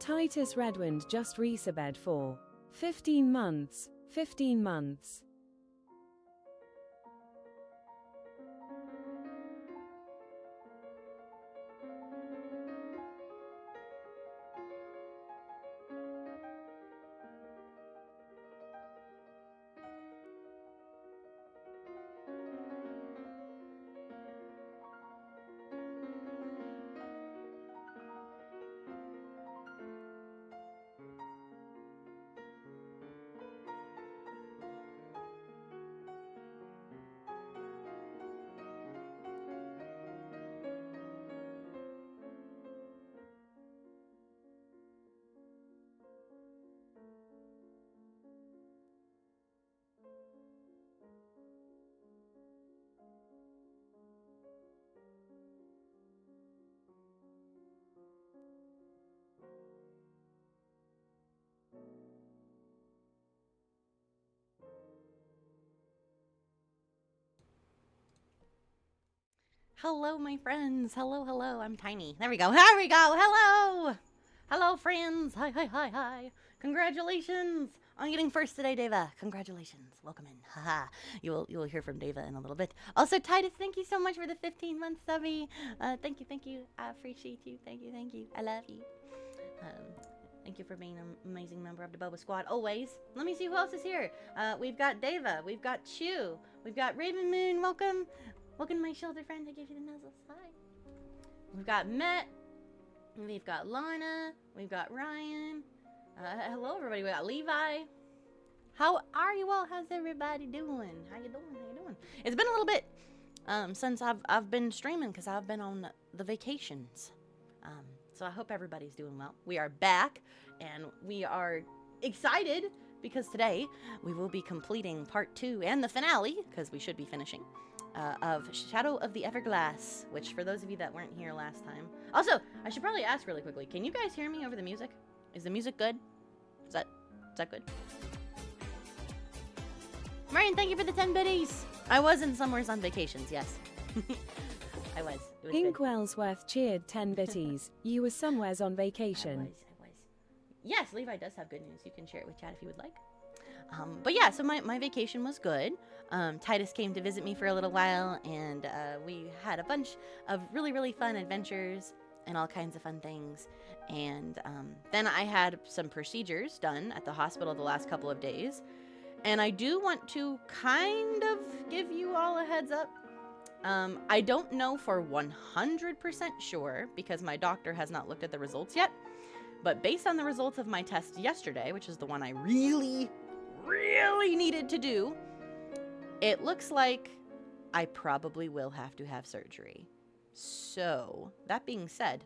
Titus Redwind just resubbed for 15 months. 15 months. Hello, my friends. Hello, hello. I'm tiny. There we go. There we go. Hello. Hello, friends. Hi, hi, hi, hi. Congratulations on getting first today, Deva. Congratulations. Welcome in. Haha. You will hear from Deva in a little bit. Also, Titus, thank you so much for the 15-month subby. Thank you, thank you. I appreciate you. Thank you, thank you. I love you. Thank you for being an amazing member of the Boba Squad, always. Let me see who else is here. We've got Deva. We've got Chew. We've got Raven Moon. Welcome. Welcome to my shoulder friend. I gave you the nuzzles. Hi. We've got Met. We've got Lana. We've got Ryan. Hello, everybody. We got Levi. How are you all? How's everybody doing? How you doing? How you doing? It's been a little bit since I've been streaming because I've been on the vacations. So I hope everybody's doing well. We are back and we are excited because today we will be completing part 2 and the finale because we should be finishing. Of Shadow of the Everglass, which for those of you that weren't here last time. Also, I should probably ask really quickly, can you guys hear me over the music? Is the music good? Is that good? Marion, thank you for the 10 biddies. I was in somewheres on vacations, yes. I was. It was Pink good. Wellsworth cheered 10 bitties. You were somewheres on vacation. I was. Yes, Levi does have good news. You can share it with chat if you would like. But yeah, so my vacation was good. Titus came to visit me for a little while, and we had a bunch of really, really fun adventures and all kinds of fun things. And then I had some procedures done at the hospital the last couple of days. And I do want to kind of give you all a heads up. I don't know for 100% sure because my doctor has not looked at the results yet. But based on the results of my test yesterday, which is the one I really needed to do, it looks like I probably will have to have surgery. So, that being said,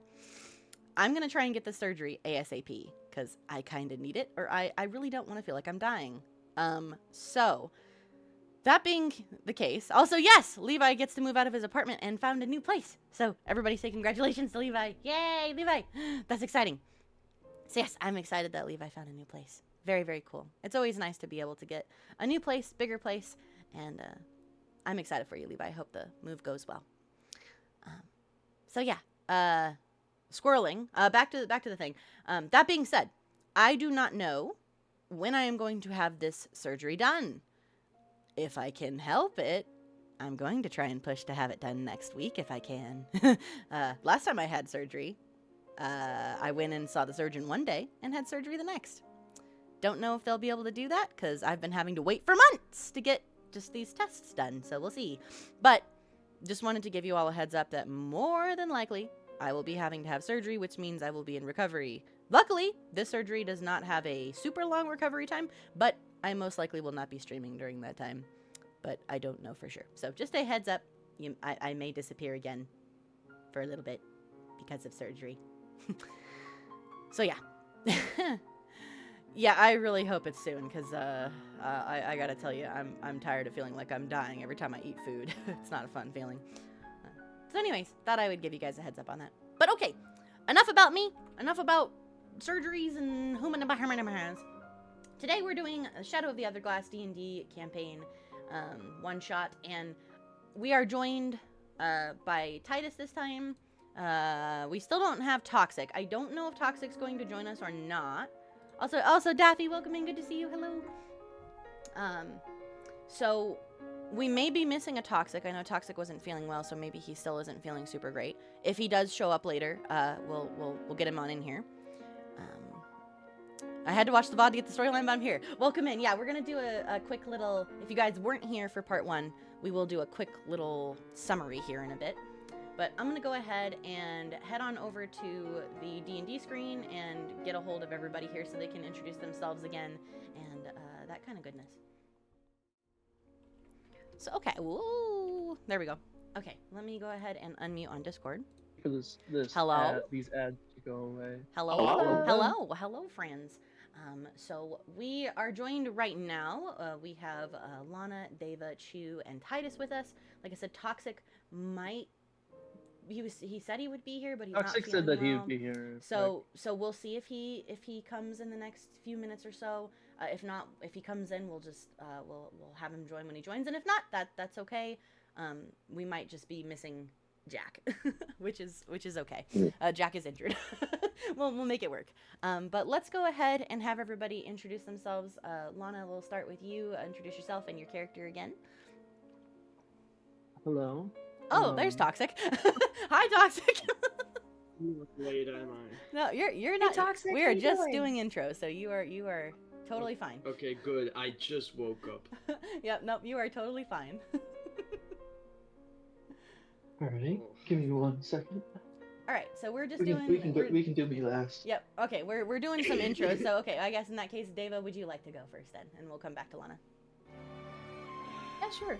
I'm going to try and get the surgery ASAP because I kind of need it, or I really don't want to feel like I'm dying. So, that being the case, also, yes, Levi gets to move out of his apartment and found a new place. So, everybody say congratulations to Levi. Yay, Levi! That's exciting. So, yes, I'm excited that Levi found a new place. Very, very cool. It's always nice to be able to get a new place, bigger place, and I'm excited for you, Levi. I hope the move goes well. So yeah, squirreling. Back to the thing. That being said, I do not know when I am going to have this surgery done. If I can help it, I'm going to try and push to have it done next week if I can. Last time I had surgery, I went and saw the surgeon one day and had surgery the next. Don't know if they'll be able to do that because I've been having to wait for months to get just these tests done, so we'll see. But just wanted to give you all a heads up that more than likely I will be having to have surgery, which means I will be in recovery. Luckily, this surgery does not have a super long recovery time, but I most likely will not be streaming during that time. But I don't know for sure. So just a heads up, I may disappear again for a little bit because of surgery. So yeah. Yeah, I really hope it's soon because I gotta tell you, I'm tired of feeling like I'm dying every time I eat food. It's not a fun feeling. So anyways, thought I would give you guys a heads up on that. But okay, enough about me. Enough about surgeries and Today we're doing Shadow of the Everglass D&D campaign one shot, and we are joined by Titus this time. We still don't have Toxic. I don't know if Toxic's going to join us or not. Also, Daffy, welcome in. Good to see you. Hello. So we may be missing a Toxic. I know Toxic wasn't feeling well, so maybe he still isn't feeling super great. If he does show up later, we'll get him on in here. I had to watch the VOD to get the storyline, but I'm here. Welcome in. Yeah, we're gonna do a quick little. If you guys weren't here for part 1, we will do a quick little summary here in a bit. But I'm gonna go ahead and head on over to the D&D screen and get a hold of everybody here so they can introduce themselves again and that kind of goodness. So, okay. Whoa. There we go. Okay, let me go ahead and unmute on Discord. For this Hello? these ads to go away. Hello, friends. So we are joined right now. We have Lana, Deva, Chu, and Titus with us. Like I said, Toxic might. He said he would be here, but he's Toxic not said that well. he would be here. So we'll see if he comes in the next few minutes or so. If not, if he comes in, we'll just we'll have him join when he joins, and if not, that's okay. We might just be missing Jack, which is okay. Jack is injured. we'll make it work. But let's go ahead and have everybody introduce themselves. Lana, we'll start with you. Introduce yourself and your character again. Hello. Oh, there's Toxic. Hi, Toxic. Wait, am I? No, you're not. Toxic, We how are you just doing? doing intro, so you are totally fine. Okay, good. I just woke up. Yep, nope, you are totally fine. Alright, Oh. give me 1 second. All right, so we're just We can do me last. Yep. Okay, we're doing some intros. So okay, I guess in that case, Deva, would you like to go first then, and we'll come back to Lana. Yeah, sure.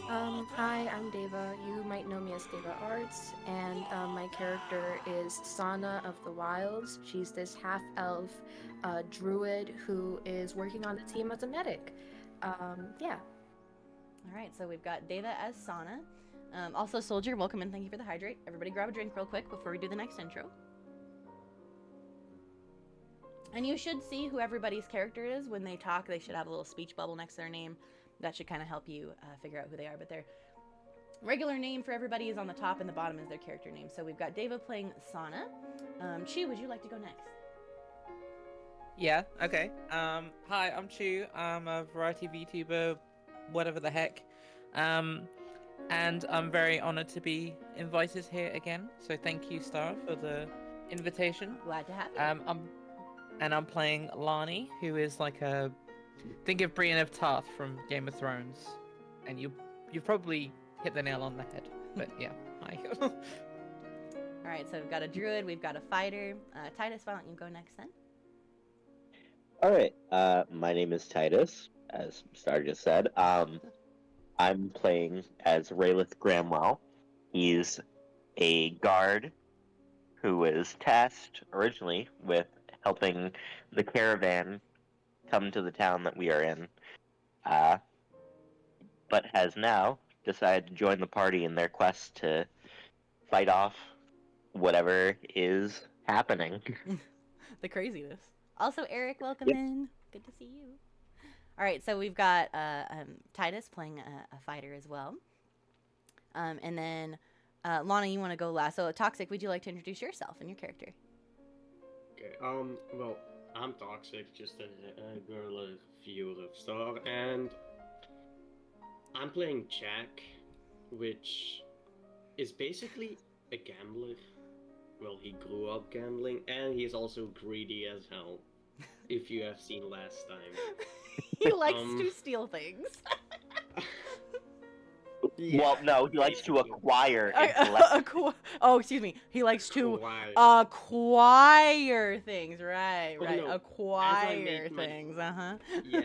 Hi, I'm Deva. You might know me as Deva Arts, and my character is Sana of the Wilds. She's this half-elf druid who is working on the team as a medic. Yeah. All right, so we've got Deva as Sana. Also, Soldier, welcome and thank you for the hydrate. Everybody grab a drink real quick before we do the next intro. And you should see who everybody's character is. When they talk, they should have a little speech bubble next to their name. That should kind of help you figure out who they are. But their regular name for everybody is on the top, and the bottom is their character name. So we've got Deva playing Sana. Chi, would you like to go next? Yeah, okay. Hi, I'm Chu. I'm a variety VTuber, whatever the heck. And I'm very honored to be invited here again. So thank you, Star, for the invitation. Glad to have you. I'm playing Lani, who is like a... Think of Brienne of Tarth from Game of Thrones. And you probably hit the nail on the head. But yeah, hi. All right, so we've got a druid, we've got a fighter. Titus, why don't you go next then? Alright, my name is Titus, as Star just said. I'm playing as Raylith Gramwell. He's a guard who was tasked originally with helping the caravan come to the town that we are in, but has now decided to join the party in their quest to fight off whatever is happening. The craziness. Also, Eric, welcome Yep. in. Good to see you. All right, so we've got Titus playing a fighter as well. And then, Lana, you want to go last. So, Toxic, would you like to introduce yourself and your character? Okay, well, I'm Toxic, just a girl viewer of Star, and I'm playing Jack, which is basically a gambler. Well, he grew up gambling, and he's also greedy as hell, if you have seen last time. He likes to steal things. Well, no, he likes to acquire and collect. Oh, excuse me. He likes to Why? acquire things. Right, Oh, right. no. As I Acquire make money. things. Yeah.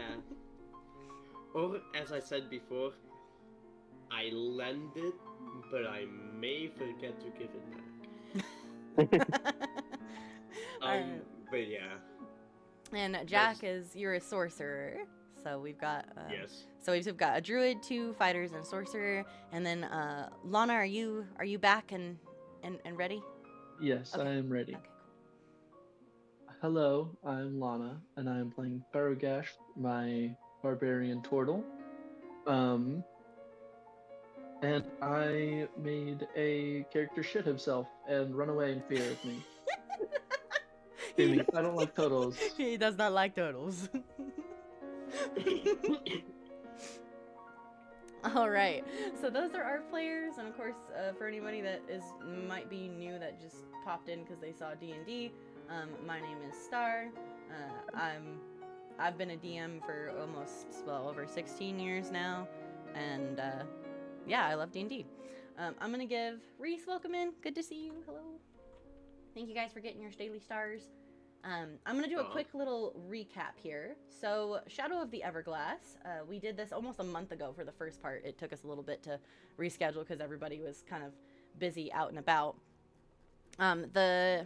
Or, as I said before, I lend it, but I may forget to give it back. Alright. But yeah, And Jack you're a sorcerer. So we've got yes. So we've got a druid, 2 fighters, and a sorcerer. And then Lana, are you back and ready? Yes, Okay. I am ready. Okay, Hello, I'm Lana, and I am playing Farogash, my barbarian turtle. And I made a character shit himself and run away in fear of me. Screaming, I don't like turtles. He does not like turtles. All right, so those are our players, and of course, for anybody that might be new that just popped in because they saw D&D, my name is Star. I've been a DM for over 16 years now, and yeah, I love D&D. I'm gonna give Reese welcome in. Good to see you. Hello. Thank you guys for getting your daily stars. I'm gonna do a quick little recap here. So, Shadow of the Everglass, we did this almost a month ago for the first part. It took us a little bit to reschedule because everybody was kind of busy out and about. The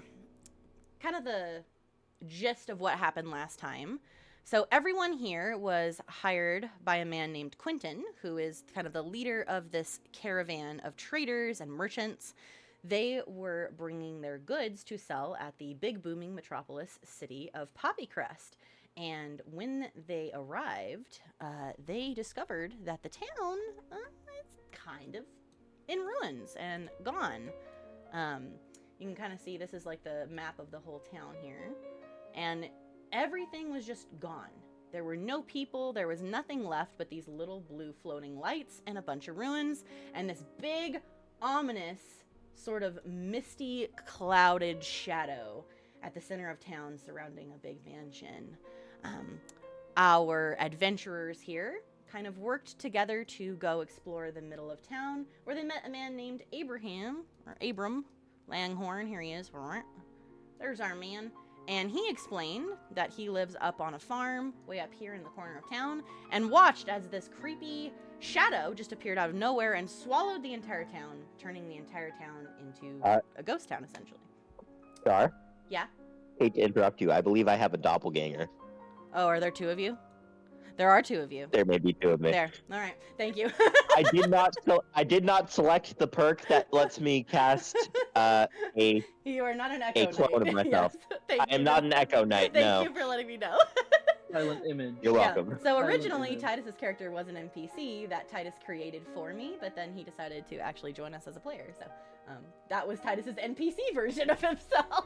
gist of what happened last time. So everyone here was hired by a man named Quentin, who is kind of the leader of this caravan of traders and merchants. They were bringing their goods to sell at the big booming metropolis city of Poppycrest. And when they arrived, they discovered that the town is kind of in ruins and gone. You can kind of see this is like the map of the whole town here. And everything was just gone. There were no people, there was nothing left but these little blue floating lights and a bunch of ruins and this big, ominous, sort of misty, clouded shadow at the center of town surrounding a big mansion. Our adventurers here kind of worked together to go explore the middle of town, where they met a man named Abram Langhorn. Here he is. There's our man. And he explained that he lives up on a farm way up here in the corner of town and watched as this creepy shadow just appeared out of nowhere and swallowed the entire town, turning the entire town into a ghost town, essentially. Star? Yeah? Hate to interrupt you. I believe I have a doppelganger. Oh, are there two of you? There are two of you. There may be two of me. There. All right. Thank you. I did not select the perk that lets me cast You are not an Echo Knight. clone of myself. Yes, I am not an Echo Knight. No. Thank you for letting me know. Silent image. You're welcome. Yeah. So originally, Titus's character was an NPC that Titus created for me, but then he decided to actually join us as a player. So that was Titus's NPC version of himself.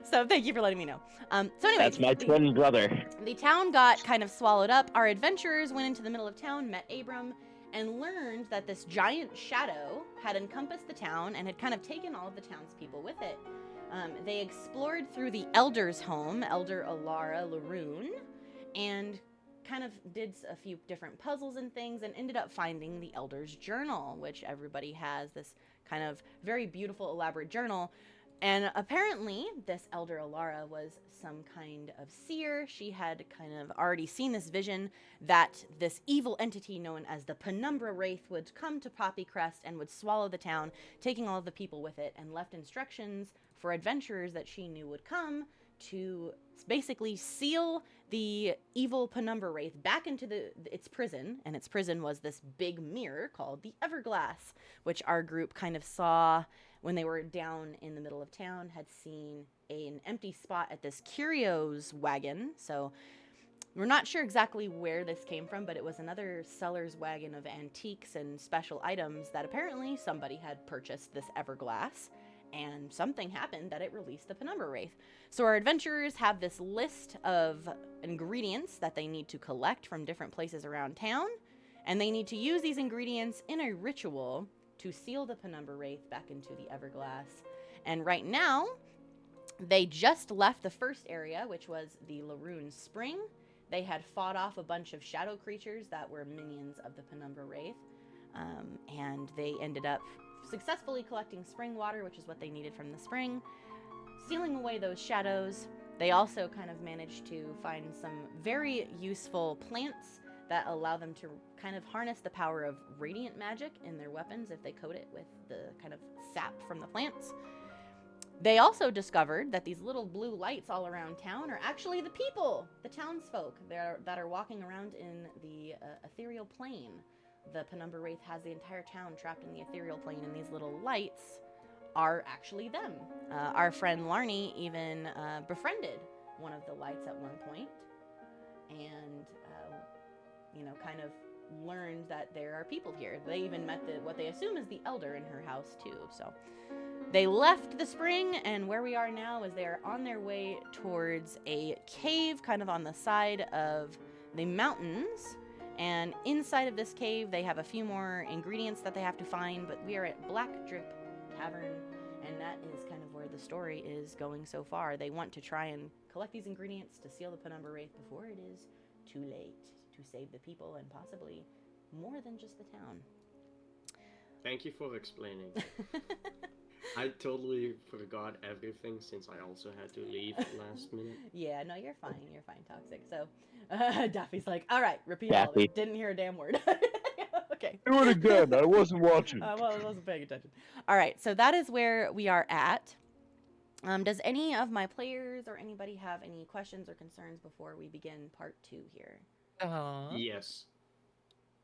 So thank you for letting me know. So anyway, That's my twin brother. The town got kind of swallowed up. Our adventurers went into the middle of town, met Abram, and learned that this giant shadow had encompassed the town and had kind of taken all of the townspeople with it. They explored through the Elder's home, Elder Alara Laroon, and kind of did a few different puzzles and things and ended up finding the Elder's journal, which everybody has this kind of very beautiful, elaborate journal. And apparently, this Elder Alara was some kind of seer. She had kind of already seen this vision that this evil entity known as the Penumbra Wraith would come to Poppycrest and would swallow the town, taking all of the people with it, and left instructions for adventurers that she knew would come to basically seal the evil Penumbra Wraith back into its prison. And its prison was this big mirror called the Everglass, which our group kind of saw when they were down in the middle of town, had seen an empty spot at this curios wagon. So we're not sure exactly where this came from, but it was another seller's wagon of antiques and special items that apparently somebody had purchased this Everglass, and something happened that it released the Penumbra Wraith. So our adventurers have this list of ingredients that they need to collect from different places around town, and they need to use these ingredients in a ritual to seal the Penumbra Wraith back into the Everglass. And right now, they just left the first area, which was the Laroon Spring. They had fought off a bunch of shadow creatures that were minions of the Penumbra Wraith. And they ended up successfully collecting spring water, which is what they needed from the spring, sealing away those shadows. They also kind of managed to find some very useful plants that allow them to kind of harness the power of radiant magic in their weapons if they coat it with the kind of sap from the plants. They also discovered that these little blue lights all around town are actually the people, the townsfolk that are walking around in the ethereal plane. The Penumbra Wraith has the entire town trapped in the ethereal plane, and these little lights are actually them. Our friend Larnie even befriended one of the lights at one point, and kind of learned that there are people here. They even met what they assume is the elder in her house too. So they left the spring, and where we are now is they're on their way towards a cave kind of on the side of the mountains. And inside of this cave, they have a few more ingredients that they have to find, but we are at Black Drip Cavern, and that is kind of where the story is going so far. They want to try and collect these ingredients to seal the Penumbra Wraith before it is too late to save the people and possibly more than just the town. Thank you for explaining. I totally forgot everything since I also had to leave last minute. Yeah, no, you're fine, Toxic. So, Daffy's like, all right, repeat all of it. Didn't hear a damn word. Okay. Do it again. I wasn't watching. Well, I wasn't paying attention. All right, so that is where we are at. Does any of my players or anybody have any questions or concerns before we begin part 2 here? Yes.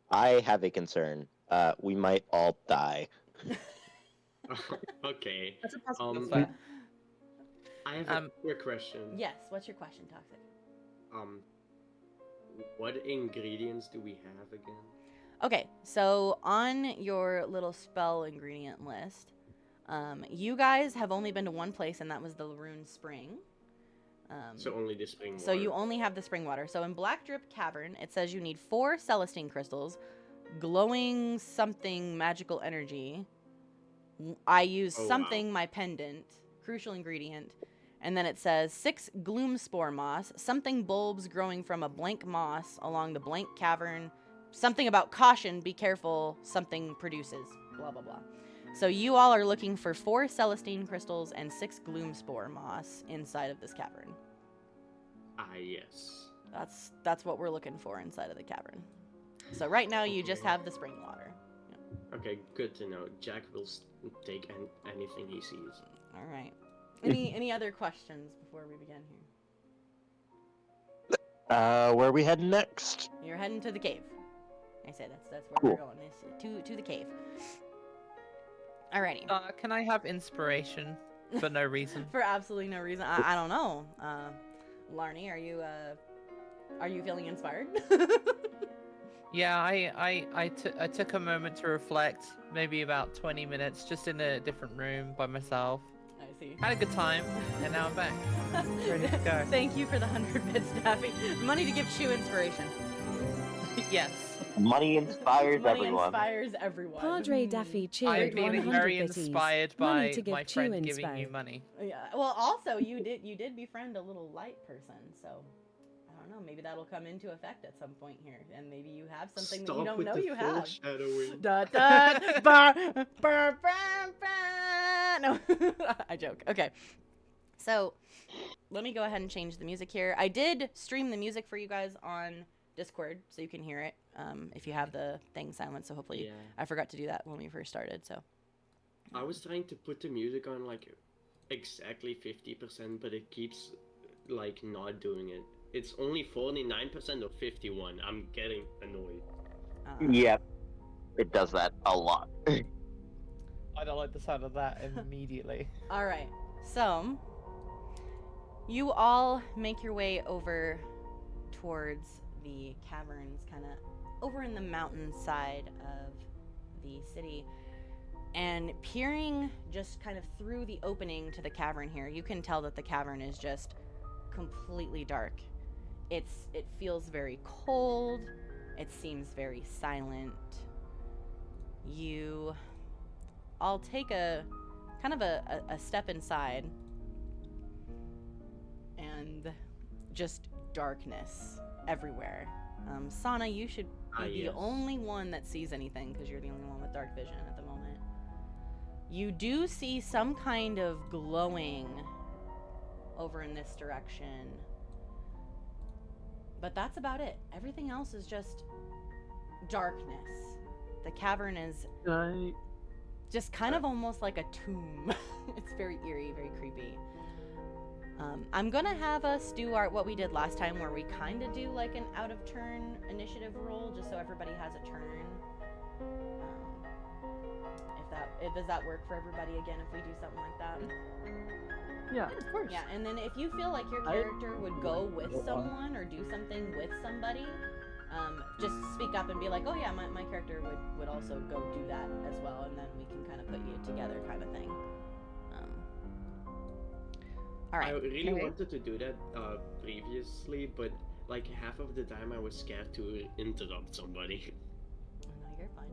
I have a concern. We might all die. Okay. That's a possibility. I have a quick question. Yes, what's your question, Toxic? What ingredients do we have again? Okay, so on your little spell ingredient list, you guys have only been to one place, and that was the Laroon Spring. So only the spring water. So you only have the spring water. So in Black Drip Cavern, it says you need 4 Celestine crystals, glowing something magical energy. I use something, my pendant, crucial ingredient. And then it says 6 gloom spore moss, something bulbs growing from a blank moss along the blank cavern, something about caution, be careful, something produces, blah, blah, blah. So you all are looking for 4 Celestine crystals and 6 gloom spore moss inside of this cavern. Yes. That's what we're looking for inside of the cavern. So right now you just have the spring water. Yeah. Okay, good to know. Jack will take anything he sees. All right. Any other questions before we begin here? Where are we heading next? You're heading to the cave. I say that's where we're going. Is to the cave. Alrighty. Can I have inspiration for no reason? For absolutely no reason. I don't know. Larnie, are you feeling inspired? Yeah, I took a moment to reflect, maybe about 20 minutes, just in a different room by myself. I see. Had a good time, and now I'm back. Ready to go. Thank you for the 100 bits, Daffy. Money to give Chew inspiration. Yes. Money inspires Money everyone. inspires everyone. Padre Daffy I'm cheered feeling 100 very bitties. inspired Money by to give my Chew friend giving inspo. you money. Yeah. Well, also you did befriend a little light person, so I don't know. Maybe that'll come into effect at some point here, and maybe you have something that you don't know you have. Foreshadowing. Da, da, ba, ba, ba, ba. No, I joke. Okay, so let me go ahead and change the music here. I did stream the music for you guys on Discord, so you can hear it if you have the thing silent. So hopefully, Yeah. I forgot to do that when we first started. So I was trying to put the music on like exactly 50%, but it keeps like not doing it. It's only 49% of 51. I'm getting annoyed. Yep. It does that a lot. I don't like the sound of that immediately. All right, so you all make your way over towards the caverns, kind of over in the mountainside of the city, and peering just kind of through the opening to the cavern here, you can tell that the cavern is just completely dark. It feels very cold. It seems very silent. You all take a kind of a step inside, and just darkness everywhere. Sana, you should be the only one that sees anything because you're the only one with dark vision at the moment. You do see some kind of glowing over in this direction, but that's about it. Everything else is just darkness. The cavern is just kind of almost like a tomb. It's very eerie, very creepy. I'm gonna have us do what we did last time, where we kind of do like an out of turn initiative roll, just so everybody has a turn. Does that work for everybody again if we do something like that? Yeah, of course. Yeah, and then if you feel like your character would go with someone or do something with somebody, just speak up and be like, oh yeah, my character would also go do that as well, and then we can kind of put you together kind of thing. All right. I really Okay. wanted to do that previously, but like half of the time I was scared to interrupt somebody. No, you're fine.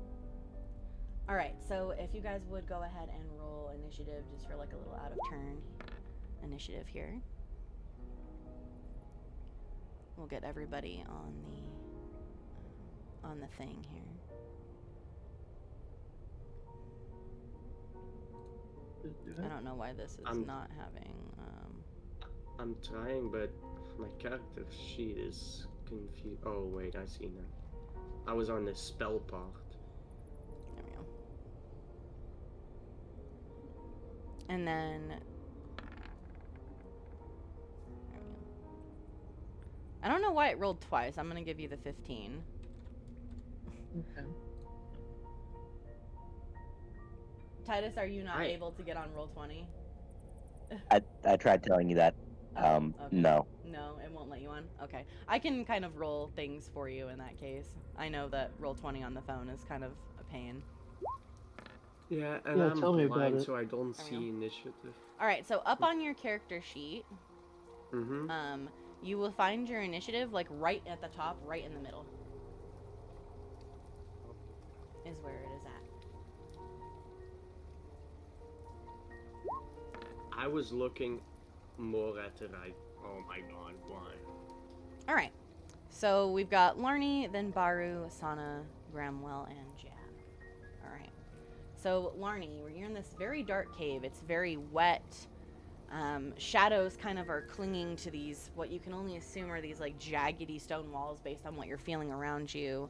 All right, so if you guys would go ahead and roll initiative just for like a little out of turn initiative here. We'll get everybody on the thing here. I don't know why this is not having. I'm trying, but my character sheet is confused. Oh wait, I see now. I was on the spell part. There we go. And then. There we go. I don't know why it rolled twice. I'm gonna give you the 15. Okay. Titus, are you not Hi. able to get on roll 20? I tried telling you that. Okay. No. No, it won't let you on? Okay. I can kind of roll things for you in that case. I know that roll 20 on the phone is kind of a pain. Yeah, and Yeah, I'm tell me about blind, it. so I don't There we see go. initiative. Alright, so up on your character sheet, Mm-hmm. you will find your initiative like right at the top, right in the middle. Is where it is at. I was looking more at the right. Oh my god, why? Alright. So we've got Larny, then Baru, Asana, Gramwell, and Jack. Alright. So Larny, you're in this very dark cave. It's very wet. Shadows kind of are clinging to these, what you can only assume are these like jaggedy stone walls based on what you're feeling around you.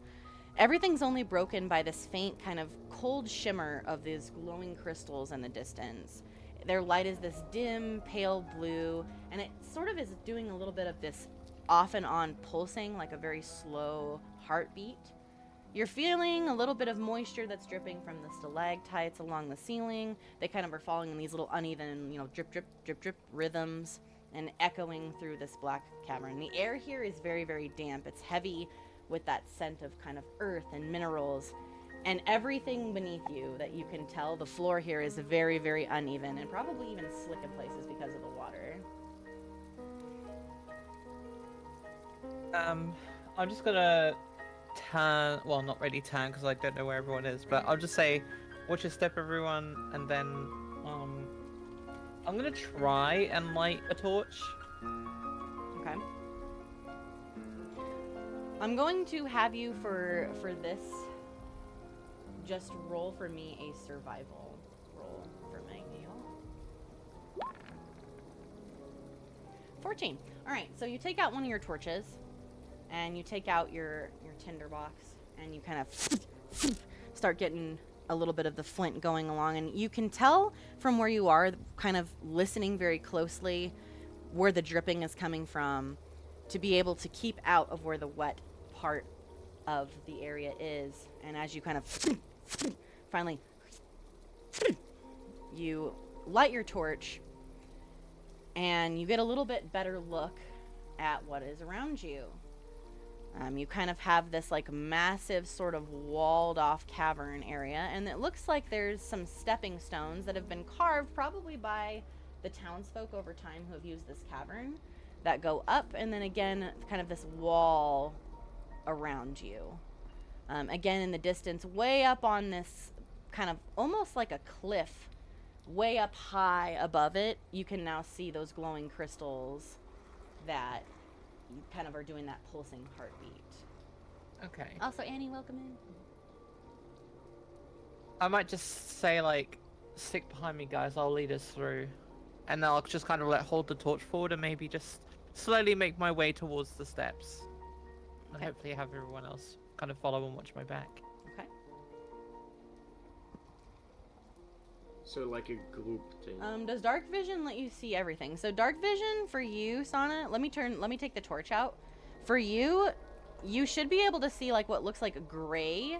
Everything's only broken by this faint kind of cold shimmer of these glowing crystals in the distance. Their light is this dim, pale blue, and it sort of is doing a little bit of this off and on pulsing, like a very slow heartbeat. You're feeling a little bit of moisture that's dripping from the stalactites along the ceiling. They kind of are falling in these little uneven, drip, drip, drip, drip rhythms and echoing through this black cavern. The air here is very, very damp. It's heavy with that scent of kind of earth and minerals. And everything beneath you that you can tell, the floor here is very, very uneven and probably even slick in places because of the water. I'm just gonna turn. Well, not really turn because I don't know where everyone is, but I'll just say, watch your step, everyone, and then I'm gonna try and light a torch. Okay. I'm going to have you for this. Just roll for me a survival roll for my deal. 14. All right, so you take out one of your torches, and you take out your tinderbox, and you kind of start getting a little bit of the flint going along, and you can tell from where you are, kind of listening very closely, where the dripping is coming from, to be able to keep out of where the wet part of the area is. And as you kind of finally you light your torch and you get a little bit better look at what is around you. You kind of have this like massive sort of walled off cavern area, and it looks like there's some stepping stones that have been carved probably by the townsfolk over time who have used this cavern that go up, and then again kind of this wall around you. Again, in the distance, way up on this kind of almost like a cliff, way up high above it, you can now see those glowing crystals that kind of are doing that pulsing heartbeat. Okay. Also, Annie, welcome in. I might just say like, stick behind me, guys. I'll lead us through, and I'll just kind of hold the torch forward and maybe just slowly make my way towards the steps, and Okay. hopefully have everyone else kind of follow and watch my back. Okay. So like a group thing. Does dark vision let you see everything? So dark vision for you, Sana, let me take the torch out. For you, you should be able to see like what looks like a gray.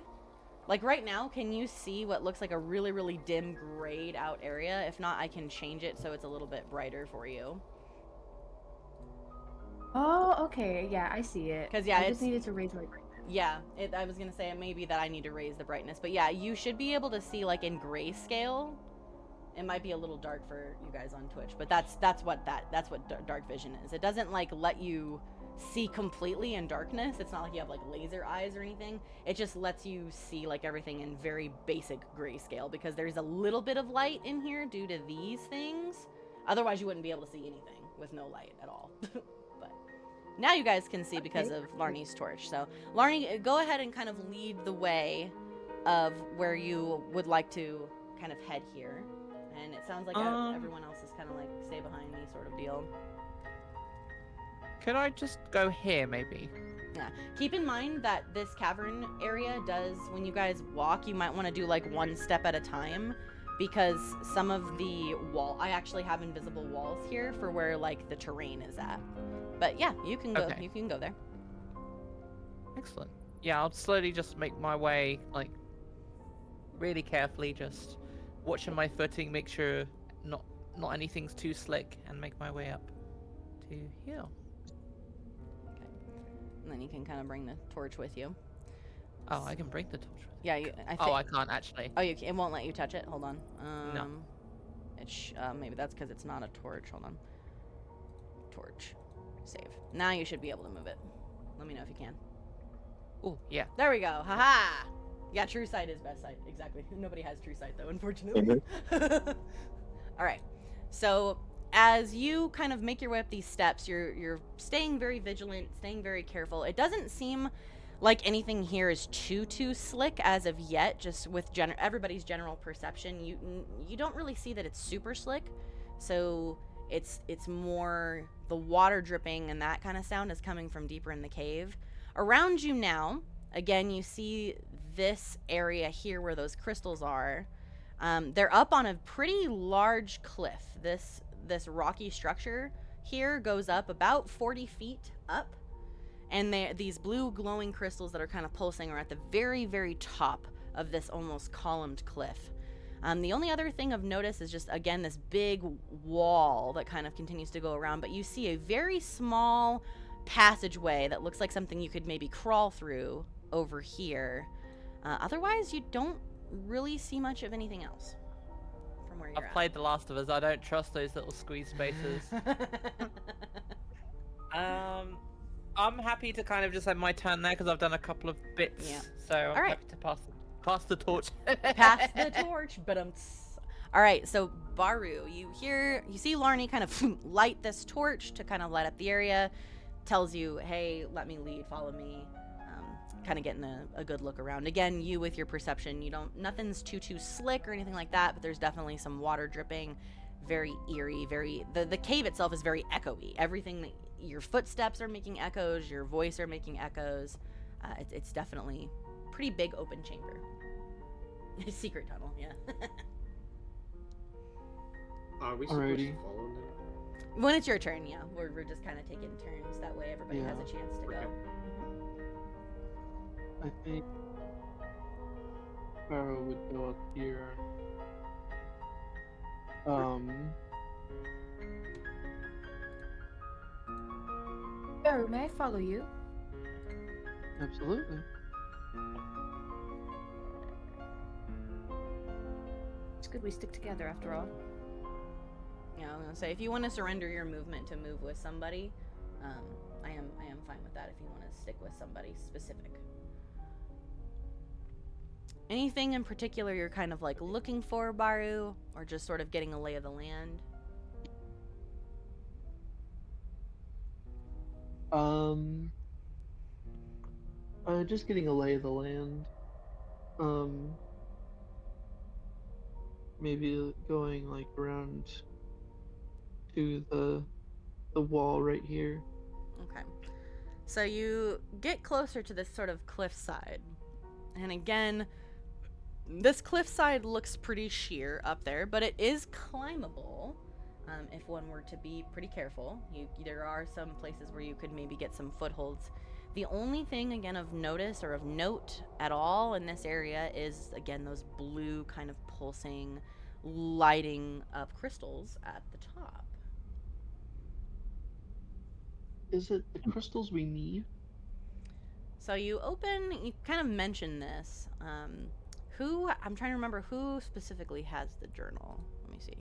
Like right now, can you see what looks like a really, really dim grayed out area? If not, I can change it so it's a little bit brighter for you. Oh, okay. Yeah, I see it. 'Cause, yeah, I it's- just needed to raise my brightness. Yeah, I was gonna say it may be that I need to raise the brightness, but yeah, you should be able to see like in grayscale. It might be a little dark for you guys on Twitch, but that's what dark vision is. It doesn't like let you see completely in darkness. It's not like you have like laser eyes or anything. It just lets you see like everything in very basic grayscale because there's a little bit of light in here due to these things. Otherwise, you wouldn't be able to see anything with no light at all. But now you guys can see because of Larnie's torch. So Larnie, go ahead and kind of lead the way of where you would like to kind of head here. And it sounds like everyone else is kind of like stay behind me sort of deal. Could I just go here, maybe? Yeah. Keep in mind that this cavern area does, when you guys walk, you might want to do like one step at a time because some of the I actually have invisible walls here for where like the terrain is at. But yeah, you can go. Okay. You can go there. Excellent. Yeah, I'll slowly just make my way, like, really carefully, just watching my footing, make sure not anything's too slick, and make my way up to here. Okay. And then you can kind of bring the torch with you. Oh, I can bring the torch with you. Yeah, I can't actually. Oh, it won't let you touch it? Hold on. No. Maybe that's because it's not a torch. Hold on. Torch. Save. Now you should be able to move it. Let me know if you can. Oh, yeah. There we go. Haha! Yeah, true sight is best sight. Exactly. Nobody has true sight, though, unfortunately. All right. So as you kind of make your way up these steps, you're staying very vigilant, staying very careful. It doesn't seem like anything here is too slick as of yet, just with everybody's general perception. You don't really see that it's super slick. So it's more the water dripping and that kind of sound is coming from deeper in the cave. Around you now, again, you see this area here where those crystals are. They're up on a pretty large cliff. This rocky structure here goes up about 40 feet up. And these blue glowing crystals that are kind of pulsing are at the very, very top of this almost columned cliff. The only other thing of notice is just, again, this big wall that kind of continues to go around. But you see a very small passageway that looks like something you could maybe crawl through over here. Otherwise, you don't really see much of anything else from where you're at. I've played The Last of Us. I don't trust those little squeeze spaces. I'm happy to kind of just have my turn there because I've done a couple of bits. Yeah. So I'm happy to pass the torch. Pass the torch, but all right. So Baru, you see Larnie kind of light this torch to kind of light up the area. Tells you, hey, let me lead, follow me. Kind of getting a good look around. Again, you with your perception, nothing's too slick or anything like that, but there's definitely some water dripping, very eerie, the cave itself is very echoey. Everything that your footsteps are making echoes, your voice are making echoes. It's definitely pretty big open chamber. Secret tunnel, yeah. Are we supposed to follow them? When it's your turn, yeah. We're just kind of taking turns. That way everybody has a chance to go. I think Pharaoh would go up here. Pharaoh, may I follow you? Absolutely. It's good we stick together after all. Yeah, I was gonna say, if you want to surrender your movement to move with somebody, I am fine with that if you want to stick with somebody specific. Anything in particular you're kind of like looking for, Baru, or just sort of getting a lay of the land? Just getting a lay of the land. Maybe going like around to the wall right here. Okay. So you get closer to this sort of cliffside. And again, this cliffside looks pretty sheer up there, but it is climbable if one were to be pretty careful. There are some places where you could maybe get some footholds. The only thing, again, of notice or of note at all in this area is, again, those blue kind of pulsing, lighting up crystals at the top. Is it the crystals we need? So you kind of mentioned this. I'm trying to remember who specifically has the journal. Let me see.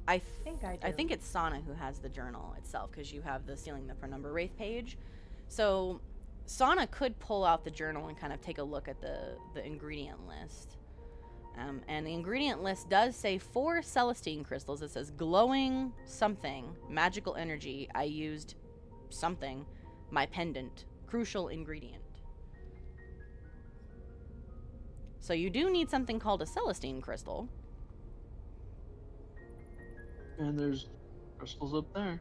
I think I do. I think it's Sana who has the journal itself, because you have the Sealing the Penumbra Wraith page. So Sana could pull out the journal and kind of take a look at the ingredient list. And the ingredient list does say 4 Celestine crystals. It says glowing something, magical energy. I used something, my pendant, crucial ingredient. So you do need something called a Celestine crystal. And there's crystals up there.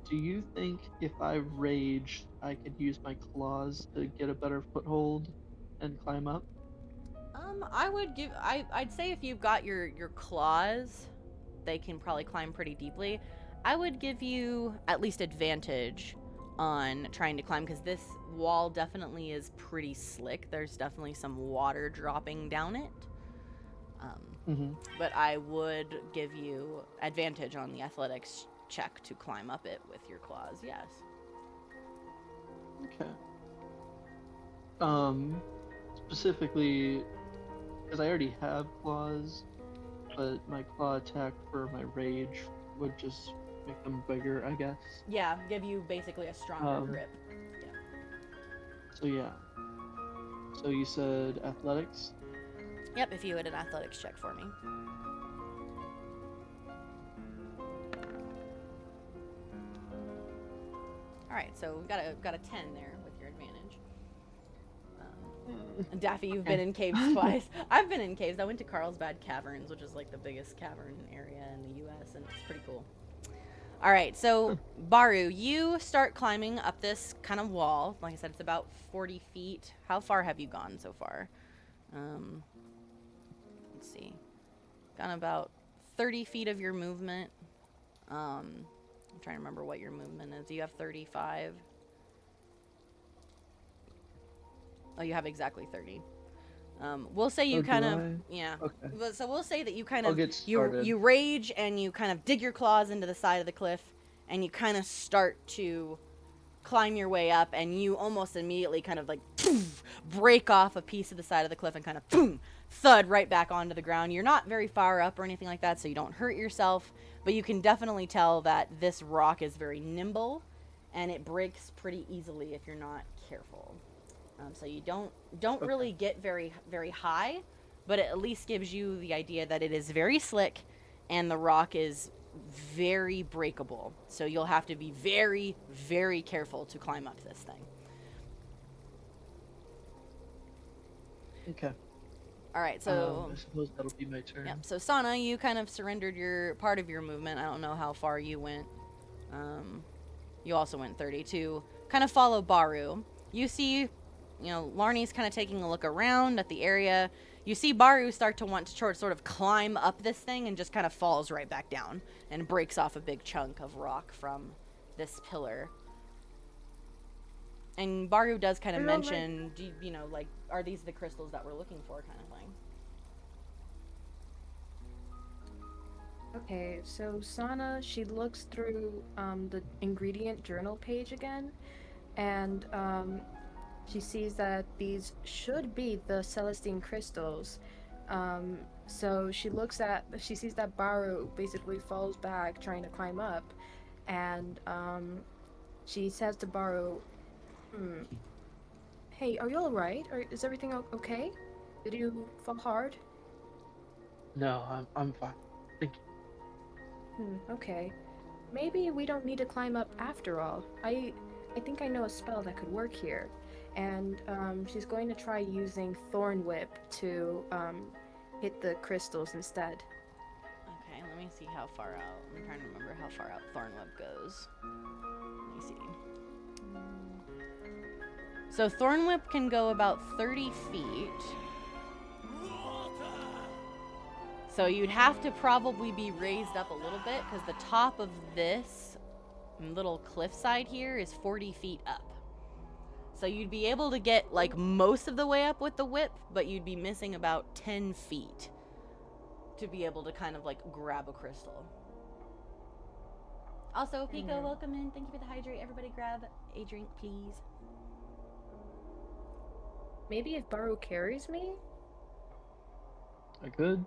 Do you think if I rage, I could use my claws to get a better foothold and climb up? I'd say if you've got your claws, they can probably climb pretty deeply. I would give you at least advantage on trying to climb, because this wall definitely is pretty slick. There's definitely some water dropping down it. But I would give you advantage on the athletics check to climb up it with your claws, yes. Okay. Specifically, because I already have claws, but my claw attack for my rage would just make them bigger, I guess. Yeah, give you basically a stronger grip. Yeah. So you said athletics? Yep, if you had an athletics check for me. All right, so we've got a 10 there with your advantage. Daffy, you've been in caves twice. I've been in caves. I went to Carlsbad Caverns, which is like the biggest cavern area in the U.S., and it's pretty cool. All right, so Baru, you start climbing up this kind of wall. Like I said, it's about 40 feet. How far have you gone so far? Let's see. Gone about 30 feet of your movement. I'm trying to remember what your movement is. Do you have 35? Oh, you have exactly 30. We'll say you kind of, yeah. Okay. So we'll say that you kind I'll of, get started. you rage and you kind of dig your claws into the side of the cliff, and you kind of start to climb your way up, and you almost immediately kind of like poof, break off a piece of the side of the cliff and kind of boom, thud right back onto the ground. You're not very far up or anything like that, so you don't hurt yourself, but you can definitely tell that this rock is very nimble, and it breaks pretty easily if you're not careful. So you don't really get very, very high, but it at least gives you the idea that it is very slick and the rock is very breakable. So you'll have to be very, very careful to climb up this thing. Okay. All right, so I suppose that'll be my turn. yeah. So Sana, you kind of surrendered your part of your movement. I don't know how far you went. You also went 32. Kind of follow Baru. You see, Larnie's kind of taking a look around at the area. You see Baru start to want to sort of climb up this thing and just kind of falls right back down and breaks off a big chunk of rock from this pillar. And Baru does kind of mention, like, are these the crystals that we're looking for, kind of thing. Okay, so Sana, she looks through the ingredient journal page again, and she sees that these should be the Celestine crystals. So she sees that Baru basically falls back trying to climb up, and she says to Baru, hey, are you alright? Is everything okay? Did you fall hard? No, I'm fine. Thank you. Okay. Maybe we don't need to climb up after all. I think I know a spell that could work here. And she's going to try using Thorn Whip to hit the crystals instead. Okay, let me see how far out. I'm trying to remember how far out Thorn Whip goes. Let me see. So Thorn Whip can go about 30 feet. So you'd have to probably be raised up a little bit, because the top of this little cliffside here is 40 feet up. So you'd be able to get like most of the way up with the whip, but you'd be missing about 10 feet to be able to kind of like grab a crystal. Also, Pico, welcome in. Thank you for the hydrate. Everybody grab a drink, please. Maybe if Baru carries me, I could.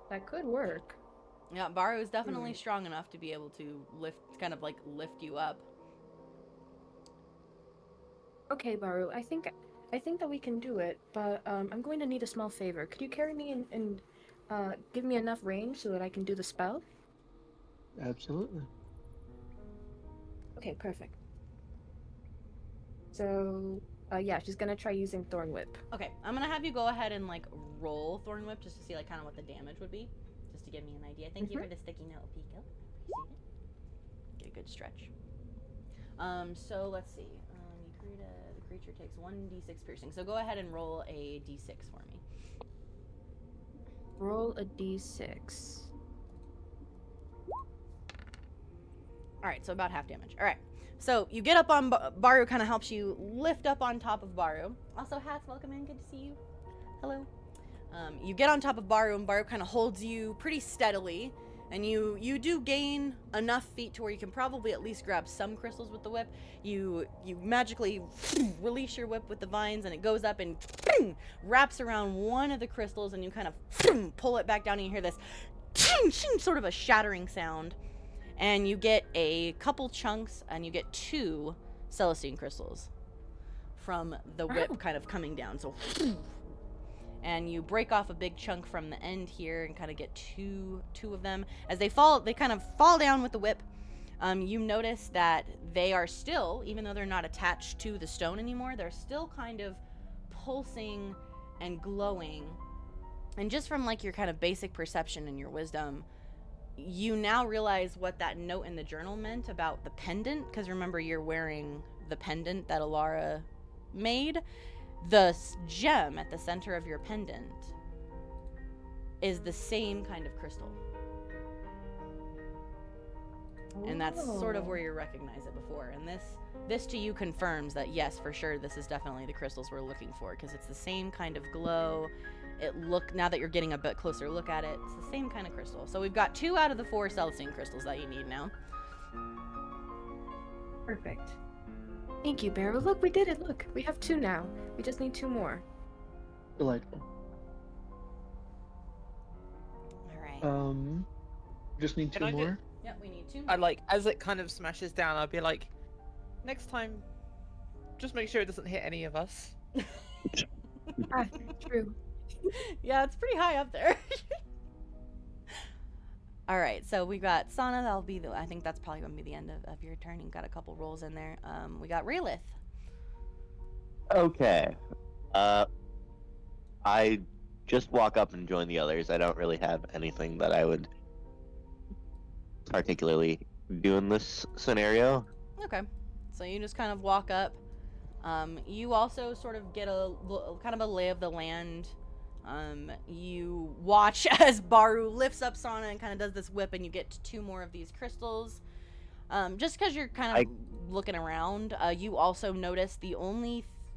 that could work. Yeah, Baru is definitely strong enough to be able to kind of lift you up. Okay, Baru, I think that we can do it, but I'm going to need a small favor. Could you carry me and give me enough range so that I can do the spell? Absolutely. Okay, perfect. So, yeah, she's gonna try using Thorn Whip. Okay, I'm gonna have you go ahead and roll Thorn Whip just to see kind of what the damage would be, just to give me an idea. Thank you for the sticky note, Pico. Appreciate it. Get a good stretch. So let's see. The creature takes 1d6 piercing. So go ahead and roll a d6 for me. Roll a d6. Alright, so about half damage. Alright, so you get up on Baru, kind of helps you lift up on top of Baru. Also, Hats, welcome in. Good to see you. Hello. You get on top of Baru, and Baru kind of holds you pretty steadily. And you do gain enough feet to where you can probably at least grab some crystals with the whip. You magically release your whip with the vines, and it goes up and wraps around one of the crystals, and you kind of pull it back down, and you hear this sort of a shattering sound. And you get a couple chunks, and you get 2 Celestine crystals from the whip kind of coming down. So, and you break off a big chunk from the end here and kind of get two of them. As they kind of fall down with the whip. You notice that they are still, even though they're not attached to the stone anymore, they're still kind of pulsing and glowing. And just from your kind of basic perception and your wisdom, you now realize what that note in the journal meant about the pendant, because remember, you're wearing the pendant that Alara made. The gem at the center of your pendant is the same kind of crystal. And that's sort of where you recognize it before. And this to you confirms that, yes, for sure, this is definitely the crystals we're looking for, because it's the same kind of glow. Now that you're getting a bit closer look at it, it's the same kind of crystal. So we've got 2 out of the 4 Celestine crystals that you need now. Perfect. Thank you, Baru. Look, we did it. Look, we have 2 now. We just need 2 more. Delightful. All right. Just need 2 more? Yep, we need 2 more. As it kind of smashes down, I'll be like, next time, just make sure it doesn't hit any of us. True. Yeah, it's pretty high up there. All right, so we got Sana. I think that's probably going to be the end of your turn. You got a couple rolls in there. We got Raylith. Okay. I just walk up and join the others. I don't really have anything that I would particularly do in this scenario. Okay, so you just kind of walk up. You also sort of get a kind of a lay of the land. You watch as Baru lifts up Sana and kind of does this whip, and you get 2 more of these crystals. Just because you're kind of looking around, you also notice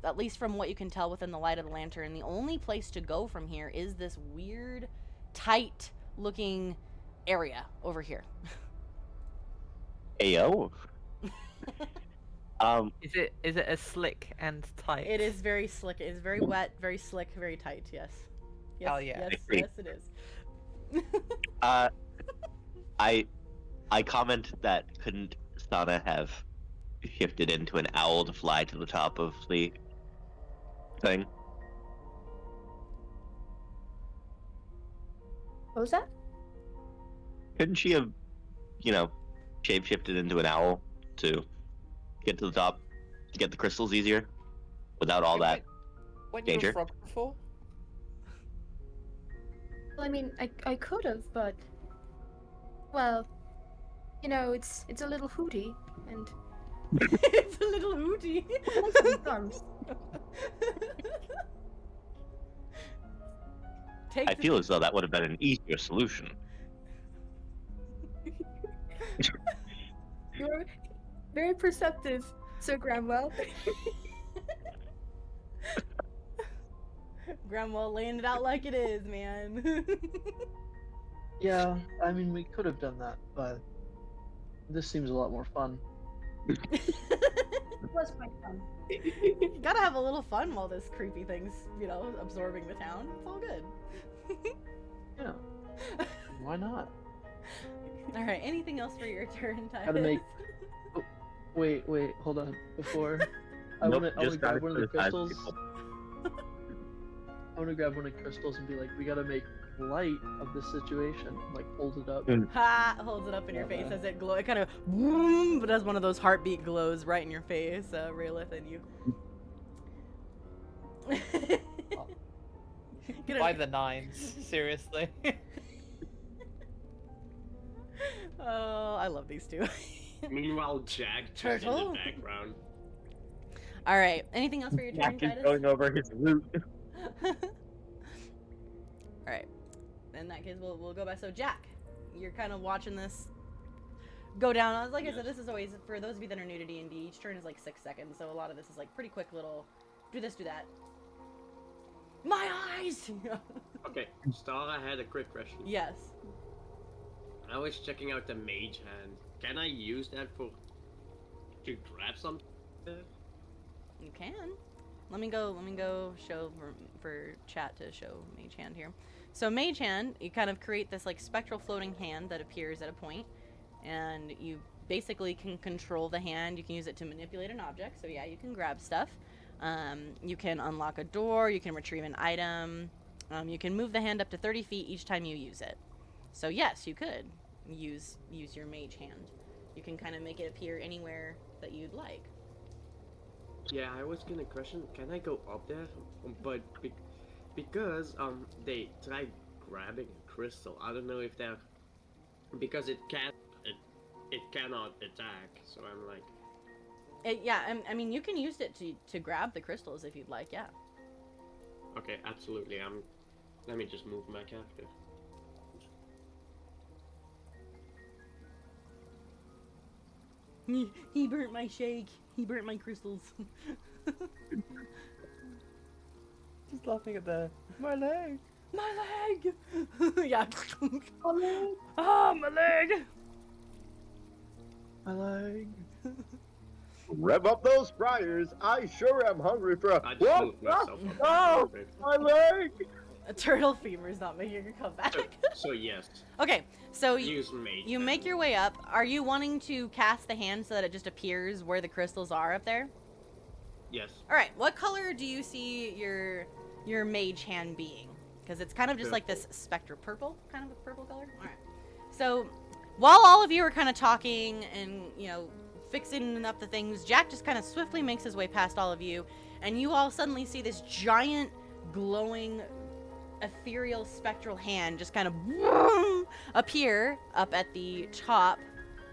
at least from what you can tell within the light of the lantern, the only place to go from here is this weird, tight-looking area over here. Ayo. Is it as slick and tight? It is very slick. It is very wet, very slick, very tight. Yes. Yes. Hell yeah. Yes, it is. I comment that couldn't Sana have shifted into an owl to fly to the top of the thing? What was that? Couldn't she have, shape-shifted into an owl to get to the top, to get the crystals easier, without all that When danger? you were frog before? Well, I mean, I could have, but well, it's a little hooty, and It's a little hooty. thumbs. I feel as though that would have been an easier solution. You're very perceptive, Sir Gramwell. Gramwell laying it out like it is, man. Yeah, I mean, we could have done that, but This seems a lot more fun. It was quite fun. You gotta have a little fun while this creepy thing's, absorbing the town. It's all good. Yeah. Why not? All right. Anything else for your turn, Titus? Gotta make. Oh, wait, hold on. Before I Nope, wanna just grab one of the for the time, crystals. people. I wanna grab one of the crystals and be like, we gotta make light of this situation. Like hold it up. Ha! Holds it up in your face as it glows. It kind of boom, but does one of those heartbeat glows right in your face, Raylith, and you. By the nines, seriously. Oh, I love these two. Meanwhile, Jack just in Turtle? the background. All right. Anything else for your turn, Jack is Titus? going over his route. All right. In that case, we'll go back. So Jack, you're kind of watching this go down. Like I said, this is always for those of you that are new to D&D. Each turn is like 6 seconds, so a lot of this is like pretty quick little. Do this, do that. My eyes. Okay, Star, I had a quick question. Yes. I was checking out the mage hand. Can I use that to grab something? You can. Let me go show for chat to show Mage Hand here. So Mage Hand, you kind of create this like spectral floating hand that appears at a point, and you basically can control the hand. You can use it to manipulate an object. So yeah, you can grab stuff. You can unlock a door. You can retrieve an item. You can move the hand up to 30 feet each time you use it. So yes, you could use your Mage Hand. You can kind of make it appear anywhere that you'd like. Yeah, I was gonna question, can I go up there? But because they tried grabbing a crystal, I don't know if they're because it cannot attack. So I'm like, I mean, you can use it to grab the crystals if you'd like. Yeah. okay, absolutely. Let me just move my character. He burnt my shake. He burnt my crystals. Just laughing at my leg. My leg. Yeah. My leg. Oh, my leg. My leg. Rev up those fryers. I sure am hungry for a. I just moved myself. Oh, my leg! A turtle femur is not making her come back. So yes, Okay, so use mage. you make your way up. Are you wanting to cast the hand so that it just appears where the crystals are up there? Yes. All right. What color do you see your mage hand being? Because it's kind of just like this spectral purple, kind of a purple color. All right. So while all of you are kind of talking and fixing up the things, Jack just kind of swiftly makes his way past all of you, and you all suddenly see this giant, glowing, ethereal, spectral hand just kind of appear up at the top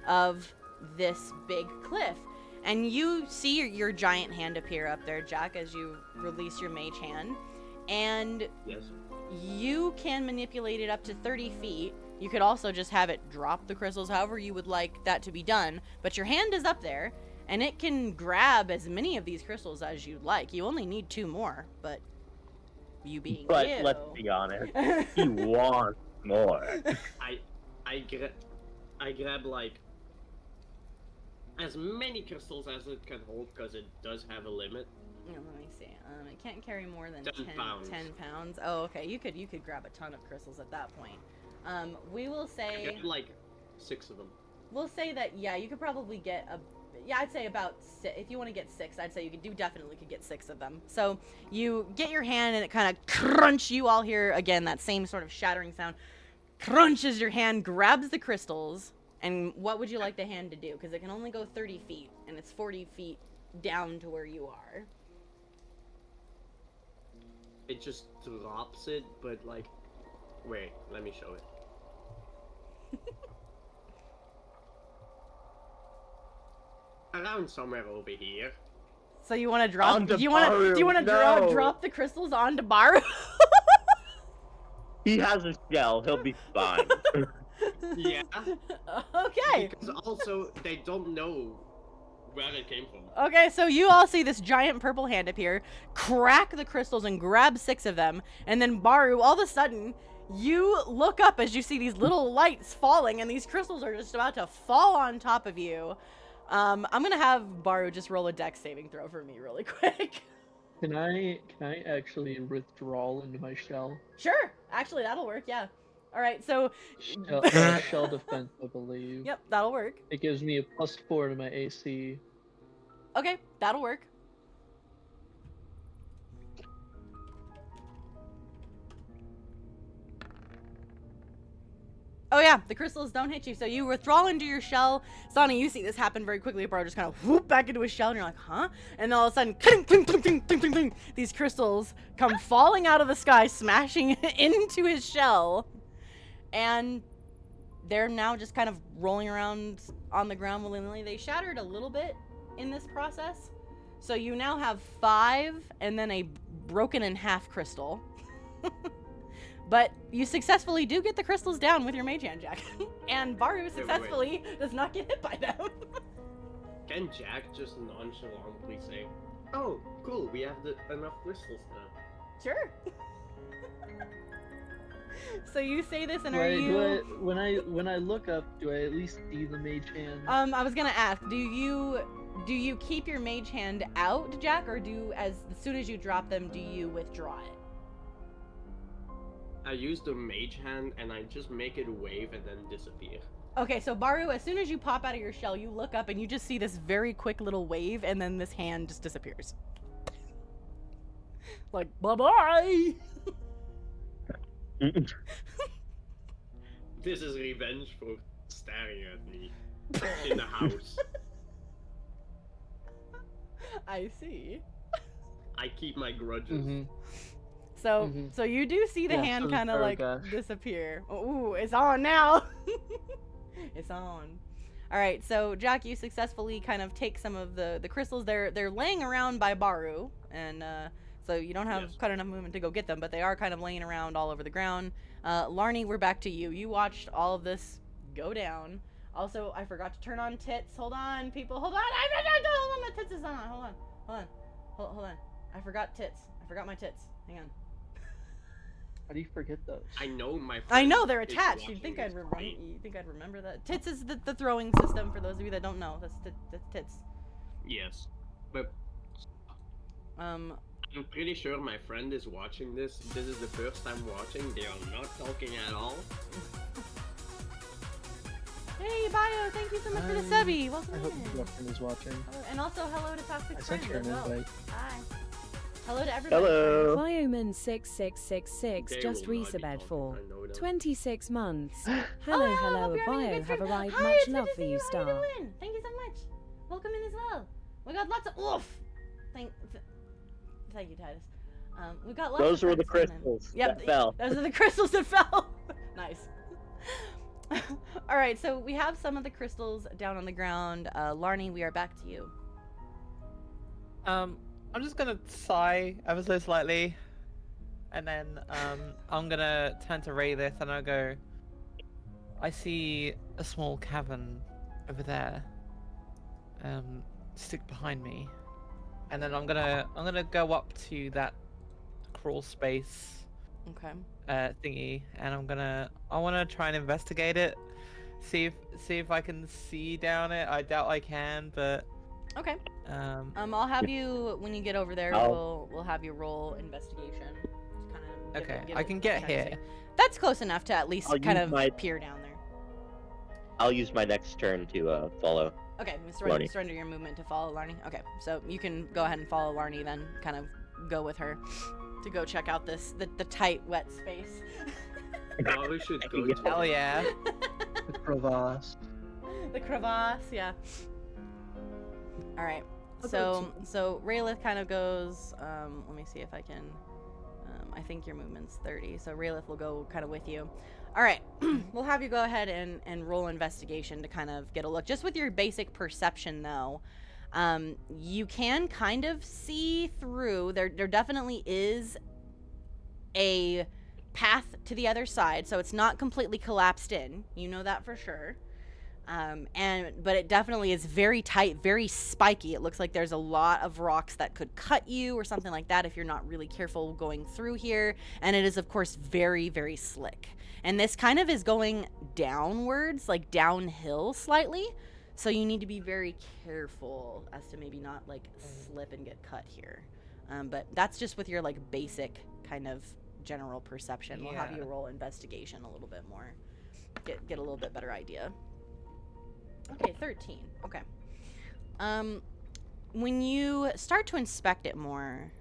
of this big cliff. And you see your giant hand appear up there, Jack, as you release your mage hand. And Yes. you can manipulate it up to 30 feet. You could also just have it drop the crystals however you would like that to be done. But your hand is up there, and it can grab as many of these crystals as you'd like. You only need 2 more, but you being But you... let's be honest, he wants more. I grab like as many crystals as it can hold because it does have a limit. Let me see. It can't carry more than 10 pounds. 10 pounds. Oh, okay. You could grab a ton of crystals at that point. We will I say... got like 6 of them. We'll say that, yeah, you could probably get I'd say about 6. If you want to get 6, I'd say you definitely could get 6 of them. So you get your hand and it kind of crunch. You all hear, again, that same sort of shattering sound. Crunch as your hand grabs the crystals. And what would you like the hand to do? Because it can only go 30 feet, and it's 40 feet down to where you are. It just drops it, but like, wait, let me show it. Around somewhere over here. So you want to drop? Onto Do you want to Baru, drop the crystals onto Baru? He has a shell. He'll be fine. Yeah. Okay. Because also they don't know where it came from. Okay, so you all see this giant purple hand appear, crack the crystals and grab 6 of them, and then Baru, all of a sudden, You look up as you see these little lights falling, and these crystals are just about to fall on top of you. I'm gonna have Baru just roll a dex saving throw for me really quick. Can I actually withdraw into my shell? Sure, actually that'll work. Yeah. All right, so Shell defense, I believe. yep, that'll work. It gives me a +4 to my AC. Okay, that'll work. Oh yeah, the crystals don't hit you, so you withdraw into your shell. Sonny, you see this happen very quickly. Bro just kind of whoop back into his shell, and you're like, huh? And all of a sudden, cling, cling, cling, cling, cling, cling, cling, these crystals come falling out of the sky, smashing into his shell. And they're now just kind of rolling around on the ground willy-nilly. They shattered a little bit in this process. So you now have 5 and then a broken in half crystal. But you successfully do get the crystals down with your mage hand, Jack. And Baru successfully does not get hit by them. Can Jack just nonchalantly say, "Oh, cool, we have enough crystals now"? Sure. So you say this, and when I look up, do I at least see the mage hand? I was gonna ask, do you keep your mage hand out, Jack, or as soon as you drop them, do you withdraw it? I use the mage hand and I just make it wave and then disappear. Okay, so Baru, as soon as you pop out of your shell, you look up and you just see this very quick little wave, and then this hand just disappears. Like, bye-bye! This is revenge for staring at me in the house. I see. I keep my grudges. So you do see the hand so kind of like disappear. Ooh, it's on now. It's on. All right, so Jack, you successfully kind of take some of the crystals. They're laying around by Baru, and so you don't have quite enough movement to go get them, but they are kind of laying around all over the ground. Larnie, we're back to you. You watched all of this go down. Also, I forgot to turn on tits. Hold on, people. Hold on. Hold on. My tits is on. Hold on. I forgot tits. I forgot my tits. Hang on. How do you forget those? I know I know they're attached. You'd think I'd remember that. Tits is the throwing system for those of you that don't know. That's tits. Yes, but I'm pretty sure my friend is watching this. This is the first time watching. They are not talking at all. Hey, Bio, thank you so much for the subby. Welcome I hope in. your friend is watching. And also, hello to Toxic I sent Friend her as an well. invite. Hi. Hello to everybody. Hello. Bioman6666 They just will not be resubed talking, for I know them. 26 months. Oh, Hello, hope hello, you're having a Bio, good have stream. arrived. Hi, Much it's good love to for see you, you. How Star. you doing? Thank you so much. Welcome in as well. We got lots of thank you, Titus. We got lots Those of were the friends coming in. crystals Yep, that fell. Those are the crystals that fell. Nice. All right, so we have some of the crystals down on the ground. Larnie, we are back to you. I'm just gonna sigh ever so slightly, and then I'm gonna turn to Raylith and I'll go, I see a small cavern over there. Stick behind me, and then I'm gonna go up to that crawl space Okay. thingy, and I wanna try and investigate it, see if I can see down it. I doubt I can, but Okay. I'll have you when you get over there. We'll have you roll investigation. Okay, I can get here. That's close enough to at least I'll kind use of my- peer down there. I'll use my next turn to follow. Okay, Larnie. surrender your movement to follow Larnie. Okay, so you can go ahead and follow Larnie, then kind of go with her to go check out the tight, wet space. Baru should go to Hell yeah. The crevasse. The crevasse, yeah. All right. So Raylith kind of goes. Let me see if I can. I think your movement's 30, so Raylith will go kind of with you. All right, we'll have you go ahead and roll investigation to kind of get a look. Just with your basic perception, though, you can kind of see through. There definitely is a path to the other side, so it's not completely collapsed in. You know that for sure. But it definitely is very tight, very spiky. It looks like there's a lot of rocks that could cut you or something like that if you're not really careful going through here. And it is, of course, very, very slick. And this kind of is going downwards, like downhill slightly. So you need to be very careful as to maybe not like slip and get cut here. But that's just with your like basic kind of general perception. We'll have you roll investigation a little bit more. Get a little bit better idea. Okay, 13. Okay. When you start to inspect it more,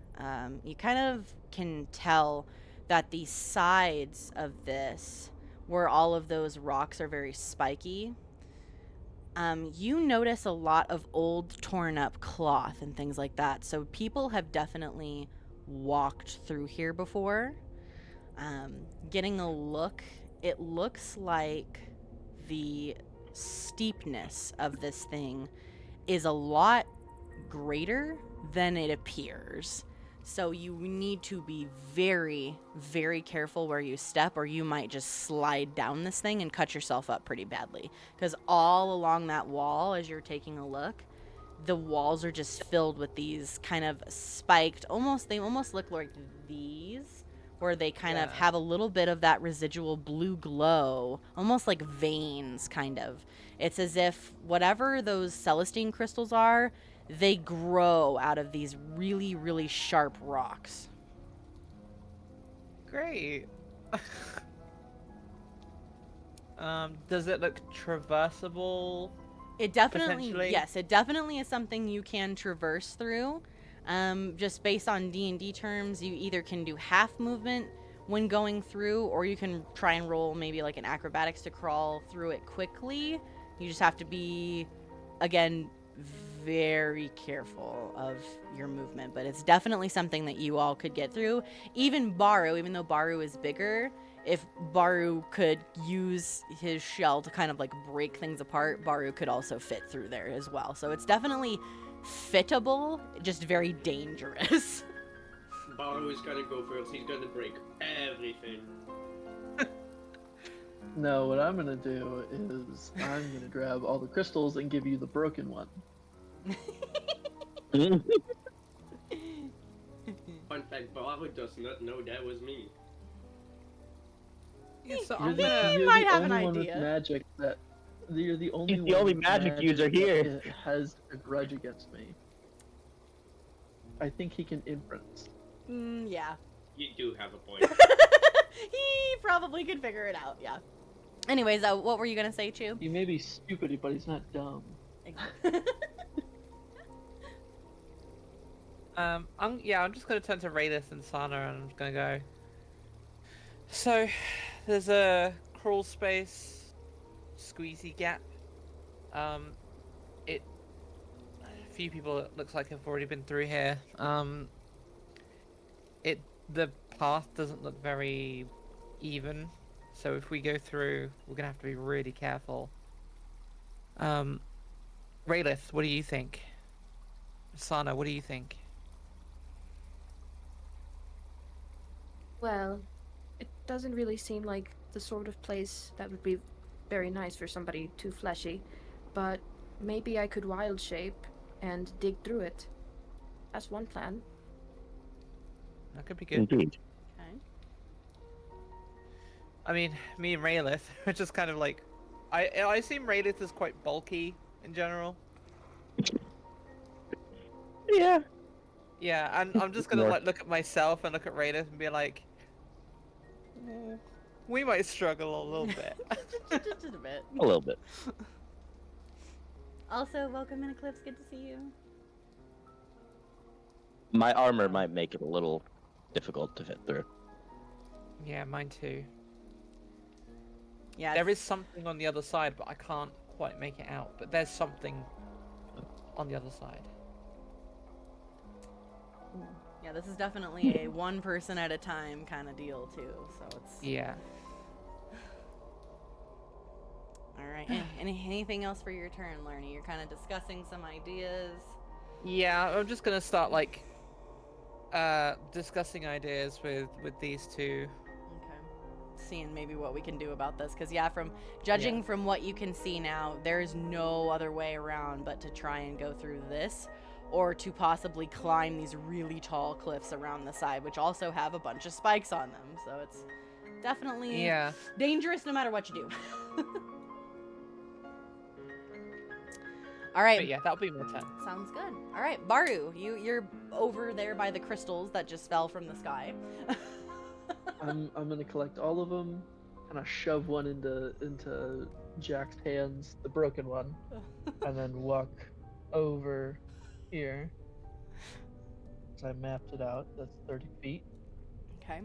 you kind of can tell that the sides of this, where all of those rocks are very spiky, you notice a lot of old torn up cloth and things like that. So people have definitely walked through here before. Getting a look, it looks like the steepness of this thing is a lot greater than it appears. So you need to be very, very careful where you step, or you might just slide down this thing and cut yourself up pretty badly. Because all along that wall, as you're taking a look, the walls are just filled with these kind of spiked, they almost look like these, where they kind of have a little bit of that residual blue glow, almost like veins, kind of. It's as if whatever those Celestine crystals are, they grow out of these really, really sharp rocks. Great. Does it look traversable? It definitely, yes, it definitely is something you can traverse through. Just based on D&D terms, you either can do half movement when going through, or you can try and roll maybe like an acrobatics to crawl through it quickly. You just have to be, again, very careful of your movement, but it's definitely something that you all could get through. Even Baru, even though Baru is bigger, if Baru could use his shell to kind of like break things apart, Baru could also fit through there as well. So it's definitely fittable, just very dangerous. Baru is gonna go first. He's gonna break everything. No, what I'm gonna do is I'm gonna grab all the crystals and give you the broken one. Fun fact, Baru does not know that was me. Yeah, so You're I'm the, gonna... you're might the have an only one idea. with magic that. You're the only He's one the only with magic user here. that has a grudge against me. I think he can inference. Yeah. You do have a point. He probably could figure it out, yeah. Anyways, what were you gonna say, Chew? He may be stupid, but he's not dumb. I'm just gonna turn to Raylith and Sana, and I'm gonna go. So, there's a crawl space, squeezy gap. A few people, it looks like, have already been through here. The path doesn't look very even, so if we go through, we're gonna have to be really careful. Raylith, what do you think? Sana, what do you think? Well, it doesn't really seem like the sort of place that would be very nice for somebody too fleshy, but maybe I could wild shape and dig through it. That's one plan. That could be good. Indeed. Okay. I mean, me and Raylith are just kind of like... I assume Raylith is quite bulky in general. Yeah. Yeah, and I'm just gonna More. like look at myself and look at Raylith and be like... we might struggle a little bit. Just a bit. A little bit. Also, welcome in Eclipse, good to see you. My armor might make it a little difficult to fit through. Yeah, mine too. Yeah, There is something on the other side, but I can't quite make it out. But there's something on the other side. yeah, this is definitely a one person at a time kind of deal too. So it's Yeah. all right. Anything else for your turn, Lerny? You're kind of discussing some ideas. Yeah, I'm just gonna start like discussing ideas with these two. Okay. seeing maybe what we can do about this. Because, yeah, from judging from what you can see now, there's no other way around but to try and go through this, or to possibly climb these really tall cliffs around the side, which also have a bunch of spikes on them. So it's definitely dangerous no matter what you do. All right. But yeah, that'll be my turn. Sounds good. All right, Baru, you're over there by the crystals that just fell from the sky. I'm gonna collect all of them, kind of shove one into Jack's hands, the broken one, and then walk over here. So I mapped it out. That's 30 feet. Okay.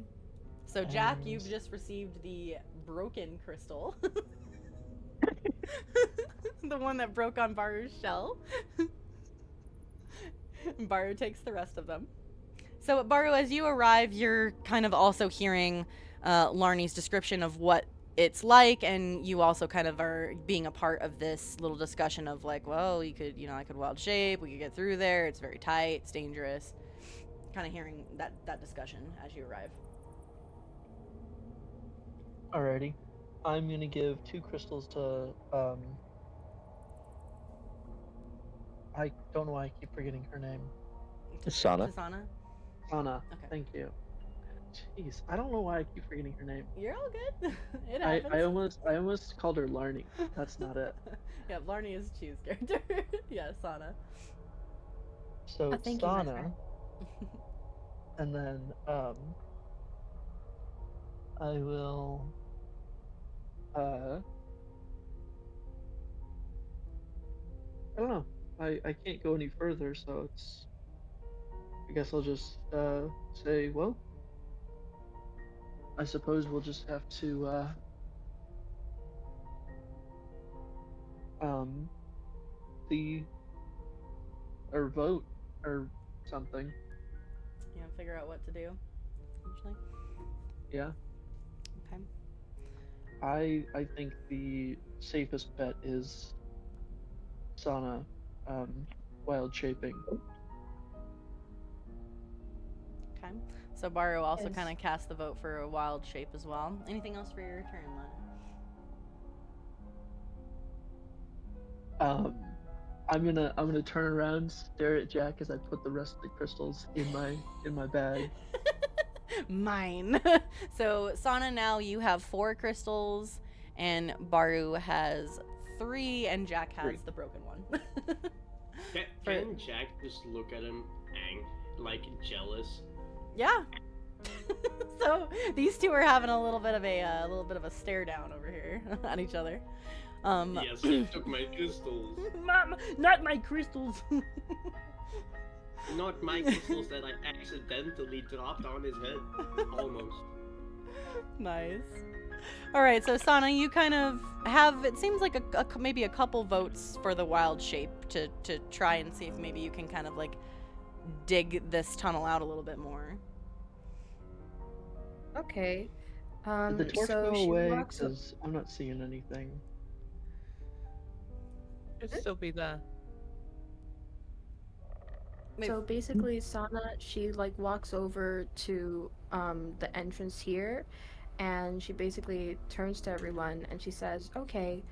So Jack, you've just received the broken crystal. The one that broke on Baru's shell. Baru takes the rest of them. So Baru, as you arrive, you're kind of also hearing Larnie's description of what it's like, and you also kind of are being a part of this little discussion of like, well, you could, I could wild shape, we could get through there, it's very tight, it's dangerous. Kind of hearing that discussion as you arrive. Alrighty. I'm gonna give 2 crystals to I don't know why I keep forgetting her name. Sana. Sana? Sana. Okay. Thank you. Jeez, I don't know why I keep forgetting her name. You're all good. It happens. I almost called her Larnie. That's not it. Yeah, Larnie is Chu's character. Yeah, Sana. So thank you, my Sana, friend. and then I will I don't know. I can't go any further, so I guess I'll just say, well, I suppose we'll just have to see or vote or something. Figure out what to do, essentially. Yeah. Okay. I think the safest bet is Sana wild shaping. Okay. So Baru also Yes. kind of cast the vote for a wild shape as well. Anything else for your turn, Len? I'm gonna turn around, stare at Jack as I put the rest of the crystals in my bag. Mine. So Sana, now you have 4 crystals, and Baru has 3, and Jack has 3. the broken one. Can Jack just look at him jealous? Yeah. So these two are having a little bit of a stare down over here at each other. Yes, he took my crystals. Not my crystals. Not my crystals that I accidentally dropped on his head. Almost. Nice. All right, so Sana, you kind of have, it seems like maybe a couple votes for the wild shape to try and see if maybe you can kind of like dig this tunnel out a little bit more. Okay. Did the torch so go she away? walks up- Because I'm not seeing anything. Should still be there. So basically, Sana, she like walks over to the entrance here, and she basically turns to everyone and she says, "Okay,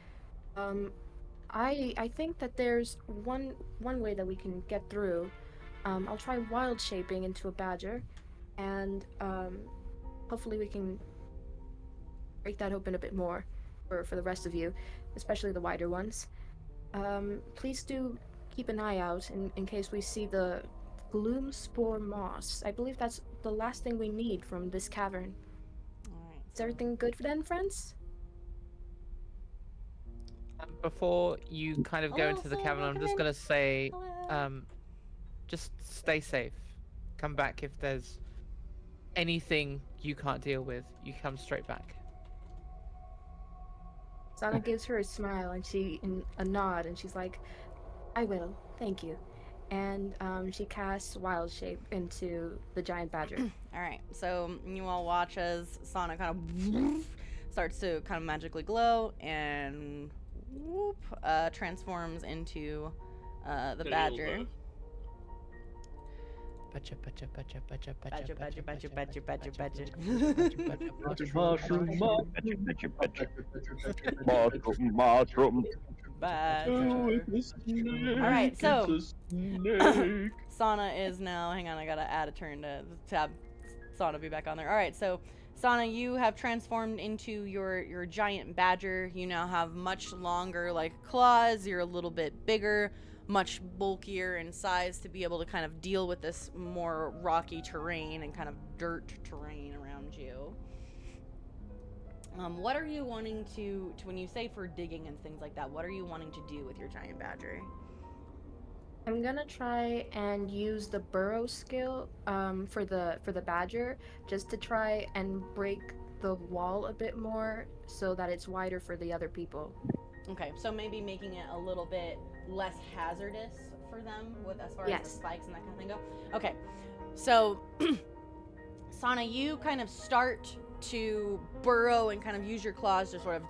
I think that there's one way that we can get through. I'll try wild shaping into a badger, and hopefully we can break that open a bit more for the rest of you, especially the wider ones. Please do keep an eye out in case we see the gloom spore moss. I believe that's the last thing we need from this cavern. All right. Is everything good then, friends?" Before you kind of go Hello, into the sir, cavern, I'm welcome just in. gonna say, Hello. just stay safe. Come back if there's anything you can't deal with. You come straight back. Sana gives her a smile and a nod, and she's like, "I will, thank you." And she casts Wild Shape into the giant badger. All right, so you all watch as Sana kind of starts to kind of magically glow and whoop, transforms into the badger. Badger, badger, badger, badger, Badger, badger, badger, badger, badger, badger. Mushroom, Mushroom. Badger. All right, so Sana is now. Hang on, I gotta add a turn to have Sana be back on there. All right, so Sana, you have transformed into your giant badger. You now have much longer like claws. You're a little bit bigger, much bulkier in size to be able to kind of deal with this more rocky terrain and kind of dirt terrain around you. What are you wanting to when you say for digging and things like that? What are you wanting to do with your giant badger? I'm gonna try and use the burrow skill for the badger, just to try and break the wall a bit more so that it's wider for the other people. Okay, so maybe making it a little bit less hazardous for them with as far as the spikes and that kind of thing go. Okay, so Sana, you kind of start to burrow and kind of use your claws to sort of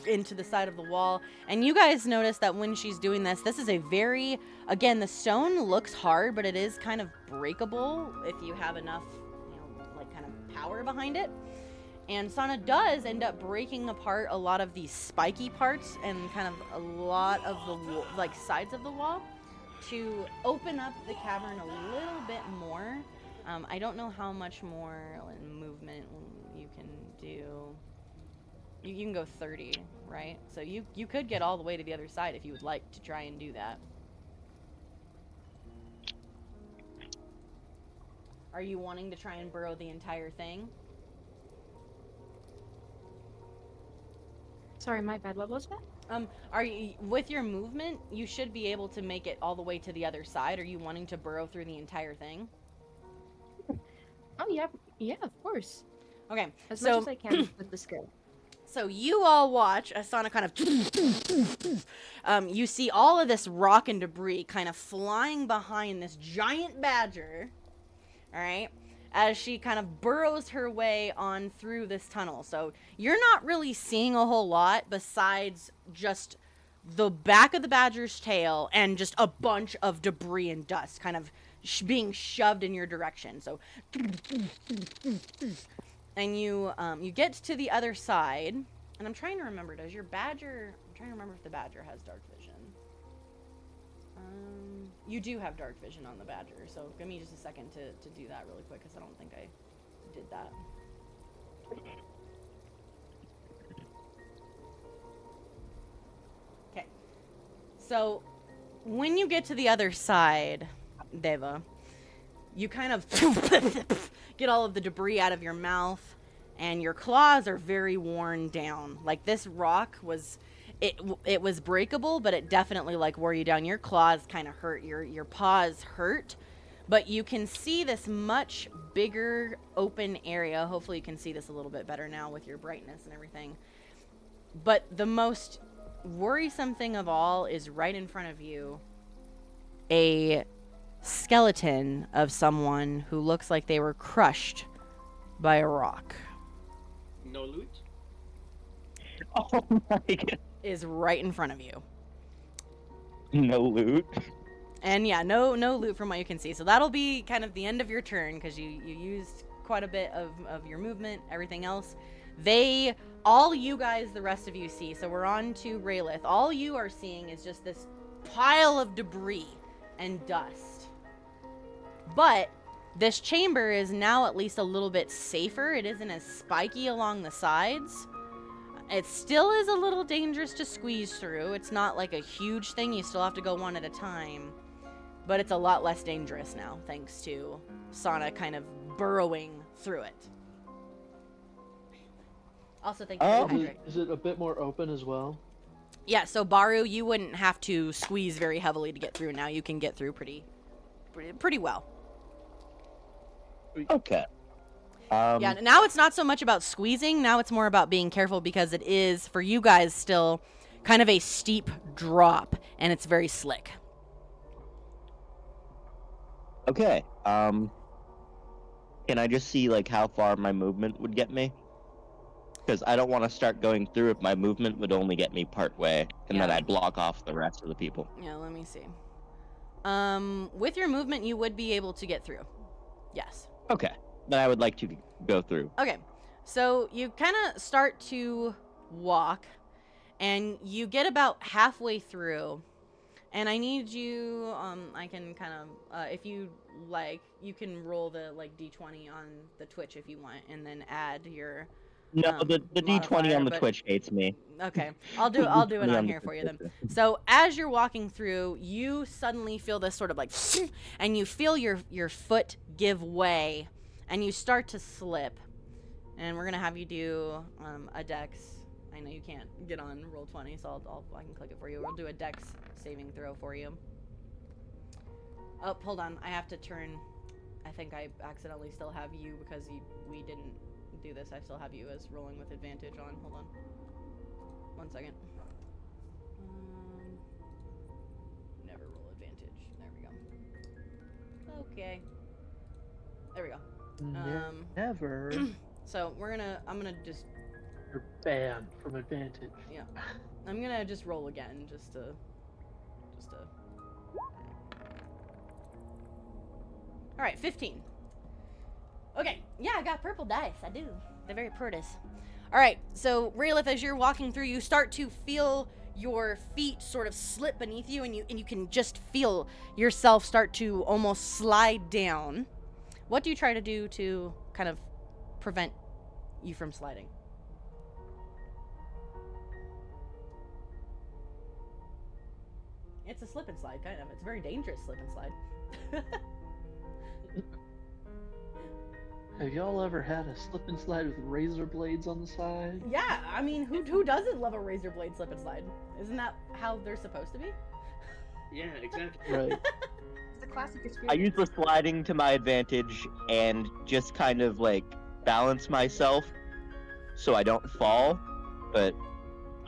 into the side of the wall, and you guys notice that when she's doing this is a very, again, the stone looks hard, but it is kind of breakable if you have enough, like kind of power behind it. And Sana does end up breaking apart a lot of these spiky parts and kind of a lot of the like sides of the wall to open up the cavern a little bit more. I don't know how much more movement you can do. You can go 30, right? So you could get all the way to the other side if you would like to try and do that. Are you wanting to try and burrow the entire thing? Sorry, my bad. What was that? Are you, with your movement, you should be able to make it all the way to the other side. Are you wanting to burrow through the entire thing? Oh, yeah, of course. Okay, as much as I can with the skill. So you all watch as Sana kind of, you see all of this rock and debris kind of flying behind this giant badger, all right, as she kind of burrows her way on through this tunnel. So you're not really seeing a whole lot besides just the back of the badger's tail and just a bunch of debris and dust kind of being shoved in your direction. So, and you get to the other side, and I'm trying to remember, does your badger, I'm trying to remember if the badger has dark vision. You do have dark vision on the badger, so give me just a second to do that really quick, because I don't think I did that. Okay, so when you get to the other side, Deva, you kind of get all of the debris out of your mouth, and your claws are very worn down. Like, this rock was, it was breakable, but it definitely like wore you down. Your claws kind of hurt, your paws hurt, but you can see this much bigger open area. Hopefully you can see this a little bit better now with your brightness and everything. But the most worrisome thing of all is right in front of you, a skeleton of someone who looks like they were crushed by a rock. No loot? Oh my god. Is right in front of you. No loot? And yeah, no loot from what you can see. So that'll be kind of the end of your turn, because you used quite a bit of your movement. Everything else, all you guys, the rest of you see. So we're on to Raylith. All you are seeing is just this pile of debris and dust. But this chamber is now at least a little bit safer. It isn't as spiky along the sides. It still is a little dangerous to squeeze through. It's not like a huge thing. You still have to go one at a time. But it's a lot less dangerous now, thanks to Sana kind of burrowing through it. Also, thank you. Is it a bit more open as well? Yeah, so Baru, you wouldn't have to squeeze very heavily to get through. Now you can get through pretty well. Okay. Yeah, now it's not so much about squeezing. Now it's more about being careful, because it is, for you guys, still kind of a steep drop, and it's very slick. Okay. Can I just see, like, how far my movement would get me? Because I don't want to start going through if my movement would only get me part way, and then I'd block off the rest of the people. Yeah, let me see. With your movement, you would be able to get through. Yes. Okay. Then I would like to go through. Okay. So you kind of start to walk, and you get about halfway through, and I need you, I can kind of, if you like, you can roll the, like, D20 on the Twitch if you want, and then add your, No, the D20 modifier, on the but- Twitch hates me. Okay, I'll do it on the here for you then. Twitch. So as you're walking through, you suddenly feel this sort of like, and you feel your foot give way, and you start to slip. And we're gonna have you do a Dex. I know you can't get on roll 20, so I can click it for you. We'll do a Dex saving throw for you. Oh, hold on, I have to turn. I think I accidentally still have you because we didn't do this. I still have you as rolling with advantage on. Hold on. 1 second. Never roll advantage. There we go. Okay. There we go. Never. So I'm gonna just, You're banned from advantage. yeah. I'm gonna just roll again, just to. All right, 15. Okay, yeah, I got purple dice. I do. They're very pretty. All right, so Raelith, as you're walking through, you start to feel your feet sort of slip beneath you, and you can just feel yourself start to almost slide down. What do you try to do to kind of prevent you from sliding? It's a slip and slide, kind of. It's a very dangerous slip and slide. Have y'all ever had a slip and slide with razor blades on the side? Yeah, I mean, who doesn't love a razor blade slip and slide? Isn't that how they're supposed to be? Yeah, exactly. Right. It's a classic experience. I use the sliding to my advantage and just kind of like balance myself so I don't fall, but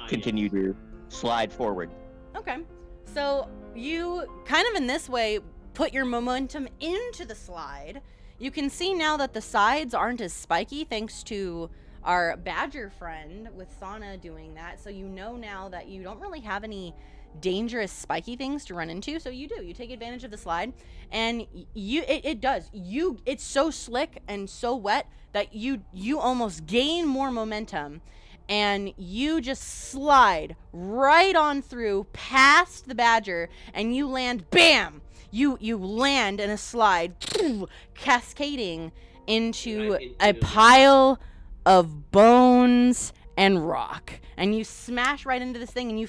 continue to slide forward. Okay. So you kind of in this way put your momentum into the slide. You can see now that the sides aren't as spiky thanks to our badger friend with Sana doing that. So you know now that you don't really have any dangerous spiky things to run into. So you take advantage of the slide, and it's so slick and so wet that you almost gain more momentum, and you just slide right on through past the badger, and you land, bam! You land in a slide, cascading into a pile of bones and rock. And you smash right into this thing, and you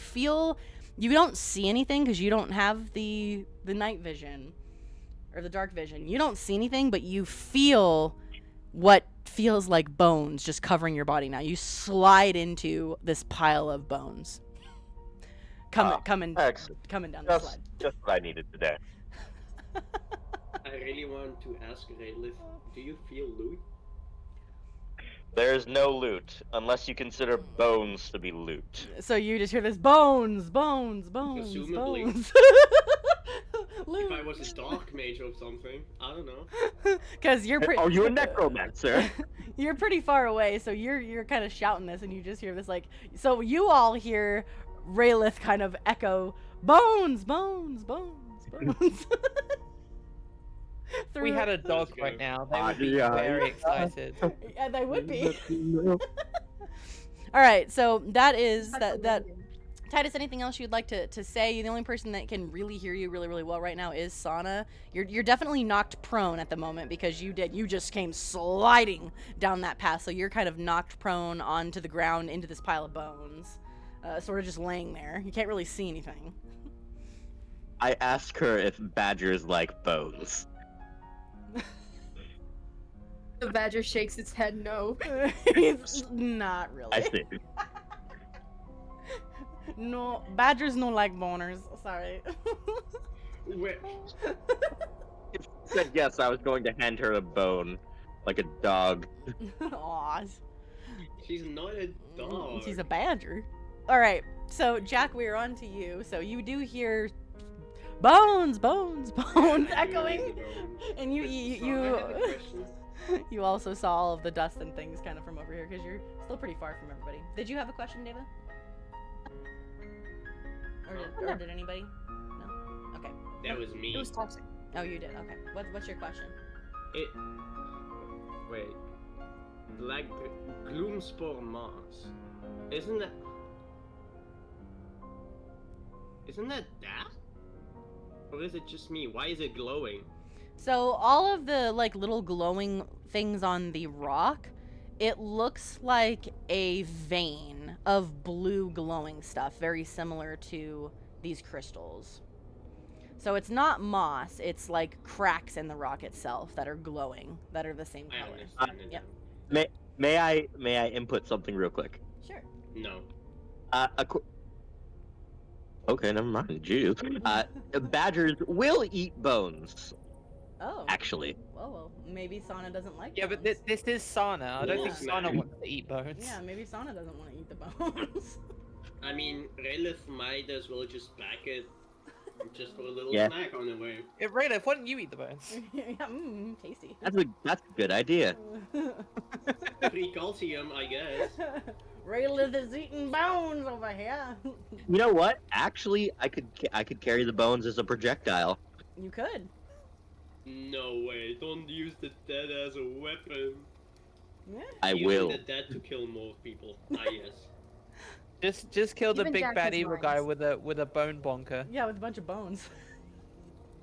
don't see anything because you don't have the night vision or the dark vision. You don't see anything, but you feel what feels like bones just covering your body now. You slide into this pile of bones. Coming down the slide. Just what I needed today. I really want to ask Raelith, do you feel loot? There's no loot, unless you consider bones to be loot. So you just hear this bones, bones, bones, Presumably. bones. If I was a dark mage or something, I don't know. Because you're pretty. Are you a necromancer? You're pretty far away, so you're kind of shouting this, and you just hear this like. So you all hear Raelith kind of echo bones, bones, bones, bones. We had a dog right now. They would be very excited. Yeah, they would be. All right, so that is that. Titus, anything else you'd like to say? The only person that can really hear you really, really well right now is Sana. You're definitely knocked prone at the moment because you just came sliding down that path, so you're kind of knocked prone onto the ground into this pile of bones, sort of just laying there. You can't really see anything. I ask her if badgers like bones. The badger shakes its head no. It's not really. I see. No, badgers don't like boners. Sorry. Wait, If she said yes, I was going to hand her a bone, like a dog. Aw. she's not a dog. She's a badger. All right, so Jack, we're on to you. So you do hear bones, bones, bones echoing, and you also saw all of the dust and things kind of from over here because you're still pretty far from everybody. Did you have a question, David? Or did anybody? No? Okay. That was me. It was toxic. Oh, you did. Okay. What's your question? It. Wait. Like Gloomspore moss. Isn't that? Isn't that that? Or is it just me? Why is it glowing? So all of the like little glowing things on the rock, it looks like a vein of blue glowing stuff, very similar to these crystals. So it's not moss, it's like cracks in the rock itself that are glowing, that are the same I color. understand it. Yep. May I input something real quick? Sure. No. Okay, never mind. Jeez. Badgers will eat bones. Oh. Actually. Well, maybe Sana doesn't like Yeah, bones. but this is Sana. I don't think Yeah. Sana wants to eat bones. Yeah, maybe Sana doesn't want to eat the bones. I mean, Relith might as well just pack it just for a little Yeah. snack on the way. Yeah, Rayleigh, why don't you eat the bones? Yeah, tasty. That's a good idea. Free calcium, I guess. Raylith is eating bones over here. You know what? Actually, I could carry the bones as a projectile. You could. No way, don't use the dead as a weapon. Yeah. I Using will. the dead to kill more people. Ah, yes. Just kill the Even big Jack bad has evil guy minds. with a bone bonker. Yeah, with a bunch of bones.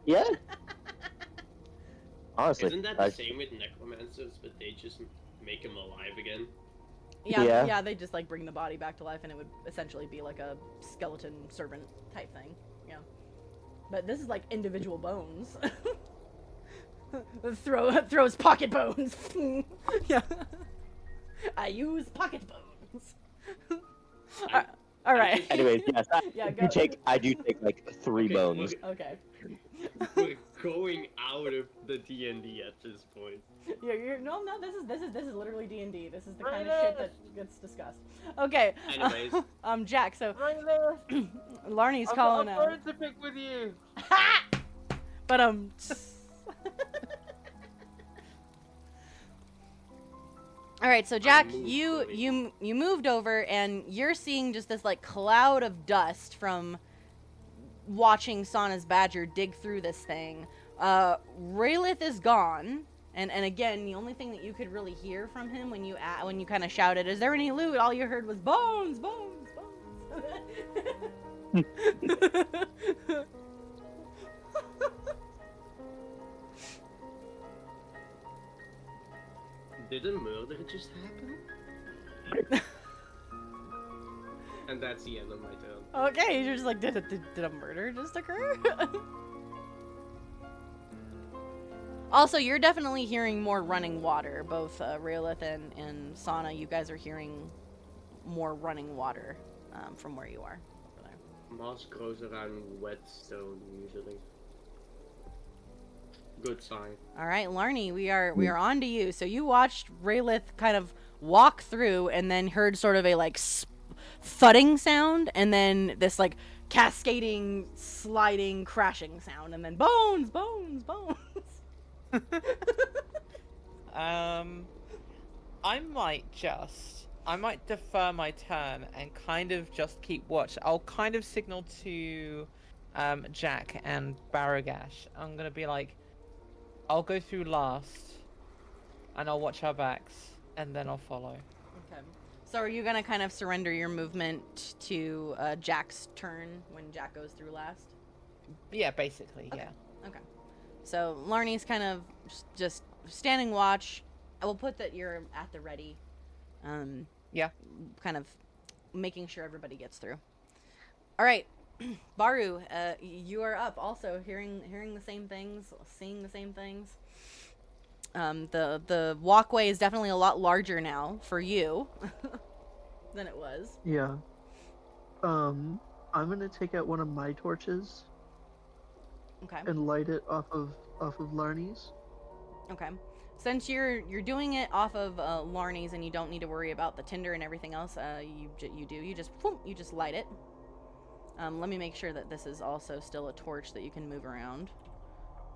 Yeah. Honestly, Isn't that the same with necromancers, but they just make them alive again? Yeah, Yeah. they just like bring the body back to life, and it would essentially be like a skeleton servant type thing. Yeah, but this is like individual bones. Throws pocket bones. Yeah, I use pocket bones. All right. Anyways, yes, Yeah, I go. do take like 3 Okay, bones. Okay. We're going out of the D&D at this point. Yeah, no. This is literally D&D. This is the kind of shit that gets discussed. Okay. Anyways. Jack. So Rayleigh, Larnie's calling out. to pick with you. But All right, so Jack, you moved over and you're seeing just this like cloud of dust from watching Sana's badger dig through this thing. Raylith is gone, and again, the only thing that you could really hear from him when you kind of shouted, "Is there any loot?" All you heard was bones, bones, bones. Did a murder just happen? And that's the end of my turn. Okay, you're just like, did a murder just occur? Also, you're definitely hearing more running water. Both Raylith and Sana, you guys are hearing more running water from where you are. Over there. Moss grows around whetstone usually. Good sign. All right, Larnie, we are on to you. So you watched Raylith kind of walk through, and then heard sort of a like thudding sound, and then this like cascading, sliding, crashing sound, and then bones. I might defer my turn and kind of just keep watch. I'll kind of signal to Jack and Baragash. I'm gonna be like, I'll go through last, and I'll watch our backs, and then I'll follow. Okay. So are you gonna kind of surrender your movement to Jack's turn when Jack goes through last? Yeah, basically, Okay. yeah. Okay. So Larnie's kind of just standing watch. I will put that you're at the ready. Yeah. Kind of making sure everybody gets through. All right, Baru, you are up. Also hearing the same things, seeing the same things. The walkway is definitely a lot larger now for you than it was. Yeah. I'm gonna take out one of my torches Okay. and light it off of Larnie's. Okay. Since you're doing it off of Larnie's and you don't need to worry about the tinder and everything else, you just light it. Let me make sure that this is also still a torch that you can move around,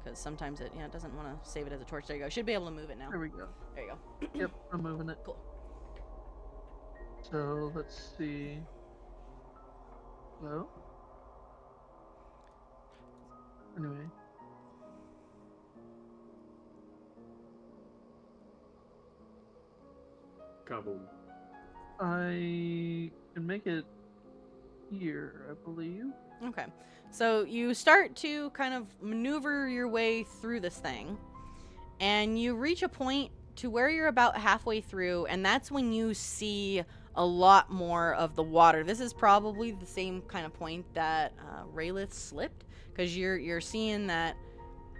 because sometimes it doesn't want to save it as a torch. There you go. Should be able to move it now. There we go. There you go. Yep, I'm moving it. Cool. So let's see. Hello? Anyway. Kaboom. I can make it here, I believe. Okay. So you start to kind of maneuver your way through this thing, and you reach a point to where you're about halfway through, and that's when you see a lot more of the water. This is probably the same kind of point that Raylith slipped, because you're seeing that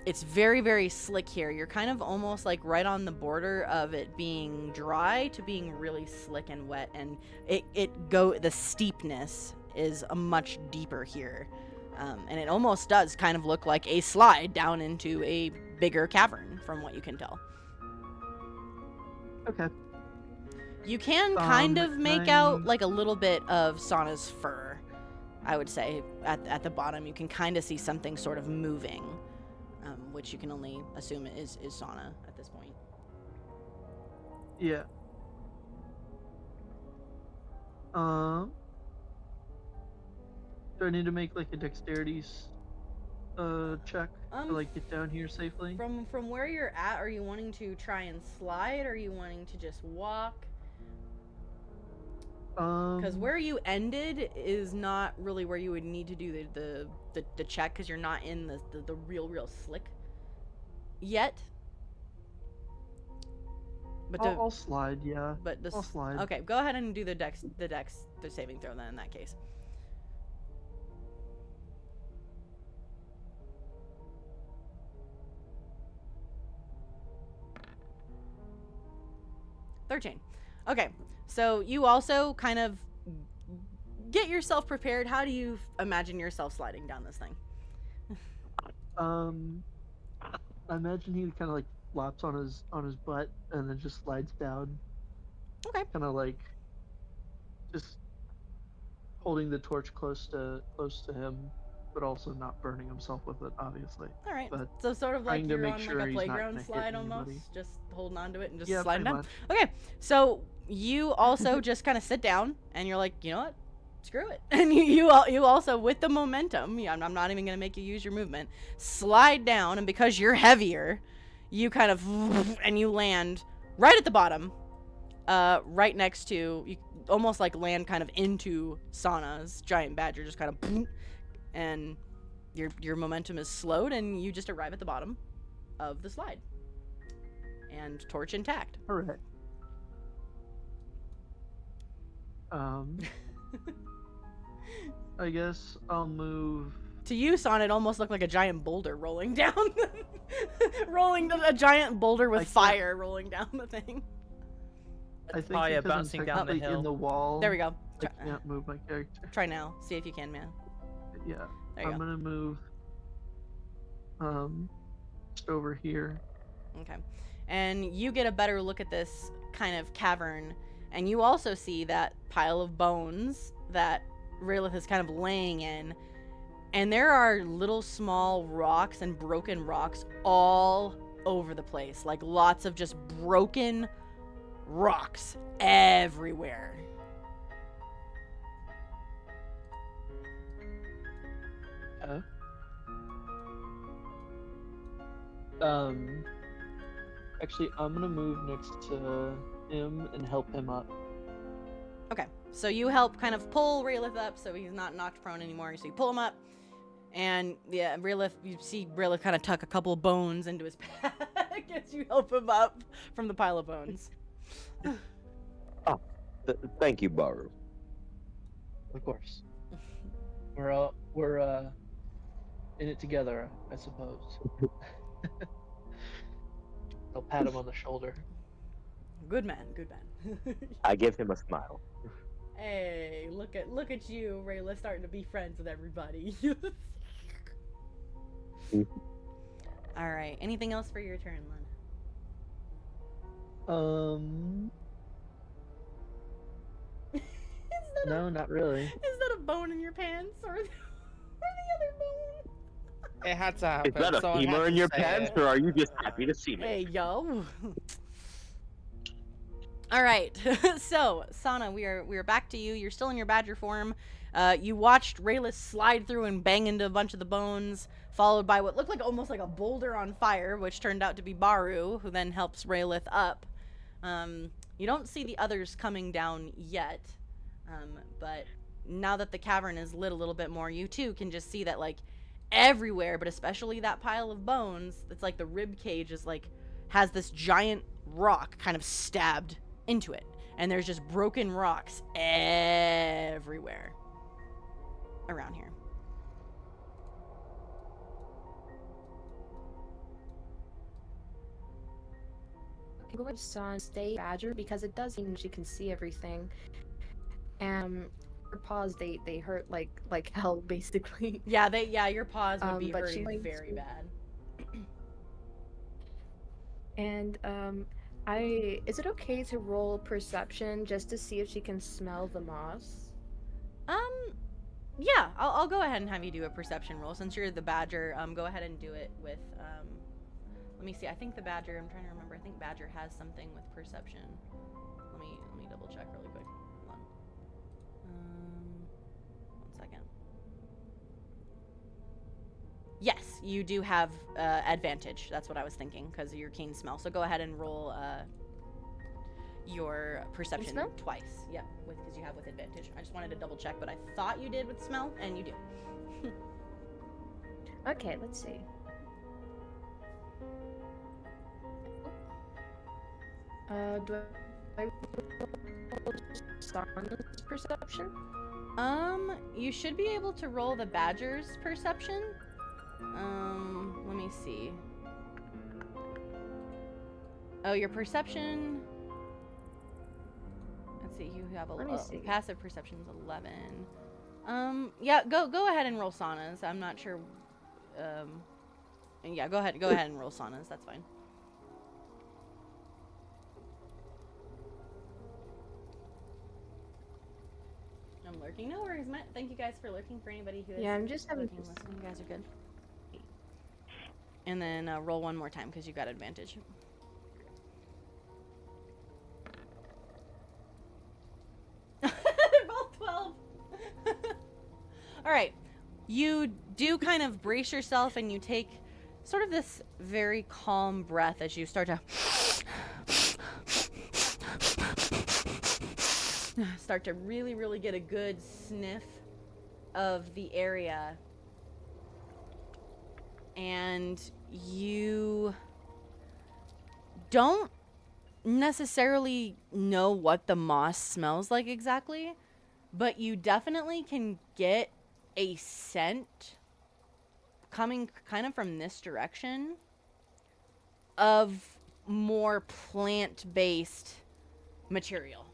it's very, very slick here. You're kind of almost like right on the border of it being dry to being really slick and wet, and the steepness is a much deeper here. And it almost does kind of look like a slide down into a bigger cavern, from what you can tell. Okay. You can kind of make out like a little bit of Sana's fur, I would say, at the bottom. You can kind of see something sort of moving, which you can only assume is Sana at this point. Yeah. Do I need to make like a dexterity check to like get down here safely? From where you're at, are you wanting to try and slide, or are you wanting to just walk? Because where you ended is not really where you would need to do the check, because you're not in the real slick yet. But I'll slide, yeah. But I'll slide. Okay, go ahead and do the saving throw then in that case. $13. Okay, so you also kind of get yourself prepared. How do you imagine yourself sliding down this thing? I imagine he kind of like flops on his butt and then just slides down. Okay. Kind of like just holding the torch close to him, but also not burning himself with it, obviously. All right. But so sort of like you're on sure like a he's not playground gonna hit slide almost, anybody. just holding on to it and just Yeah, sliding pretty down. much. Okay. So you also just kind of sit down and you're like, you know what? Screw it. And you also, with the momentum, I'm not even going to make you use your movement, slide down, and because you're heavier, you kind of, and you land right at the bottom, right next to, you almost like land kind of into Sana's giant badger, just kind of, and your momentum is slowed, and you just arrive at the bottom of the slide. And torch intact. All right. I guess I'll move. To you, Son, it almost looked like a giant boulder rolling down. A giant boulder with fire rolling down the thing. I think fire because I'm bouncing down the technically hill. in the wall. There we go. I can't move my character. Try now. See if you can, man. Yeah. There you I'm go. gonna move. Just over here. Okay. And you get a better look at this kind of cavern, and you also see that pile of bones that Raylith is kind of laying in. And there are little small rocks and broken rocks all over the place. Like lots of just broken rocks everywhere. Actually, I'm gonna move next to him and help him up. Okay, so you help kind of pull Raylith up so he's not knocked prone anymore. So you pull him up, and yeah, you see Raylith kind of tuck a couple of bones into his pack as you help him up from the pile of bones. Thank you, Baru. Of course. We're in it together, I suppose. I'll pat him on the shoulder. Good man, good man. I give him a smile. Hey, look at you, Raylith, starting to be friends with everybody. All right. Anything else for your turn, Len? No, not really. Is that a bone in your pants or the other bone? It had to happen. Is that a Someone had femur to in your say pants, it. or are you just happy to see me? Hey, yo. All right. So, Sana, we are back to you. You're still in your badger form. You watched Raylis slide through and bang into a bunch of the bones, followed by what looked like almost like a boulder on fire, which turned out to be Baru, who then helps Raylith up. You don't see the others coming down yet, but now that the cavern is lit a little bit more, you too can just see that, like, everywhere, but especially that pile of bones, it's like the rib cage is like, has this giant rock kind of stabbed into it, and there's just broken rocks everywhere around here. Okay, go with Son, stay badger, because it does mean she can see everything. And her paws, they hurt like hell, basically. Yeah, your paws would be but hurting she's very bad. And is it okay to roll perception just to see if she can smell the moss? Yeah, I'll go ahead and have you do a perception roll since you're the badger. Go ahead and do it with let me see. I think the badger. I'm trying to remember. I think badger has something with perception. Let me double check really quick. Hold on. 1 second. Yes, you do have advantage. That's what I was thinking because of your keen smell. So go ahead and roll your perception smell? twice. Yep, because you have with advantage. I just wanted to double check, but I thought you did with smell, and you do. Okay, let's see. Do I roll Sana's perception? You should be able to roll the badger's perception. Let me see. Oh, your perception. Let's see. You have a passive perception is 11. Yeah. Go ahead and roll Sana's. I'm not sure. Yeah. Go ahead and roll Sana's. That's fine. I'm lurking. No worries, Matt. Thank you guys for lurking. For anybody who is I'm just having lurking, listening, you guys are good. And then roll one more time because you got advantage. They're both 12. All right. You do kind of brace yourself and you take sort of this very calm breath as you start to really, really get a good sniff of the area. And you don't necessarily know what the moss smells like exactly, but you definitely can get a scent coming kind of from this direction of more plant-based material.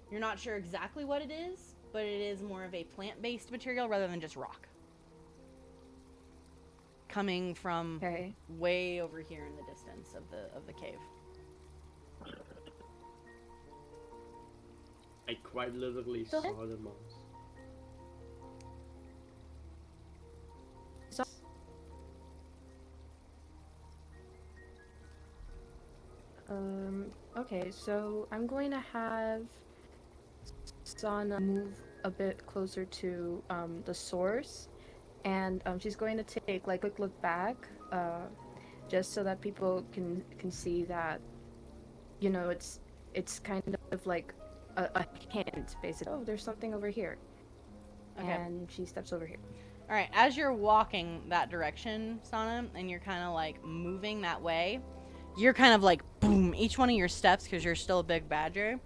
You're not sure exactly what it is, but it is more of a plant-based material rather than just rock. Coming from way over here in the distance of the cave. I quite literally saw the moss. Okay, so I'm going to have Sana move a bit closer to the source, and she's going to take like a quick look back, just so that people can see that, you know, it's kind of like a hint, basically. Oh, there's something over here. Okay. And she steps over here. All right, as you're walking that direction, Sana, and you're kind of like moving that way, you're kind of like, boom, each one of your steps, because you're still a big badger,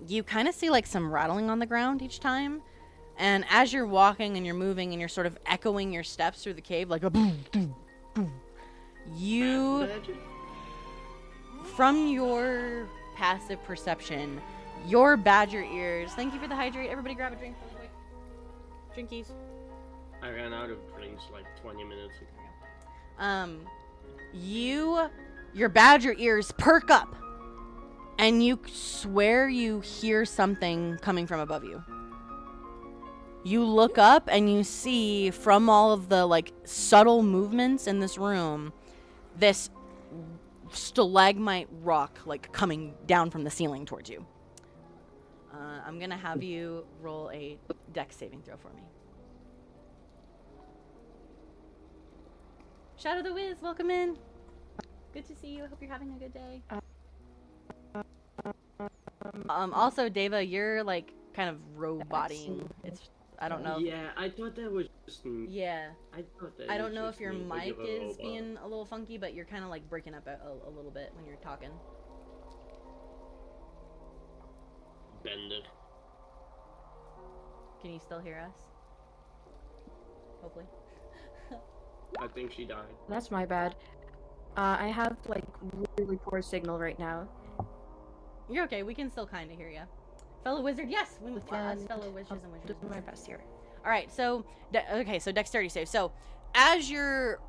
you kind of see like some rattling on the ground each time. And as you're walking and you're moving and you're sort of echoing your steps through the cave, like a boom, boom, boom, you, from your passive perception, your badger ears, thank you for the hydrate, everybody grab a drink really quick. Drinkies. I ran out of drinks like 20 minutes ago. Your badger ears perk up, and you swear you hear something coming from above you. You look up and you see, from all of the like subtle movements in this room, this stalagmite rock like coming down from the ceiling towards you. I'm gonna have you roll a dex saving throw for me. Shadow the Wiz, welcome in. Good to see you. I hope you're having a good day. Also, Deva, you're like kind of roboting. It's I don't know. Yeah, I thought that was just. Yeah. I don't know if your mic regular is robot. being a little funky, but you're kind of like breaking up a little bit when you're talking. Bender. Can you still hear us? Hopefully. I think she died. That's my bad. I have like really poor signal right now. You're okay. We can still kind of hear you. Fellow wizard, yes, we us fellow witches and wizards. Do my best here. All right, so so dexterity save. So as you're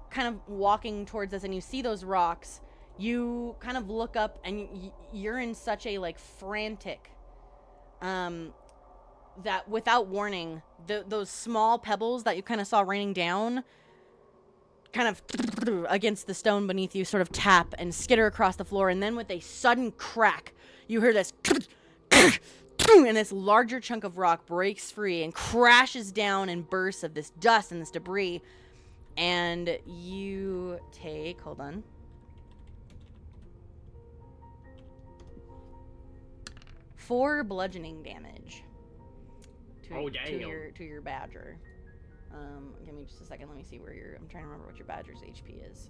kind of walking towards us and you see those rocks, you kind of look up and you're in such a like frantic that without warning, those small pebbles that you kind of saw raining down kind of against the stone beneath you sort of tap and skitter across the floor, and then with a sudden crack, you hear this and this larger chunk of rock breaks free and crashes down in bursts of this dust and this debris, and you take, hold on, 4 bludgeoning damage to your badger. Give me just a second. Let me see where I'm trying to remember what your badger's HP is.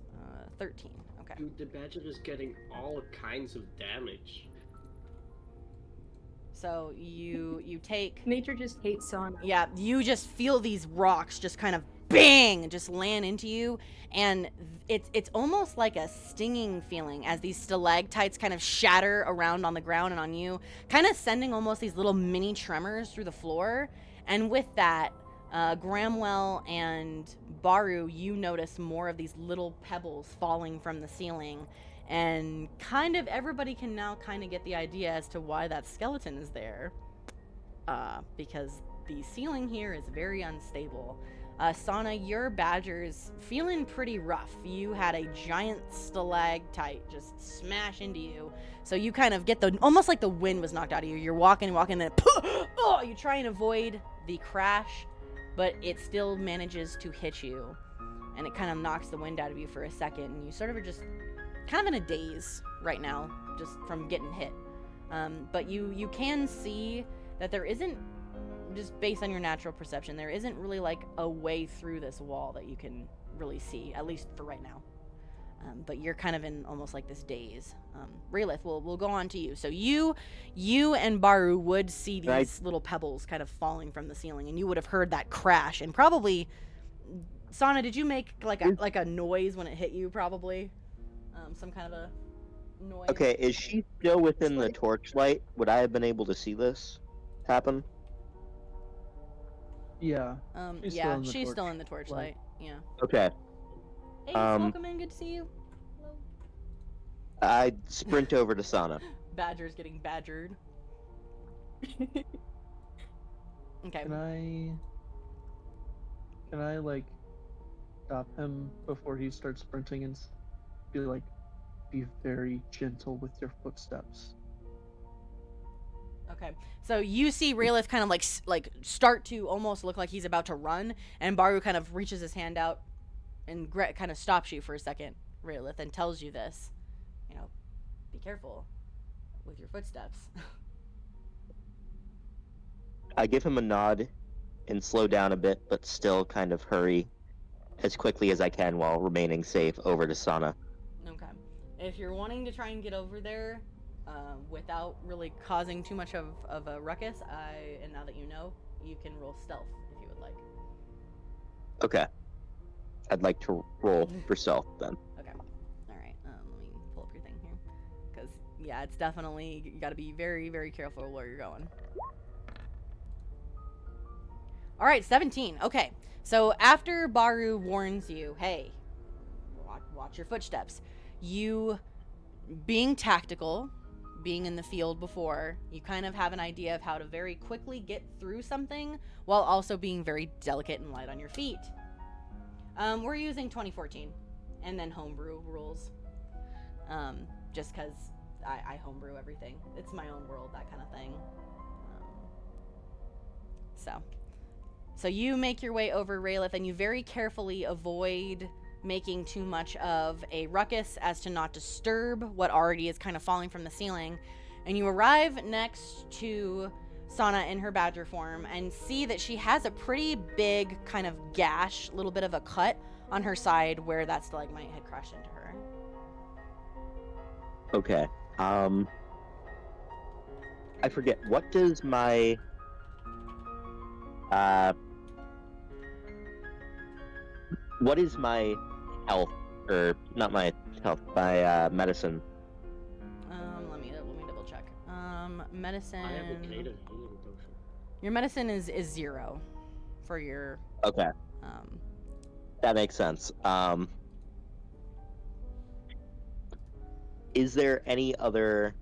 13. Okay. Dude, the badger is getting all kinds of damage. So you take. Nature just hates Sana. Yeah, you just feel these rocks just kind of bang, just land into you, and it's almost like a stinging feeling as these stalactites kind of shatter around on the ground and on you, kind of sending almost these little mini tremors through the floor. And with that, Gramwell and Baru, you notice more of these little pebbles falling from the ceiling, and kind of everybody can now kind of get the idea as to why that skeleton is there, because the ceiling here is very unstable. Sana, your badger's feeling pretty rough. You had a giant stalactite just smash into you, so you kind of get almost like the wind was knocked out of you. You're walking, and then you try and avoid the crash, but it still manages to hit you, and it kind of knocks the wind out of you for a second, and you sort of are just kind of in a daze right now, just from getting hit. But you can see that there isn't, just based on your natural perception, there isn't really like a way through this wall that you can really see, at least for right now. But you're kind of in almost like this daze. Raelith, we'll go on to you. So you and Baru would see these little pebbles kind of falling from the ceiling, and you would have heard that crash. And probably, Sana, did you make like a noise when it hit you? Probably, some kind of a noise. Okay, is she still within the torchlight? Would I have been able to see this happen? Yeah. She's still in the torchlight. Yeah. Okay. Hey, welcome in. Good to see you. Hello. I sprint over to Sana. Badger's getting badgered. Okay. Can I like stop him before he starts sprinting and be very gentle with your footsteps? Okay, so you see Raelith kind of like start to almost look like he's about to run, and Baru kind of reaches his hand out and kind of stops you for a second, Raelith, and tells you this. Be careful with your footsteps. I give him a nod and slow down a bit, but still kind of hurry as quickly as I can while remaining safe over to Sana. Okay. If you're wanting to try and get over there without really causing too much of a ruckus, and now that you know, you can roll stealth if you would like. Okay. I'd like to roll for stealth then. Okay. All right. Let me pull up your thing here, because yeah, it's definitely, you got to be very, very careful where you're going. All right, 17. Okay. So after Baru warns you, hey, watch your footsteps, you, being tactical, being in the field before, you kind of have an idea of how to very quickly get through something while also being very delicate and light on your feet. We're using 2014 and then Homebrew rules. just because I homebrew everything. It's my own world, that kind of thing. So you make your way over Raelith, and you very carefully avoid making too much of a ruckus as to not disturb what already is kind of falling from the ceiling. And you arrive next to Sana in her badger form and see that she has a pretty big kind of gash, little bit of a cut on her side where that stalagmite had crushed into her. Okay. I forget, what does my what is my health, or not my health, my medicine? Let me double check. Medicine. I have a Kata healing potion. Your medicine is 0 for your. Okay. That makes sense. Is there any other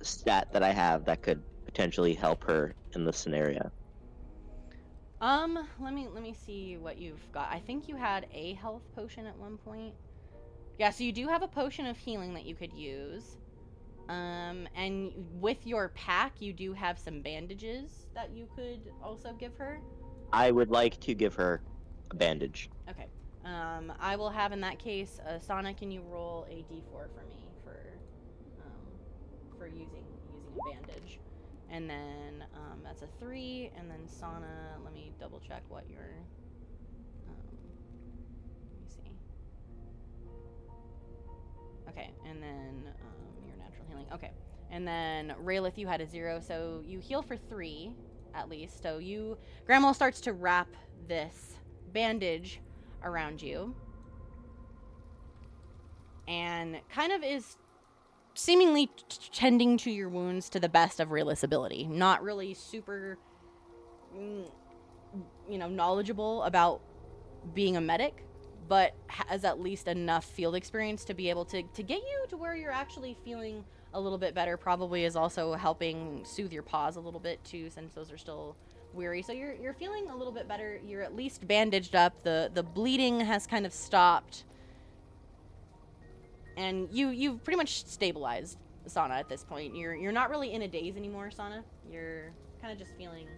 stat that I have that could potentially help her in this scenario? Let me see what you've got. I think you had a health potion at one point. Yeah, so you do have a potion of healing that you could use. And with your pack, you do have some bandages that you could also give her. I would like to give her a bandage. Okay. I will have in that case, Sana, can you roll a d4 for me for using a bandage? And then that's a 3, and then Sana, let me double check what your, let me see. Okay, and then your natural healing. Okay, and then Raelith, you had a 0, so you heal for 3 at least. So Grandma starts to wrap this bandage around you, and kind of is seemingly tending to your wounds to the best of Raelith's ability. Not really super, knowledgeable about being a medic, but has at least enough field experience to be able to get you to where you're actually feeling a little bit better. Probably is also helping soothe your paws a little bit too, since those are still weary. So you're feeling a little bit better. You're at least bandaged up. The bleeding has kind of stopped. And you've pretty much stabilized Sana at this point. You're not really in a daze anymore, Sana. You're kind of just feeling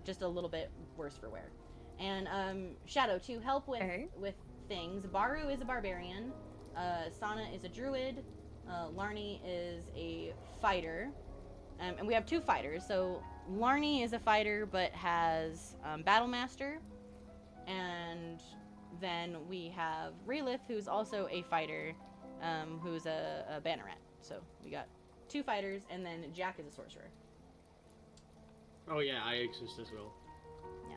just a little bit worse for wear. And Shadow, to help with things, Baru is a barbarian. Sana is a druid. Larnie is a fighter. And we have 2 fighters. So Larnie is a fighter but has Battle Master. And then we have Raelith, who's also a fighter, who's a banneret. So we got 2 fighters, and then Jack is a sorcerer. Oh yeah, I exist as well. Yeah.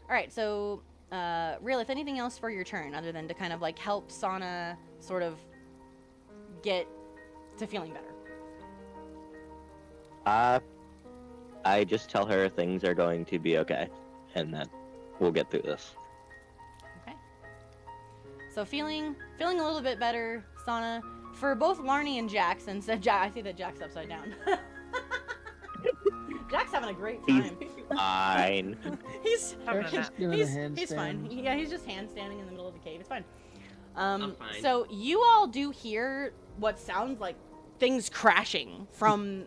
All right, so Raelith, anything else for your turn other than to kind of like help Sana sort of get to feeling better? I just tell her things are going to be okay, and that we'll get through this. Okay. So feeling a little bit better, Sana, for both Larnie and Jack, since I see that Jack's upside down. Jack's having a great time. Fine. he's he's fine. Yeah, he's just handstanding in the middle of the cave. It's fine. I'm fine. So you all do hear what sounds like things crashing from,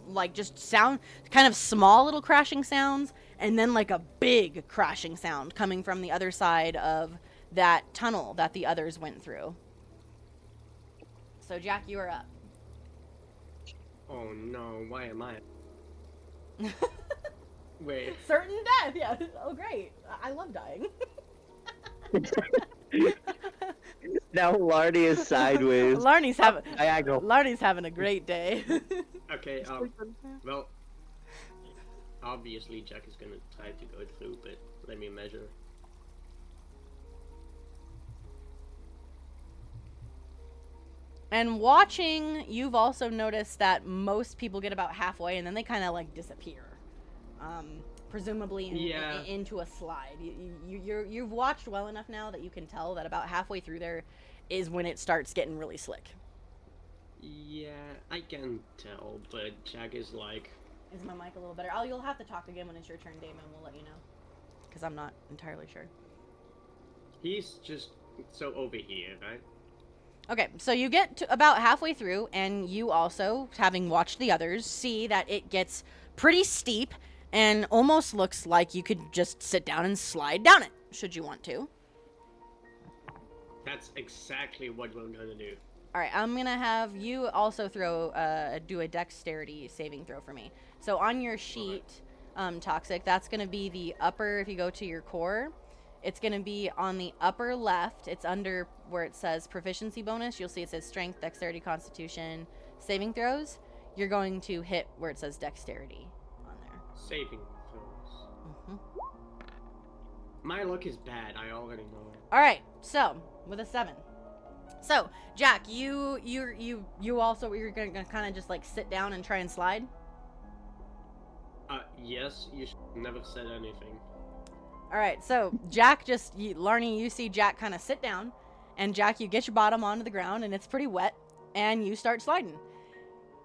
like, just sound, kind of small little crashing sounds, and then like a big crashing sound coming from the other side of that tunnel that the others went through. So Jack, you are up. Oh no, why am I? Wait. Certain death, yeah. Oh great. I love dying. Now Larnie is sideways. Larnie's Diagonal. having a great day. Okay, well, obviously Jack is gonna try to go through, but let me measure. And watching, you've also noticed that most people get about halfway and then they kind of like disappear, presumably into a slide. You've watched well enough now that you can tell that about halfway through there is when it starts getting really slick. Yeah, I can tell, but Jack is like... Is my mic a little better? You'll have to talk again when it's your turn, Damon. We'll let you know, because I'm not entirely sure. He's just so over here, right? Okay, so you get to about halfway through, and you also, having watched the others, see that it gets pretty steep and almost looks like you could just sit down and slide down it, should you want to. That's exactly what we're gonna do. All right, I'm gonna have you also do a dexterity saving throw for me. So on your sheet, Toxic, that's gonna be the upper. If you go to your core, it's gonna be on the upper left. It's under where it says proficiency bonus. You'll see it says strength, dexterity, constitution, saving throws. You're going to hit where it says dexterity on there. Saving throws. My luck is bad. I already know it. All right, so with a 7. So Jack, you also you're gonna kind of just like sit down and try and slide. Yes. You never said anything. All right, so Jack Larnie, you see Jack kind of sit down, and Jack, you get your bottom onto the ground, and it's pretty wet, and you start sliding.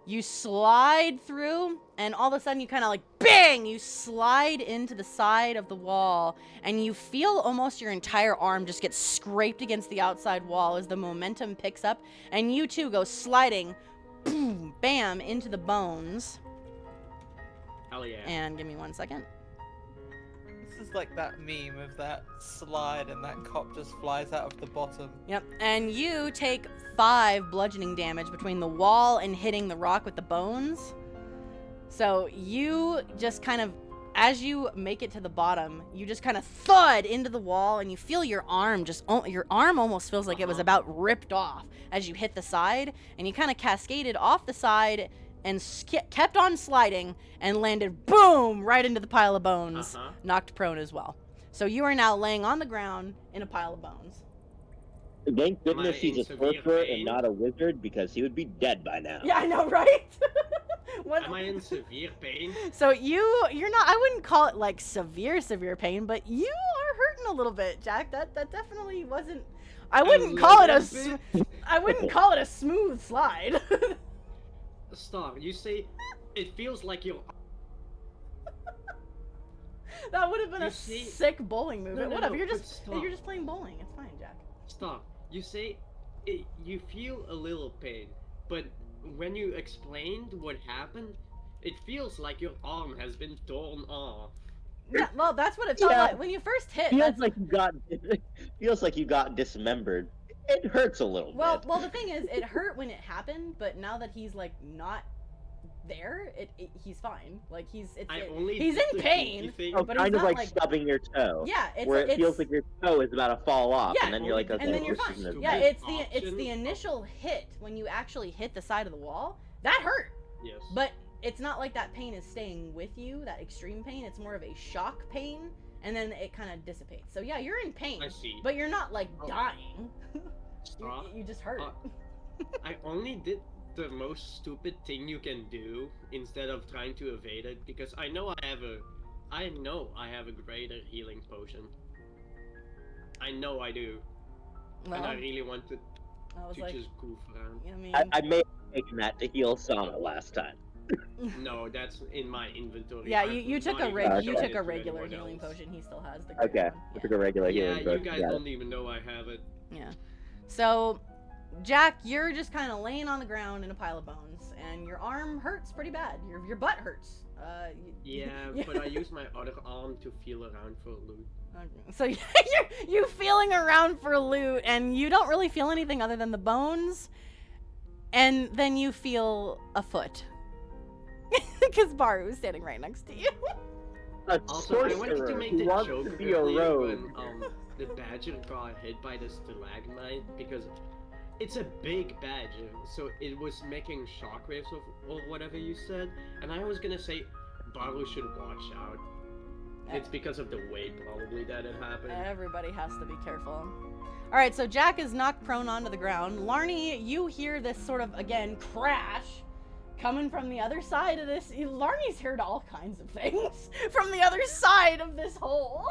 You slide through, and all of a sudden you kind of like, bang, you slide into the side of the wall, and you feel almost your entire arm just get scraped against the outside wall as the momentum picks up, and you too go sliding, boom, bam, into the bones. Hell yeah. And give me 1 second. This is like that meme of that slide and that cop just flies out of the bottom. Yep, and you take 5 bludgeoning damage between the wall and hitting the rock with the bones. So you just kind of, as you make it to the bottom, you just kind of thud into the wall, and you feel your arm almost feels like it was about ripped off as you hit the side, and you kind of cascaded off the side and kept on sliding and landed, boom, right into the pile of bones, knocked prone as well. So you are now laying on the ground in a pile of bones. Thank goodness he's a sorcerer and not a wizard, because he would be dead by now. Yeah, I know, right? Am I in severe pain? So you're not, I wouldn't call it like severe pain, but you are hurting a little bit, Jack. That definitely wasn't, I wouldn't call it a smooth slide. Star, you say it feels like you're... That would have been sick bowling move. No, Whatever, no, you're just playing bowling. It's fine, Jack. Stop. You say you feel a little pain, but when you explained what happened, it feels like your arm has been torn off. Yeah, well, that's what it felt like when you first hit. Feels like you got dismembered. It hurts a little bit. Well, the thing is, it hurt when it happened, but now that he's like not there, he's fine. Like he's in pain, but kind of like stubbing your toe. Yeah, it feels like your toe is about to fall off, and then you're like, okay, and then you're fine. Yeah, it's the initial hit when you actually hit the side of the wall that hurt. Yes. But it's not like that pain is staying with you, that extreme pain. It's more of a shock pain, and then it kind of dissipates. So yeah, you're in pain. I see. But you're not like dying. Stop. You just hurt. I only did the most stupid thing you can do instead of trying to evade it, because I know I have a greater healing potion. I know I do. Well, and I really wanted to like, just goof around. I mean, I may have taken that to heal Sana last time. No, that's in my inventory. Yeah, you took a regular healing healing potion. He still has the Okay, I took a regular healing potion. Yeah, you guys don't even know I have it. Yeah. So, Jack, you're just kind of laying on the ground in a pile of bones, and your arm hurts pretty bad. Your butt hurts. But I use my other arm to feel around for loot. Okay. So you're feeling around for loot, and you don't really feel anything other than the bones, and then you feel a foot. Because Baru's standing right next to you. Also, I wanted to make the joke earlier when the badger got hit by the stalagmite, because it's a big badger, so it was making shockwaves or whatever you said, and I was gonna say Baru should watch out. It's because of the weight probably that it happened. Everybody has to be careful. Alright, so Jack is knocked prone onto the ground. Larnie, you hear this sort of, again, crash coming from the other side of this. Larnie's heard all kinds of things from the other side of this hole.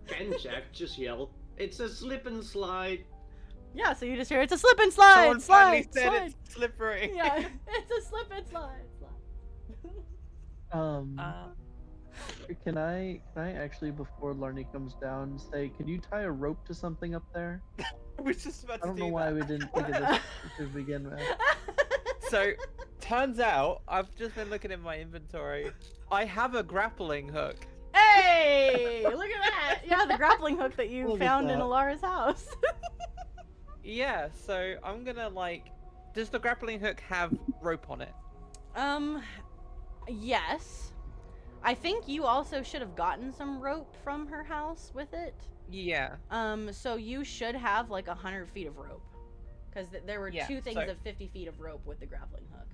Can Jack just yell, "It's a slip and slide"? Yeah, so you just hear, "It's a slip and slide, slide." It's slippery. Yeah, it's a slip and slide, Can I actually, before Larny comes down, say, can you tie a rope to something up there? I was just about I to don't do know why that. we didn't think of this to begin with. So, turns out, I've just been looking in my inventory. I have a grappling hook. Hey, look at that! Yeah, the grappling hook that you Look at found in that. Alara's house. Yeah, so I'm gonna does the grappling hook have rope on it? Yes. I think you also should have gotten some rope from her house with it. Yeah. So you should have like 100 feet of rope. Because there were Yeah, two things so- of 50 feet of rope with the grappling hook.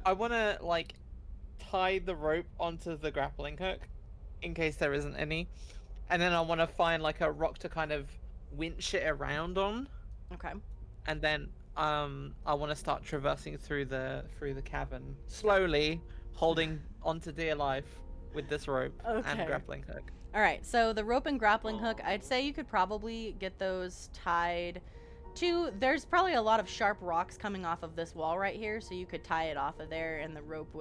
I wanna, tie the rope onto the grappling hook, in case there isn't any. And then I wanna find, a rock to kind of winch it around on. Okay. And then, I wanna start traversing through the cavern. Slowly, holding onto dear life with this rope Okay. and grappling hook. All right, so the rope and grappling hook, I'd say you could probably get those tied to, there's probably a lot of sharp rocks coming off of this wall right here, so you could tie it off of there and the rope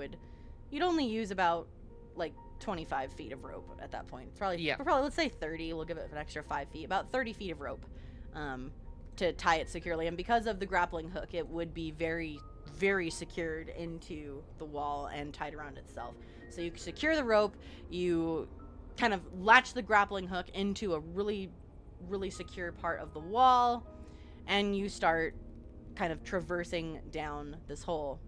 you'd only use about 25 feet of rope at that point. It's probably, let's say 30, we'll give it an extra 5 feet, about 30 feet of rope to tie it securely. And because of the grappling hook, it would be very, very secured into the wall and tied around itself. So you secure the rope, you kind of latch the grappling hook into a really, really secure part of the wall, and you start kind of traversing down this hole.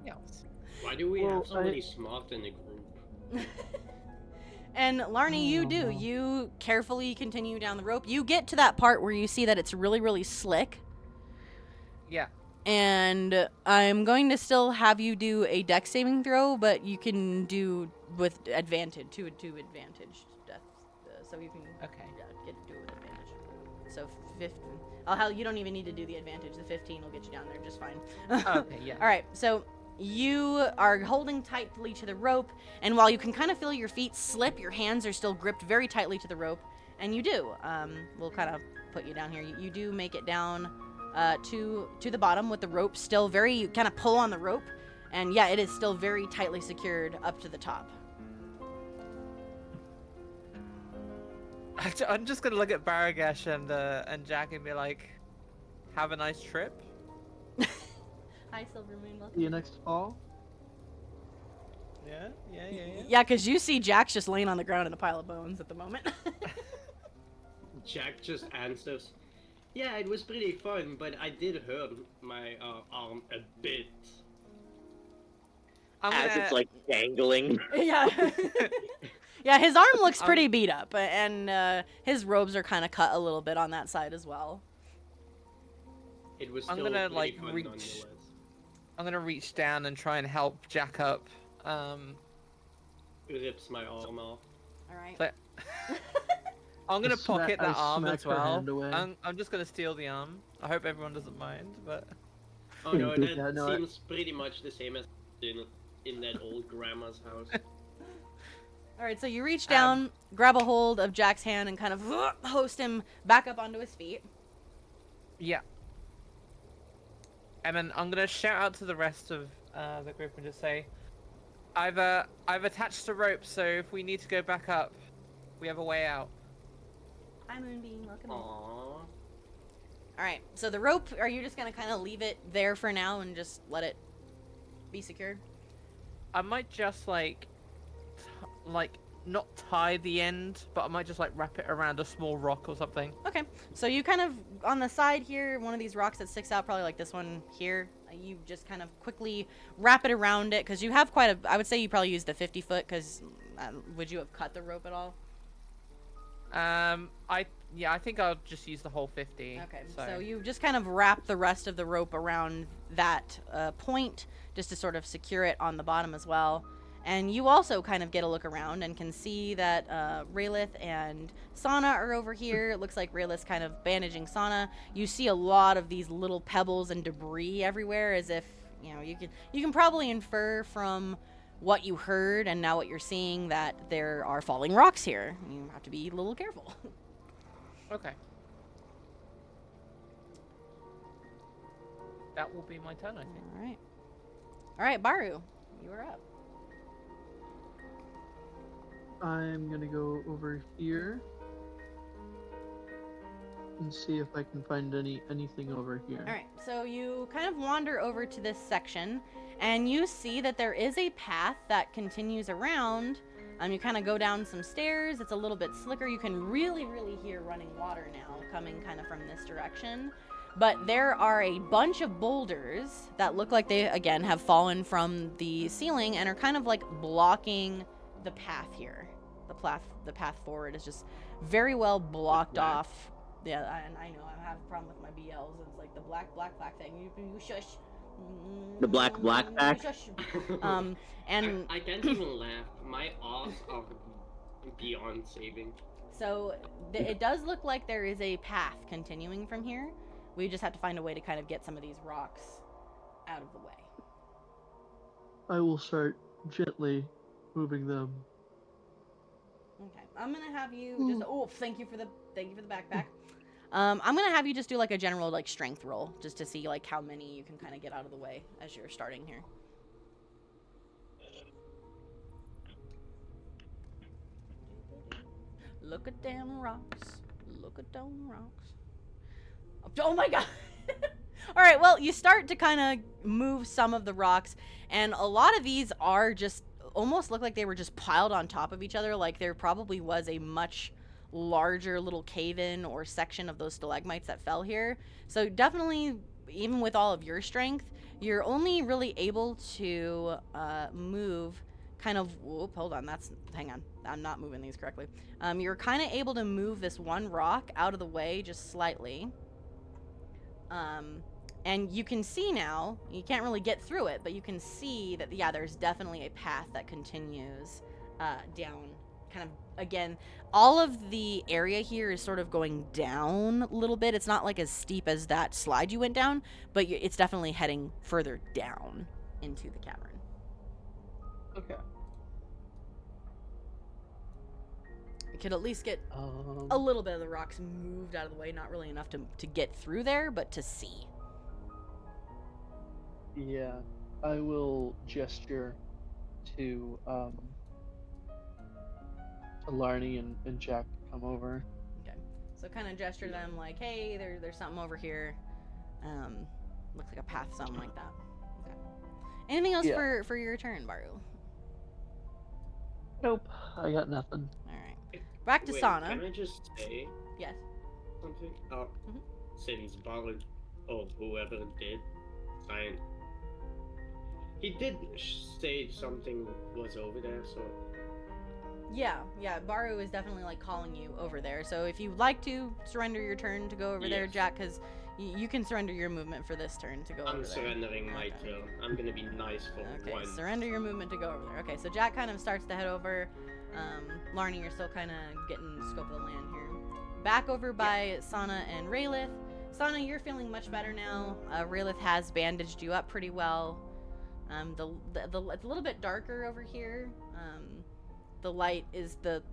Yes. Why do we have somebody smart in the group? And Larny, you do. You carefully continue down the rope. You get to that part where you see that it's really, really slick. Yeah. And I'm going to still have you do a dex saving throw, but you can do with advantage, to advantage. So you can do it with advantage. So 15. You don't even need to do the advantage. The 15 will get you down there just fine. Okay, yeah. All right, so you are holding tightly to the rope, and while you can kind of feel your feet slip, your hands are still gripped very tightly to the rope, and you do. We'll kind of put you down here. You do make it down to the bottom with the rope still very, you kind of pull on the rope, and yeah, it is still very tightly secured up to the top. I'm just gonna look at Baragash and Jack and be like, have a nice trip. Hi, Silvermoon. Welcome. See you next fall. Yeah. Yeah, because you see Jack's just laying on the ground in a pile of bones at the moment. Jack just answers, yeah, it was pretty fun, but I did hurt my arm a bit. As it's dangling. Yeah. Yeah, his arm looks pretty beat up, and his robes are kind of cut a little bit on that side as well. It was I'm still gonna pretty fun reach. nonetheless. I'm gonna reach down and try and help Jack up. Rips my arm off. All right. But I'm gonna pocket that arm smack as her well. hand away. I'm just gonna steal the arm. I hope everyone doesn't mind, but. Oh no, that Yeah, no, seems pretty much the same as in that old grandma's house. All right, so you reach down, grab a hold of Jack's hand, and kind of hoist him back up onto his feet. Yeah. And then I'm gonna shout out to the rest of the group and just say, I've attached a rope, so if we need to go back up, we have a way out. Hi, Moonbeam. Welcome. Aww. All right, so the rope, are you just gonna kind of leave it there for now and just let it be secured? I might just not tie the end, but I might just wrap it around a small rock or something. Okay, so you kind of, on the side here, one of these rocks that sticks out, probably like this one here, you just kind of quickly wrap it around it, because you have quite a, I would say you probably use the 50 foot, because would you have cut the rope at all? I think I'll just use the whole 50. Okay, so you just kind of wrap the rest of the rope around that point, just to sort of secure it on the bottom as well. And you also kind of get a look around and can see that Raylith and Sana are over here. It looks like Raylith's kind of bandaging Sana. You see a lot of these little pebbles and debris everywhere, as if, you can probably infer from what you heard and now what you're seeing that there are falling rocks here. You have to be a little careful. Okay. That will be my turn, I think. All right, Baru, you are up. I'm gonna go over here and see if I can find anything over here. All right, so you kind of wander over to this section, and you see that there is a path that continues around. You kind of go down some stairs. It's a little bit slicker. You can really hear running water now coming kind of from this direction. But there are a bunch of boulders that look like they, again, have fallen from the ceiling and are kind of like blocking the path here. The path forward is just very well blocked off. Yeah, I know. I have a problem with my BLs. It's like the black thing. You shush. The black pack. Shush. And I can't even laugh. My odds are beyond saving. So it does look like there is a path continuing from here. We just have to find a way to kind of get some of these rocks out of the way. I will start gently moving them. Okay, I'm gonna have you just. Oh, thank you for the backpack. I'm gonna have you just do like a general like strength roll, just to see like how many you can kind of get out of the way as you're starting here. Look at them rocks. Look at them rocks. Oh my god. All right, well, you start to kind of move some of the rocks, and a lot of these are just almost look like they were just piled on top of each other, like there probably was a much larger little cave-in or section of those stalagmites that fell here. So definitely, even with all of your strength, you're only really able to move kind of, whoop, hold on, hang on, I'm not moving these correctly. You're kind of able to move this one rock out of the way just slightly. And you can see now, you can't really get through it, but you can see that, yeah, there's definitely a path that continues down. Kind of, again, all of the area here is sort of going down a little bit. It's not like as steep as that slide you went down, but it's definitely heading further down into the cavern. Okay. You could at least get a little bit of the rocks moved out of the way, not really enough to get through there, but to see. Yeah, I will gesture to Larnie and Jack to come over. Okay, so kind of gesture them like, hey, there's something over here. Looks like a path, something like that. Okay. Anything else for your turn, Baru? Nope, I got nothing. All right. Back to Sana. Can I just say Yes. something? Since Baru, or whoever did, sign. He did say something was over there, so. Yeah, Baru is definitely like calling you over there. So if you'd like to surrender your turn to go over there, Jack, because you can surrender your movement for this turn to go over there. I'm surrendering my turn. I'm gonna be nice for one. Okay, surrender your movement to go over there. Okay, so Jack kind of starts to head over. Larnie, you're still kind of getting the scope of the land here. Back over by Sana and Raylith. Sana, you're feeling much better now. Raylith has bandaged you up pretty well. It's a little bit darker over here. The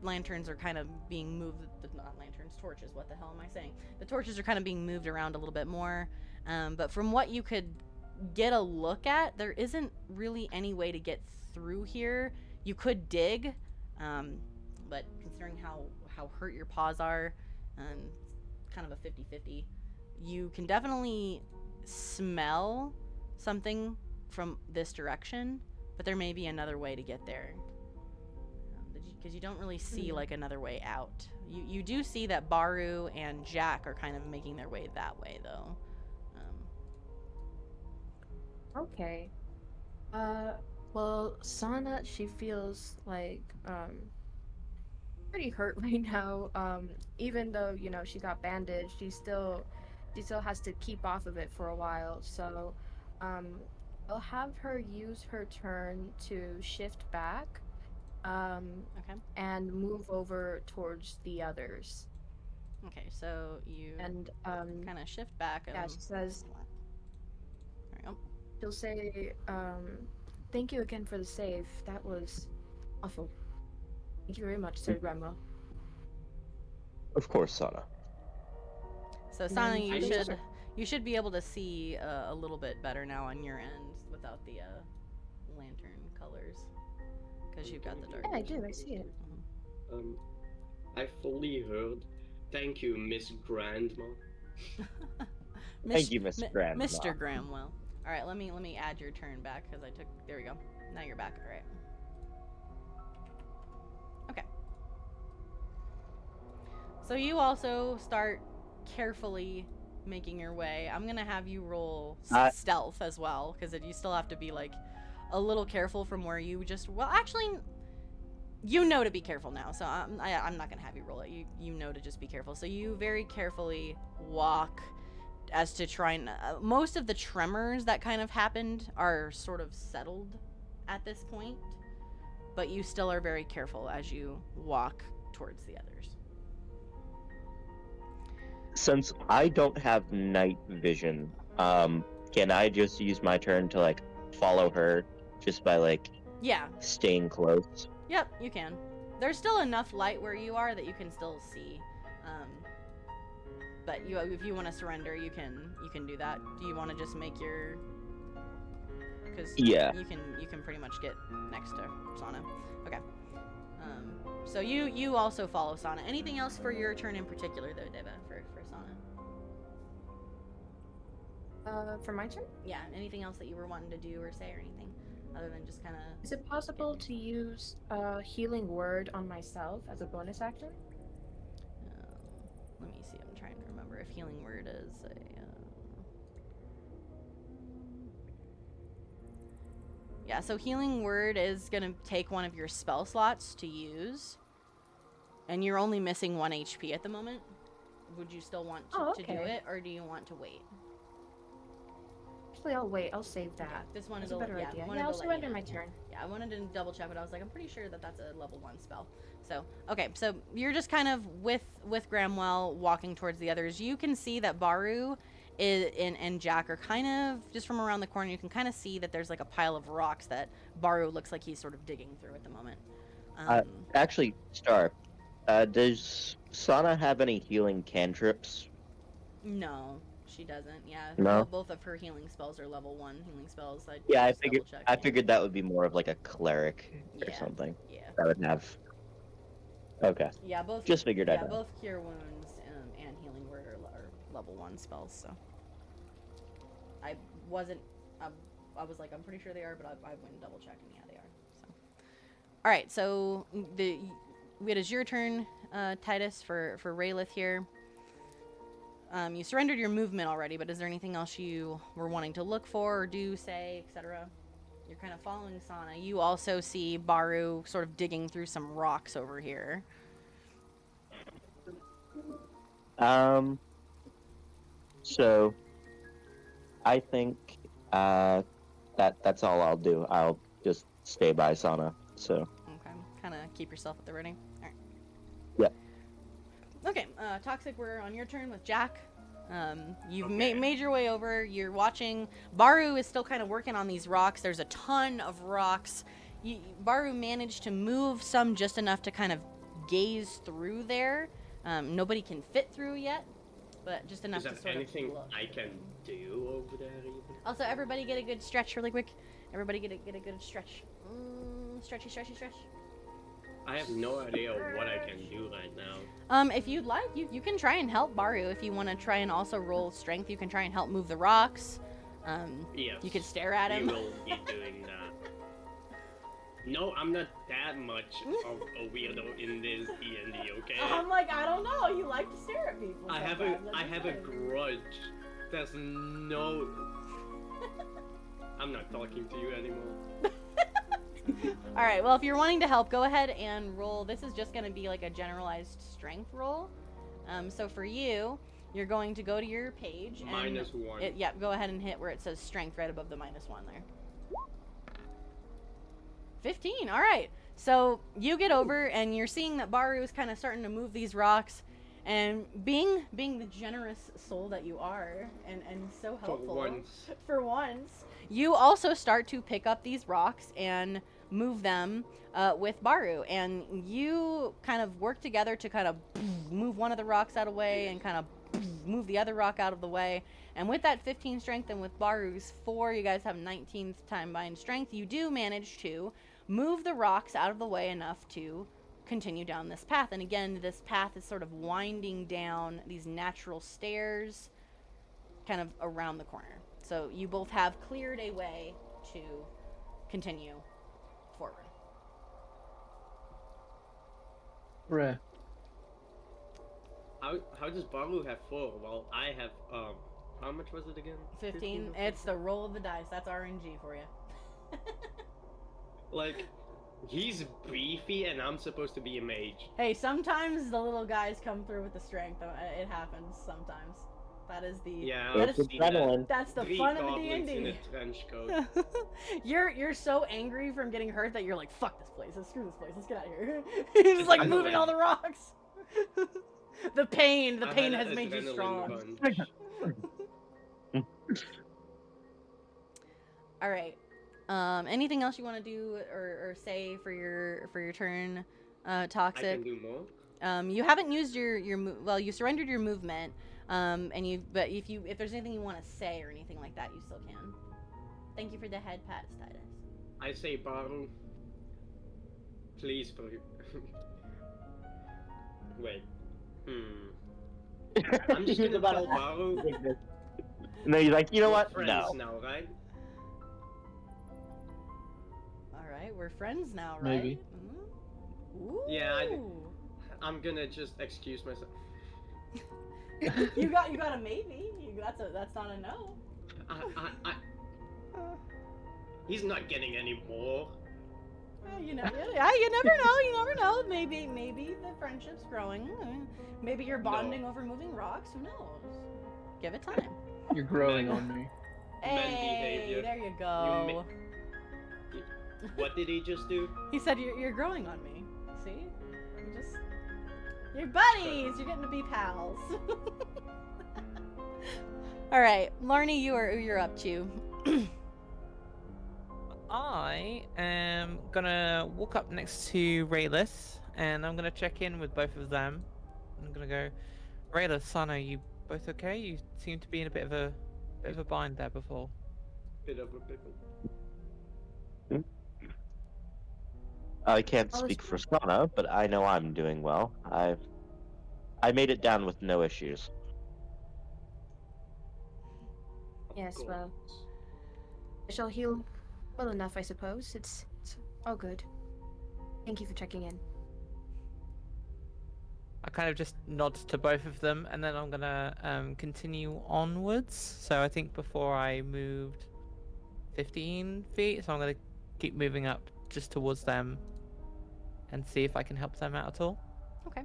lanterns are kind of being moved. Not lanterns, torches. What the hell am I saying? The torches are kind of being moved around a little bit more. But from what you could get a look at, there isn't really any way to get through here. You could dig, but considering how hurt your paws are, it's kind of a 50-50. You can definitely smell something from this direction, but there may be another way to get there. Because you don't really see like another way out. You do see that Baru and Jack are kind of making their way that way, though. Okay. Well, Sana, she feels like pretty hurt right now. Even though she got bandaged, she still has to keep off of it for a while. So, I'll have her use her turn to shift back. Okay. And move over towards the others. Okay, so you and kind of shift back. Yeah, she says. There we go. She'll say, "Thank you again for the save. That was awful. Thank you very much, Sir Grandma." Of course, Sana. So Sana, you should be able to see a little bit better now on your end without the lantern colors. Because you've got the dark. Yeah, I do. I see it. I fully heard. Thank you, Miss Grandma. Thank you, Miss Grandma. Mr. Gramwell. All right, let me add your turn back because I took. There we go. Now you're back. All right. Okay. So you also start carefully making your way. I'm gonna have you roll stealth as well because you still have to be like a little careful from where you just. Well, actually, you know to be careful now. So I'm not gonna have you roll it. You know to just be careful. So you very carefully walk as to try and most of the tremors that kind of happened are sort of settled at this point, but you still are very careful as you walk towards the others. Since I don't have night vision, can I just use my turn to like follow her just by like staying close? Yep, you can. There's still enough light where you are that you can still see. But if you want to surrender, you can do that. Do you want to just make your? Because you can pretty much get next to Sana. Okay. So you also follow Sana. Anything else for your turn in particular, though, Deva, for Sana? For my turn? Yeah. Anything else that you were wanting to do or say or anything, other than just kind of? Is it possible to use Healing Word on myself as a bonus action? Let me see. I'm trying to remember if Healing Word is a. Yeah, so Healing Word is going to take one of your spell slots to use. And you're only missing 1 HP at the moment. Would you still want to do it, or do you want to wait? Actually, I'll wait. I'll save that. Okay, this one is is a better idea. Yeah, I'll surrender my turn. Yeah, I wanted to double check, but I was like, I'm pretty sure that that's a level 1 spell. So, okay, so you're just kind of with Gramwell walking towards the others. You can see that Baru and Jack are kind of just from around the corner. You can kind of see that there's like a pile of rocks that Baru looks like he's sort of digging through at the moment. Actually, Star, does Sana have any healing cantrips? No, she doesn't. Yeah, no? Both of her healing spells are level 1 healing spells. I figured that would be more of like a cleric or something. Yeah. That would have. Okay. Yeah, both. Just figured out. Yeah, both Cure Wounds and Healing Word are level 1 spells. So I wasn't. I was like, I'm pretty sure they are, but I went and double checked, and yeah, they are. So, all right. So it is your turn, Titus, for Raylith here. You surrendered your movement already, but is there anything else you were wanting to look for or do, say, etc.? You're kind of following Sana. You also see Baru sort of digging through some rocks over here. So I think that's all I'll do. I'll just stay by Sana. So. Okay. Kind of keep yourself at the ready. All right. Yeah. Okay. Toxic, we're on your turn with Jack. You've made your way over. You're watching. Baru is still kind of working on these rocks. There's a ton of rocks. Baru managed to move some just enough to kind of gaze through there. Nobody can fit through yet, but just enough to sort of look. Is there anything I can do over there even? Also, everybody get a good stretch really quick. Everybody get a good stretch. Stretchy. I have no idea what I can do right now. If you'd like, you can try and help Baru. If you want to try and also roll strength, you can try and help move the rocks. Yes. You could stare at him. We will be doing that. No, I'm not that much of a weirdo in this D&D, okay? I'm like, I don't know. You like to stare at people. I have a grudge. There's no. I'm not talking to you anymore. All right, well, if you're wanting to help, go ahead and roll. This is just going to be like a generalized strength roll. So for you, you're going to go to your page. And -1. Go ahead and hit where it says strength right above the -1 there. 15, all right. So you get over and you're seeing that Baru is kind of starting to move these rocks. And being the generous soul that you are and so helpful for once, you also start to pick up these rocks and move them with Baru, and you kind of work together to kind of move one of the rocks out of the way and kind of move the other rock out of the way. And with that 15 strength and with Baru's 4, you guys have 19th time bind strength. You do manage to move the rocks out of the way enough to continue down this path. And again, this path is sort of winding down these natural stairs kind of around the corner. So you both have cleared a way to continue forward. Bruh. How does Baru have 4 while I have how much was it again? 15. It's the roll of the dice. That's RNG for you. Like, he's beefy and I'm supposed to be a mage. Hey, sometimes the little guys come through with the strength. It happens sometimes. That is the That's adrenaline. that's the 3 fun of the goblins in a D&D. trench coat. You're so angry from getting hurt that you're like, fuck this place. Let's screw this place. Let's get out of here. You're just like I know moving that. all the rocks. the pain I has had an made you adrenaline strong. punch. All right. Anything else you want to do or say for your turn, I Toxic? can do more. You haven't used your you surrendered your movement. But if there's anything you want to say or anything like that, you still can. Thank you for the head pats, Titus. I say Baru, please for wait. I'm just gonna tell Baru. No, you're like, you know we're what? friends No. now, right? All right, we're friends now, right? Maybe. Ooh. Yeah, I'm gonna just excuse myself. you got a maybe. That's not a no. He's not getting any more. You never know. You never know. Maybe the friendship's growing. Maybe you're bonding over moving rocks. Who knows? Give it time. You're growing on me. Hey, behavior. there you go. What did he just do? He said you're growing on me. See? You're buddies. You're getting to be pals. All right, Larnie, you're up to. I am gonna walk up next to Raylith, and I'm gonna check in with both of them. I'm gonna go, Raylith, Sana, you both okay? You seem to be in a bit of a bind there before. Bit of a pickle. I can't speak for Sana, but I know I'm doing well. I made it down with no issues. Yes, well, I shall heal well enough, I suppose. It's all good. Thank you for checking in. I kind of just nod to both of them, and then I'm gonna continue onwards. So I think before I moved 15 feet, so I'm gonna keep moving up just towards them and see if I can help them out at all. Okay.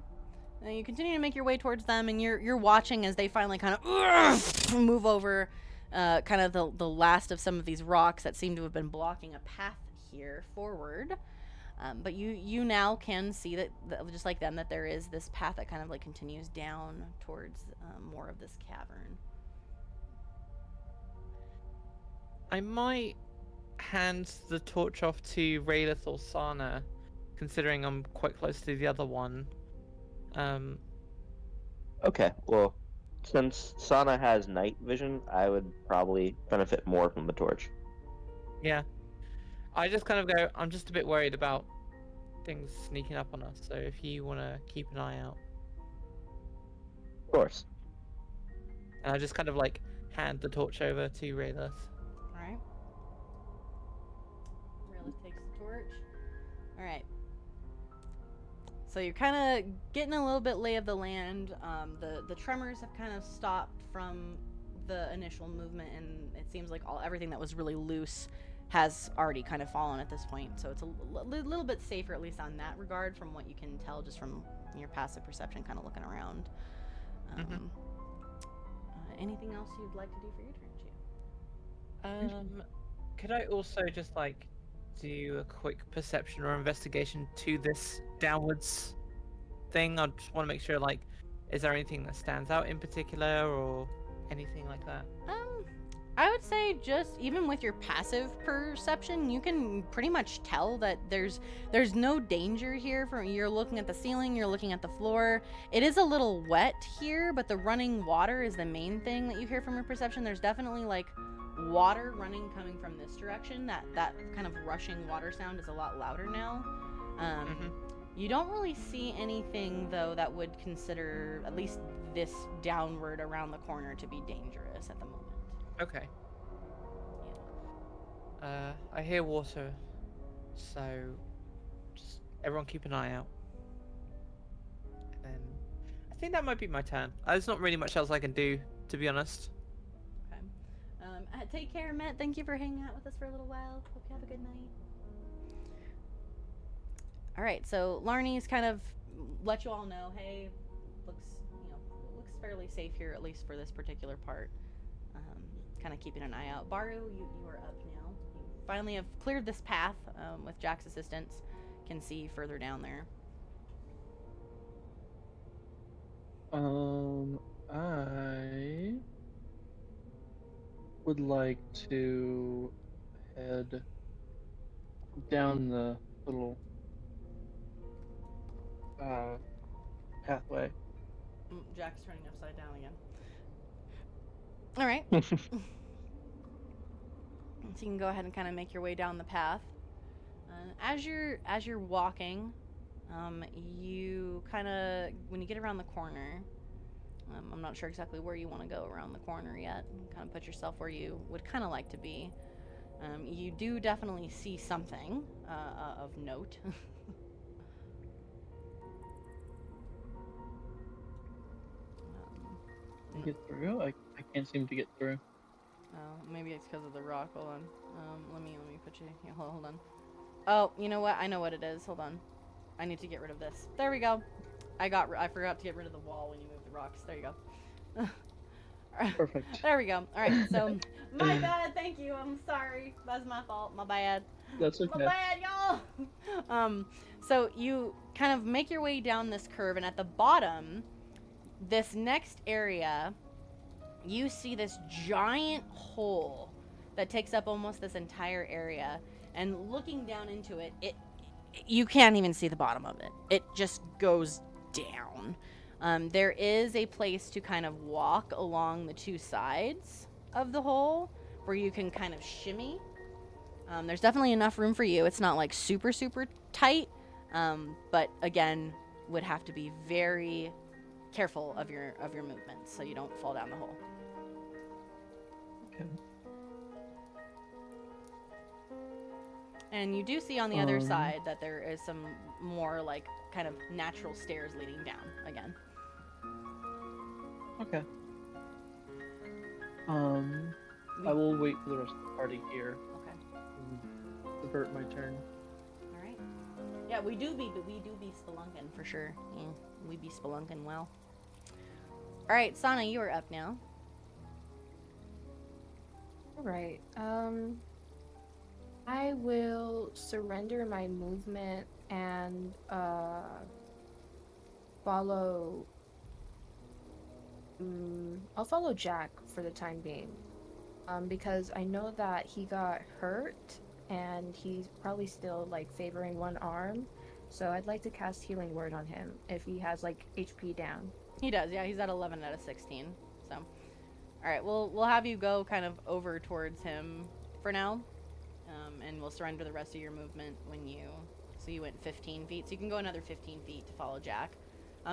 Now you continue to make your way towards them, and you're watching as they finally kind of move over, kind of the last of some of these rocks that seem to have been blocking a path here forward. But you now can see that just like them, that there is this path that kind of like continues down towards more of this cavern. I might hand the torch off to Raylith or Sana, considering I'm quite close to the other one. Okay, well, since Sana has night vision, I would probably benefit more from the torch. Yeah. I just kind of go, I'm just a bit worried about things sneaking up on us, so if you want to keep an eye out. Of course. And I just kind of like hand the torch over to Raylith. Alright. Raylith takes the torch. Alright. So you're kind of getting a little bit lay of the land. The tremors have kind of stopped from the initial movement, and it seems like everything that was really loose has already kind of fallen at this point. So it's a little bit safer, at least on that regard, from what you can tell just from your passive perception, kind of looking around. Anything else you'd like to do for your turn, Chu? Could I also just like do a quick perception or investigation to this downwards thing? I just want to make sure, like, is there anything that stands out in particular or anything like that? I would say just even with your passive perception, you can pretty much tell that there's no danger here. You're looking at the ceiling, you're looking at the floor. It is a little wet here, but the running water is the main thing that you hear from your perception. There's definitely like water running coming from this direction. That kind of rushing water sound is a lot louder now. You don't really see anything, though, that would consider at least this downward around the corner to be dangerous at the moment. Okay. Yeah. I hear water, so just everyone keep an eye out. And I think that might be my turn. There's not really much else I can do, to be honest. Okay. Take care, Matt. Thank you for hanging out with us for a little while. Hope you have a good night. All right, so Larnie's kind of let you all know, hey, looks fairly safe here, at least for this particular part. Kind of keeping an eye out. Baru, you are up now. You finally have cleared this path with Jack's assistance. Can see further down there. I would like to head down the little pathway. Jack's turning upside down again. All right. So you can go ahead and kind of make your way down the path. As you're walking, you kind of, when you get around the corner, I'm not sure exactly where you want to go around the corner yet. Kind of put yourself where you would kind of like to be. You do definitely see something of note. Get through? I can't seem to get through. Oh, maybe it's because of the rock. Hold on. Let me put you. Yeah, hold on. Oh, you know what? I know what it is. Hold on. I need to get rid of this. There we go. I forgot to get rid of the wall when you moved the rocks. There you go. Perfect. There we go. All right. So my bad. Thank you. I'm sorry. That's my fault. My bad. That's okay. My bad, y'all. So you kind of make your way down this curve, and at the bottom, this next area, you see this giant hole that takes up almost this entire area. And looking down into it, you can't even see the bottom of it. It just goes down. There is a place to kind of walk along the two sides of the hole where you can kind of shimmy. There's definitely enough room for you. It's not like super, super tight, but again, would have to be very careful of your movements so you don't fall down the hole. Okay. And you do see on the other side that there is some more like kind of natural stairs leading down again. Okay. I will wait for the rest of the party here. Okay. And divert my turn. All right. Yeah, we do be spelunking for sure. Yeah, we be spelunking well. All right, Sana, you are up now. All right. I will surrender my movement and follow. I'll follow Jack for the time being, because I know that he got hurt and he's probably still like favoring one arm. So I'd like to cast Healing Word on him if he has like HP down. He does, yeah. He's at 11 out of 16. So, all right, we'll have you go kind of over towards him for now, and we'll surrender the rest of your movement when you. So you went 15 feet, so you can go another 15 feet to follow Jack.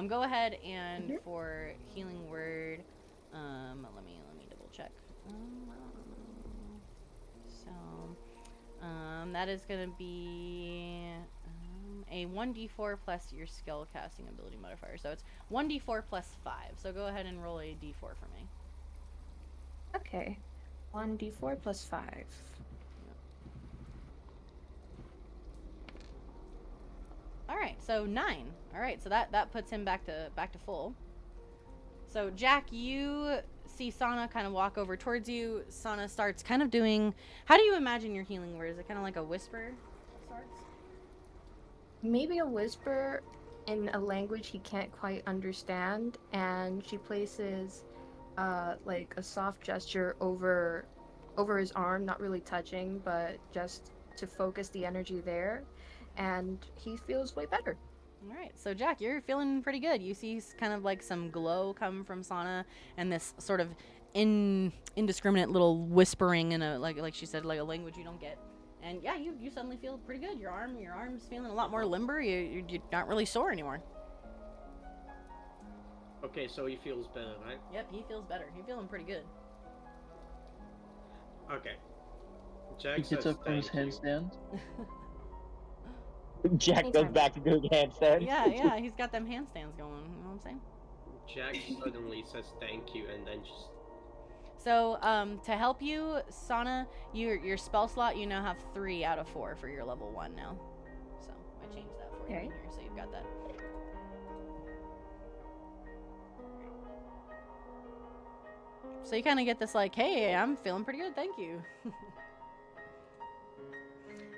Go ahead and for Healing Word, let me double check. That is gonna be a 1d4 plus your skill casting ability modifier. So it's 1d4 plus 5. So go ahead and roll a d4 for me. Okay, 1d4 plus 5. All right, so 9. All right, so that puts him back to full. So Jack, you see Sana kind of walk over towards you. Sana starts kind of doing. How do you imagine your healing word? Is it kind of like a whisper of sorts? Maybe a whisper in a language he can't quite understand, and she places like a soft gesture over his arm, not really touching, but just to focus the energy there, and he feels way better. All right, so Jack, you're feeling pretty good. You see kind of like some glow come from Sana, and this sort of indiscriminate little whispering in a like she said, like a language you don't get. And yeah, you suddenly feel pretty good. Your arm's feeling a lot more limber. You're not really sore anymore. Okay, so he feels better, right? Yep, he feels better. He's feeling pretty good. Okay. Jack He gets says up from his thank you. handstand. Jack goes back to doing handstands. Yeah, he's got them handstands going. You know what I'm saying? Jack suddenly says thank you and then just... So, to help you, Sana, your spell slot, you now have 3 out of 4 for your level 1 now. So, I changed that for you in here, so you've got that. So you kind of get this like, hey, I'm feeling pretty good, thank you.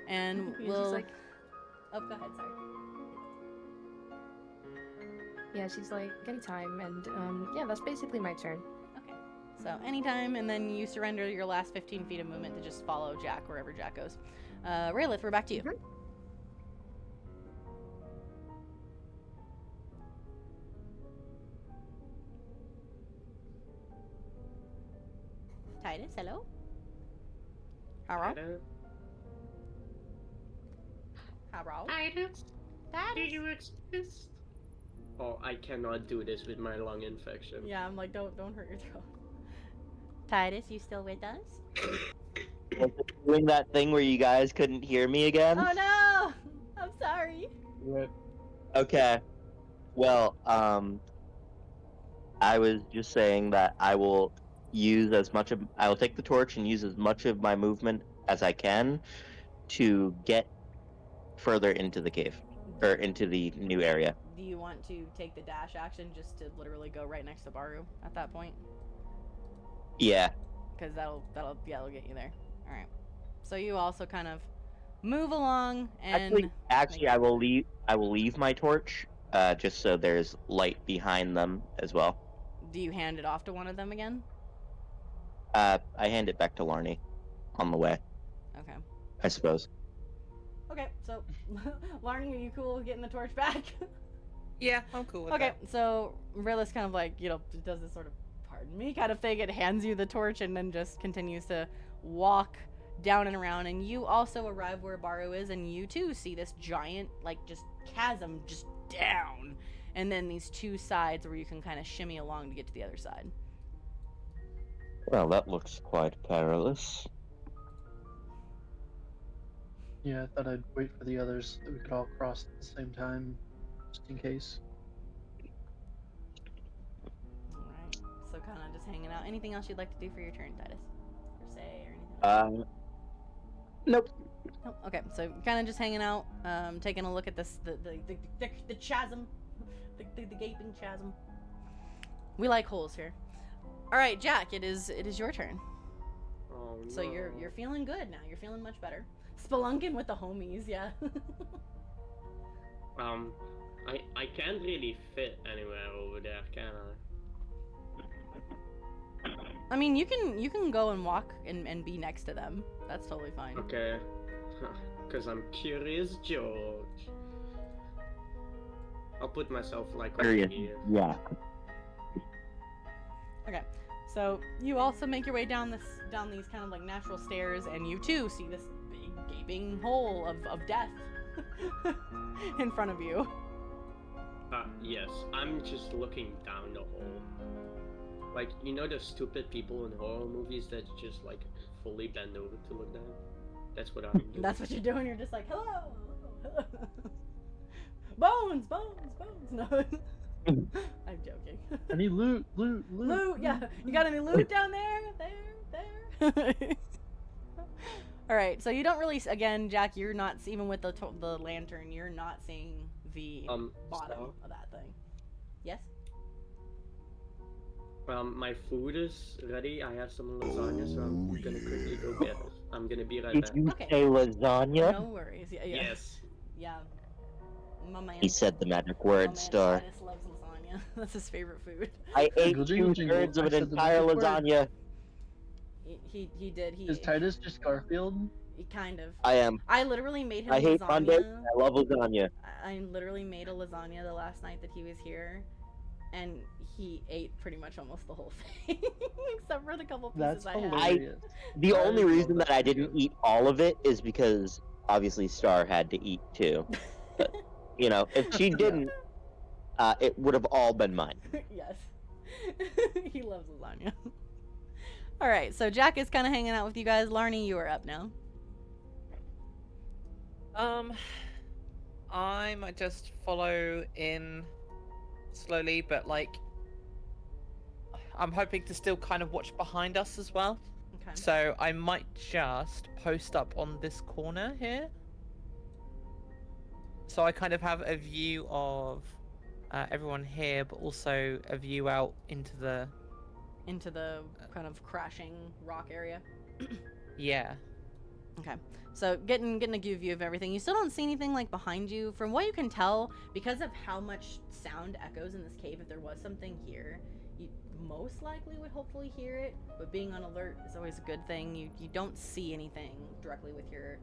And we'll... like... Oh, go ahead, sorry. Yeah, she's like, anytime, and yeah, that's basically my turn. Okay. So anytime, and then you surrender your last 15 feet of movement to just follow Jack wherever Jack goes. Raylith, we're back to you. Titus, hello? Hello? Hello? Titus? Titus? Do you exist? Oh, I cannot do this with my lung infection. Yeah, I'm like, don't hurt your throat. Titus, you still with us? Was it doing that thing where you guys couldn't hear me again? Oh no! I'm sorry. Right. Okay. Well, I was just saying that I will take the torch and use as much of my movement as I can to get further into the cave, or into the new area. Do you want to take the dash action just to literally go right next to Baru at that point? Yeah. Because that'll get you there. All right. So you also kind of move along and Actually, I will leave my torch, just so there's light behind them as well. Do you hand it off to one of them again? I hand it back to Larnie on the way, Okay. I suppose. Okay, so Larnie, are you cool with getting the torch back? Yeah, I'm cool with Okay, that. so Rilla's kind of like, does this sort of pardon me kind of thing. It hands you the torch and then just continues to walk down and around. And you also arrive where Baru is, and you too see this giant, like, just chasm just down. And then these 2 sides where you can kind of shimmy along to get to the other side. Well, that looks quite perilous. Yeah, I thought I'd wait for the others so that we could all cross at the same time, just in case. Alright, so kind of just hanging out. Anything else you'd like to do for your turn, Titus? Or say, or anything? Nope. Nope. Okay, so kind of just hanging out, taking a look at this, the chasm, the gaping chasm. We like holes here. All right, Jack, it is your turn. Oh, no. So you're feeling good now. You're feeling much better. Spelunking with the homies, yeah. I can't really fit anywhere over there, can I? I mean, you can go and walk and be next to them. That's totally fine. Okay. Because I'm Curious George. I'll put myself like over Curious, here. yeah. Okay, so you also make your way down these kind of like natural stairs, and you too see this big gaping hole of death in front of you. Yes, I'm just looking down the hole. Like, you know the stupid people in horror movies that just like fully bend over to look down? That's what I'm doing. That's what you're doing. You're just like, hello, hello. Bones. No, I'm joking. Any loot. Loot, yeah. You got any loot down there? There. All right. So you don't really, again, Jack. You're not even with the lantern. You're not seeing the bottom of that thing. Yes. My food is ready. I have some lasagna, so I'm gonna quickly go get it. I'm gonna be right back. Did you Okay. say lasagna? No worries. Yeah. Yes. Yeah. My man. He said the magic my word, man Star. Titus loves lasagna. That's his favorite food. I ate Jingle, jingle, jingle. 2/3 of I an said the entire magic word. lasagna. He did. Is Titus just Garfield? He kind of. I am. I literally made him I hate lasagna. Monday. I love lasagna. I literally made a lasagna the last night that he was here, and he ate pretty much almost the whole thing, except for the couple That's pieces I had. hilarious. The I only love reason that that I video. didn't eat all of it is because obviously Star had to eat too. But you know, if she Yeah. didn't, it would have all been mine. Yes. He loves lasagna. All right, so Jack is kind of hanging out with you guys. Larnie, you are up now. I might just follow in slowly, but like I'm hoping to still kind of watch behind us as well. Okay. So I might just post up on this corner here. So I kind of have a view of everyone here, but also a view out into the kind of crashing rock area. yeah. Okay. So getting a good view of everything. You still don't see anything like behind you. From what you can tell, because of how much sound echoes in this cave, if there was something here, you most likely would hopefully hear it. But being on alert is always a good thing. You don't see anything directly with your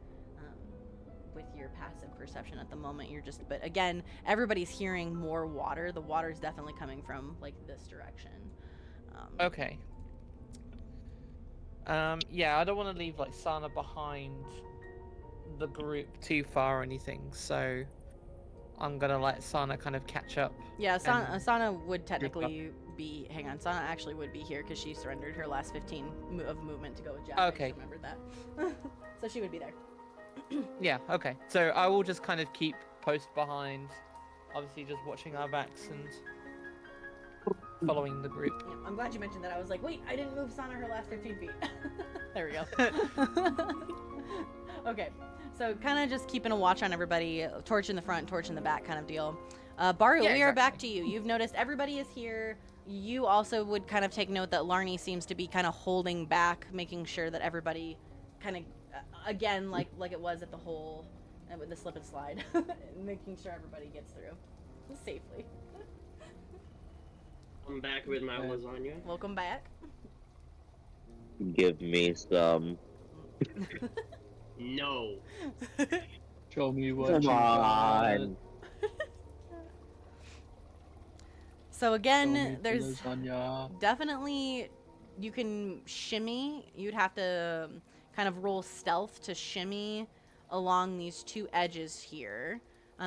passive perception at the moment. But again, everybody's hearing more water. The water's definitely coming from like this direction. Okay. Yeah, I don't want to leave like Sana behind the group too far or anything, so I'm gonna let Sana kind of catch up. Yeah, and Sana would technically be. Hang on, Sana actually would be here because she surrendered her last 15 of movement to go with Jack. Okay. I just remembered that. So she would be there. Yeah, okay. So I will just kind of keep post behind, obviously just watching our backs and following the group. Yeah, I'm glad you mentioned that. I was like, wait, I didn't move Sana her last 15 feet. There we go. Okay, so kind of just keeping a watch on everybody. Torch in the front, torch in the back kind of deal. Baru, Yeah, we are exactly. back to you. You've noticed everybody is here. You also would kind of take note that Larnie seems to be kind of holding back, making sure that everybody kind of, again, like it was at the hole with the slip and slide, making sure everybody gets through safely. I'm back with my lasagna. Welcome back. Give me some. No. Show me what Come you got. on. So Show again, me the there's lasagna. definitely, you can shimmy. You'd have to kind of roll stealth to shimmy along these two edges here.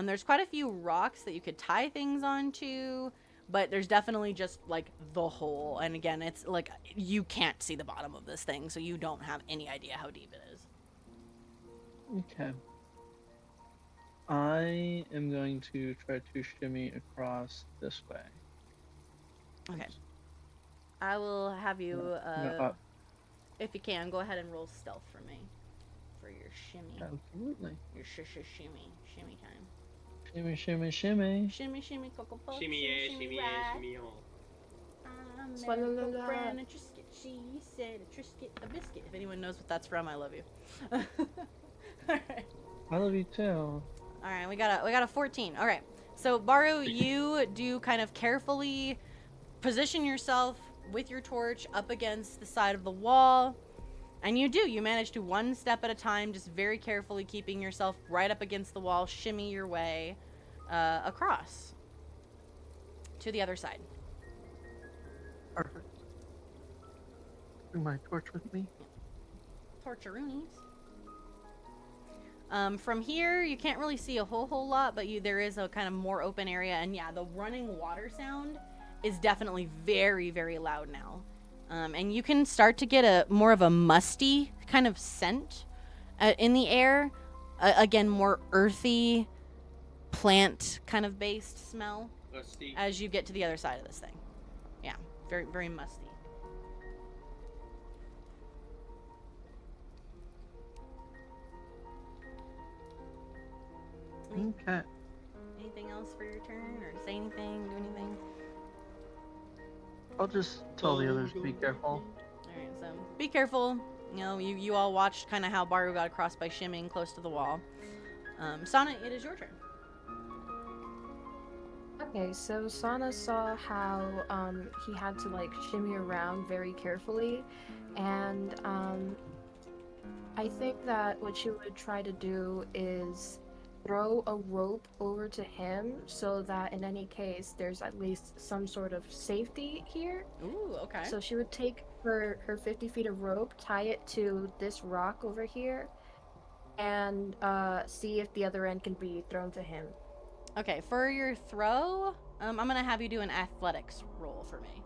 There's quite a few rocks that you could tie things onto, but there's definitely just like the hole. And again, it's like you can't see the bottom of this thing, so you don't have any idea how deep it is. Okay. I am going to try to shimmy across this way. Okay. I will have you, No, if you can, go ahead and roll stealth for me. For your shimmy. absolutely. Your shimmy. Shimmy time. Shimmy, shimmy, shimmy. Shimmy, shimmy, cocoa puff. Shimmy yeah, shimmy yeah, ride. shimmy on. I'm Swallow a la la. friend, a Trisket. She said a Trisket, a biscuit. If anyone knows what that's from, I love you. Alright. I love you too. Alright, we got a 14. Alright. So Baru, you do kind of carefully position yourself with your torch up against the side of the wall. And you manage to one step at a time, just very carefully keeping yourself right up against the wall, shimmy your way across to the other side. Perfect. Bring my torch with me. Torcheroonies. From here, you can't really see a whole lot, but there is a kind of more open area, and yeah, the running water sound is definitely very, very loud now. And you can start to get more of a musty kind of scent in the air. Again, more earthy, plant kind of based smell Rusty. as you get to the other side of this thing. Yeah, very, very musty. Okay. Anything else for your turn, or say anything, do anything? I'll just tell the others to be careful. Alright, so be careful. You know, you all watched kind of how Baru got across by shimmying close to the wall. Sana, it is your turn. Okay, so Sana saw how he had to like shimmy around very carefully, and I think that what she would try to do is throw a rope over to him so that in any case there's at least some sort of safety here. Ooh, okay. So she would take her 50 feet of rope, tie it to this rock over here, and see if the other end can be thrown to him. Okay, for your throw, I'm gonna have you do an athletics roll for me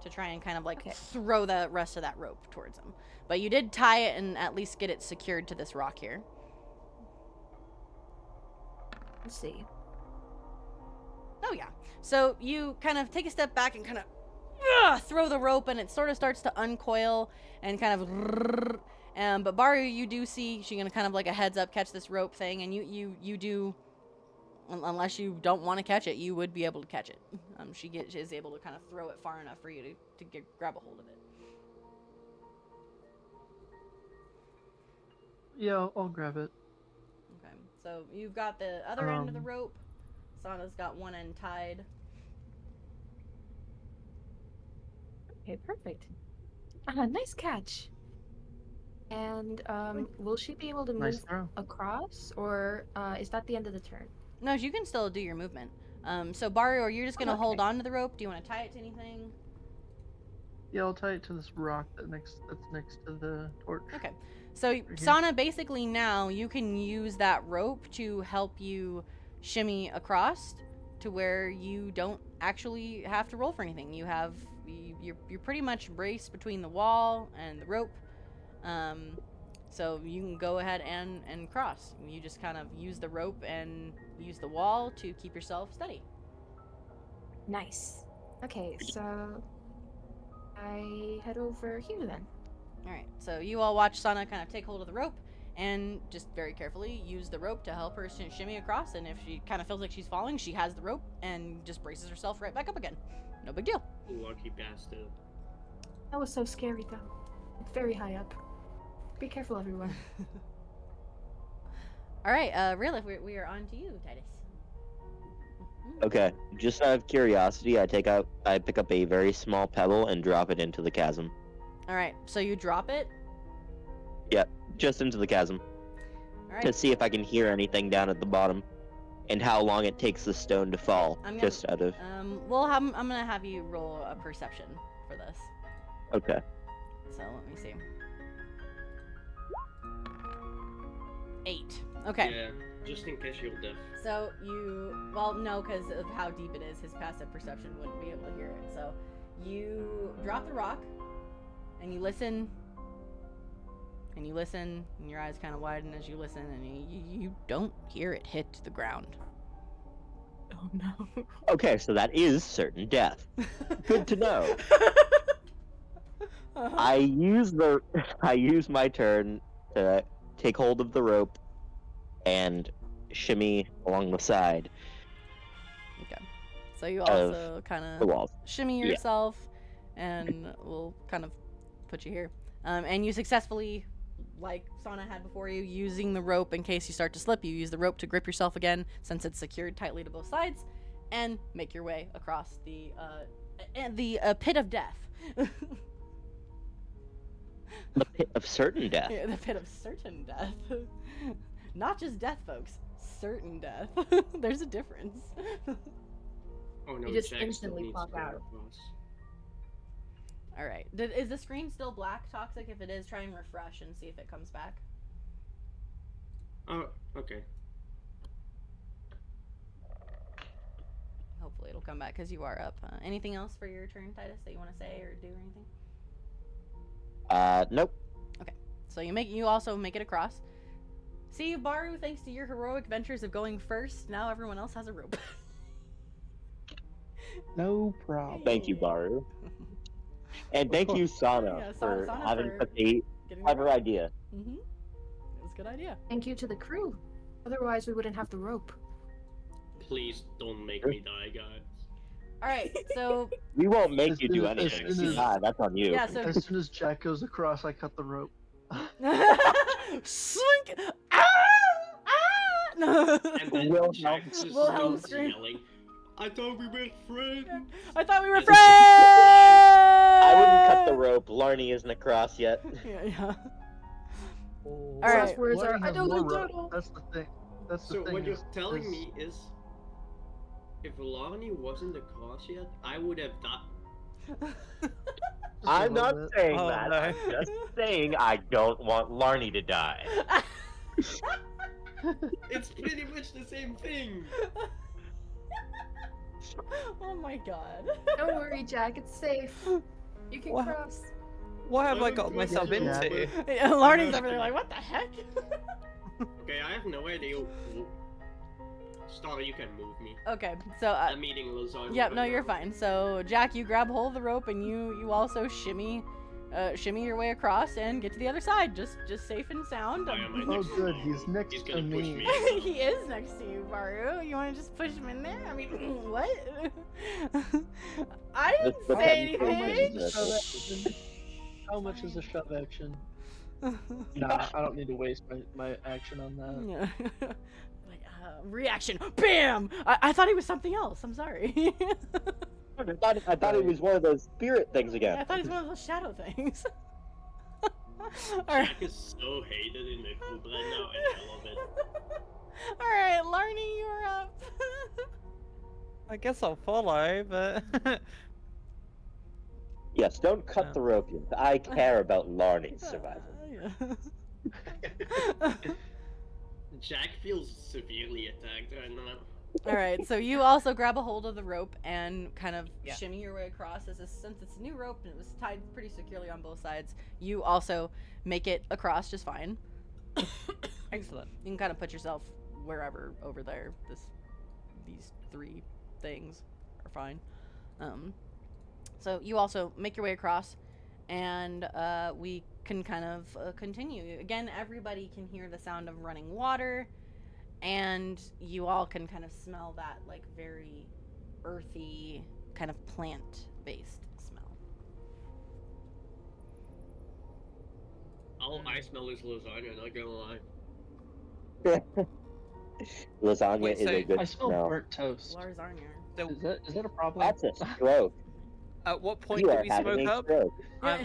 to try and kind of like throw the rest of that rope towards him. But you did tie it and at least get it secured to this rock here. Let's see. Oh yeah. So you kind of take a step back and kind of throw the rope, and it sort of starts to uncoil and kind of. But Baru, you do see she's gonna kind of like a heads up catch this rope thing, and you do. Unless you don't want to catch it, you would be able to catch it. She is able to kind of throw it far enough for you to grab a hold of it. Yeah, I'll grab it. Okay, so you've got the other end of the rope. Sana's got one end tied. Okay, perfect. Nice catch. And will she be able to Nice move throw. across, or is that the end of the turn? No, you can still do your movement. So Baru, are you just gonna hold on to the rope? Do you want to tie it to anything? Yeah, I'll tie it to this rock that's next to the torch. Okay. So Sana, basically now you can use that rope to help you shimmy across to where you don't actually have to roll for anything. You're pretty much braced between the wall and the rope. So you can go ahead and cross. You just kind of use the rope and use the wall to keep yourself steady. Nice. Okay, so I head over here then. All right. So you all watch Sana kind of take hold of the rope and just very carefully use the rope to help her shimmy across. And if she kind of feels like she's falling, she has the rope and just braces herself right back up again. No big deal. Lucky bastard. That was so scary though. It's very high up. Be careful, everyone. All right, Real, we are on to you, Titus. Okay, just out of curiosity, I pick up a very small pebble and drop it into the chasm. All right, so you drop it. Yep, just into the chasm. All right. To see if I can hear anything down at the bottom, and how long it takes the stone to fall. Just out of. I'm gonna have you roll a perception for this. Okay. So let me see. 8. Okay. Yeah, just in case you're deaf. So no, because of how deep it is, his passive perception wouldn't be able to hear it. So you drop the rock, and you listen, and your eyes kind of widen as you listen, and you don't hear it hit the ground. Oh no. Okay, so that is certain death. Good to know. I use my turn to take hold of the rope and shimmy along the side. Okay. So you also kind of shimmy Yeah. yourself, and we'll kind of put you here. And you successfully, like Sana had before you, using the rope in case you start to slip, you use the rope to grip yourself again since it's secured tightly to both sides, and make your way across the pit of death. The pit of certain death. Yeah, the pit of certain death. Not just death, folks. Certain death. There's a difference. Oh no, You just Jack still instantly needs pop to go out. across. All right. Is the screen still black, Toxic? If it is, try and refresh and see if it comes back. Oh, okay. Hopefully it'll come back because you are up. Anything else for your turn, Titus, that you want to say or do or anything? Nope. Okay. So you also make it across. See, Baru, thanks to your heroic ventures of going first, now everyone else has a rope. No problem. Thank you, Baru. And thank you, Sana, for having such a clever idea. Mm-hmm. It was a good idea. Thank you to the crew. Otherwise, we wouldn't have the rope. Please don't make me die, guys. All right, so We won't make As you soon do as- as anything. soon as- That's on you. yeah, so As soon as Jack goes across, I cut the rope. slink. Ah! Ah! No. And then Wilhelm Jack just Wilhelm starts scream. yelling, I thought we were friends. I thought we were Yes. friends. I wouldn't cut the rope. Larnie isn't across yet. Yeah. All right. Last words are, I don't know. That's the thing. That's the So thing. what you're is- telling is- me is, if Larnie wasn't the cause yet, I would have died. just a I'm little not bit. saying Oh, that. no. I'm just saying I don't want Larnie to die. It's pretty much the same thing. Oh my god. Don't worry, Jack. It's safe. You can What? cross. What have I I'm got good, myself Jack. into? Larning's over there like, what the heck? Okay, I have no idea. Star, you can move me. Okay, so I'm eating lasagna. yep, right no, you're now. fine. So Jack, you grab hold of the rope and you also shimmy your way across and get to the other side, just safe and sound. Why am I Oh, next to good, Maru? he's next He's to gonna push me. me. He is next to you, Baru. You want to just push him in there? I mean, what? I This didn't the say How much anything. is a shove action? How much is a shove action? Nah, I don't need to waste my action on that. Yeah. Like reaction, bam! I thought he was something else. I'm sorry. I thought it was one of those spirit things Yeah, again. I thought he was one of those shadow things. Alright. Jack is so hated in the group right now, and I love it. Alright, Larnie, you're up. I guess I'll follow, but Yes, don't cut the rope yet. I care about Larnie's survival. Jack feels severely attacked right now. Alright, so you also grab a hold of the rope and kind of Yeah. shimmy your way across. Since it's a new rope and it was tied pretty securely on both sides, you also make it across just fine. excellent. You can kind of put yourself wherever over there. These three things are fine. So you also make your way across, and we can kind of continue. Again, everybody can hear the sound of running water, and you all can kind of smell that like very earthy kind of plant-based smell. All I smell is lasagna, not gonna lie. Lasagna Wait, is so a good I smell smell. burnt toast. Lasagna. So Is that a problem? That's a stroke. at what point You do are we having smoke a up? stroke.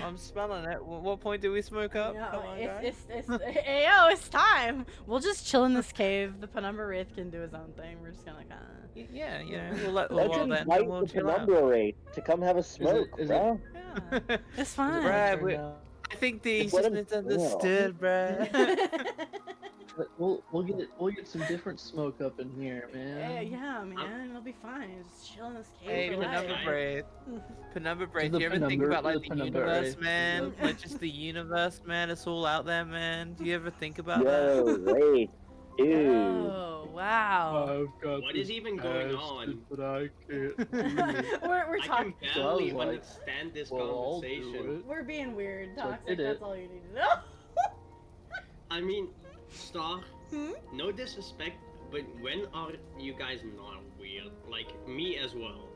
I'm smelling it. What point do we smoke up? No, Come on, guys. it's Ayo, it's time. We'll just chill in this cave. The Penumbra Wraith can do his own thing. We're just gonna kind of Yeah, we'll let the Let's world end invite and we'll the chill out. Penumbra Wraith to come have a smoke, is it- bruh. yeah. It's Is it fine. my Right, turn we- now? I think these Let just him misunderstood, bruh. We'll get some different smoke up in here, man. Yeah, man, it'll be fine. Just chill in this cave. Hey, for Penumbra life. Braid. Penumbra Braid, The do you ever think Penumbra- about like the the Penumbra universe, Wraith. man? Like just the universe, man. It's all out there, man. Do you ever think about Yo, that? Wraith. Dude. Oh wow. I've got What is this even going acid, on? But I can't do it. we're I talking. can barely Sounds like- understand this Well, I'll do conversation. it. We're being weird, So I toxic. did it. That's all you need to know. I mean, Star, Hmm? no disrespect, but when are you guys not weird? Like, me as well.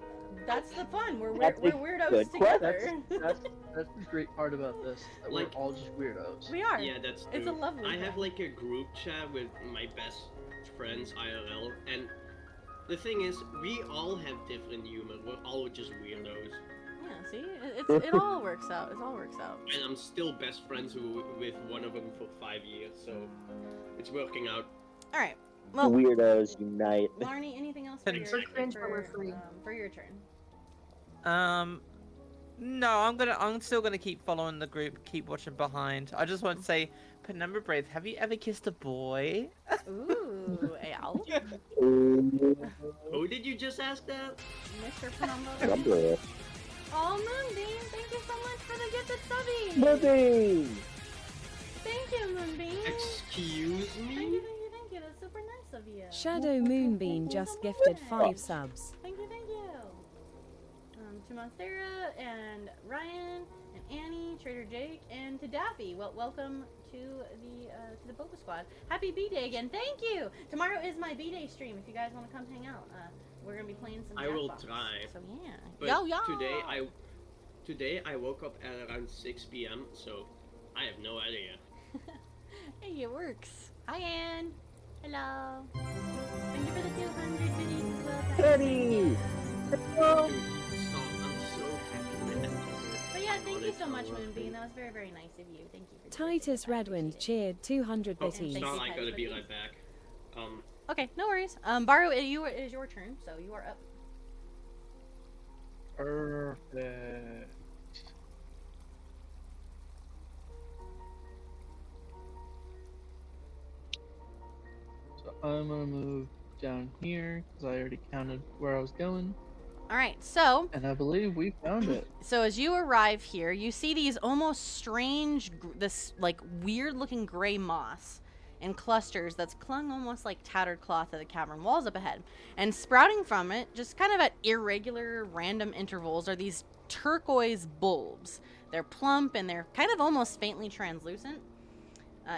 That's the fun. We're That's a weirdos good together. That's the great part about this. That Like- we're all just weirdos. We are. Yeah, that's true. It's a lovely I have thing. like a group chat with my best friends IRL, and the thing is, we all have different humor. We're all just weirdos. Yeah. See, it all works out. It all works out. And I'm still best friends with one of them for 5 years, so it's working out. All right. Well, Weirdos unite. Larnie, anything else for your, We're cringe, but we're free. For your turn? No, I'm still gonna keep following the group, keep watching behind. I just want to say, Penumbra Braid, have you ever kissed a boy? Ooh, Al. Oh, did you just ask that? Mr. Penumbra. Penumbra. Oh, Moonbeam, thank you so much for the gifted subby. Moving! Thank you, Moonbeam. Excuse Thank me? you, thank you, thank you. That's super nice of you. Shadow Moonbeam just gifted 5 subs. Thank you, thank you. To Monstera and Ryan and Annie, Trader Jake, and to Daffy. Well, welcome to the Boba Squad. Happy B-Day again. Thank you. Tomorrow is my B-Day stream. If you guys want to come hang out, we're gonna be playing some. I will Jackbox. try. So yeah. But yo yo. today I woke up at around 6 p.m., so I have no idea. Hey, it works. Hi, Ann. Hello. Thank you for the 200 biddies as well. guys. Eddie! Stop, I'm so happy with that. But yeah, thank you so much, Moonbeam. That was very, very nice of you. Thank you for Titus I Redwind appreciate it. cheered 200 Oh, bitties. Thank Star, you, I gotta Titus be Redwind. right back. Okay, no worries. Baru, it is your turn, so you are up. Perfect. So I'm gonna move down here because I already counted where I was going, All right, so and I believe we found it. so as you arrive here, you see these almost strange, this like weird-looking gray moss in clusters that's clung almost like tattered cloth to the cavern walls up ahead. And sprouting from it, just kind of at irregular, random intervals, are these turquoise bulbs. They're plump and they're kind of almost faintly translucent.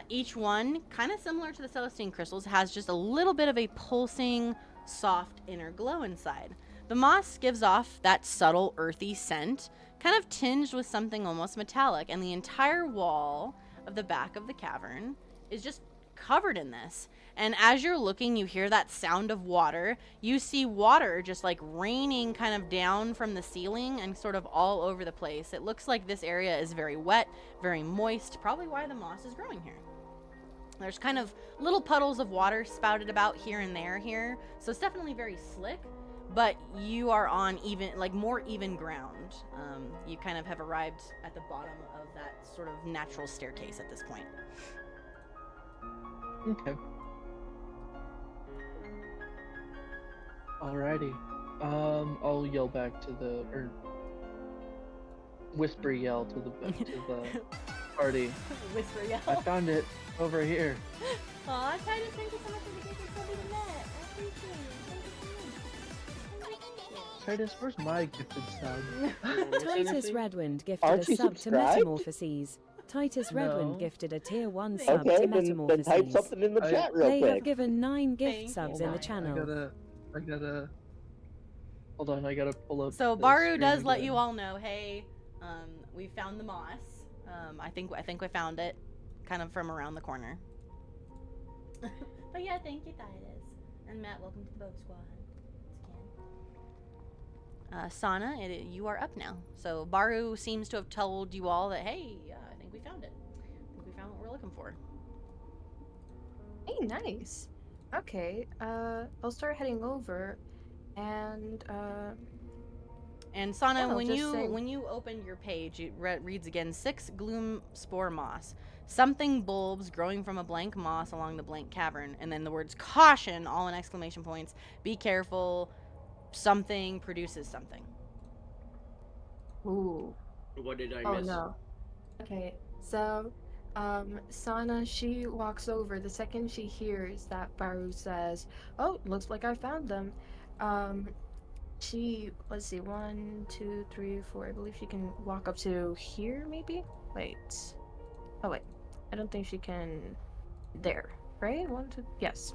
Each one, kind of similar to the Celestine crystals, has just a little bit of a pulsing, soft inner glow inside. The moss gives off that subtle, earthy scent, kind of tinged with something almost metallic, and the entire wall of the back of the cavern is just covered in this. And as you're looking, you hear that sound of water. You see water just like raining kind of down from the ceiling and sort of all over the place. It looks like this area is very wet, very moist, probably why the moss is growing here. There's kind of little puddles of water spouted about here and there here, so it's definitely very slick, but you are on even, like more even ground. You kind of have arrived at the bottom of that sort of natural staircase at this point. Okay. Alrighty. I'll yell back to the, or whisper yell to the party. Whisper yell. I found it over here. Aw, Titus, thank you so much for the gift of something to net. I appreciate it. Thank you so much. Titus, where's my gifted sub? Titus Redwind gifted Aren't a you sub to subscribed? Metamorphoses. Titus Redwind No. gifted a tier 1 sub Okay, to then type Metamorphoses. something in the chat real They have quick. given 9 gift Thank subs you, in the Ryan. channel. I gotta. Hold on, I gotta pull up. So the Baru screen does let again. you all know, hey, we found the moss. I think we found it, kind of from around the corner. But yeah, thank you, Titus. And Matt, welcome to the Boat Squad. Once again. Sana, you are up now. So Baru seems to have told you all that, hey, I think we found it. I think we found what we're looking for. Hey, nice. Okay, I'll start heading over, and And Sana, Yeah, I'll when just you say- when you open your page, it reads again: 6 gloom spore moss, something bulbs growing from a blank moss along the blank cavern, and then the words caution, all in exclamation points. Be careful, something produces something. ooh. What did I Oh miss? no. Okay, so Sana, she walks over the second she hears that Baru says, "Oh, looks like I found them." Let's see, 1, 2, 3, 4. I believe she can walk up to here, maybe. Wait. Oh wait, I don't think she can. There, right? 1, 2. Yes.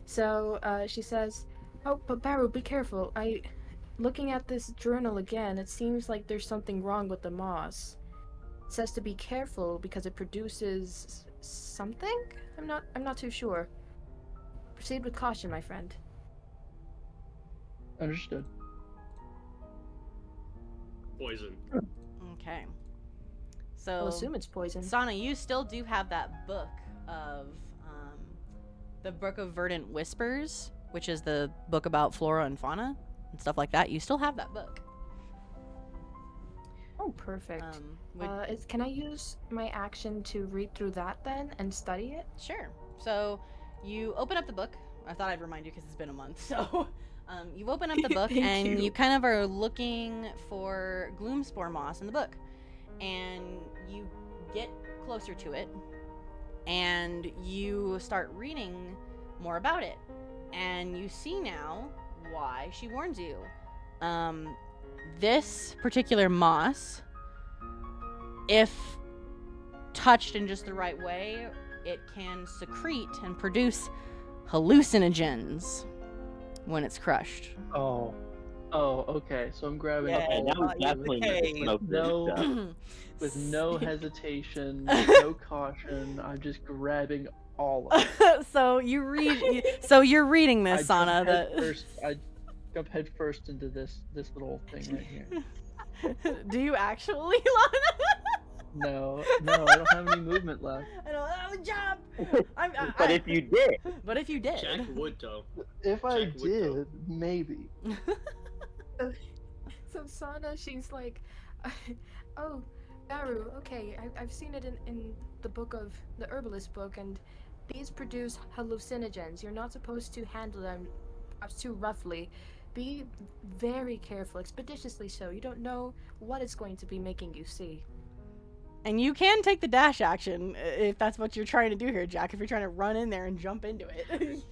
So she says, "Oh, but Baru, be careful. Looking at this journal again, it seems like there's something wrong with the moss. It says to be careful because it produces something? I'm not too sure. Proceed with caution, my friend." Understood. Poison. Okay. I'll So assume it's poison. Sana, you still do have that book of the Book of Verdant Whispers, which is the book about flora and fauna and stuff like that. You still have that book. Oh, perfect. Would- Can I use my action to read through that then and study it? Sure. So you open up the book. I thought I'd remind you because it's been a month. So you open up the book Thank and you. you kind of are looking for gloomspore moss in the book. And you get closer to it and you start reading more about it. And you see now why she warns you. This particular moss, if touched in just the right way, it can secrete and produce hallucinogens when it's crushed. Oh, okay. So I'm grabbing Yeah, all now of we it definitely need okay. to smoke this No. stuff. with no hesitation, no caution. I'm just grabbing all of it. So you read. So you're reading I this, Sana. I jump head first into this little thing right here. Do you actually, Lana? No, I don't have any movement left. I don't have a job. But if you did, But if you did. Jack would though. If I Jack would go. did, maybe. So Sana, she's like, oh, Baru, okay, I've seen it in the book of the herbalist book, and these produce hallucinogens. You're not supposed to handle them perhaps too roughly. Be very careful, expeditiously so. You don't know what it's going to be making you see. And you can take the dash action if that's what you're trying to do here, Jack. If you're trying to run in there and jump into it.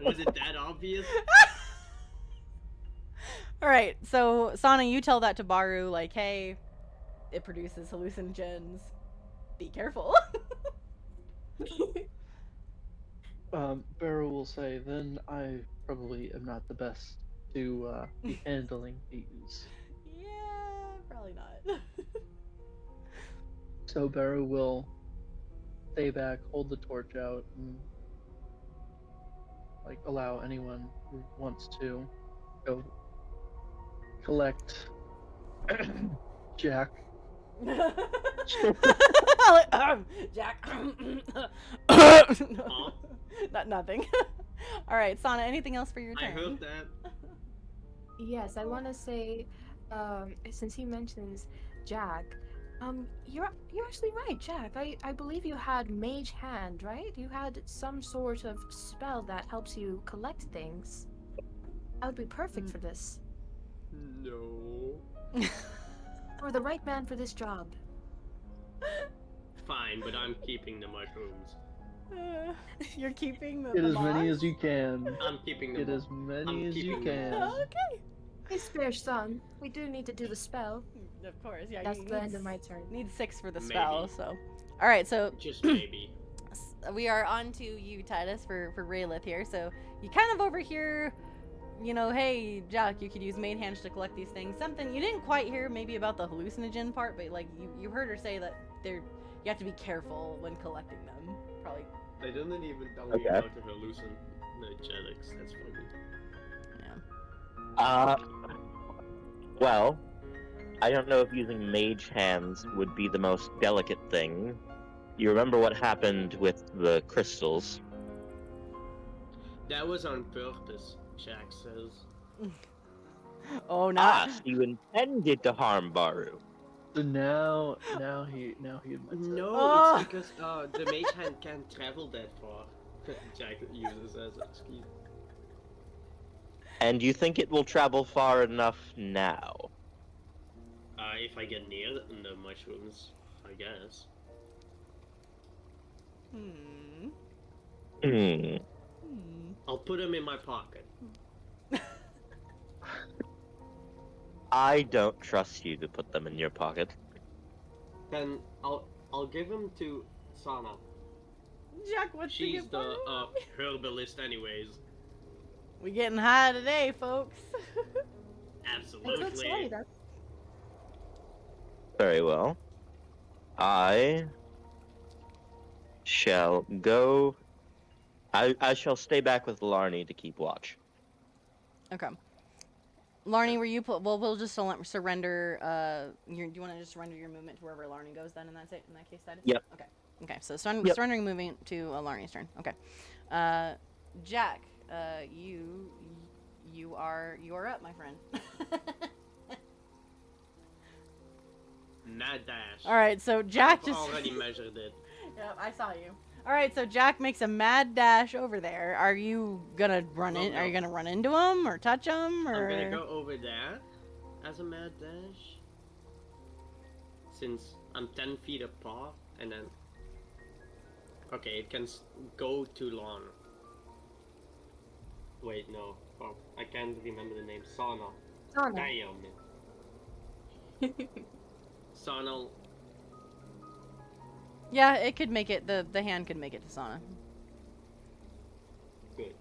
Was it that obvious? All right, so Sana, you tell that to Baru, like, hey, it produces hallucinogens. Be careful. Barrow will say, then I probably am not the best to be handling these. Yeah, probably not. So Barrow will stay back, hold the torch out, and like allow anyone who wants to go collect Jack. Jack. Nothing. All right, Sana. Anything else for your I turn? heard that. Yes, I want to say, since he mentions Jack, you're actually right, Jack. I believe you had Mage Hand, right? You had some sort of spell that helps you collect things. I would be perfect for this. No. You're the right man for this job. Fine, but I'm keeping the mushrooms. You're keeping the Get as moss? many as you can. I'm keeping them. Get as many as you keeping them. can. Okay. Hey, spare son. We do need to do the spell. Of course, yeah. That's you the end of my turn. Need 6 for the Maybe. spell, so. All right, so Just maybe. we are on to you, Titus, for Raylith here. So you kind of overhear, you know, hey, Jack, you could use main hands to collect these things. Something you didn't quite hear maybe about the hallucinogen part, but like you heard her say that you have to be careful when collecting them. Probably. They didn't even tell me Okay. about the hallucinogenics. That's funny. Yeah. Well, I don't know if using mage hands would be the most delicate thing. You remember what happened with the crystals? That was on purpose, Jack says. Oh, Ah, not. so you intended to harm Baru. So now he admits it. No, Oh. it's because the mage hand can't travel that far. Jack uses as an excuse. And you think it will travel far enough now? If I get near the mushrooms, I guess. Hmm. Hmm. I'll put them in my pocket. I don't trust you to put them in your pocket. Then I'll give them to Sana. Jack, what's She's the herbalist, anyways. We getting high today, folks. Absolutely. Very well. I shall go. I shall stay back with Larny to keep watch. Okay. Larny, were you put? Well, we'll just surrender. Do you want to just surrender your movement to wherever Larny goes? Then in that case, that is. Yep. Okay. Okay. So surrendering movement to Larny's turn. Okay. Jack, you are up, my friend. Mad dash. All right. So Jack I've just. already measured it. Yep, I saw you. All right, so Jack makes a mad dash over there. Are you gonna run in? No. Are you gonna run into him or touch him? Or I'm gonna go over there as a mad dash. Since I'm 10 feet apart, and then. Okay, it can go too long. Wait, no. Oh, I can't remember the name. Sana. Sana. Damn it. Sana. Yeah, it could make it. The hand could make it to Sana. Good.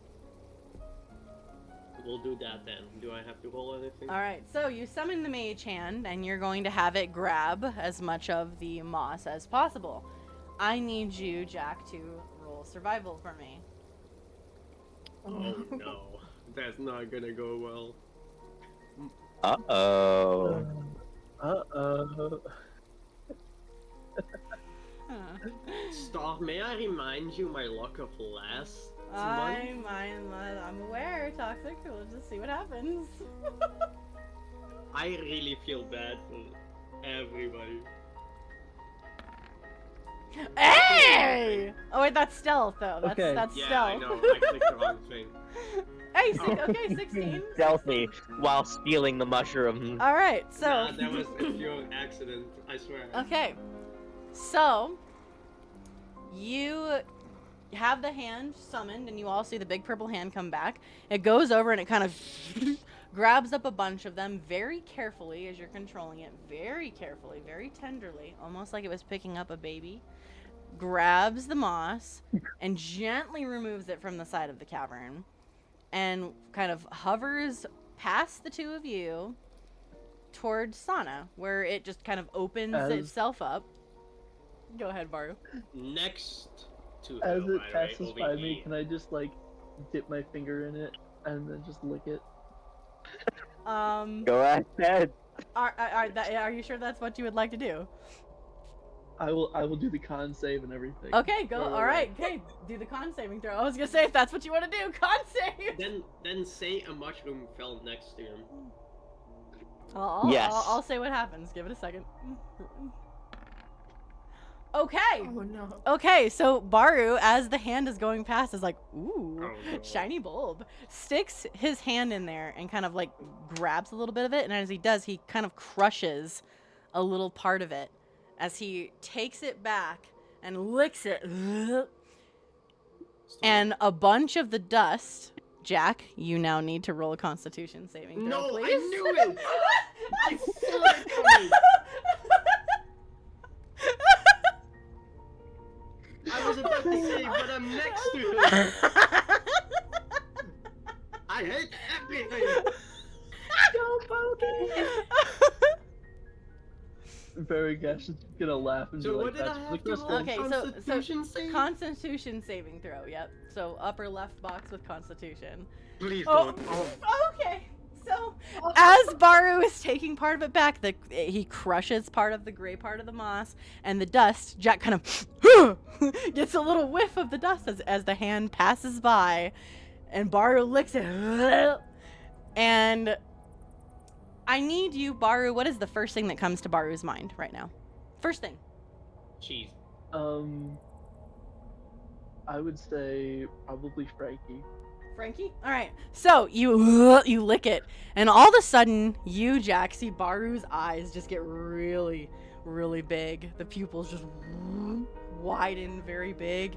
We'll do that then. Do I have to roll anything? All right, so you summon the mage hand, and you're going to have it grab as much of the moss as possible. I need you, Jack, to roll survival for me. Oh no, that's not gonna go well. Uh-oh. Uh-oh. Star, may I remind you my luck of last month? I'm aware, Toxic. We'll just see what happens. I really feel bad for everybody. Hey! Oh wait, that's stealth though. That's Okay. that's Yeah, stealth. I know. I clicked the wrong thing. Hey, Oh. okay, 16. Stealthy while stealing the mushroom. All right, so. Nah, that was a pure accident. I swear. Okay, so you have the hand summoned, and you all see the big purple hand come back. It goes over and it kind of grabs up a bunch of them very carefully as you're controlling it, very carefully, very tenderly, almost like it was picking up a baby. Grabs the moss and gently removes it from the side of the cavern, and kind of hovers past the two of you towards Sana, where it just kind of opens itself up. Go ahead, Baru. Next to As her, it by the way, passes over by me, here. can I just like dip my finger in it and then just lick it? Go ahead. Are you sure that's what you would like to do? I will do the con save and everything. Okay, go. All right, okay. Do the con saving throw. I was gonna say if that's what you want to do, con save. Then say a mushroom fell next to him. Yes. I'll say what happens. Give it a second. Okay. Oh no. Okay, so Baru, as the hand is going past, is like, ooh, Oh, no. shiny bulb. Sticks his hand in there and kind of like grabs a little bit of it, and as he does, he kind of crushes a little part of it as he takes it back and licks it. And a bunch of the dust. Jack, you now need to roll a Constitution saving throw, No, please. I knew it! I saw it coming! I was about to say, but I'm next to him! I hate everything! Go, Bogey! Very gosh, it's gonna laugh and So be what like, did I "That's have the to crystal." roll? Okay, Constitution save? Constitution saving throw, yep. So upper left box with Constitution. Please Oh, don't. Oh. okay. So as Baru is taking part of it back, he crushes part of the gray part of the moss, and the dust, Jack kind of gets a little whiff of the dust as the hand passes by, and Baru licks it. And I need you, Baru. What is the first thing that comes to Baru's mind right now? First thing. Cheese. I would say probably Frankie. Frankie? All right. So you lick it, and all of a sudden, you, Jack, see Baru's eyes just get really, really big. The pupils just widen very big.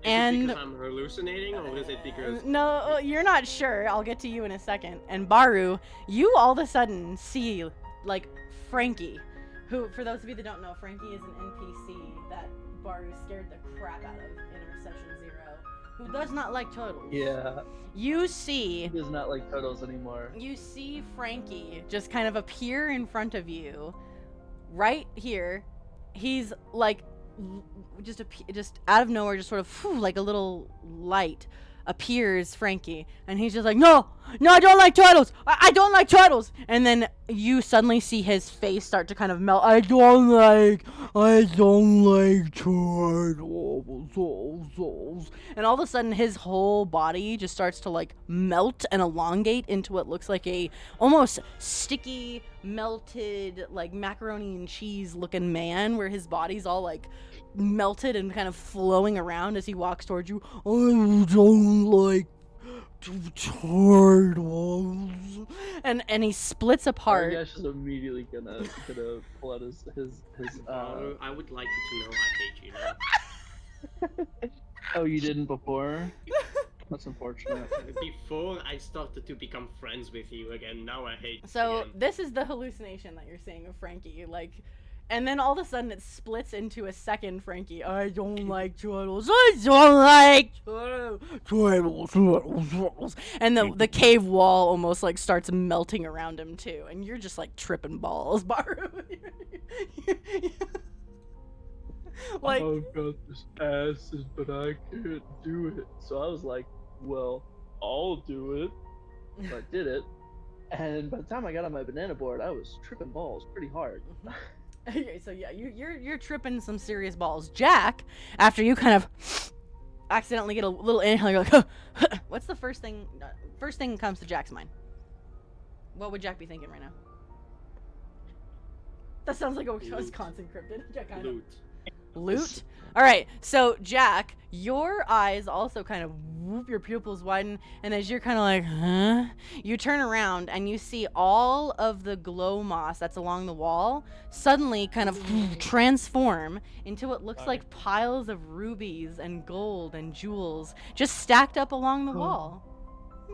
Is it because I'm hallucinating, or is it because... No, you're not sure. I'll get to you in a second. And Baru, you all of a sudden see, like, Frankie, who, for those of you that don't know, Frankie is an NPC that Baru scared the crap out of in Session 0, who does not like turtles. Yeah, You see... he does not like turtles anymore. You see Frankie just kind of appear in front of you, right here. He's like, just out of nowhere, just sort of like a little light appears, Frankie, and he's just like, no, I don't like turtles. I don't like turtles. And then you suddenly see his face start to kind of melt. I don't like turtles. And all of a sudden, his whole body just starts to like melt and elongate into what looks like a almost sticky, melted, like macaroni and cheese looking man, where his body's all like melted and kind of flowing around as he walks towards you. I don't like turtles. And he splits apart. Gash is immediately gonna pull out his I would like you to know I hate you now. Oh, you didn't before? That's unfortunate. Before I started to become friends with you again, now I hate you So again. this is the hallucination that you're seeing of Frankie, like, and then all of a sudden it splits into a second Frankie. I don't like turtles. I don't like turtles. And the cave wall almost like starts melting around him too, and you're just like tripping balls, Baru. Like, I've got this acid, but I can't do it. So I was like, well, I'll do it. So I did it. And by the time I got on my banana board, I was tripping balls pretty hard. So yeah, you're tripping some serious balls. Jack, after you kind of accidentally get a little inhale, you're like, what's the first thing that comes to Jack's mind? What would Jack be thinking right now? That sounds like a Wisconsin cryptid. Yeah, kind of. Loot? Alright, so Jack, your eyes also kind of whoop, your pupils widen, and as you're kind of like, huh? You turn around and you see all of the glow moss that's along the wall suddenly kind of transform into what looks like piles of rubies and gold and jewels just stacked up along the wall.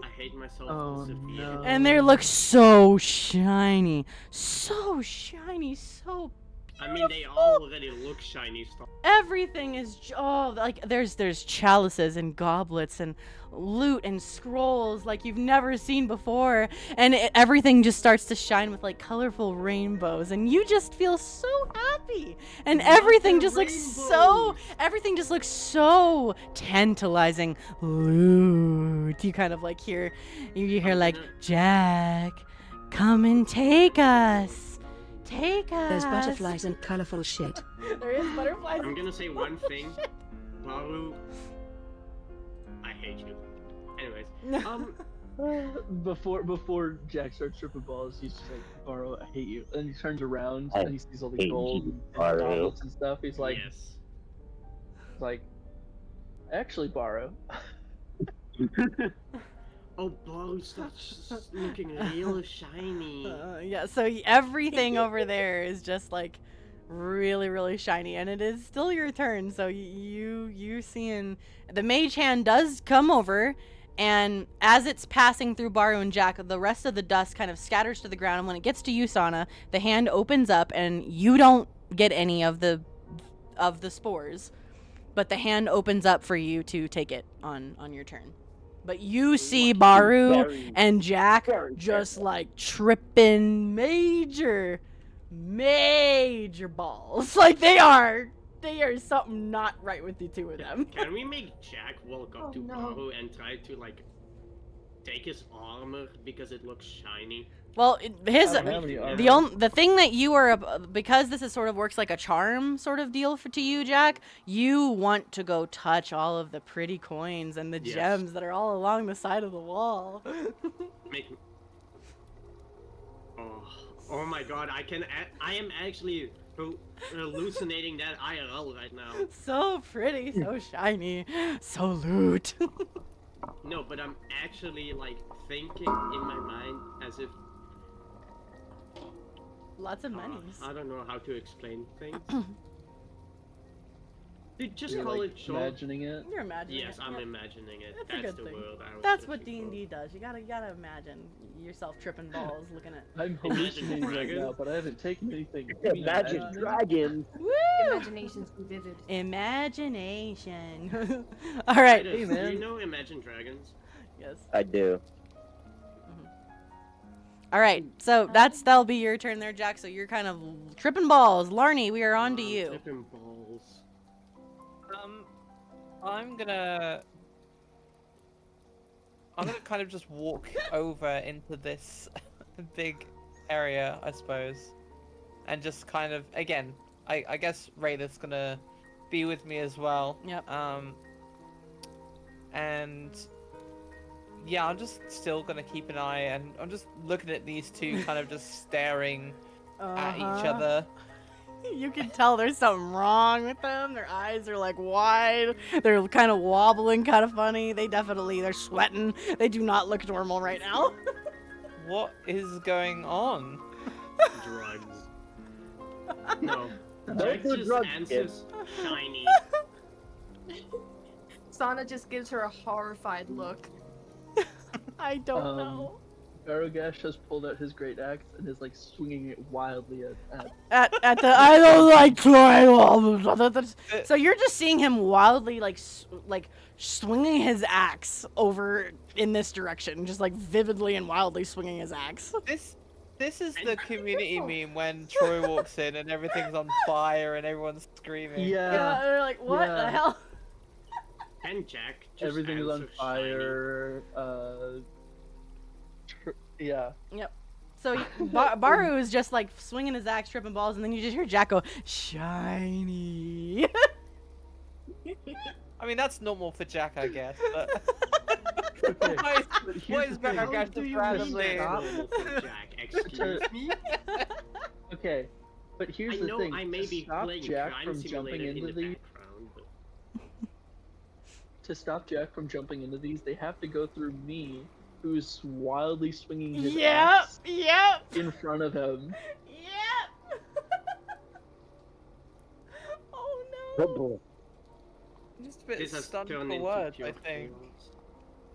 I hate myself. Oh severe. no. And they look so shiny. So shiny, so I mean, they already look shiny stuff. everything is like there's chalices and goblets and loot and scrolls like you've never seen before, and everything just starts to shine with like colorful rainbows, and you just feel so happy, and everything just looks so tantalizing. Loot. You kind of like hear like, Jack, come and take us. Take us. There's butterflies and colorful shit. There is butterflies. I'm gonna say one thing. Baru, I hate you. Anyways, Before Jack starts tripping balls, he's just like, Baro, I hate you. And he turns around and he sees all the hate gold you, and Baro. goblets and stuff. He's like, yes. Actually, Baro. Oh, Baru starts looking real shiny. Yeah, so everything over there is just like really, really shiny, and it is still your turn. So you seeing the mage hand does come over, and as it's passing through Baru and Jack, the rest of the dust kind of scatters to the ground. And when it gets to you, Sana, the hand opens up, and you don't get any of the spores, but the hand opens up for you to take it on your turn. But you see Baru and Jack just like tripping major balls. Like they are something not right with the two of them. Can we make Jack walk up to no. Baru and try to like take his armor because it looks shiny? Well, his I don't have any armor. the thing that you are, because this is sort of works like a charm sort of deal to you, Jack. You want to go touch all of the pretty coins and the Yes. gems that are all along the side of the wall. Make. Oh my God! I am actually hallucinating that IRL right now. So pretty, so shiny, so loot. No, but I'm actually like thinking in my mind as if Lots of monies. I don't know how to explain things. Dude, just You're, call like, it short. imagining it. You're imagining Yes, it. I'm Yep. imagining it. That's a That's good the thing. word I was That's what searching for. D&D does. You gotta imagine yourself tripping balls, looking at. I'm hallucinating right now, but I haven't taken anything. Imagine dragons. Woo! Imagination's vivid. Imagination. All right. Hey, Do man. you know Imagine Dragons? Yes. I do. All right. So that'll be your turn there, Jack. So you're kind of tripping balls. Larny, we are on to you. Tripping balls. I'm gonna kind of just walk over into this big area, I suppose, and just kind of, again, I guess Rayla's gonna be with me as well. Yep. And yeah, I'm just still gonna keep an eye, and I'm just looking at these two kind of just staring at each other. You can tell there's something wrong with them. Their eyes are like wide. They're kind of wobbling, kind of funny. They're sweating. They do not look normal right now. What is going on? Drugs. No. Those Jack are just drugs, answers shiny. Sana just gives her a horrified look. I don't know. Garogash has pulled out his great axe and is like swinging it wildly at At the I don't like triangles. So you're just seeing him wildly like swinging his axe over in this direction, just like vividly and wildly swinging his axe. This is the community meme when Troy walks in and everything's on fire and everyone's screaming. Yeah, they're like, what the Yeah. hell? And Jack just everything is on answers fire. Yeah. Yep. So Baru is just like swinging his axe, tripping balls, and then you just hear Jack go, shiny. I mean, that's normal for Jack, I guess. But... Okay, What is Baragash just randomly? Jack, excuse me? Okay, but here's I the know thing. I may to be stop playing Jack Crime from jumping Simulator into in the these, background, but... to stop Jack from jumping into these, they have to go through me, who's wildly swinging his axe in front of him. Yep. Oh Oh no. boy. Just a bit This has stunned turned for into words, pure I think.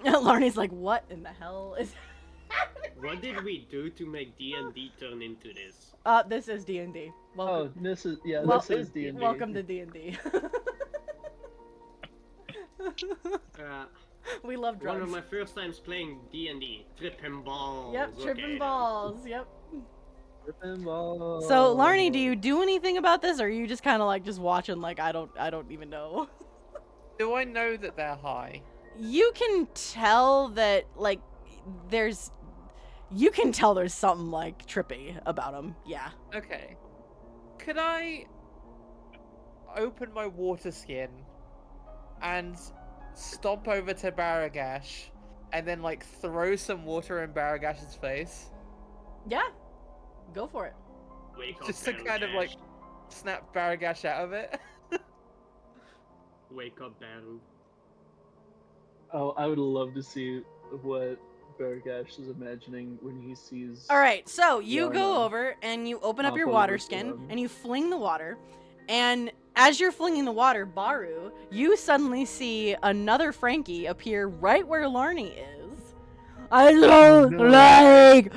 chaos. Larnie's like, what in the hell is What did we do to make D&D turn into this? this is D&D. Oh, Welcome. this is Well- this is D&D. Welcome to D&D. We love drugs. One of my first times playing D&D. Tripping balls. Yep, tripping okay. balls. Yep. Tripping balls. So, Larnie, do you do anything about this, or are you just kind of like just watching? Like, I don't even know. Do I know that they're high? You can tell that like you can tell there's something like trippy about them. Yeah. Okay. Could I open my water skin and stomp over to Baragash and then like throw some water in Baragash's face? Yeah. Go for it. Wake up, Just to kind of Baragash. like snap Baragash out of it. Wake up, Baru. Oh, I would love to see what Baragash is imagining when he sees. All right. So you Larna go over and you open up hop your over water to skin him. and you fling the water, and as you're flinging the water, Baru, you suddenly see another Frankie appear right where Larnie is. I don't like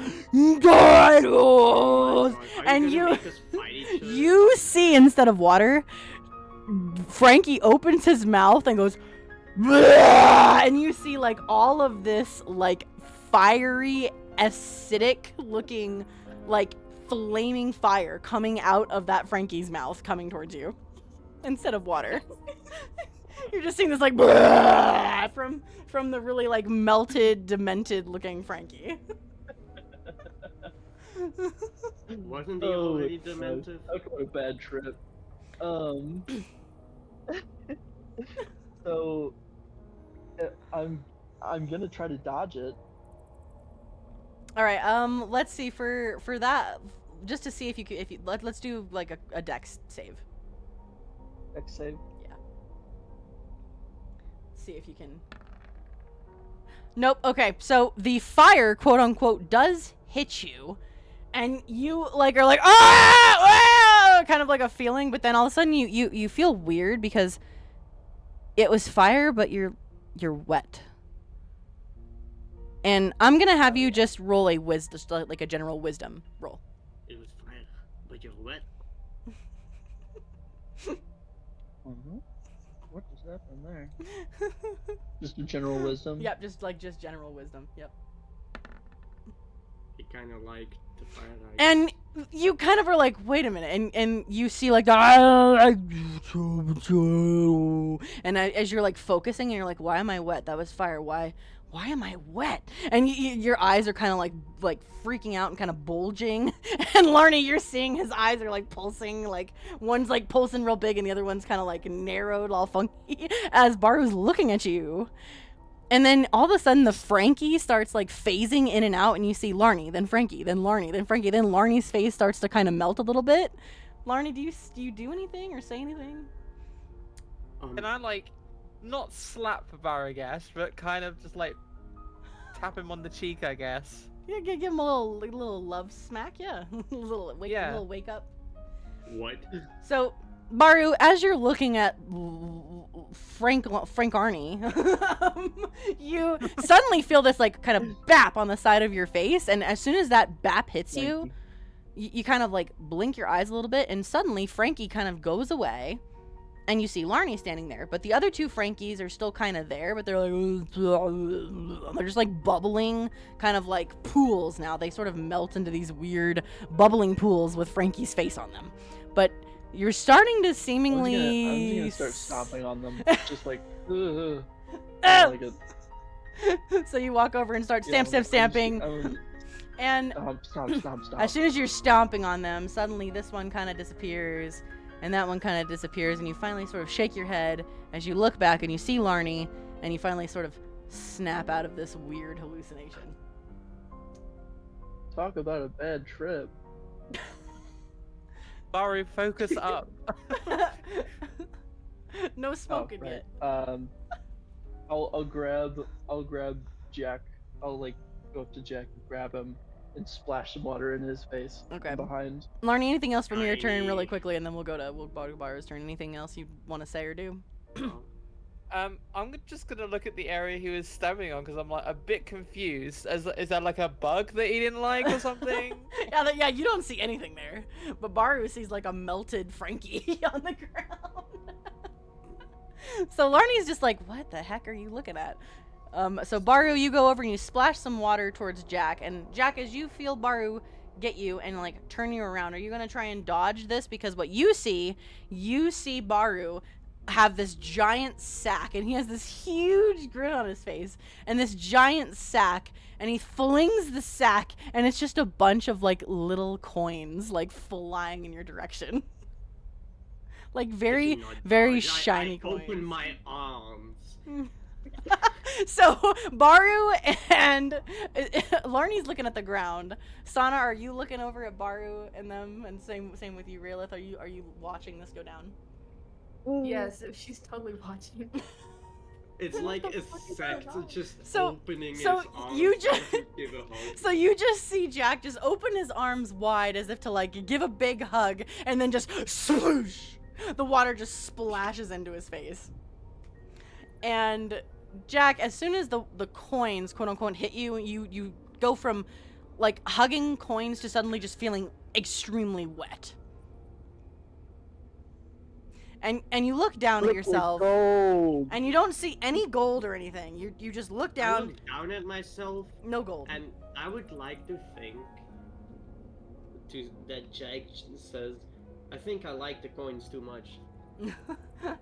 dinosaurs. And you see, instead of water, Frankie opens his mouth and goes, "Bleh!" And you see like all of this like fiery, acidic looking like flaming fire coming out of that Frankie's mouth coming towards you instead of water. You're just seeing this like "Bleh!" from the really like melted, demented looking Frankie. Wasn't he Oh, already God. demented? What a bad trip. So I'm gonna try to dodge it. All right. Let's see for that, just to see if you could. Let's do like a dex save. Dex save. Yeah. See if you can. Nope. Okay. So the fire, quote unquote, does hit you, and you like are like ah, kind of like a feeling, but then all of a sudden you feel weird because it was fire, but you're wet. And I'm gonna have you just roll a just like a general wisdom roll. It was fire, but you're wet. What just happened there? Just a general wisdom. Yep, just general wisdom. Yep. He kind of liked the fire. And you kind of are like, wait a minute, and you see like the and as you're like focusing, and you're like, why am I wet? That was fire. Why am I wet? And your eyes are kind of like freaking out and kind of bulging. And Larnie, you're seeing his eyes are like pulsing, like one's like pulsing real big, and the other one's kind of like narrowed, all funky, as Baru's looking at you. And then all of a sudden the Frankie starts like phasing in and out, and you see Larnie, then Frankie, then Larnie, then Frankie, then Larnie's face starts to kind of melt a little bit. Larnie, do you do anything or say anything? Can I like not slap Baragash, but kind of just like tap him on the cheek, I guess? Yeah, give him a little love smack, yeah. little wake up. What? So, Baru, as you're looking at Frank Arnie, you suddenly feel this like kind of bap on the side of your face, and as soon as that bap hits you, you kind of like blink your eyes a little bit, and suddenly Frankie kind of goes away, and you see Larnie standing there. But the other two Frankies are still kind of there, but they're like they're just like bubbling, kind of like pools now. They sort of melt into these weird bubbling pools with Frankie's face on them. But you're starting to seemingly. I'm just gonna start stomping on them, just like. Oh! So you walk over and start stamping. And Stomp. as soon as you're stomping on them, suddenly this one kind of disappears, and that one kind of disappears, and you finally sort of shake your head as you look back and you see Larnie, and you finally sort of snap out of this weird hallucination. Talk about a bad trip. Baru, focus up. No smoking right. yet. I'll grab Jack. I'll like go up to Jack and grab him and splash some water in his face. Okay. From behind. Larnie, anything else from your turn Tiny. really quickly, and then we'll go to Baru's turn. Anything else you want to say or do? I'm just gonna look at the area he was stabbing on because I'm like a bit confused. Is that like a bug that he didn't like or something? Yeah, you don't see anything there, but Baru sees like a melted Frankie on the ground. So Larnie's just like, what the heck are you looking at? So Baru, you go over and you splash some water towards Jack, and Jack, as you feel Baru get you and like turn you around, are you gonna try and dodge this? Because what you see Baru have this giant sack, and he has this huge grin on his face, and this giant sack, and he flings the sack, and it's just a bunch of like little coins like flying in your direction. Like very shiny coins. Open my arms. So Baru and Larnie's looking at the ground. Sana, are you looking over at Baru and them? And same with you, Raelith. Are you watching this go down? Yes, she's totally watching. It's like a sect just So- opening so its arms. you just- to give a hug. So you just see Jack just open his arms wide as if to like give a big hug, and then just swoosh, the water just splashes into his face. And Jack, as soon as the coins, quote unquote, hit you, you go from like hugging coins to suddenly just feeling extremely wet. And you look down at yourself, Gold. and you don't see any gold or anything. You just look I down, look down at myself, no gold. and I would like to think that Jack says, I think I like the coins too much.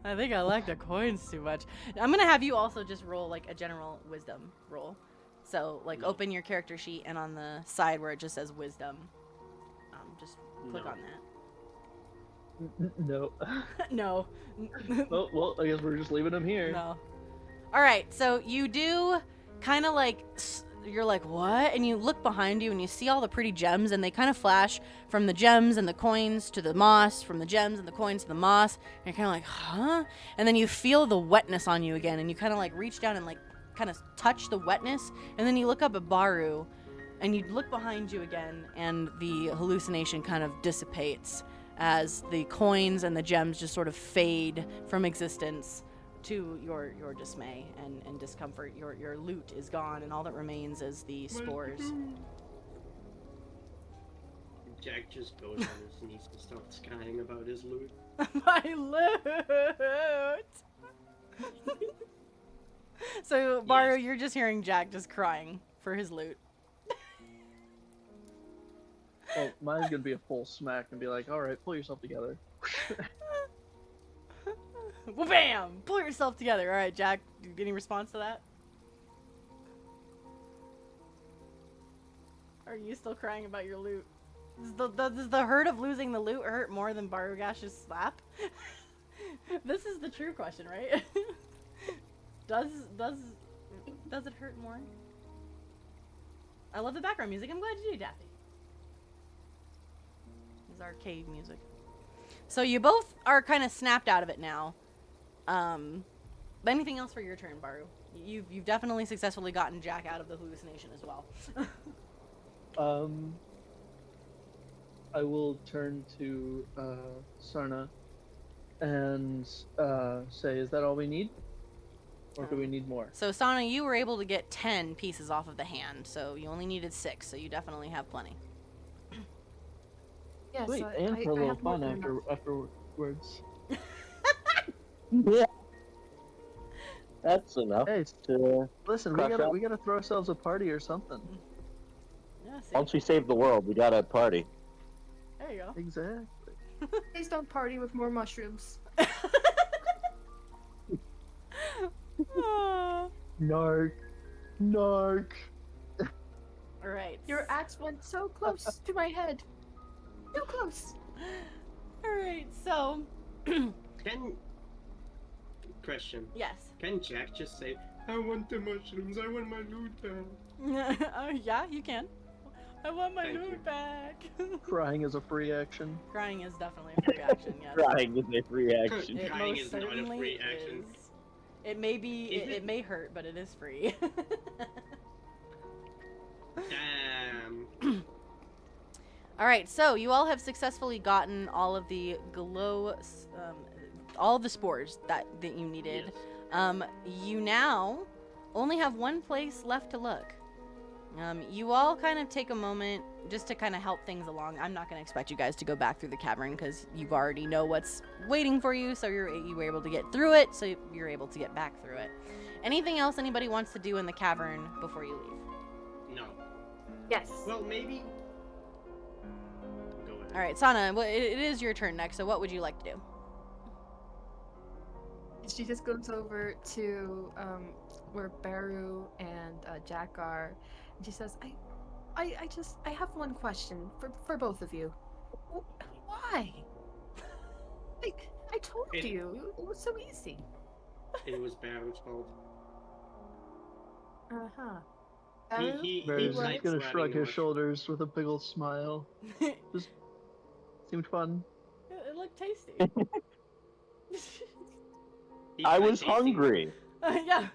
I think I like the coins too much. I'm gonna have you also just roll like a general wisdom roll. So like No. open your character sheet, and on the side where it just says wisdom, just click No. on that. No. No. Oh, well, I guess we're just leaving him here. No. All right, so you do kind of like, you're like, what? And you look behind you and you see all the pretty gems, and they kind of flash from the gems and the coins to the moss, from the gems and the coins to the moss. And you're kind of like, huh? And then you feel the wetness on you again, and you kind of like reach down and like kind of touch the wetness. And then you look up at Baru, and you look behind you again, and the hallucination kind of dissipates as the coins and the gems just sort of fade from existence to your dismay and discomfort. Your loot is gone, and all that remains is the spores. Jack just goes on his knees and starts crying about his loot. My loot! So, Baru, you're just hearing Jack just crying for his loot. Well, mine's gonna be a full smack and be like, all right, pull yourself together. Well, bam! Pull yourself together. All right, Jack, any response to that? Are you still crying about your loot? Does the hurt of losing the loot hurt more than Barugash's slap? This is the true question, right? Does it hurt more? I love the background music. I'm glad you do, Daffy. It's arcade music. So you both are kind of snapped out of it now. But anything else for your turn, Baru? You've definitely successfully gotten Jack out of the hallucination as well. I will turn to Sarna and say, is that all we need? Or do we need more? So Sana, you were able to get 10 pieces off of the hand, so you only needed 6, so you definitely have plenty. Yes, Wait, I and for a little have more fun than enough. afterwards. Yeah. That's enough Hey, to listen, crush up. we gotta throw ourselves a party or something. Yeah, see? Once we save the world, we gotta party. There you go. Exactly. Please don't party with more mushrooms. Ah. Narc. All right. Your axe went so close to my head. So close. All right. So. Can question? Yes. Can Jack just say, "I want the mushrooms. I want my loot back"? Yeah, you can. I want my Thank you. loot back. Crying is a free action. Crying is definitely a free action. Yes. Crying is a free action. It Crying most is not a certainly free action. is. It may be. Is It it? may hurt, but it is free. Damn. All right, so you all have successfully gotten all of the all of the spores that you needed. Yes. You now only have one place left to look. You all kind of take a moment just to kind of help things along. I'm not going to expect you guys to go back through the cavern because you already know what's waiting for you, so you were able to get through it, so you're able to get back through it. Anything else anybody wants to do in the cavern before you leave? No. Yes. Well, maybe. Go ahead. All right, Sana, it is your turn next, so what would you like to do? She just goes over to where Baru and Jack are, and she says, I have one question for both of you. Why? I told you it was so easy. It was Barrett's fault. Baru? Barry's likes gonna grabbing shrug the his mushroom. shoulders with a big ol' smile. Just seemed fun. It looked tasty. I was hungry. Yeah.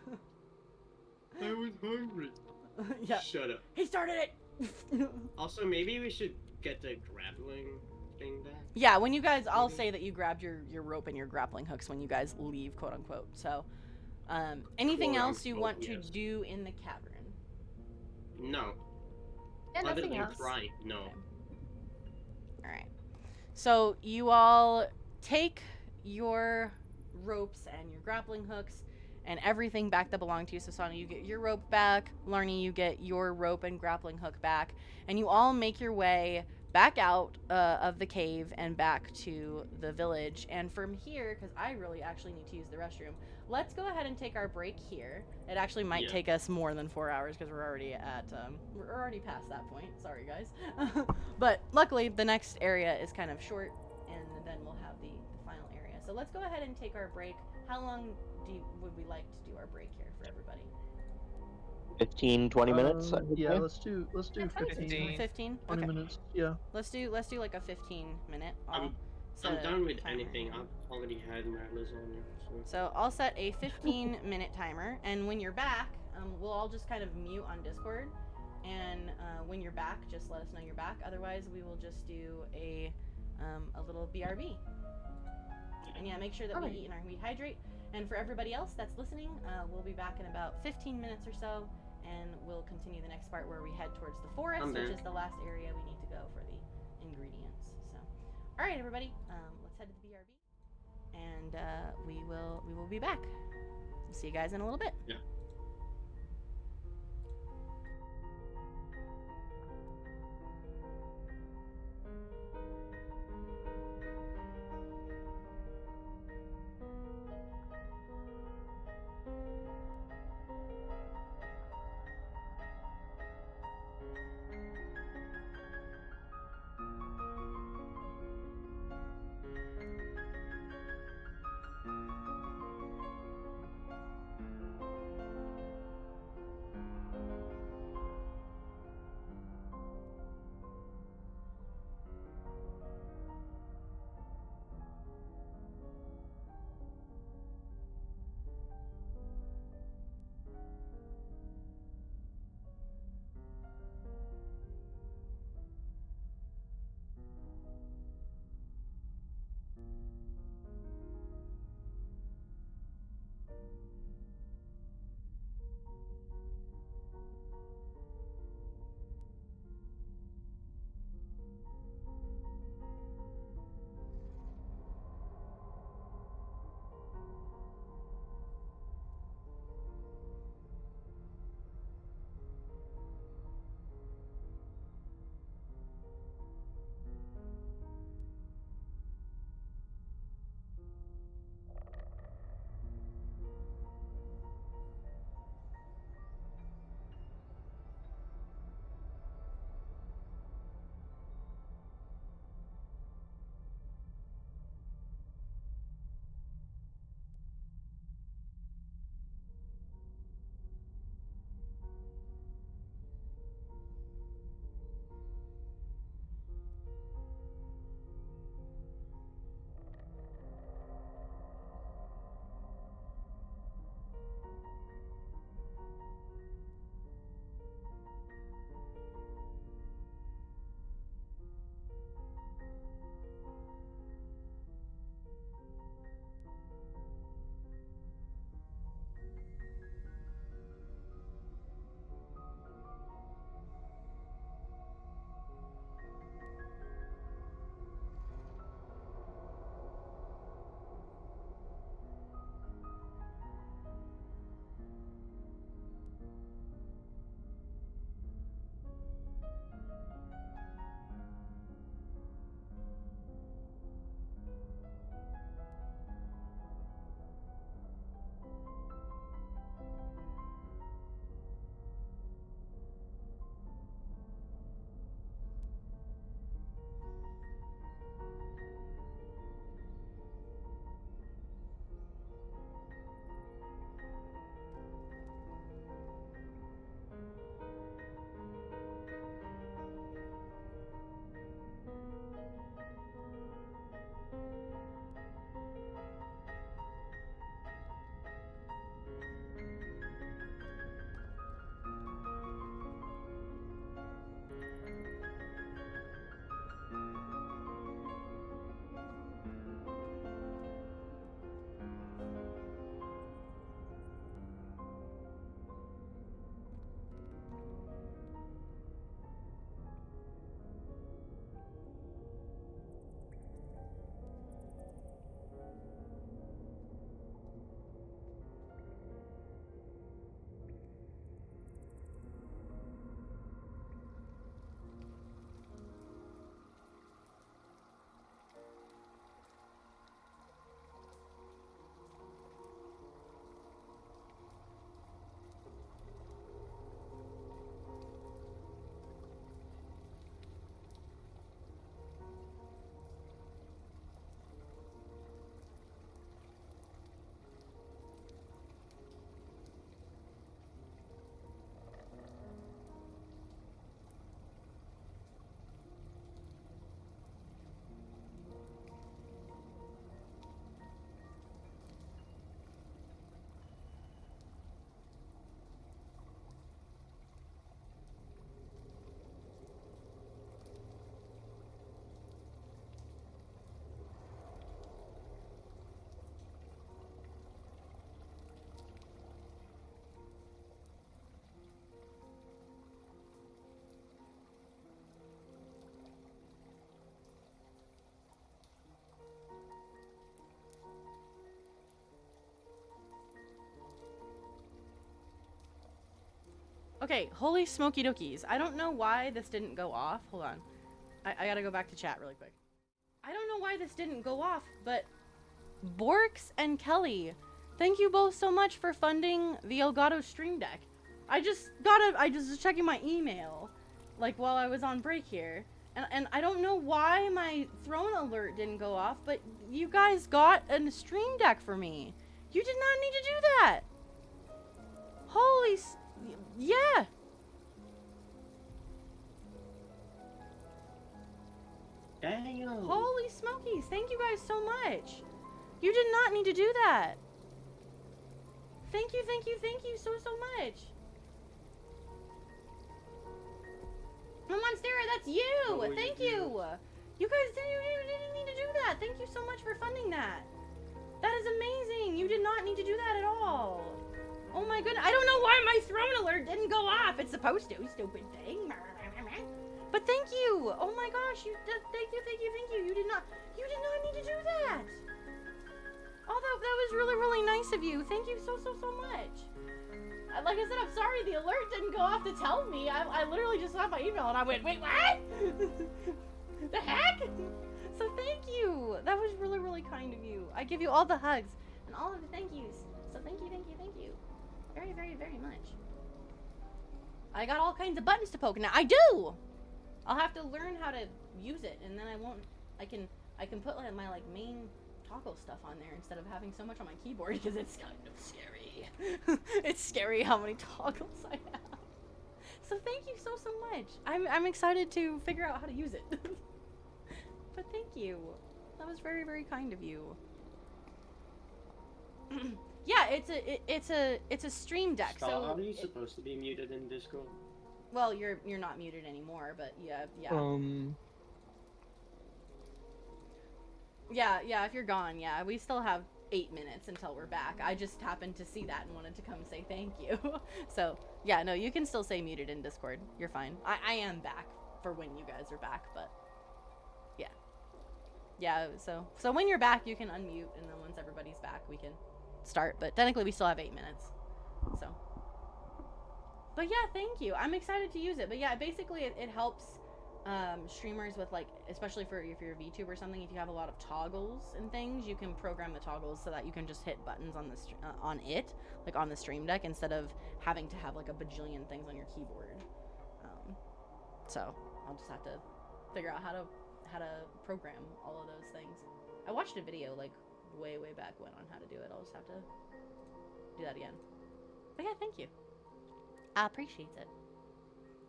I was hungry. Yeah. Shut up. He started it. Also, maybe we should get the grappling thing back. Yeah, when you guys, I'll say that you grabbed your rope and your grappling hooks when you guys leave, quote unquote. So, anything Quote else you unquote, want to yes. do in the cavern? No. Yeah, Other nothing than else. crying, no. All right. So you all take your ropes and your grappling hooks and everything back that belonged to you. So Sana, you get your rope back. Larnie, you get your rope and grappling hook back. And you all make your way back out of the cave and back to the village. And from here, because I really actually need to use the restroom, let's go ahead and take our break here. It actually might Yeah. take us more than 4 hours because we're already at we're already past that point. Sorry, guys. But luckily, the next area is kind of short, and then we'll have the final area. So let's go ahead and take our break. How long would we like to do our break here for everybody? 15, 20 minutes? I would Yeah, say. let's do 15. 15? 20 Okay. minutes. Yeah. Let's do like a 15-minute. I'm done with anything. I've already had my lasagna. So I'll set a 15-minute timer, and when you're back, we'll all just kind of mute on Discord. And when you're back, just let us know you're back. Otherwise, we will just do a little BRB. And yeah, make sure that we eat and we hydrate. And for everybody else that's listening, we'll be back in about 15 minutes or so, and we'll continue the next part where we head towards the forest, which is the last area we need to go for the ingredients. So, all right, everybody, let's head to the BRB, and we will be back. See you guys in a little bit. Yeah. Okay, holy smoky dokies. I don't know why this didn't go off. Hold on. I gotta go back to chat really quick. I don't know why this didn't go off, but Borks and Kelly, thank you both so much for funding the Elgato Stream Deck. I just was checking my email, like, while I was on break here. And I don't know why my throne alert didn't go off, but you guys got a stream deck for me. You did not need to do that. Holy yeah. Damn. Holy smokies, thank you guys so much. You did not need to do that. Thank you so much. Monstera, that's you! Thank you! You guys didn't need to do that. Thank you so much for funding that. That is amazing. You did not need to do that at all. Oh my goodness. I don't know why my throne alert didn't go off. It's supposed to, stupid thing. But thank you. Oh my gosh. Thank you. You did not need to do that. Oh, that was really, really nice of you. Thank you so much. Like I said, I'm sorry the alert didn't go off to tell me. I literally just saw my email and I went, wait, what? The heck? So thank you. That was really, really kind of you. I give you all the hugs and all of the thank yous. So thank you. Very, very, very much. I got all kinds of buttons to poke now. I do! I'll have to learn how to use it and then I can put like my main toggle stuff on there instead of having so much on my keyboard because it's kind of scary. It's scary how many toggles I have. So thank you so much. I'm excited to figure out how to use it. But thank you. That was very, very kind of you. Yeah, it's a stream deck. So are you supposed to be muted in Discord? Well, you're not muted anymore, but yeah. Yeah, if you're gone, yeah. We still have 8 minutes until we're back. I just happened to see that and wanted to come say thank you. So, yeah, no, you can still say muted in Discord. You're fine. I am back for when you guys are back, but yeah. Yeah, so when you're back, you can unmute, and then once everybody's back, we can start. But technically, we still have 8 minutes. So. But yeah, thank you. I'm excited to use it. But yeah, basically, it helps streamers with especially if you're a VTuber or something, if you have a lot of toggles and things, you can program the toggles so that you can just hit buttons on the on the stream deck instead of having to have a bajillion things on your keyboard. So I'll just have to figure out how to program all of those things. I watched a video way back when on how to do it. I'll just have to do that again. But yeah, thank you. I appreciate it.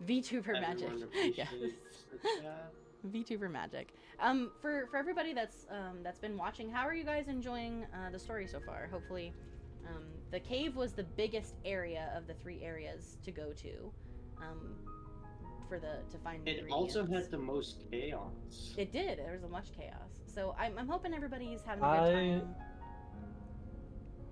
VTuber magic. Yeah. VTuber magic. For everybody that's been watching, how are you guys enjoying the story so far? Hopefully, the cave was the biggest area of the 3 areas to go to, to find the ingredients. It also had the most chaos. It did. There was much chaos. So I'm hoping everybody's having a good time.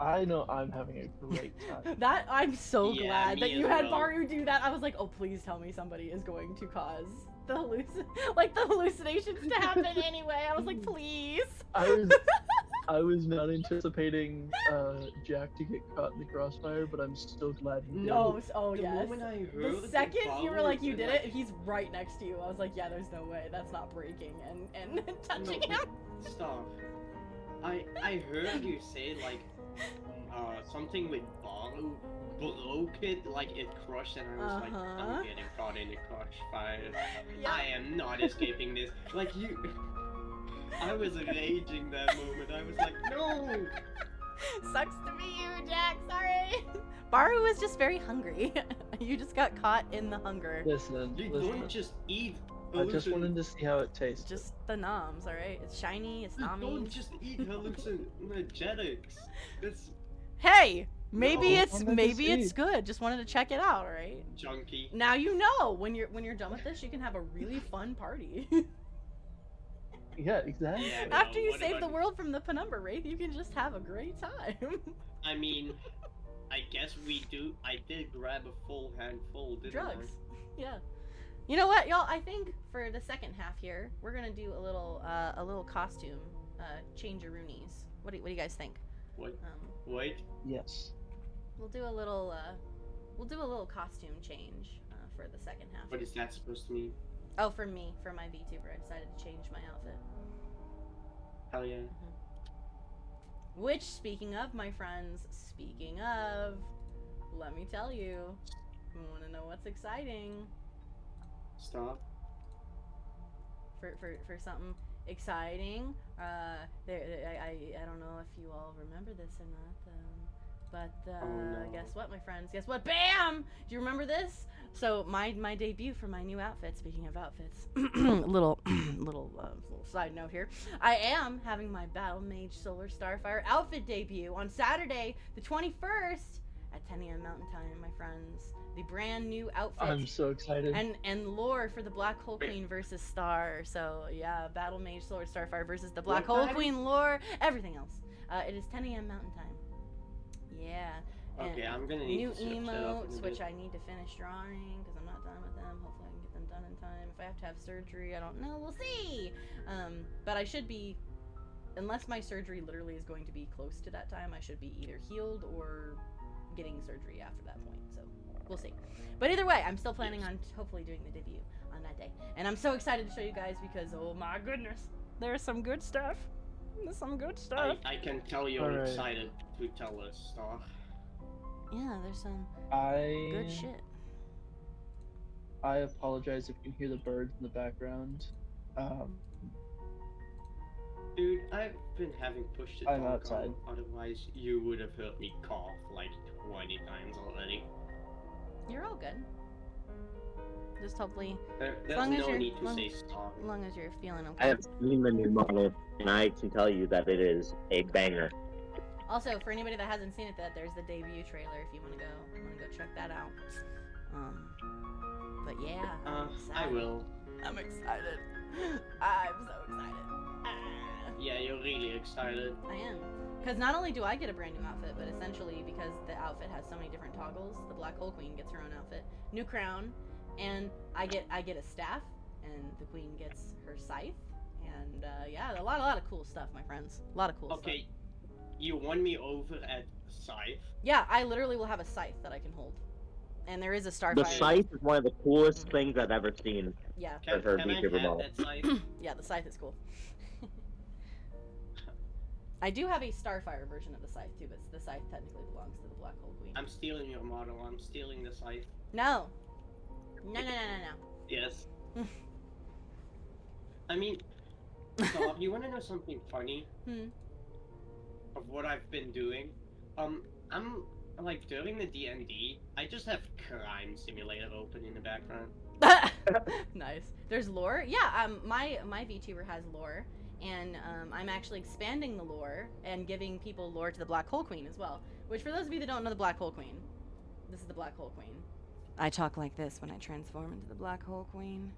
I know I'm having a great time. That I'm so glad that you had Baru do that. I was like, oh, please tell me somebody is going to cause the hallucinations to happen anyway. I was like, please. I was not anticipating Jack to get caught in the crossfire, but I'm still glad he did. No, oh The yes. moment I heard The second you were like, you did it, he's right next to you. I was like, yeah, there's no way. That's not breaking and touching him. Stop. I heard you say something with Baru broke it, it crushed, and I was like, I'm getting caught in the crossfire. Yeah. I am not escaping this. I was raging that moment. I was like, no! Sucks to be you, Jack. Sorry. Baru was just very hungry. You just got caught in the hunger. Listen. Don't just eat. I just wanted to see how it tastes. Just the noms, alright? It's shiny, it's nami. Don't just eat hallucinogenics. Hey! Maybe No, it's good. Just wanted to check it out, right? Junkie. Now you know. When you're done with this, you can have a really fun party. Yeah, exactly. Yeah, After you save the world from the penumbra wraith, you can just have a great time. I mean, I guess I did grab a full handful, didn't Drugs. Yeah. You know what, y'all? I think for the second half here, we're gonna do a little costume change-a-roonies. What do you guys think? What? Wait. Yes. We'll do a little we'll do a little costume change for the second half. What is that supposed to mean? Oh, for me, for my VTuber, I decided to change my outfit. Hell yeah. Which, speaking of, my friends, let me tell you, you want to know what's exciting? Stop. For something exciting, I don't know if you all remember this or not, but Oh, no. guess what, my friends? Guess what? Bam! Do you remember this? So my debut for my new outfit. Speaking of outfits, little side note here. I am having my Battle Mage Solar Starfire outfit debut on Saturday, the 21st, at 10 a.m. Mountain Time, my friends. The brand new outfit. I'm so excited. And lore for the Black Hole Queen versus Star. So yeah, Battle Mage Solar Starfire versus the Black Hole Queen lore. Everything else. It is 10 a.m. Mountain Time. Yeah. Okay, And I'm gonna need new to set up in a emotes, which bit. I need to finish drawing because I'm not done with them. Hopefully I can get them done in time. If I have to have surgery, I don't know. We'll see. But I should be, unless my surgery literally is going to be close to that time, I should be either healed or getting surgery after that point. So we'll see. But either way, I'm still planning on hopefully doing the debut on that day. And I'm so excited to show you guys because, oh my goodness, there's some good stuff. There's some good stuff. I can tell you're Alright. excited to tell us stuff. Yeah, there's some I good shit. I apologize if you hear the birds in the background. Dude, I've been having pushed to I'm talk outside. on, otherwise you would have heard me cough like 20 times already. You're all good. Just hopefully, There's long as no you're- need to long- say stop. as long as you're feeling I okay. have seen the new model, and I can tell you that it is a banger. Also, for anybody that hasn't seen it, there's the debut trailer if you want to go check that out. But yeah, I'm I excited. will. I'm excited. I'm so excited. Ah. Yeah, you're really excited. I am. Because not only do I get a brand new outfit, but essentially because the outfit has so many different toggles, the Black Hole Queen gets her own outfit, new crown, and I get a staff, and the Queen gets her scythe, and yeah, a lot of cool stuff, my friends. A lot of cool stuff. Okay, you won me over at Scythe. Yeah, I literally will have a scythe that I can hold, and there is a Starfire. The scythe is one of the coolest things I've ever seen. Yeah. For her Can I VTuber have model. that Scythe? Yeah, the scythe is cool. I do have a Starfire version of the scythe too, but the scythe technically belongs to the Black Hole Queen. I'm stealing your model. I'm stealing the Scythe. No. No. Yes. I mean, so, you want to know something funny of what I've been doing? I'm like during the D&D, I just have Crime Simulator open in the background. Nice. There's lore. Yeah. My VTuber has lore, and I'm actually expanding the lore and giving people lore to the Black Hole Queen as well. Which, for those of you that don't know the Black Hole Queen, this is the Black Hole Queen. I talk like this when I transform into the Black Hole Queen.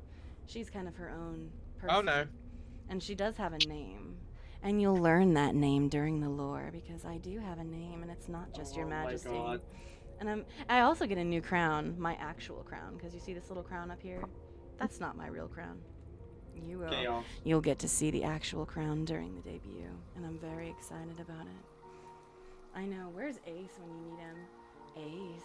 She's kind of her own person. Oh no. And she does have a name. And you'll learn that name during the lore because I do have a name and it's not just Your Majesty. Oh my God. And I also get a new crown, my actual crown, because you see this little crown up here? That's not my real crown. Chaos. You'll get to see the actual crown during the debut, and I'm very excited about it. I know. Where's Ace when you need him? Ace.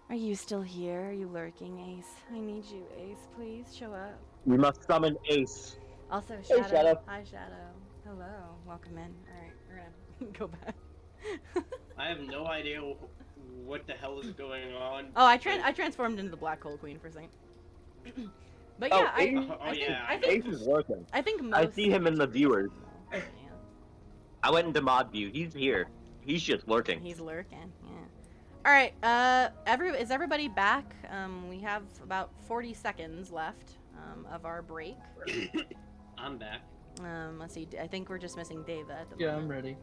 Are you still here? Are you lurking, Ace? I need you, Ace. Please show up. We must summon Ace. Also, Hey, Shadow. Shadow. Hi, Shadow. Hello. Welcome in. All right, we're gonna go back. I have no idea what the hell is going on. Oh, I transformed into the Black Hole Queen for a second. But yeah, Ace, I think Ace is working. I think most. I see him in the viewers. Yeah. I went into mod view. He's here. He's just lurking. He's lurking. Yeah. All right. Is everybody back? We have about 40 seconds left of our break. I'm back. Let's see. I think we're just missing Deva at the Yeah, moment. I'm ready.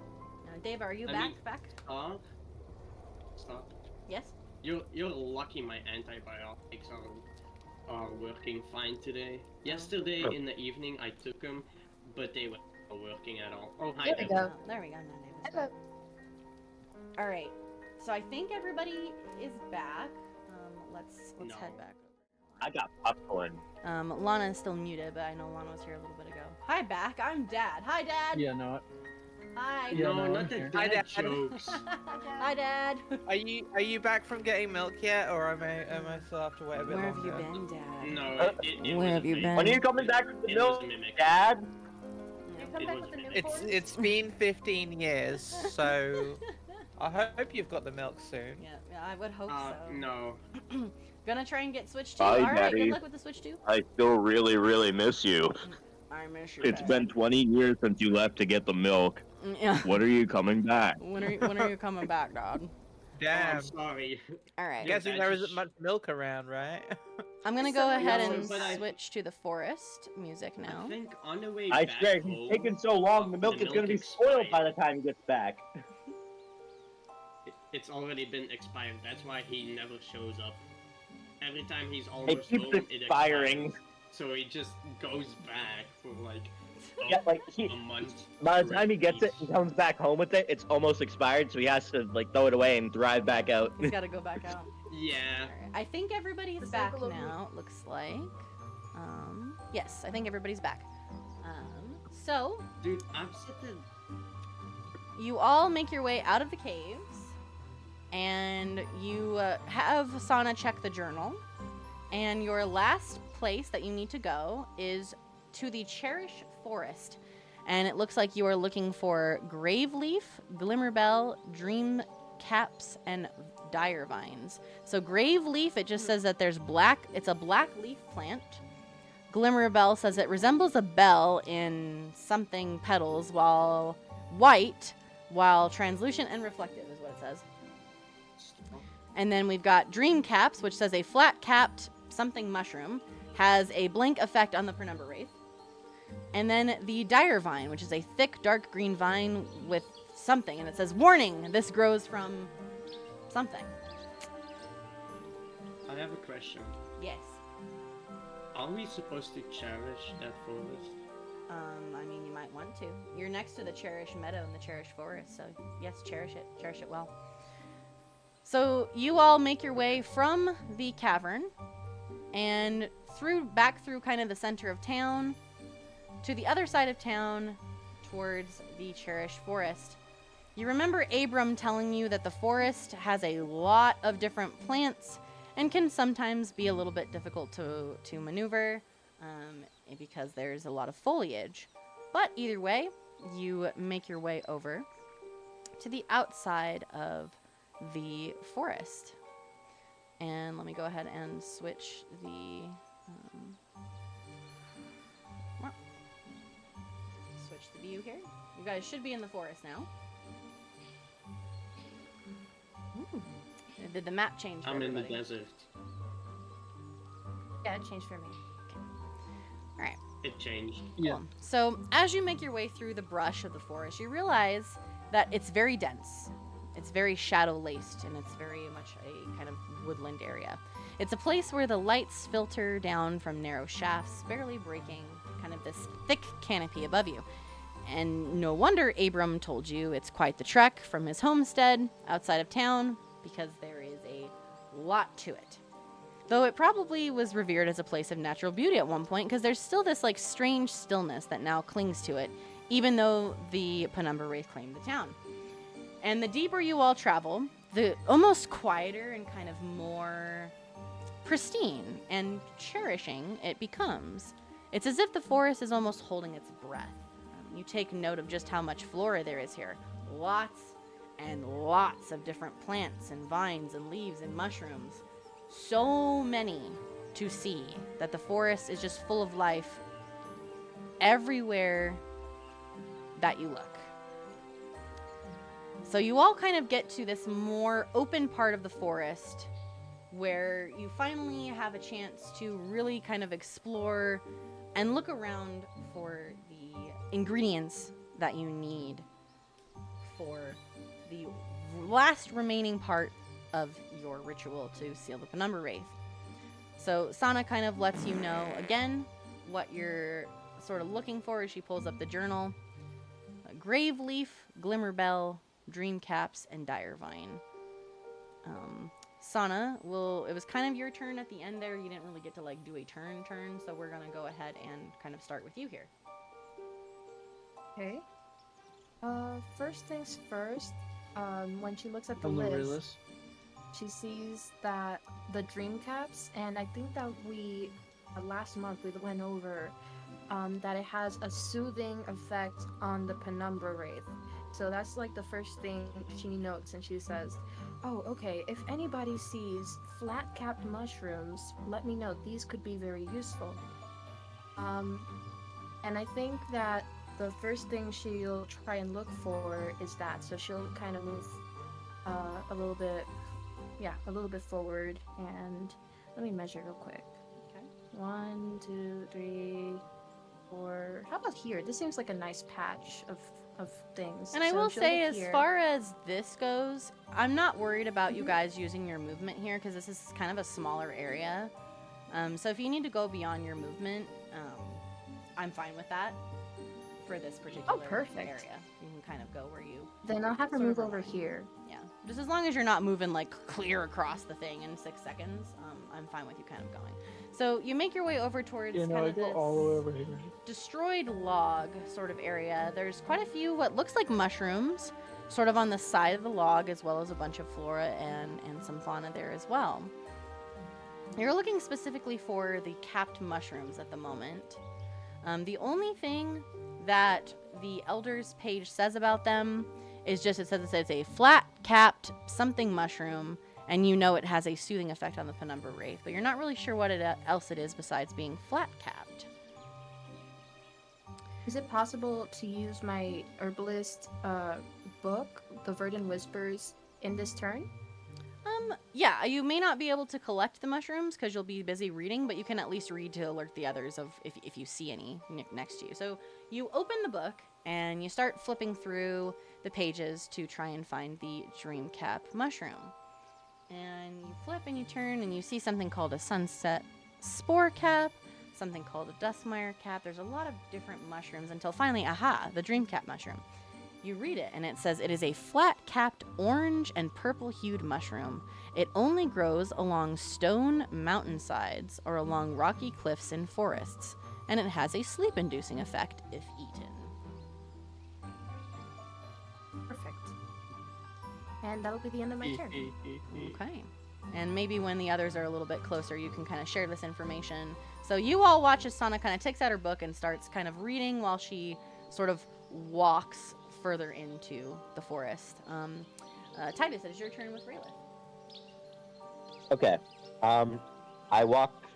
Deva, are you I back? mean- Back? Stop. Yes. You're lucky my antibiotics are working fine today. Yesterday in the evening I took them, but they weren't working at all. Oh, hi. There we Devin. go. There we go. Now Deva's Hello. back. All right. So I think everybody is back. Let's No. head back. I got popcorn. Lana is still muted, but I know Lana was here a little bit ago. Hi, back. I'm Dad. Hi, Dad. Yeah, no, Hi. Yeah, no, no, not I'm the here. Hi, dad Dad. jokes. Hi, Dad. Are you back from getting milk yet, or am I still have to wait a bit Where have longer? you been, Dad? No, it Where was have a you fake. been? When are you coming back with the It milk, was a mimic. Dad? You come It back was with the a new mimic. forest? It's been 15 years, so I hope you've got the milk soon. Yeah, I would hope so. No. Gonna try and get Switch 2. Bye, Alright, Daddy. good luck with the Switch 2. I still really, really miss you. I miss you. It's Dad. been 20 years since you left to get the milk. Yeah. When are you coming back? When are you coming back, Dad? Oh, Damn. I'm sorry. Alright. Yeah. Guessing there isn't much milk around, right? I'm gonna go Someone ahead else and is- switch to the forest music now. I think on the way I back swear, home, he's taking so long, the milk is gonna be spoiled by the time he gets back. It's already been expired. That's why he never shows up. Every time he's It almost keeps home, it expiring. expires. So he just goes back for like Yeah, like, a month. by the time he gets it and comes back home with it, it's almost expired, so he has to, like, throw it away and drive back out. He's gotta go back out. Yeah. Alright, I think everybody's The back cycle of now, it looks like. Yes, I think everybody's back. So, Dude, I'm sitting. you all make your way out of the caves, and you have Sana check the journal. And your last place that you need to go is to the Cherish Forest. And it looks like you are looking for Graveleaf, Glimmerbell, Dream Caps, and Dire Vines. So Graveleaf, it just says that it's a black leaf plant. Glimmerbell says it resembles a bell in something petals, while translucent and reflective is what it says. And then we've got Dream Caps, which says a flat-capped something mushroom, has a blink effect on the penumbra wraith. And then the Dire Vine, which is a thick, dark green vine with something, and it says, "Warning, this grows from something." I have a question. Yes. Are we supposed to cherish that forest? I mean, you might want to. You're next to the Cherish Meadow and the Cherish Forest, so yes, cherish it. Cherish it well. So you all make your way from the cavern and back through kind of the center of town to the other side of town towards the Cherish Forest. You remember Abram telling you that the forest has a lot of different plants and can sometimes be a little bit difficult to maneuver because there's a lot of foliage. But either way, you make your way over to the outside of the forest. And let me go ahead and switch the view here. You guys should be in the forest now. Ooh. Did the map change for I'm in the everybody? desert. Yeah, it changed for me. All right. It changed. Yeah. Cool. So as you make your way through the brush of the forest, you realize that it's very dense. It's very shadow-laced, and it's very much a kind of woodland area. It's a place where the lights filter down from narrow shafts, barely breaking kind of this thick canopy above you. And no wonder Abram told you it's quite the trek from his homestead outside of town, because there is a lot to it. Though it probably was revered as a place of natural beauty at one point, because there's still this like strange stillness that now clings to it, even though the Penumbra Wraith claimed the town. And the deeper you all travel, the almost quieter and kind of more pristine and cherishing it becomes. It's as if the forest is almost holding its breath. You take note of just how much flora there is here. Lots and lots of different plants and vines and leaves and mushrooms. So many to see that the forest is just full of life everywhere that you look. So you all kind of get to this more open part of the forest where you finally have a chance to really kind of explore and look around for the ingredients that you need for the last remaining part of your ritual to seal the Penumbra Wraith. So Sana kind of lets you know again what you're sort of looking for as she pulls up the journal. Graveleaf, Glimmerbell, Dream Caps, and Dire Vine. Sana, it was kind of your turn at the end there. You didn't really get to like do a turn, so we're gonna go ahead and kind of start with you here. Okay. First things first, when she looks at the On the list, realist. she sees that the dream caps, and I think that we last month we went over that it has a soothing effect on the penumbra wraith. So that's like the first thing she notes, and she says, "Oh, okay. If anybody sees flat-capped mushrooms, let me know. These could be very useful." Um, and I think that the first thing she'll try and look for is that. So she'll kind of move a little bit, yeah, a little bit forward. And let me measure real quick. Okay. 1, 2, 3, 4. How about here? This seems like a nice patch of things. And I So will she'll say, look as here. far as this goes, I'm not worried about you guys using your movement here because this is kind of a smaller area. So if you need to go beyond your movement, I'm fine with that for this particular perfect. area. You can kind of go where you. Then I'll have her sort of move over align. here. Yeah, just as long as you're not moving like clear across the thing in 6 seconds, I'm fine with you kind of going. So you make your way over towards You know, kind I of go this all the way over here. destroyed log sort of area. There's quite a few what looks like mushrooms sort of on the side of the log, as well as a bunch of flora and some fauna there as well. You're looking specifically for the capped mushrooms at the moment. The only thing that the Elders page says about them is just it says it's a flat capped something mushroom, and you know it has a soothing effect on the penumbra wraith, but you're not really sure what else it is besides being flat capped. Is it possible to use my herbalist book, The Verdant Whispers, in this turn? Yeah, you may not be able to collect the mushrooms because you'll be busy reading, but you can at least read to alert the others of if you see any next to you. So you open the book and you start flipping through the pages to try and find the dream cap mushroom. And you flip and you turn and you see something called a sunset spore cap, something called a dustmire cap. There's a lot of different mushrooms until finally, aha, the dream cap mushroom. You read it and it says it is a flat-capped orange and purple-hued mushroom. It only grows along stone mountainsides or along rocky cliffs in forests, and it has a sleep-inducing effect if eaten. Perfect. And that'll be the end of my turn. Okay. And maybe when the others are a little bit closer, you can kind of share this information. So you all watch as Sana kind of takes out her book and starts kind of reading while she sort of walks further into the forest. Titus, it is your turn with Rayla. Okay. I walk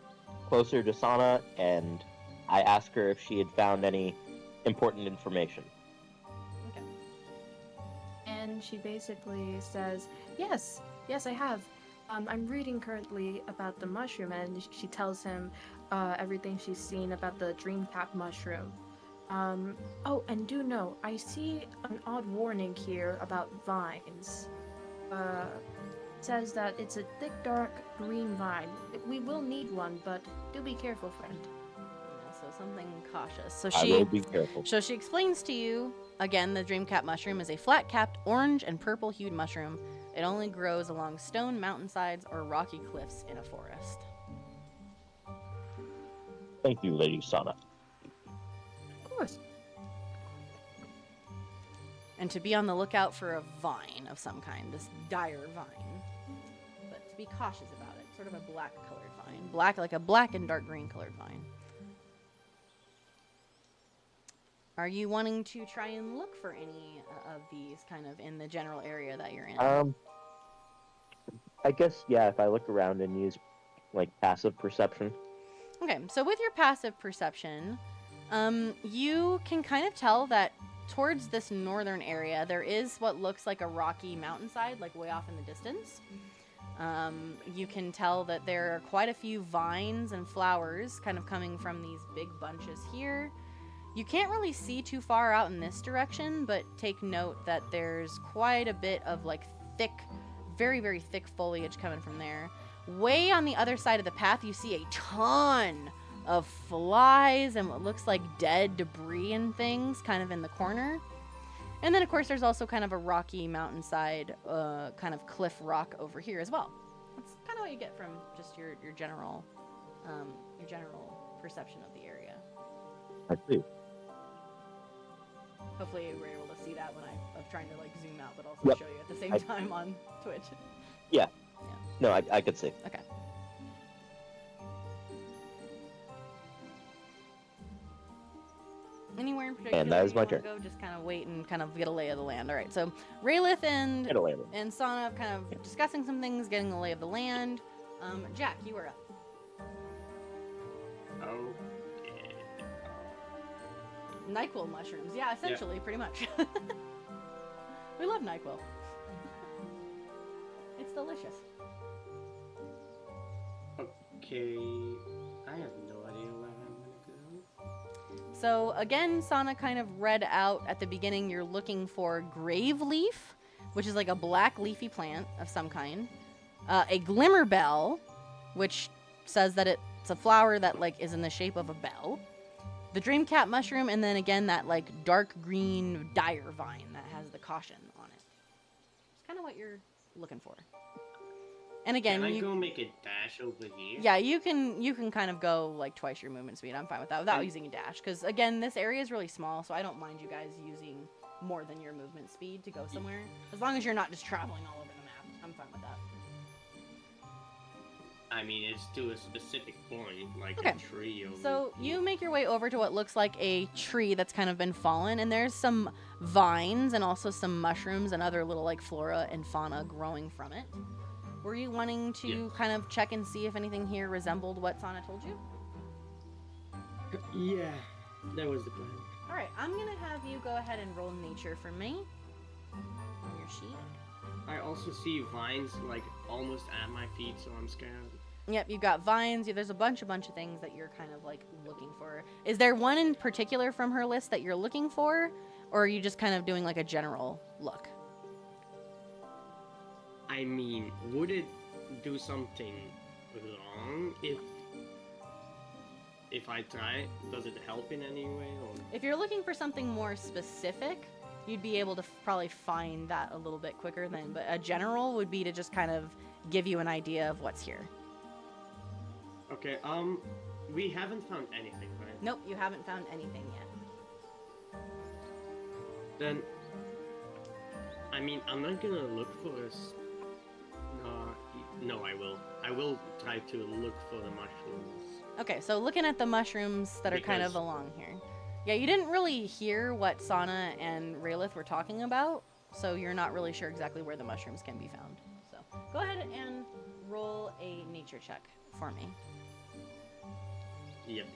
closer to Sana and I ask her if she had found any important information. Okay. And she basically says, yes, I have. I'm reading currently about the mushroom, and she tells him everything she's seen about the dream cap mushroom. Oh, and do know, I see an odd warning here about vines. Says that it's a thick, dark green vine. We will need one, but do be careful, friend. So something cautious. So I will be careful. So she explains to you, again, the dream cap mushroom is a flat-capped orange and purple-hued mushroom. It only grows along stone mountainsides or rocky cliffs in a forest. Thank you, Lady Sana. Of course. And to be on the lookout for a vine of some kind, this dire vine. But to be cautious about it, sort of a black-colored vine. Black, like a black and dark green colored vine. Are you wanting to try and look for any of these kind of in the general area that you're in? I guess, yeah, if I look around and use, like, passive perception. Okay, so with your passive perception, you can kind of tell that towards this northern area, there is what looks like a rocky mountainside, like way off in the distance. You can tell that there are quite a few vines and flowers kind of coming from these big bunches here. You can't really see too far out in this direction, but take note that there's quite a bit of like thick, very, very thick foliage coming from there. Way on the other side of the path, you see a ton of flies and what looks like dead debris and things kind of in the corner. And then, of course, there's also kind of a rocky mountainside, kind of cliff rock over here as well. That's kind of what you get from just your general perception of the area. I see. Hopefully we're able to see that when I'm trying to like zoom out, but also Yep. show you at the same time on Twitch. Yeah. No, I could see. Okay. Anywhere in particular? And that is you my wanna turn. Go? Just kind of wait and kind of get a lay of the land. All right. So Raylith and Get away with it. Sana kind of discussing some things, getting the lay of the land. Jack, you are up. Okay. NyQuil mushrooms. Yeah, essentially, pretty much. We love NyQuil. It's delicious. Okay. I have no idea where I'm gonna go. So again, Sana kind of read out at the beginning you're looking for grave leaf, which is like a black leafy plant of some kind. A glimmer bell, which says that it's a flower that like is in the shape of a bell. The dreamcap mushroom, and then again that like dark green dire vine that has the caution on it. It's kind of what you're looking for. And again, Can I go make a dash over here? yeah, you can kind of go like twice your movement speed. I'm fine with that without using a dash, because again, this area is really small, so I don't mind you guys using more than your movement speed to go somewhere, as long as you're not just traveling all over the map. I'm fine with that. I mean, it's to a specific point, like Okay. a tree over So here. you make your way over to what looks like a tree that's kind of been fallen, and there's some vines and also some mushrooms and other little like flora and fauna growing from it. Were you wanting to Yes. kind of check and see if anything here resembled what Sana told you? Yeah, that was the plan. All right, I'm gonna have you go ahead and roll nature for me on your sheet. I also see vines like almost at my feet, so I'm scared. Yep, you've got vines. There's a bunch of things that you're kind of like looking for. Is there one in particular from her list that you're looking for, or are you just kind of doing like a general look? I mean, would it do something wrong if I try? Does it help in any way? Or... If you're looking for something more specific, you'd be able to probably find that a little bit quicker than, but a general would be to just kind of give you an idea of what's here. Okay, we haven't found anything, right? Nope, you haven't found anything yet. Then, I mean, I'm not gonna look for us. No, I will. I will try to look for the mushrooms. Okay, so looking at the mushrooms that are kind of Because- along here. Yeah, you didn't really hear what Sana and Raylith were talking about, so you're not really sure exactly where the mushrooms can be found. So go ahead and roll a nature check for me. Yep.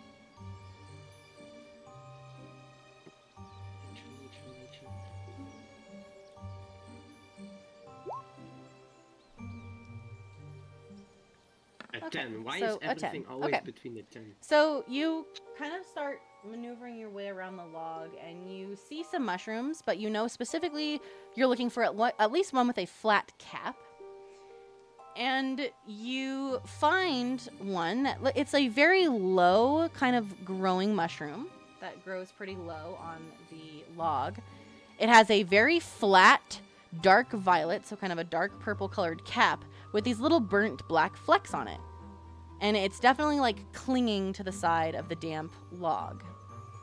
A Okay, 10. Why so is a 10. everything always Okay. between the 10? So you kind of start maneuvering your way around the log, and you see some mushrooms, but you know specifically you're looking for at least one with a flat cap. And you find one that it's a very low kind of growing mushroom that grows pretty low on the log. It has a very flat, dark violet, so kind of a dark purple colored cap with these little burnt black flecks on it. And it's definitely like clinging to the side of the damp log.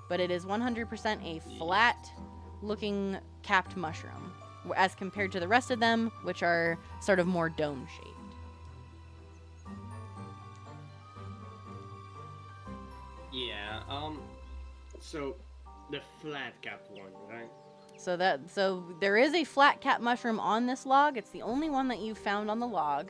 But it is 100% a flat looking capped mushroom as compared to the rest of them, which are sort of more dome shaped. Yeah, so the flat cap one, right? So there is a flat cap mushroom on this log. It's the only one that you found on the log.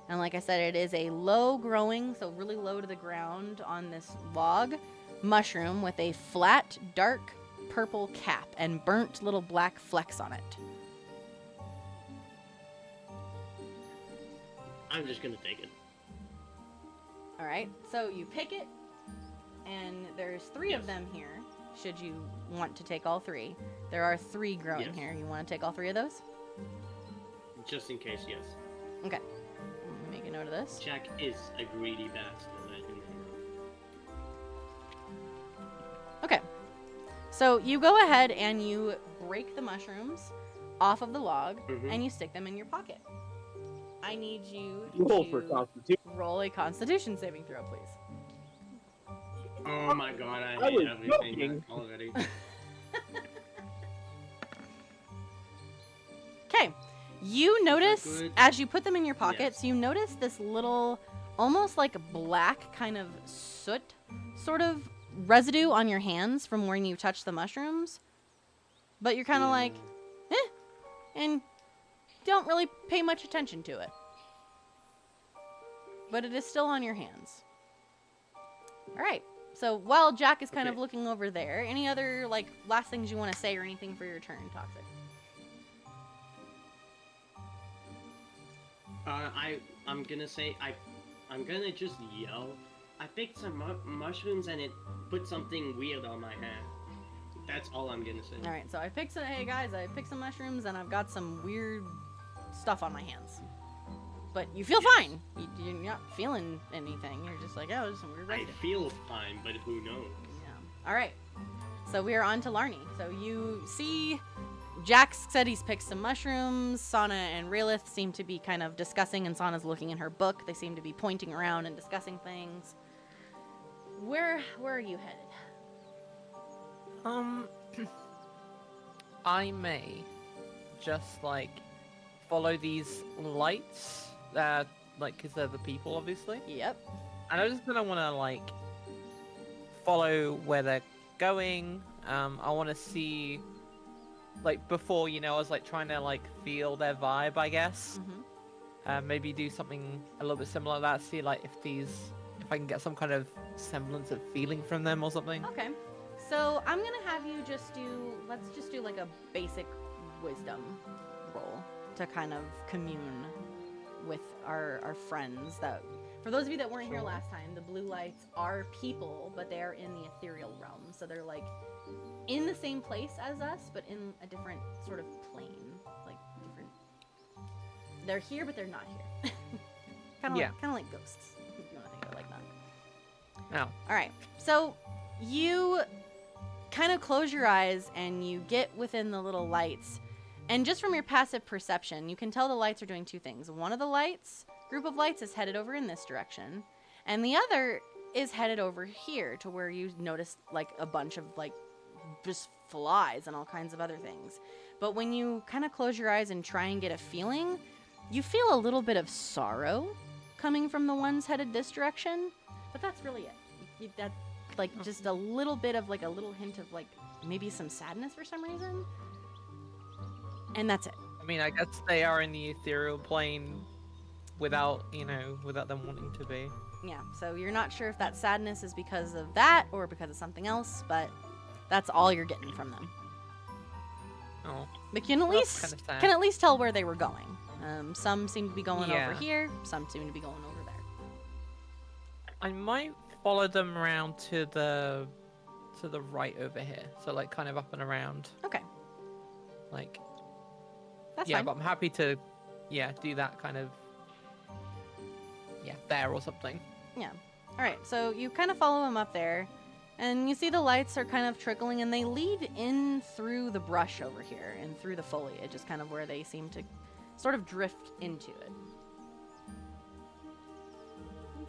And like I said, it is a low growing, so really low to the ground on this log mushroom with a flat, dark purple cap and burnt little black flecks on it. I'm just gonna take it. All right, so you pick it, and there's 3 of them here, should you want to take all 3. There are 3 growing Yes. here. You want to take all 3 of those? Just in case, yes. Okay. Let me make a note of this. Jack is a greedy bastard, I do know. Okay. So you go ahead and you break the mushrooms off of the log, Mhm. and you stick them in your pocket. I need you Roll to for Constitution. roll a Constitution saving throw, please. Oh my god, I I hate was everything joking. already. Okay. You notice, good? as you put them in your pockets, you notice this little, almost like black kind of soot sort of residue on your hands from when you touch the mushrooms. But you're kind of like, and don't really pay much attention to it. But it is still on your hands. All right. So while Jack is kind of looking over there, any other like last things you want to say or anything for your turn, Toxic? I'm gonna say I'm gonna just yell. I picked some mushrooms and it put something weird on my hand. That's all I'm gonna say. All right. So hey guys, I picked some mushrooms and I've got some weird stuff on my hands. But you feel fine. You're not feeling anything. You're just like, oh, there's some weird residue. I feel fine, but who knows? Yeah. All right. So we are on to Larny. So you see, Jack said he's picked some mushrooms. Sana and Raelith seem to be kind of discussing, and Sana's looking in her book. They seem to be pointing around and discussing things. Where are you headed? I may just like follow these lights. Like, because they're the people, obviously. Yep. And I'm just gonna want to like follow where they're going. I want to see, like, before, you know, I was like trying to like feel their vibe, I guess. Maybe do something a little bit similar to that. See like if I can get some kind of semblance of feeling from them or something. Okay. So I'm gonna have you let's just do like a basic wisdom roll to kind of commune with our friends. That, for those of you that weren't here last time, the blue lights are people, but they are in the ethereal realm. So they're like in the same place as us, but in a different sort of plane. Like different. They're here, but they're not here. kind of like ghosts. If you want to think of it like that. Oh. All right. So you kind of close your eyes and you get within the little lights. And just from your passive perception, you can tell the lights are doing two things. One of the group of lights is headed over in this direction, and the other is headed over here to where you notice like a bunch of like just flies and all kinds of other things. But when you kind of close your eyes and try and get a feeling, you feel a little bit of sorrow coming from the ones headed this direction. But that's really it. That's like just a little bit of like a little hint of like maybe some sadness for some reason. And that's it. I mean, I guess they are in the ethereal plane without them wanting to be. Yeah, so you're not sure if that sadness is because of that or because of something else, but that's all you're getting from them. Oh. But you can at least tell where they were going. Some seem to be going over here, some seem to be going over there. I might follow them around to the right over here. So like kind of up and around. Okay. Like That's yeah, fine. but I'm happy to do that kind of there or something. Yeah. All right. So you kind of follow them up there, and you see the lights are kind of trickling, and they lead in through the brush over here and through the foliage, is kind of where they seem to sort of drift into it.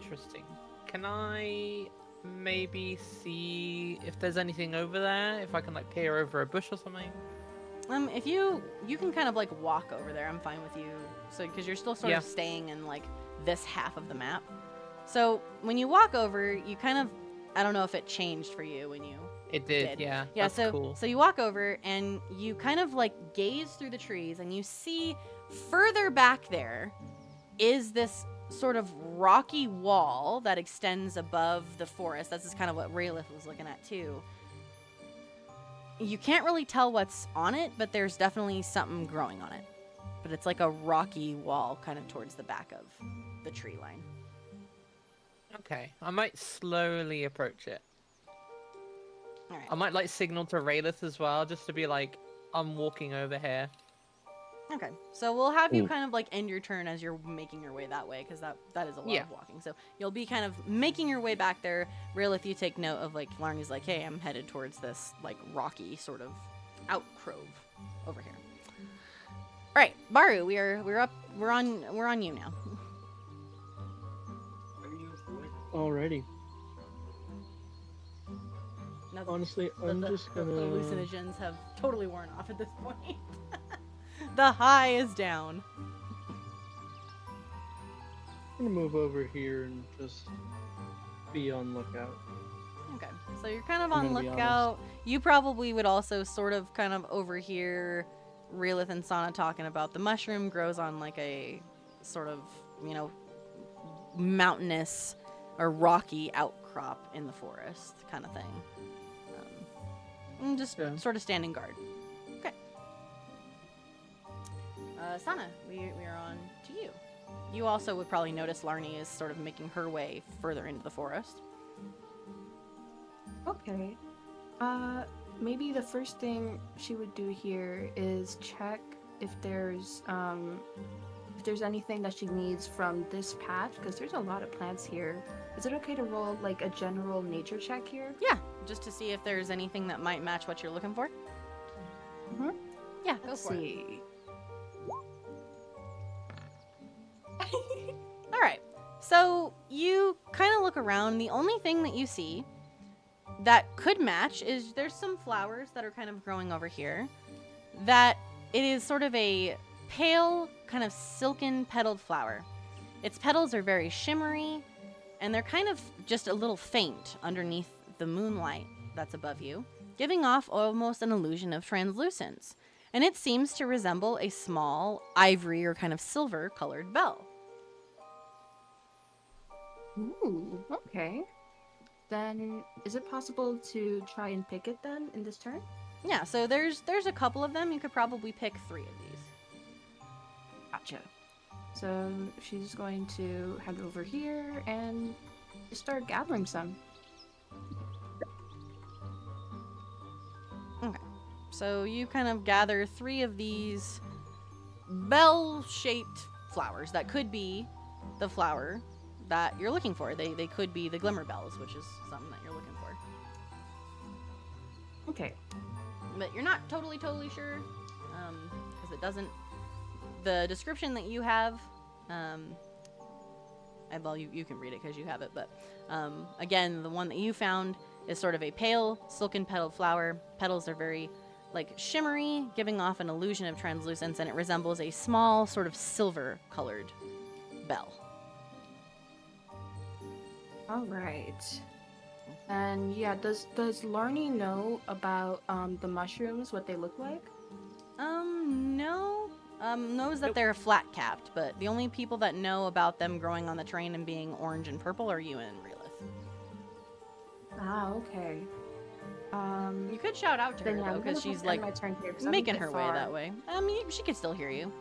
Interesting. Can I maybe see if there's anything over there? If I can like peer over a bush or something? If you can kind of like walk over there, I'm fine with you. So because you're still sort of staying in like this half of the map. So when you walk over, you kind of, I don't know if it changed for you when you. It did. Yeah. Yeah. That's cool. So you walk over and you kind of like gaze through the trees and you see further back there is this sort of rocky wall that extends above the forest. That's just kind of what Raelith was looking at too. You can't really tell what's on it, but there's definitely something growing on it. But it's like a rocky wall kind of towards the back of the tree line. Okay, I might slowly approach it. All right. I might like signal to Raelith as well, just to be like, I'm walking over here. Okay, so we'll have you kind of like end your turn as you're making your way that way, because that is a lot of walking. So you'll be kind of making your way back there. Raelith, you take note of like Larny's like, hey, I'm headed towards this like rocky sort of outcrove over here. All right, Baru, we're on you now. Alrighty. Now, Honestly, I'm just gonna. The hallucinogens have totally worn off at this point. The high is down. I'm gonna move over here and just be on lookout. Okay, so you're kind of I'm on gonna be lookout. You probably would also sort of kind of overhear Reelith and Sana talking about the mushroom grows on like a sort of, mountainous or rocky outcrop in the forest kind of thing. And just sort of standing guard. Okay. Sana, we are on to you. You also would probably notice Larnie is sort of making her way further into the forest. Okay. Maybe the first thing she would do here is check if there's anything that she needs from this patch, because there's a lot of plants here. Is it okay to roll like a general nature check here? Yeah, just to see if there's anything that might match what you're looking for. Mm-hmm. Yeah, Let's go for it. see. All right. So you kind of look around. The only thing that you see that could match is there's some flowers that are kind of growing over here. That it is sort of a pale, kind of silken petaled flower. Its petals are very shimmery, and they're kind of just a little faint underneath the moonlight that's above you, giving off almost an illusion of translucence. And it seems to resemble a small ivory or kind of silver colored bell. Ooh, okay. Then is it possible to try and pick it then in this turn? Yeah, so there's a couple of them. You could probably pick 3 of these. Gotcha. So she's going to head over here and start gathering some. Okay. So you kind of gather 3 of these bell-shaped flowers that could be the flower that you're looking for. They could be the glimmer bells, which is something that you're looking for. Okay. But you're not totally sure, because it doesn't. The description that you have, well, you can read it because you have it. But again, the one that you found is sort of a pale, silken petaled flower. Petals are very shimmery, giving off an illusion of translucence, and it resembles a small, sort of silver-colored bell. All right. And yeah, does Larnie know about the mushrooms, what they look like? No. Knows that they're flat capped, but the only people that know about them growing on the train and being orange and purple are you and Reelith. Ah, okay. You could shout out to her Then, yeah, though, I'm because gonna she's end my turn here, 'cause I'm a making bit her way far. that way. She could still hear you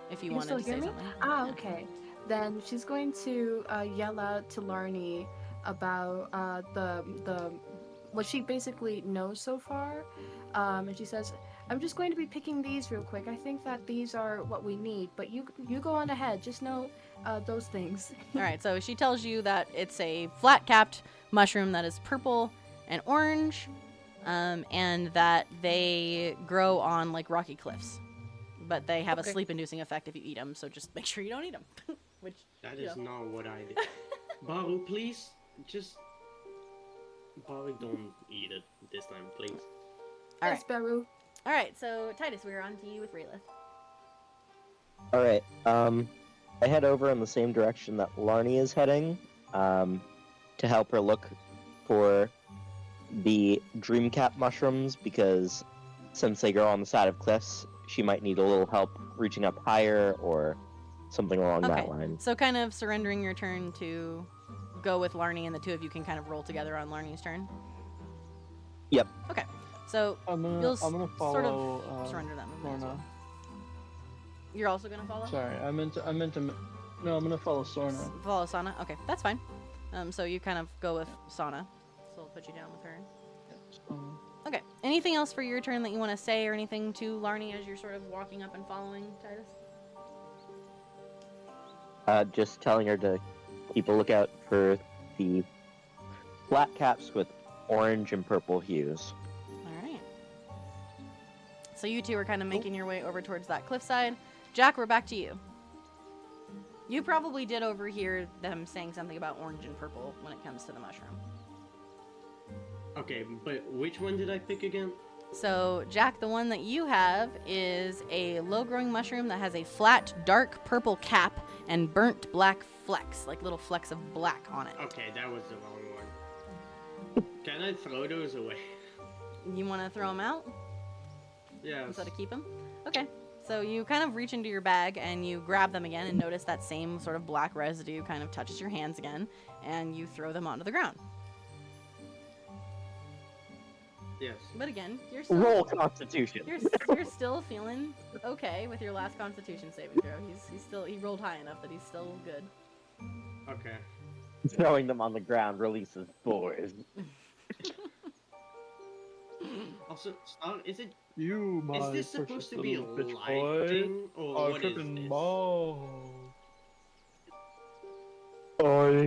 if you You wanted still to hear say me? something. Ah, Yeah. okay. Then she's going to yell out to Larnie about the what she basically knows so far. And she says, "I'm just going to be picking these real quick. I think that these are what we need, but you go on ahead. Just know those things." All right, so she tells you that it's a flat-capped mushroom that is purple and orange, and that they grow on rocky cliffs, but they have a sleep-inducing effect if you eat them. So just make sure you don't eat them. Which that is not what I did. Baru, please, Baru, don't eat it this time, please. All Yes, right. Beru. All right, so Titus, we're on to you with Reelith. All right. I head over in the same direction that Larnie is heading, to help her look for the dreamcap mushrooms, because since they grow on the side of cliffs, she might need a little help reaching up higher or something along that line. So kind of surrendering your turn to go with Larnie, and the 2 of you can kind of roll together on Larnie's turn. Yep. Okay. So I'm gonna you'll follow sort of surrender that movement as Sorna. well. You're also gonna follow? Sorry, I meant to. No, I'm gonna follow Sorna. Follow Sana? Okay, that's fine. So you kind of go with Sana. So I'll put you down with her. Okay. Anything else for your turn that you want to say or anything to Larnie as you're sort of walking up and following Titus? Just telling her to keep a lookout for the flat caps with orange and purple hues. All right. So you 2 are kind of making your way over towards that cliffside. Jack, we're back to you. You probably did overhear them saying something about orange and purple when it comes to the mushroom. Okay, but which one did I pick again? So, Jack, the one that you have is a low-growing mushroom that has a flat, dark purple cap and burnt black flecks, like little flecks of black on it. Okay, that was the wrong one. Can I throw those away? You want to throw them out Yes. instead of keep them? Okay. So you kind of reach into your bag and you grab them again and notice that same sort of black residue kind of touches your hands again, and you throw them onto the ground. Yes. But again, you're still Roll Constitution. you're still feeling okay with your last Constitution saving throw. He rolled high enough that he's still good. Okay. Throwing them on the ground releases spores. Also, Star, is You, this supposed to be little bitch lighting, or what is freaking this? balls.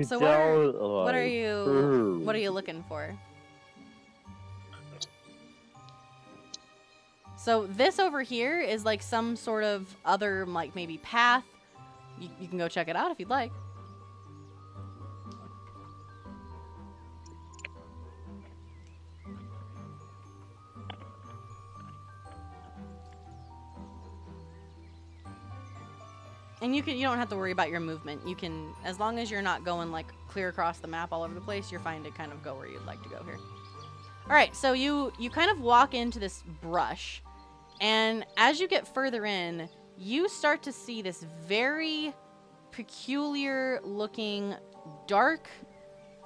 So what are you looking for? So this over here is like some sort of other, like, maybe path. You can go check it out if you'd like. And you don't have to worry about your movement. You can, as long as you're not going like clear across the map all over the place, you're fine to kind of go where you'd like to go here. All right, so you kind of walk into this brush, and as you get further in, you start to see this very peculiar looking dark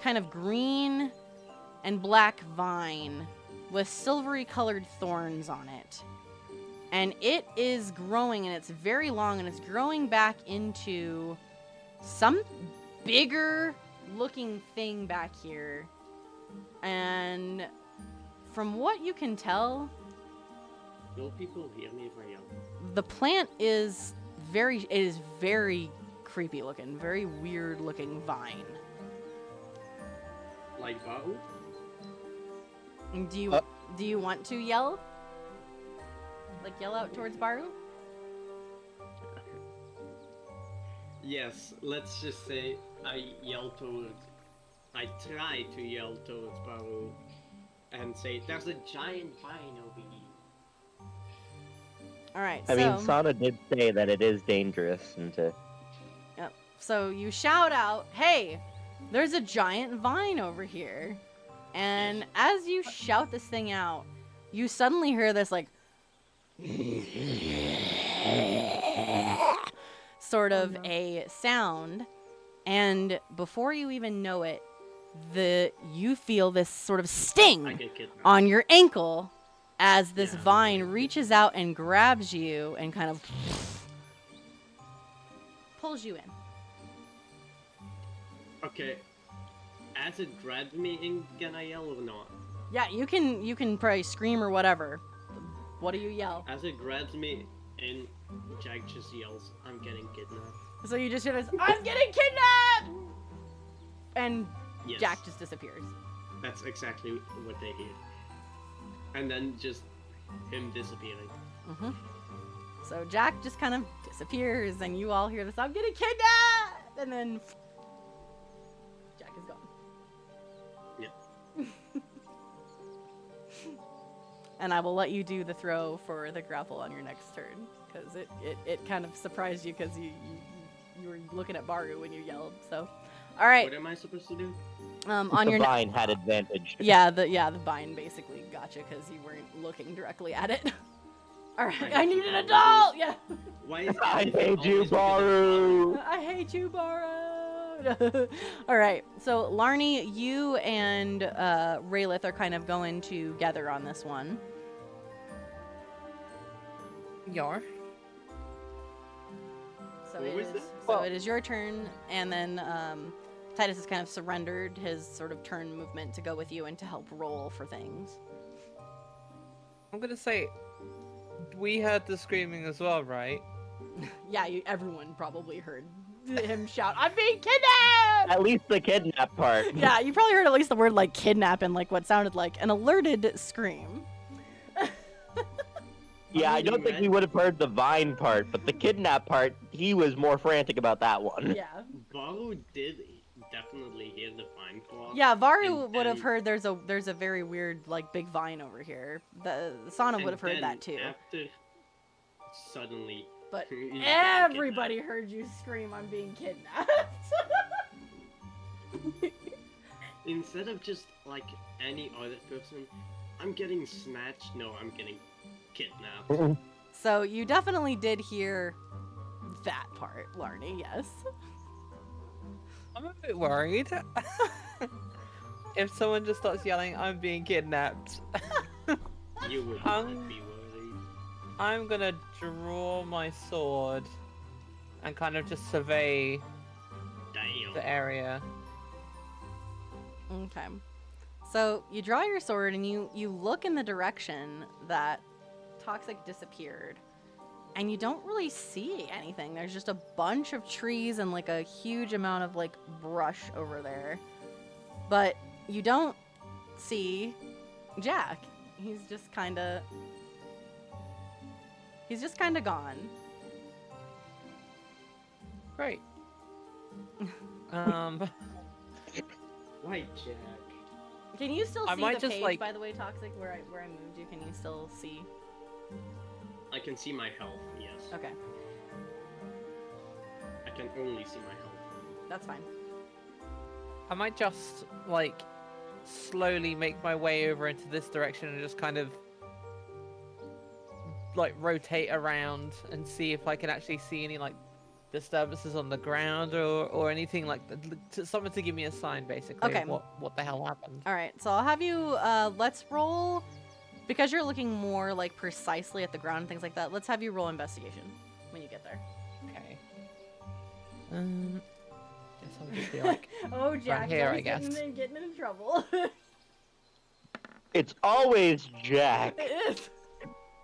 kind of green and black vine with silvery colored thorns on it. And it is growing, and it's very long, and it's growing back into some bigger looking thing back here. And from what you can tell, Will people hear me if I yell? the plant is very creepy looking, very weird looking vine. Like Baru? Do you want to yell? Like yell out towards Baru? Yes, let's just say I try to yell towards Baru and say, there's a giant vine over here. Alright, I mean, Sana did say that it is dangerous and to... Yep. So you shout out, hey, there's a giant vine over here. And as you shout this thing out, you suddenly hear this like sort of a sound, and before you even know it, you feel this sort of sting on your ankle as this vine reaches out and grabs you and kind of pulls you in. Okay. As it grabs me in, can I yell or not? Yeah, you can probably scream or whatever. What do you yell? As it grabs me in, Jack just yells, I'm getting kidnapped. So you just hear this, I'm getting kidnapped! And Yes. Jack just disappears. That's exactly what they hear. And then just him disappearing. Mm-hmm. So Jack just kind of disappears, and you all hear this, I'm getting kidnapped! And then Jack is gone. Yeah. And I will let you do the throw for the grapple on your next turn, because it kind of surprised you, because you were looking at Baru when you yelled. So, all right. What am I supposed to do? On your vine had advantage. Yeah, the vine basically gotcha because you weren't looking directly at it. All right, I need an adult. Yeah. Why is I hate you, Baru. I hate you, Baru. All right, so Larnie, you and Raylith are kind of going together on this one. Yar. So What was this? it is your turn, and then Titus has kind of surrendered his sort of turn movement to go with you and to help roll for things. I'm gonna say, we heard the screaming as well, right? Yeah, everyone probably heard him shout, "I'm being kidnapped!" At least the kidnap part. Yeah, you probably heard at least the word like kidnap and like what sounded like an alerted scream. Yeah, I don't think we would have heard the vine part, but the kidnap part, he was more frantic about that one. Yeah. Baru did definitely hear the vine claw. Yeah, Varu and would have then- heard there's a very weird like big vine over here. The Sana would have heard and that too. After suddenly, But he's getting everybody heard you scream, "I'm being kidnapped." Instead of just like any other person, I'm getting snatched. No, I'm getting kidnapped. So you definitely did hear that part, Larny. Yes. I'm a bit worried. If someone just starts yelling, "I'm being kidnapped," You would Um, not be worried. I'm gonna draw my sword and kind of just survey Damn. the area. Okay. So you draw your sword and you look in the direction that Toxic disappeared. And you don't really see anything. There's just a bunch of trees and like a huge amount of like brush over there. But you don't see Jack. He's just kind of gone. Great. White Jack. Can you still I see might the just, page, like- by the way, Toxic, where I moved you? Can you still see? I can see my health. Yes. Okay, I can only see my health. that's fine. I might just like slowly make my way over into this direction and just kind of like rotate around and see if I can actually see any like disturbances on the ground or anything like something to give me a sign basically Okay. of what the hell happened. All right, so I'll have you, let's roll, because you're looking more like precisely at the ground and things like that, let's have you roll investigation when you get there. Okay. Guess I'll just be like, Oh, Jack's here, always I guess. getting in trouble. It's always Jack. It is.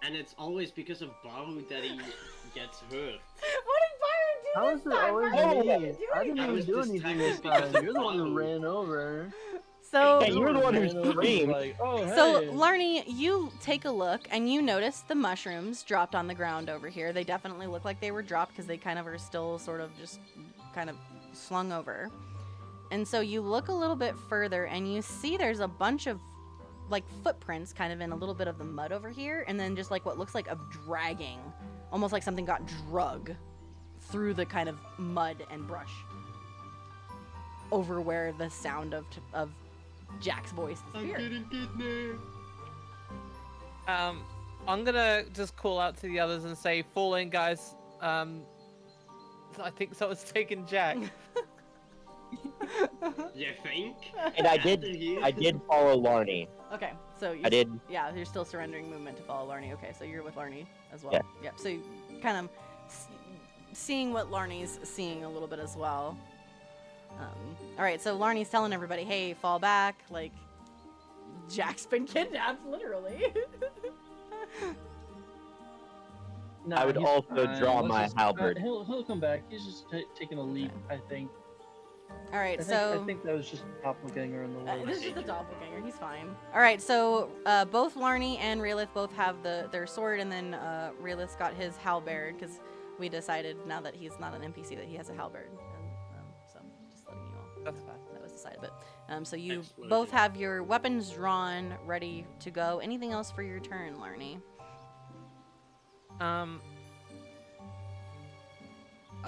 And it's always because of Baru that he gets hurt. What did Byron do How this is it time? always Byron me? didn't do I anything. didn't I even was do anything this distracted time. because You're the one who of ran over. So, Hey, you were the one who Ran over, screamed. like, oh, So, hey. Larny, you take a look and you notice the mushrooms dropped on the ground over here. They definitely look like they were dropped because they kind of are still sort of just kind of slung over. And so you look a little bit further and you see there's a bunch of like footprints kind of in a little bit of the mud over here, and then just like what looks like a dragging, almost like something got drug through the kind of mud and brush over where the sound of Jack's voice I'm disappeared. getting kidnapped. I'm gonna just call out to the others and say, "Fall in, guys." I think someone's taken Jack. You think? And I After did you- follow Larny. Okay, so you I did. Yeah, you're still surrendering movement to follow Larny. Okay, so you're with Larny as well. Yeah. Yep. So you kind of seeing what Larny's seeing a little bit as well. All right, so Larny's telling everybody, "Hey, fall back! Like, Jack's been kidnapped, literally." Nah, I would he's also fine. draw Let's my just- halberd. He'll come back. He's just taking a leap, I think. All right, I think that was just a doppelganger in the way. this is just a doppelganger. He's fine. All right, so both Larny and Raelith both have their sword, and then Raelith's got his halberd because we decided now that he's not an NPC that he has a halberd. And, so just letting you all. That's fine. That was decided, but so you Explosion. both have your weapons drawn, ready to go. Anything else for your turn, Larny? I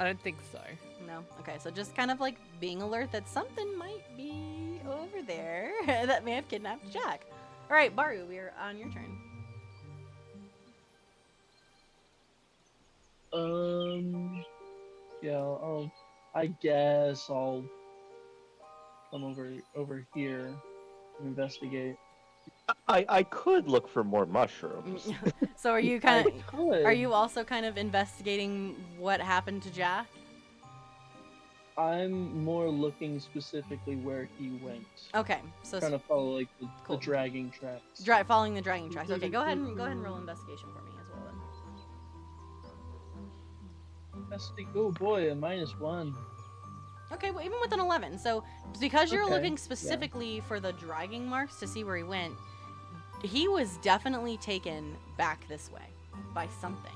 don't think so. No. Okay, so just kind of like being alert that something might be over there that may have kidnapped Jack. All right, Baru, we're on your turn. Yeah, I guess I'll come over here and investigate. I could look for more mushrooms. So are you kind I of? could. Are you also kind of investigating what happened to Jack? I'm more looking specifically where he went. Okay, so Kind of follow like the Cool. dragging tracks. following the dragging tracks. Okay, go ahead and roll investigation for me as well. Then. Oh boy, a -1. Okay, well, even with an 11. So because you're Okay, looking yeah. specifically for the dragging marks to see where he went, he was definitely taken back this way by something.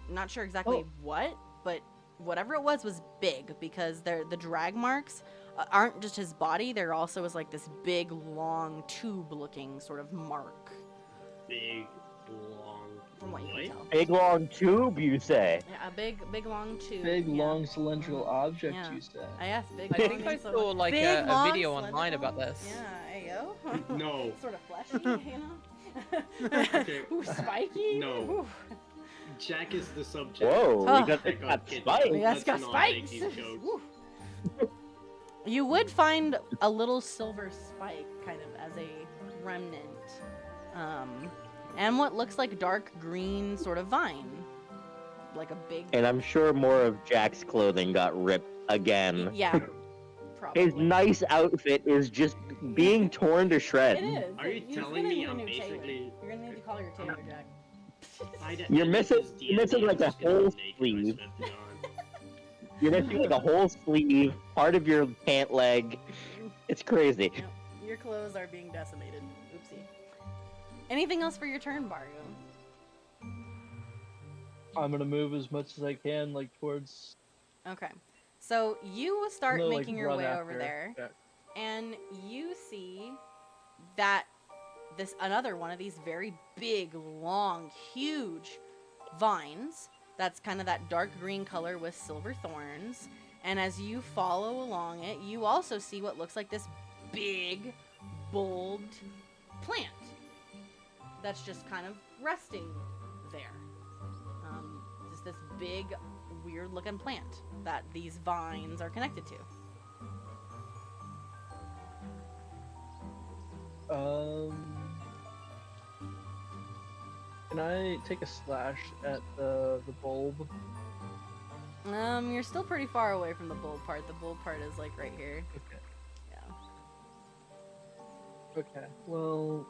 Not sure exactly Oh. what, but whatever it was big, because the drag marks aren't just his body. There also was like this big, long, tube-looking sort of mark. Big, long. From what you can tell. Big long tube, you say? Yeah, a big, long tube. Big, yeah. long, cylindrical object, Yeah. you said. Yes, big. I long, think I so- saw like big, a long, video online about cylindrical- this. Yeah, ayo. No. Sort of fleshy, you know. Okay. Ooh, spiky. No. Ooh. Jack is the subject. Whoa, Oh. we got Pick on that kids. spike. Yeah, it's got Let's not make spikes. these jokes. Ooh. You would find a little silver spike, kind of as a remnant, and what looks like dark green sort of vine, like a big. And I'm sure more of Jack's clothing got ripped again. Yeah, probably. His nice outfit is just being torn to shreds. It is. Are you You're telling gonna me need a I'm new tailor. basically- You're gonna need to call your tailor, Jack. You're missing like a whole sleeve. You're missing like a whole sleeve, part of your pant leg. It's crazy. Yep. Your clothes are being decimated. Oopsie. Anything else for your turn, Baru? I'm gonna move as much as I can, like towards. Okay. So you start I'm gonna, making like, your run way after over there, Jack. and you see that another one of these very big, long, huge vines. That's kind of that dark green color with silver thorns. And as you follow along it, you also see what looks like this big, bold plant that's just kind of resting there. Just this big, weird-looking plant that these vines are connected to. Can I take a slash at the bulb? You're still pretty far away from the bulb part. The bulb part is like right here. Okay. Yeah. Okay. Well,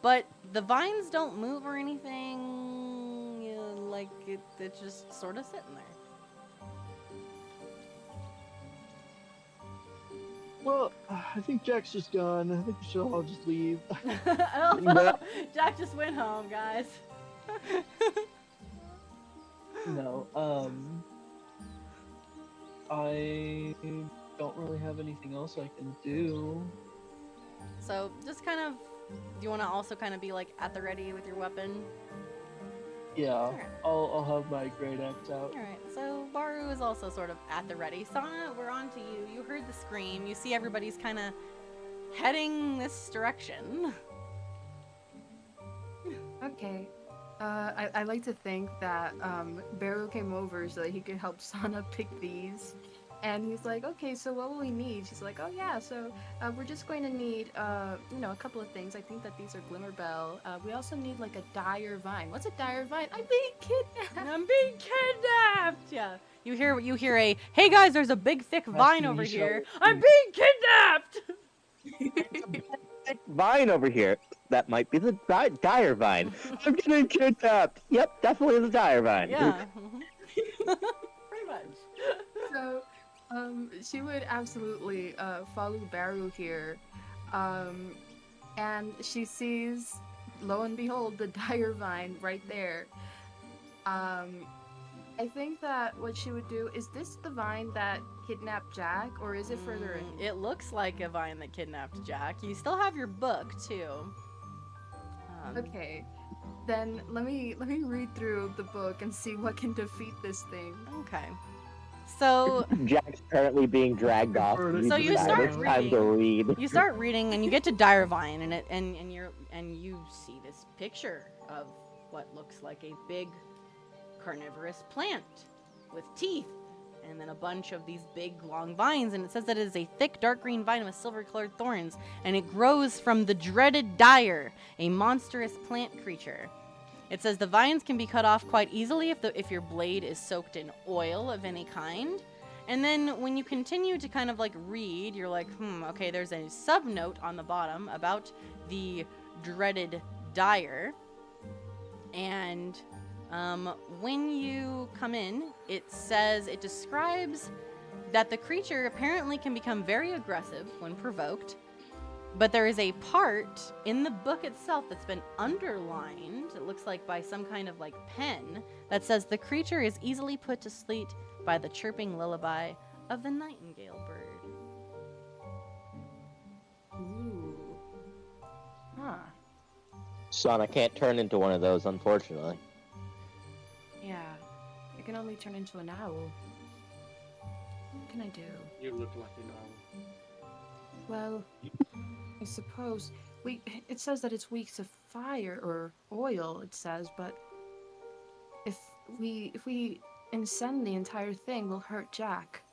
But the vines don't move or anything. Like it's just sort of sitting there. well, I think Jack's just gone. I think we should all just leave. Oh, Jack just went home, guys. No, I don't really have anything else I can do. So just kind of, do you want to also kind of be like at the ready with your weapon? Yeah, Alright. I'll have my great axe out. Alright, so Baru is also sort of at the ready. Sana, we're on to you. You heard the scream. You see everybody's kind of heading this direction. Okay. I like to think that Beru came over so that he could help Sana pick these. And he's like, okay, so what will we need? She's like, oh yeah, so we're just going to need, a couple of things. I think that these are Glimmerbell. We also need like a dire vine. What's a dire vine? I'm being kidnapped. I'm being kidnapped. Yeah. You hear a, hey guys, there's a big thick vine over Michelle. here. I'm being kidnapped. Thick vine over here. That might be the dire vine. I'm getting kidnapped. Yep, definitely the dire vine. Yeah. Pretty much. So, she would absolutely follow Baru here, and she sees, lo and behold, the dire vine right there. I think that what she would do is this the vine that kidnapped Jack, or is it further in? It looks like a vine that kidnapped Jack. You still have your book too. Okay, then let me read through the book and see what can defeat this thing. Okay. So Jack's currently being dragged off. So you decide start it's time to read. you start reading and you get to dire vine and you see this picture of what looks like a big carnivorous plant with teeth and then a bunch of these big long vines, and it says that it is a thick dark green vine with silver colored thorns, and it grows from the dreaded dire, a monstrous plant creature. It says the vines can be cut off quite easily if your blade is soaked in oil of any kind. And then when you continue to kind of like read, you're like, okay, there's a sub-note on the bottom about the dreaded dire. And when you come in, it describes that the creature apparently can become very aggressive when provoked. But there is a part in the book itself that's been underlined, it looks like by some kind of like pen, that says the creature is easily put to sleep by the chirping lullaby of the nightingale bird. Ooh. Huh. Son, I can't turn into one of those, unfortunately. Yeah. I can only turn into an owl. What can I do? You look like an owl. Well, I suppose it says that it's weak to fire or oil, it says, but if we incend the entire thing, we'll hurt Jack.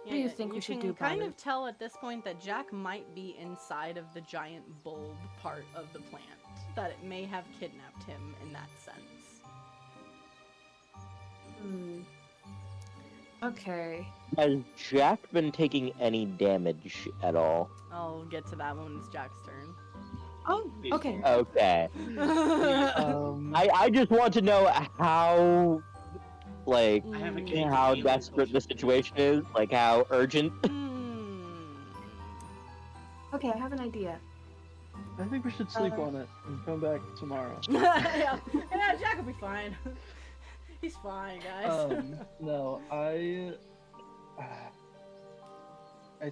What do you think we should do You about can kind it? of tell at this point that Jack might be inside of the giant bulb part of the plant, that it may have kidnapped him in that sense. Okay. Has Jack been taking any damage at all? I'll get to that when it's Jack's turn. Oh, okay. Okay. I just want to know how, like, I have a how desperate the situation is, like how urgent. Okay, I have an idea. I think we should sleep on it and come back tomorrow. yeah, Jack will be fine. He's fine, guys. No, I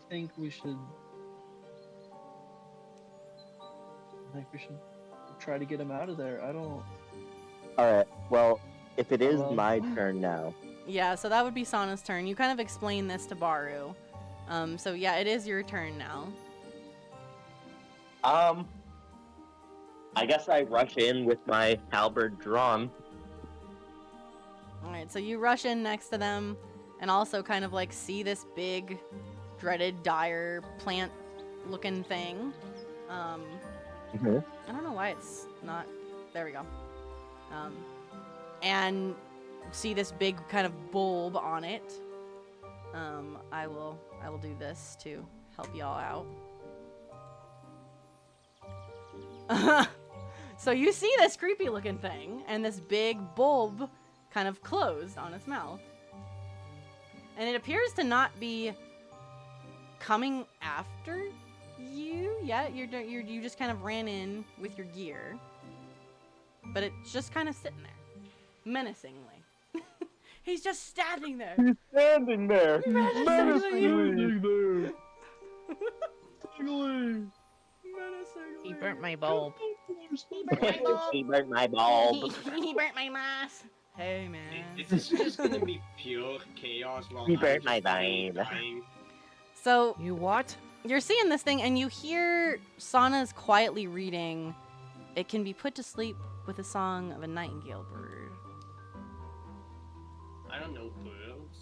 think we should. I think we should try to get him out of there. I don't. Alright, well, if it is Well- my turn now. Yeah, so that would be Sana's turn. You kind of explained this to Baru. So yeah, it is your turn now. I guess I rush in with my halberd drawn. Alright, so you rush in next to them and also kind of like see this big, dreaded, dire plant looking thing. I don't know why it's not. There we go. And see this big kind of bulb on it. I will do this to help y'all out. So you see this creepy looking thing and this big bulb kind of closed on its mouth. And it appears to not be coming after you yet. You just kind of ran in with your gear. But it's just kind of sitting there, menacingly. He's just standing there. He's standing there. Menacingly. He burnt my bulb. He burnt my bulb. He burnt my moss. Hey, man. This is just gonna be pure chaos while He I'm burnt just my vine. dying. So, You what? you're seeing this thing, and you hear Sana's quietly reading, "It can be put to sleep with the song of a nightingale bird." I don't know birds.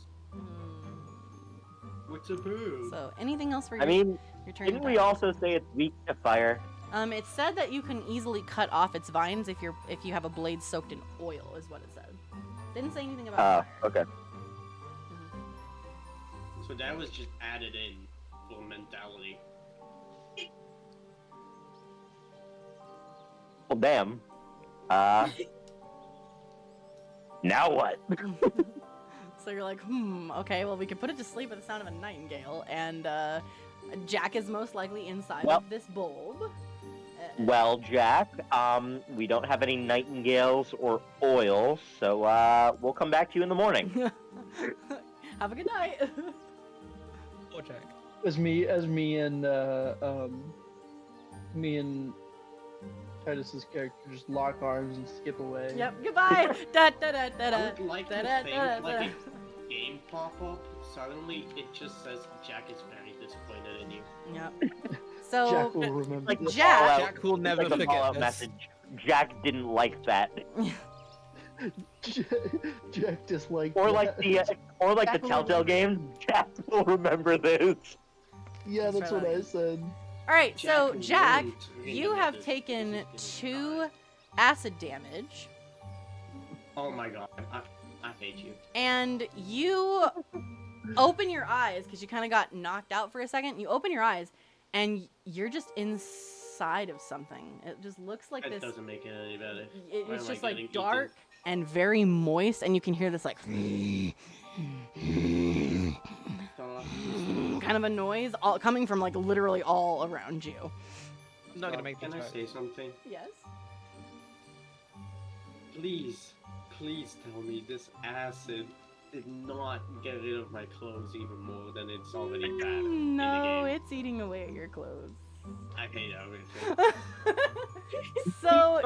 What's a bird? So, anything else for I mean, your turn? didn't we also say it's weak to fire? It said that you can easily cut off its vines if you have a blade soaked in oil, is what it said. Didn't say anything about fire. Okay. So that was just added in for mentality. Well, damn. Now what? So you're like, okay, well, we could put it to sleep with the sound of a nightingale, and Jack is most likely inside Well- of this bulb. Well, Jack, we don't have any nightingales or oil, so we'll come back to you in the morning. Have a good night. Poor Jack. As me and Titus's character just lock arms and skip away. Yep, goodbye. Da da da da I da. would like to Da, da, think da, like da. a game pop-up. Suddenly, it just says Jack is very disappointed in you. Yep. So Jack will remember. Like the this. Jack- Fallout- Jack will never like the forget Fallout this. message. Jack didn't like that, Jack disliked or that. like the Jack will Telltale games. Jack will remember this. Yeah, that's what I said. all right, so Jack Jack, won't you remember have this. taken This is gonna be 2 acid damage, Oh my god, I hate you. and you open your eyes because you kind of got knocked out for a second. You open your eyes, and you're just inside of something. It just looks like That this. doesn't make it any better. It's Why am I just getting like dark and very moist, and you can hear this like Stop. kind kind of a noise all coming from like literally all around you. I'm not gonna make Can this I right. say something? Yes. Please tell me this acid did not get rid of my clothes even more than it's already bad in the No, game. it's eating away at your clothes. I hate everything. So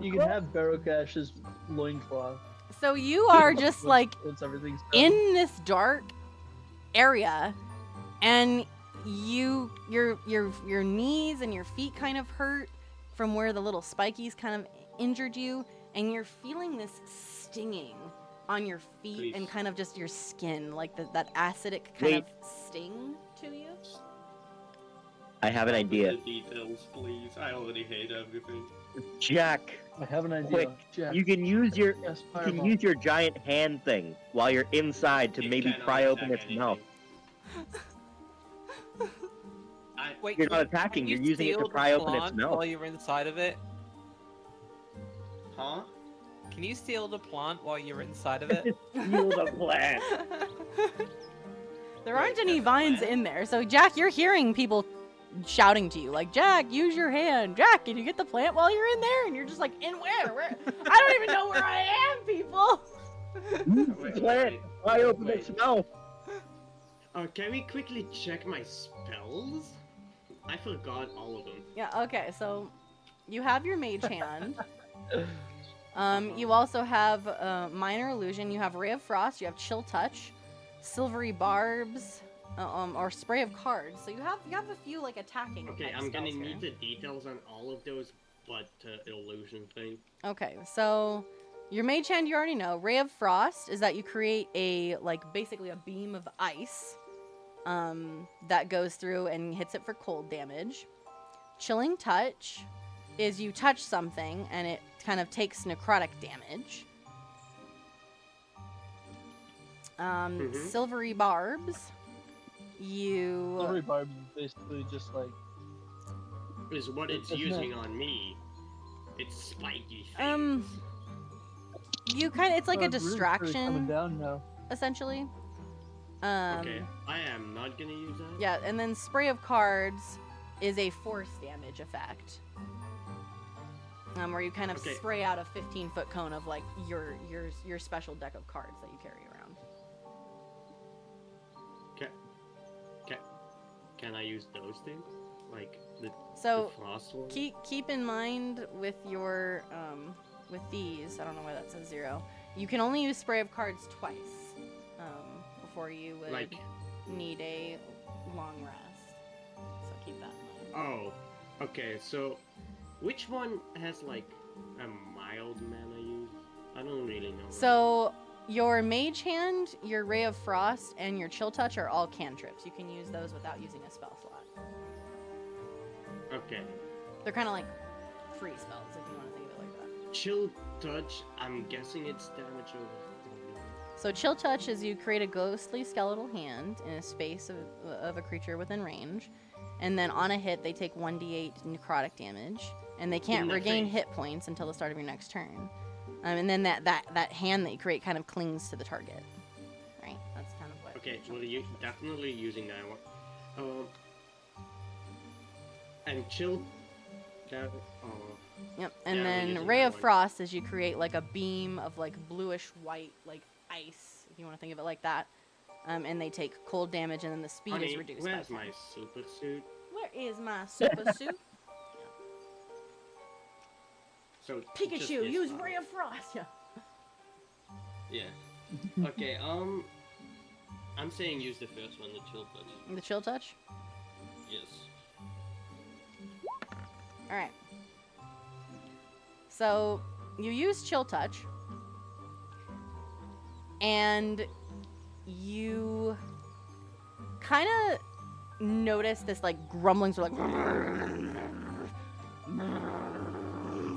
You can have Barrowcash's loincloth. So you are just like once everything's done. in this dark area, and your knees and your feet kind of hurt from where the little spikies kind of injured you, and you're feeling this stinging on your feet and kind of just your skin, like that acidic kind of sting to you. I have an idea. The details, please. I already hate everything. Jack, I have an idea. quick! Jack, You can use your yes, you can fireball. use your giant hand thing while you're inside to It maybe cannot pry open attack its mouth. Wait, You're not can attacking. you You're using it steal to the pry open its plant mouth. while you're inside of it? Huh? Can you steal the plant while you're inside of it? Steal the plant. There aren't any vines in there, so Jack, you're hearing people shouting to you like, Jack, use your hand. Jack, can you get the plant while you're in there? And you're just like, in where? Where? I don't even know where I am, people. Use the plant. Pry open its mouth. Can we quickly check my spells? I forgot all of them. Yeah, okay, so you have your mage hand. You also have minor illusion, you have ray of frost, you have chill touch, silvery barbs, or spray of cards. So you have a few like attacking. Okay, type I'm gonna spells need here. the details on all of those, but illusion thing. Okay, so your mage hand you already know. Ray of frost is that you create a basically a beam of ice that goes through and hits it for cold damage. Chilling touch is you touch something and it kind of takes necrotic damage. Silvery barbs, Silvery barbs is basically just like Is what it's Isn't using it- on me. It's spiky things. you kind of it's like a Rude's really coming distraction down now. essentially. Okay, I am not gonna use that. Yeah, and then spray of cards is a force damage effect. Where you kind of Okay. spray out a 15-foot cone of like your special deck of cards that you carry around. Can I use those things? Like the So frost one? keep in mind with your with these, I don't know why that says 0. You can only use spray of cards twice before you would Like- need a long rest. So keep that in mind. Oh, okay. So, which one has like a mild mana use? I don't really know. So your mage hand, your ray of frost, and your chill touch are all cantrips. You can use those without using a spell slot. Okay. They're kind of like free spells if you want to think of it like that. Chill touch. I'm guessing it's damage over 3. So chill touch is you create a ghostly skeletal hand in a space of a creature within range, and then on a hit they take 1d8 necrotic damage, and they can't In the regain face. hit points until the start of your next turn. And then that hand that you create kind of clings to the target. Right? That's kind of what. Okay, well, you definitely using that one. And chill. That. Yep. And Yeah, we're then using ray that of one. frost is you create like a beam of like bluish white like ice, if you want to think of it like that. And they take cold damage, and then the speed Honey, is reduced. where's by 10. my super suit? Where is my super suit? So Pikachu, just use this ray of frost. Yeah. Yeah. Okay. I'm saying use the first one, the chill touch. The chill touch. Yes. All right. So you use chill touch, and you kind of notice this like grumbling, sort of like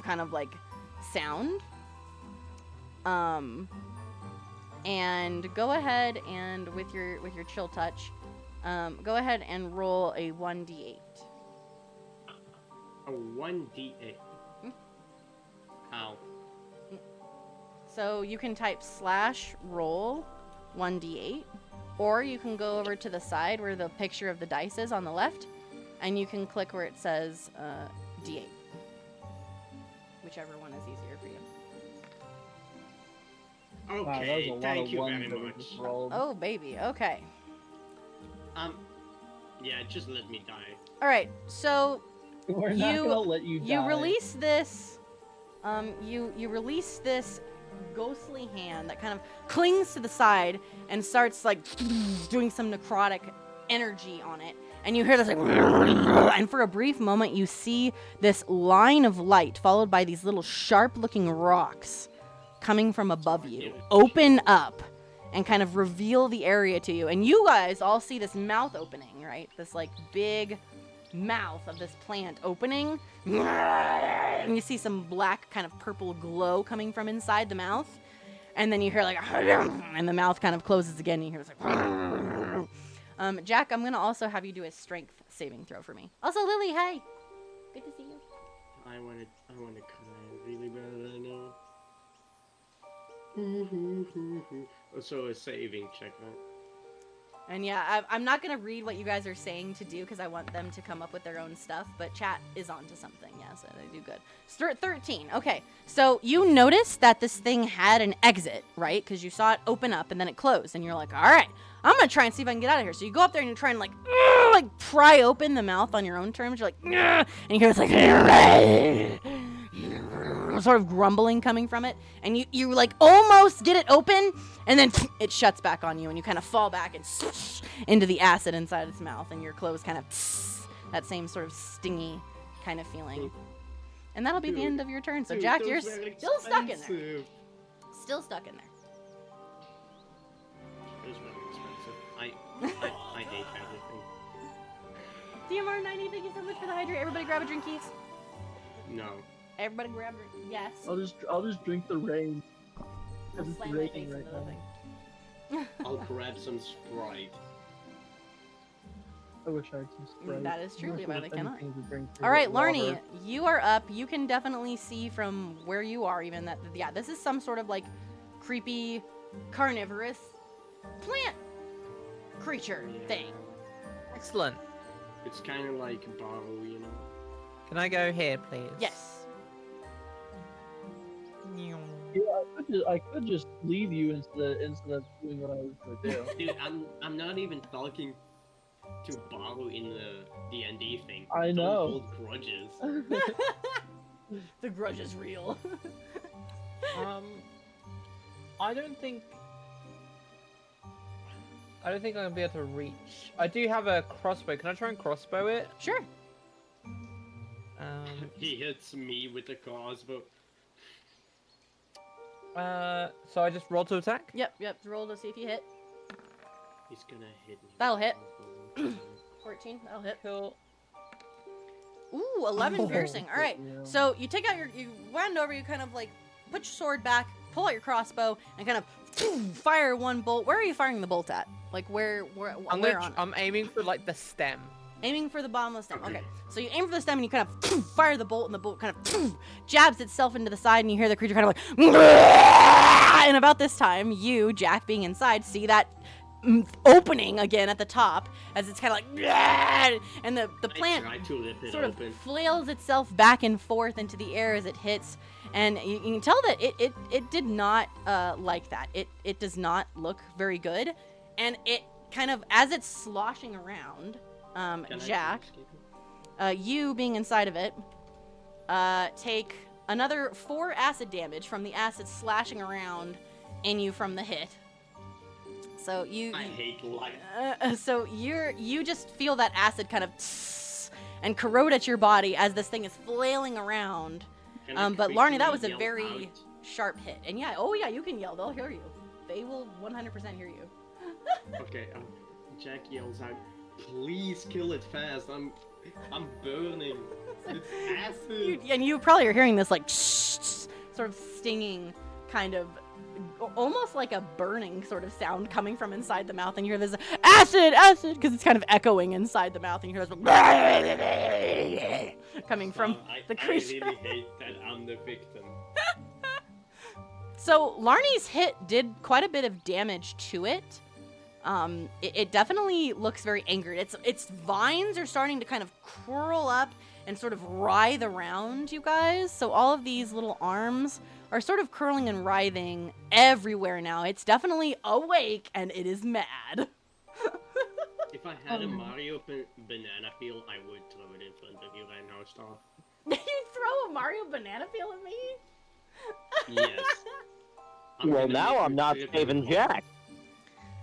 kind of like sound. And go ahead and with your chill touch, go ahead and roll a 1d8. A 1d8. How? So you can type /roll 1d8, or you can go over to the side where the picture of the dice is on the left, and you can click where it says d8. Whichever one is easier for you. Wow, that was Okay, a lot thank of you ones very that we much. just rolled. Oh, baby. Okay. Yeah, just let me die. All right. So We're not gonna let you die. you release this. You release this ghostly hand that kind of clings to the side and starts like doing some necrotic energy on it. And you hear this like, and for a brief moment you see this line of light followed by these little sharp-looking rocks coming from above you open up and kind of reveal the area to you. And you guys all see this mouth opening, right? This like big mouth of this plant opening. And you see some black kind of purple glow coming from inside the mouth. And then you hear like, and the mouth kind of closes again. And you hear this like, Jack, I'm going to also have you do a strength saving throw for me. Also, Lily, hi. Good to see you. I want to cry really bad, I know. So a saving check, right? And yeah, I'm not going to read what you guys are saying to do because I want them to come up with their own stuff, but chat is onto something. Yeah, so they do good. 13. Okay, so you notice that this thing had an exit, right? Because you saw it open up and then it closed, and you're like, all right, I'm going to try and see if I can get out of here. So you go up there and you try and like pry open the mouth on your own terms. You're like, and you hear this like, sort of grumbling coming from it, and you like almost get it open, and then it shuts back on you, and you kind of fall back and into the acid inside its mouth, and your clothes kind of that same sort of stingy kind of feeling. And that'll be the end of your turn. So Jack, you're still stuck in there. Still stuck in there. It was very expensive. I hate everything. DMR90, thank you so much for the hydrate. Everybody grab a drink, keys. No. Everybody grab your yes. I'll just drink the rain. I'll It's slam my raining face right into the now. thing. I'll grab some Sprite. I wish I had some Sprite. That is true, I wish Levi, there they was cannot. anything to drink All right, water. Larnie, you are up. You can definitely see from where you are even that, yeah, this is some sort of like creepy carnivorous plant creature thing. Excellent. It's kind of like Baro, you know? Can I go here, please? Yes. Yeah, I could just leave you instead of doing what I was gonna do. Dude, I'm not even talking to Baro in the D&D thing. I Don't know. hold grudges. The grudge is real. I don't think I'm gonna be able to reach. I do have a crossbow. Can I try and crossbow it? Sure. He hits me with the crossbow. So I just roll to attack? Yep. Roll to see if you hit. He's gonna hit me. That'll hit. with 14. That'll hit. Cool. Ooh, 11 piercing. All right. Yeah. So you take out you wind over, you kind of like put your sword back, pull out your crossbow, and kind of fire one bolt. Where are you firing the bolt at? Like where on it? I'm aiming for like the stem. Aiming for the bottom of the stem. Okay. So you aim for the stem and you kind of fire the bolt, and the bolt kind of jabs itself into the side, and you hear the creature kind of like. And about this time, you, Jack, being inside, see that opening again at the top as it's kind of like, and the plant I try to rip it sort of open. flails itself back and forth into the air as it hits, and you can tell that it did not like that. It does not look very good, and it kind of, as it's sloshing around, Can I Jack, escape it? you being inside of it, take another 4 acid damage from the acid slashing around in you from the hit. So I hate life. so you just feel that acid kind of and corrode at your body as this thing is flailing around. Can I But Larnie, that was a yell very out? sharp hit. And yeah, you can yell. They'll hear you. They will 100% hear you. Okay, Jack yells out, "Please kill it fast! I'm burning. It's acid." And you probably are hearing this like sort of stinging kind of, almost like a burning sort of sound coming from inside the mouth, and you hear this acid, because it's kind of echoing inside the mouth, and you hear this coming from the creature. I really hate that I'm the victim. So Larnie's hit did quite a bit of damage to it. It definitely looks very angered. Its vines are starting to kind of curl up and sort of writhe around you guys. So all of these little arms are sort of curling and writhing everywhere now. It's definitely awake and it is mad. If I had a Mario banana peel, I would throw it in front of you right now, Star. You throw a Mario banana peel at me? Yes. Well, now I'm not saving Jack.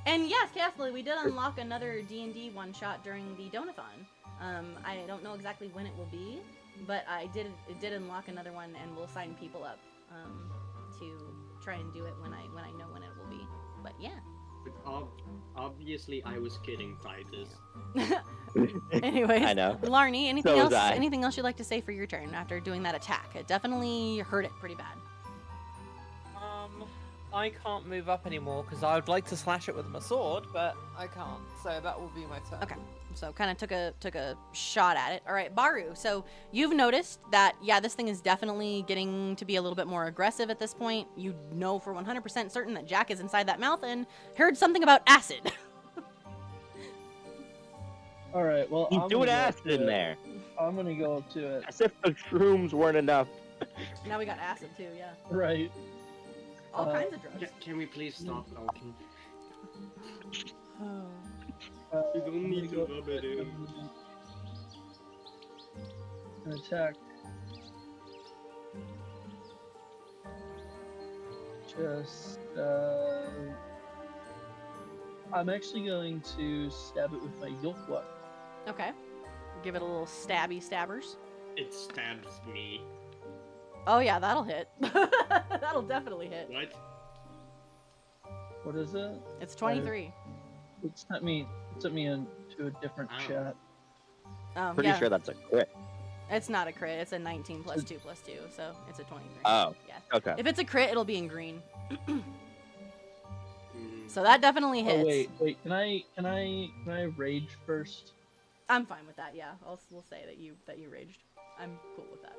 And yes, Castley, we did unlock another D&D one-shot during the Donathon. I don't know exactly when it will be, but it did unlock another one, and we'll sign people up to try and do it when I know when it will be. But yeah. But obviously, I was kidding, Titus. Anyways, I know. Larnie, anything So else? was I. Anything else you'd like to say for your turn after doing that attack? It definitely hurt it pretty bad. I can't move up anymore because I would like to slash it with my sword, but I can't. So that will be my turn. Okay. So kind of took a shot at it. All right, Baru. So you've noticed that this thing is definitely getting to be a little bit more aggressive at this point. You know for 100% certain that Jack is inside that mouth and heard something about acid. All right. Well, He's I'm doing gonna go acid up in to it. there. I'm gonna go up to it. As if the shrooms weren't enough. Now we got acid too. Yeah. Right. All kinds of drugs. Can we please stop talking? You You don't need to rub it in. An attack. Just, I'm actually going to stab it with my Yolk. Okay. Give it a little stabby stabbers. It stabs me. Oh yeah, that'll hit. That'll definitely hit. What? What is it? It's 23. It sent me into a different Ow. chat. Pretty Yeah. sure that's a crit. It's not a crit. It's a 19 plus 2 plus 2, so it's a 23. Oh. Yeah. Okay. If it's a crit, it'll be in green. Mm, So that definitely hits. Oh wait. Can I rage first? I'm fine with that. Yeah, we'll say that you raged. I'm cool with that.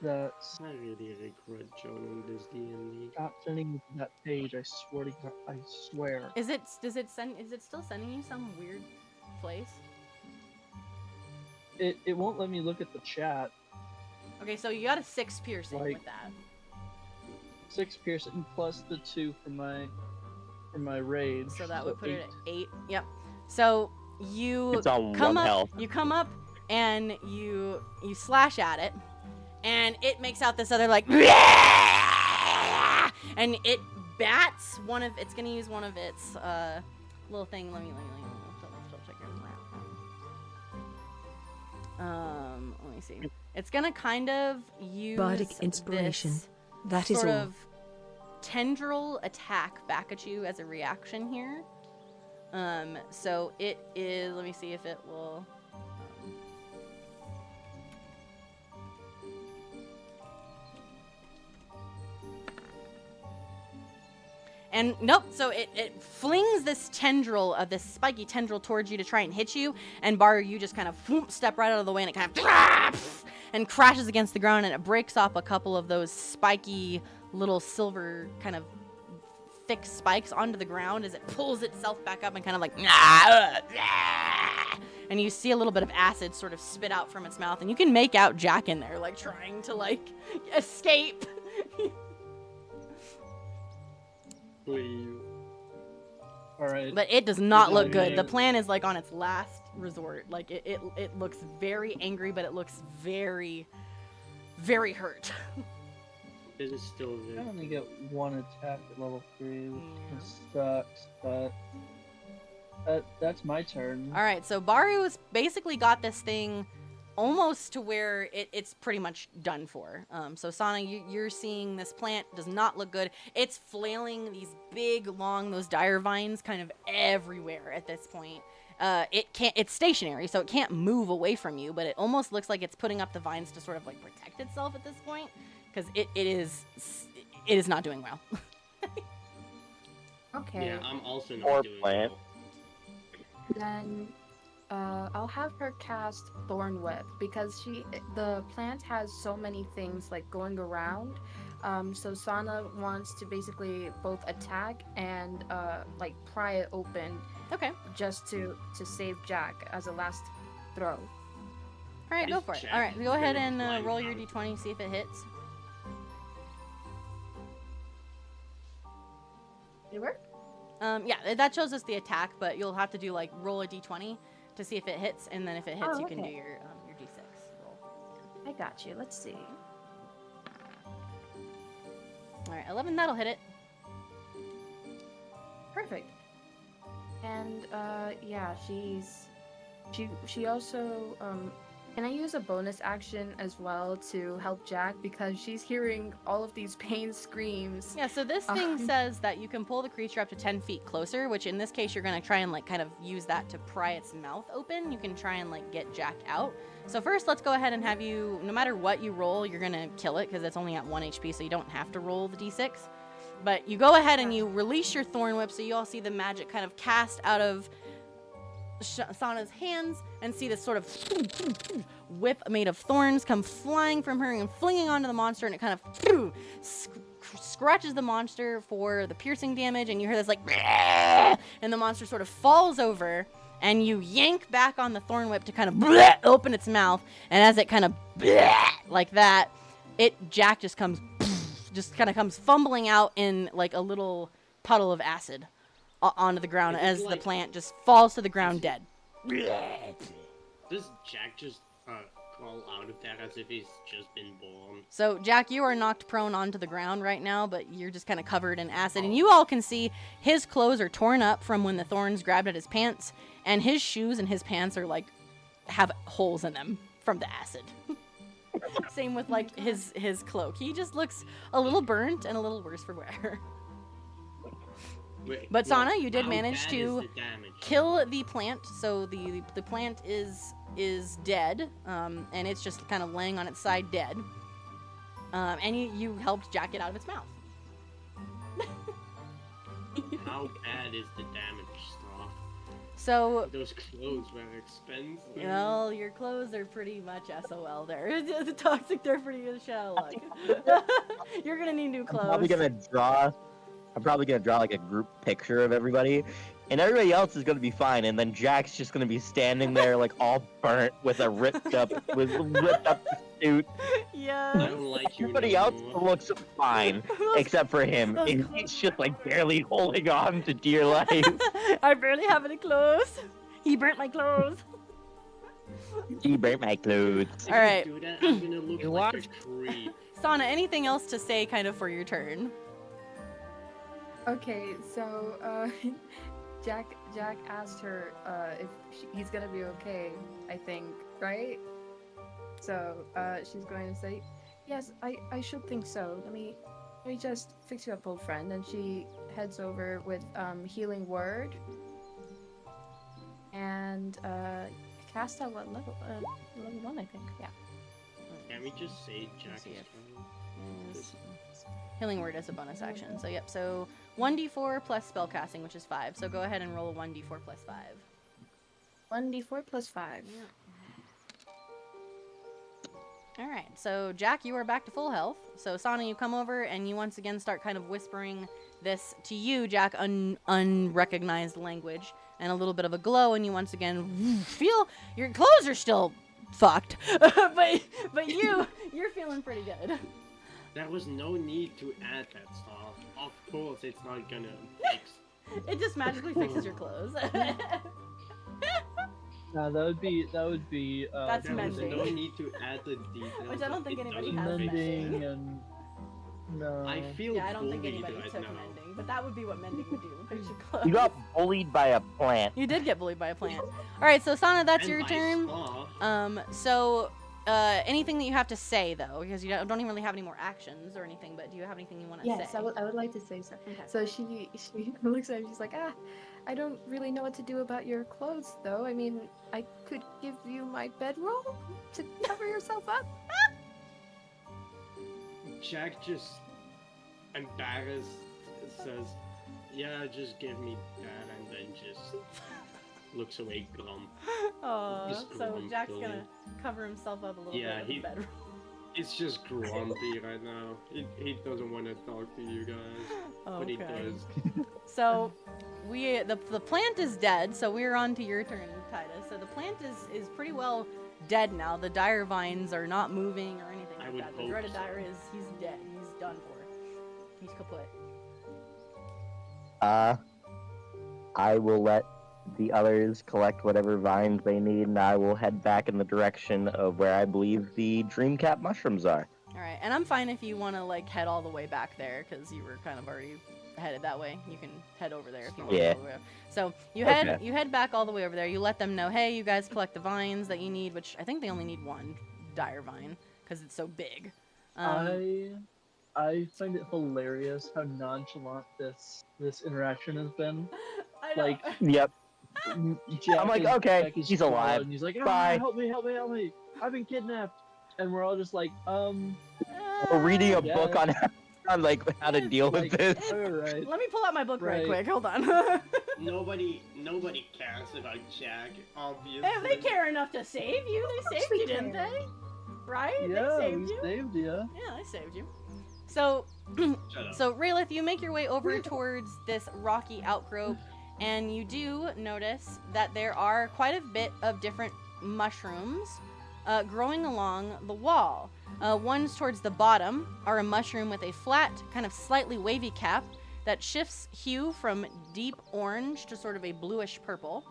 That's I really regret joining this D&D. stop sending me to that page. I swear to God. I swear. Is it still sending you some weird place? It won't let me look at the chat. Okay, so you got a 6 piercing Like- with that. 6 piercing plus the 2 for my rage. So that would put it 8. at 8. Yep. So you It's on come one up, health. you come up and you slash at it, and it makes out this other like, and it bats one of. It's gonna use one of its little thing. Let me check your map. Let me see. It's gonna kind of use Bardic inspiration. this That is sort all. of tendril attack back at you as a reaction here. So it is. Let me see if it will. And nope, so it flings this tendril of this spiky tendril towards you to try and hit you, and Baru, you just kind of step right out of the way, and it kind of and crashes against the ground, and it breaks off a couple of those spiky little silver kind of thick spikes onto the ground as it pulls itself back up and kind of like, and you see a little bit of acid sort of spit out from its mouth, and you can make out Jack in there like trying to like escape. Please. All right. But it does not look good. Okay. The plan is like on its last resort. Like it looks very angry, but it looks very, very hurt. This is still I good. only get 1 attack at level 3, which sucks, but that's my turn. All right, so Baru's basically got this thing almost to where it's pretty much done for. So Sana, you're seeing this plant does not look good. It's flailing these big, long, those dire vines kind of everywhere at this point. It's stationary, so it can't move away from you, but it almost looks like it's putting up the vines to sort of like protect itself at this point, because it is not doing well. Okay. Yeah, I'm also Poor not doing plant. well. Then I'll have her cast Thorn Whip because the plant has so many things like going around. So Sana wants to basically both attack and like pry it open Okay. just to save Jack as a last throw. All right, go for it. All right, go ahead and roll your d20, see if it hits. Did it work? Yeah, that shows us the attack, but you'll have to do like roll a d20 to see if it hits, and then if it hits, you can do your d6 roll. I got you. Let's see. All right, 11. That'll hit it. Perfect. And yeah, she also can I use a bonus action as well to help Jack because she's hearing all of these pain screams. Yeah, so this thing says that you can pull the creature up to 10 feet closer, which in this case you're going to try and like kind of use that to pry its mouth open. You can try and like get Jack out. So first, let's go ahead and have you, no matter what you roll, you're going to kill it because it's only at 1 HP, so you don't have to roll the d6. But you go ahead and you release your Thorn Whip, so you all see the magic kind of cast out of Sana's hands and see this sort of whip made of thorns come flying from her and flinging onto the monster, and it kind of scratches the monster for the piercing damage, and you hear this like and the monster sort of falls over, and you yank back on the Thorn Whip to kind of open its mouth, and as it kind of like that, Jack just kind of comes fumbling out in like a little puddle of acid onto the ground as the plant just falls to the ground dead. Does Jack just crawl out of that as if he's just been born? So, Jack, you are knocked prone onto the ground right now, but you're just kind of covered in acid. And you all can see his clothes are torn up from when the thorns grabbed at his pants, and his shoes and his pants are like have holes in them from the acid. Same with like his cloak. He just looks a little burnt and a little worse for wear. Wait, But Sana, you did how manage bad to is the damage? kill the plant, so the plant is dead, and it's just kind of laying on its side dead. And you helped Jack get out of its mouth. How bad is the damage, Star? So, Those clothes were expensive. well, your clothes are pretty much SOL there. The toxic, they're pretty shell. You're gonna need new clothes. I'm probably gonna draw like a group picture of everybody, and everybody else is gonna be fine, and then Jack's just gonna be standing there like all burnt with a ripped up suit. Yeah. I don't like you Everybody no else more. looks fine except for him, and he's just like barely holding on to dear life. I barely have any clothes. He burnt my clothes. He burnt my clothes. If All right. you do that, I'm gonna look You like watch- a creep. Sana, anything else to say kind of for your turn? Okay, so Jack asked her if he's gonna be okay. I think, right? So she's going to say, "Yes, I should think so. Let me just fix you up, old friend." And she heads over with Healing Word and cast at what level? Level 1, I think. Yeah. Can we just say Jack see is if- trying? Is Healing Word as a bonus action. So yep, so 1d4 plus spellcasting, which is 5. So go ahead and roll a 1d4 plus 5. 1d4 plus 5. Alright, so Jack, you are back to full health. So Sana, you come over and you once again start kind of whispering this to you, Jack, unrecognized language, and a little bit of a glow, and you once again feel your clothes are still fucked. but you're feeling pretty good. There was no need to add that stuff. Of course, it's not gonna fix. It just magically fixes your clothes. No, that would be. That's There was mending. no need to add the details. Which I don't think It anybody doesn't has fix mending. Mending and no. I feel Yeah, I don't think bullied anybody right took now. mending, but that would be what mending would do. Fix your clothes. You got bullied by a plant. You did get bullied by a plant. All right, so Sana, that's And your by turn. Star, So anything that you have to say though, because you don't even really have any more actions or anything. But do you have anything you want to Yes, say? I would like to say so. Okay. So she looks at him. She's like, I don't really know what to do about your clothes, though. I mean, I could give you my bedroll to cover yourself up. Jack just embarrassed says, "Yeah, just give me that," and then just looks away glum. Oh, Just so grumpily. Jack's gonna cover himself up a little Yeah, bit with the bedroom. It's just grumpy right now. He doesn't want to talk to you guys, but he Okay. does. So the plant is dead, so we're on to your turn, Titus. So the plant is pretty well dead now. The dire vines are not moving or anything I like would that. The hope dreaded so. dire he's dead. He's done for. He's kaput. I will let the others collect whatever vines they need, and I will head back in the direction of where I believe the Dreamcap mushrooms are. All right, and I'm fine if you want to like head all the way back there because you were kind of already headed that way. You can head over there if you want. Yeah. All the way up. So you Okay. head back all the way over there. You let them know, hey, you guys collect the vines that you need, which I think they only need one dire vine because it's so big. I find it hilarious how nonchalant this interaction has been. I know. Like, Yep. Jack I'm like, is- okay, Jack is he's alive. and he's like, Bye. help me, I've been kidnapped. And we're all just like, We're reading a book Yeah. on like how to deal with like, this. alright. Let me pull out my book right Right. quick. Hold on. Nobody cares about Jack, obviously. Hey, they care enough to save you. They saved we you, didn't care. they? Right? Yeah, They we saved you. saved you. Yeah, they saved you. So, Shut up. so Raylith, you make your way over towards this rocky outgrowth, and you do notice that there are quite a bit of different mushrooms growing along the wall. Ones towards the bottom are a mushroom with a flat, kind of slightly wavy cap that shifts hue from deep orange to sort of a bluish purple.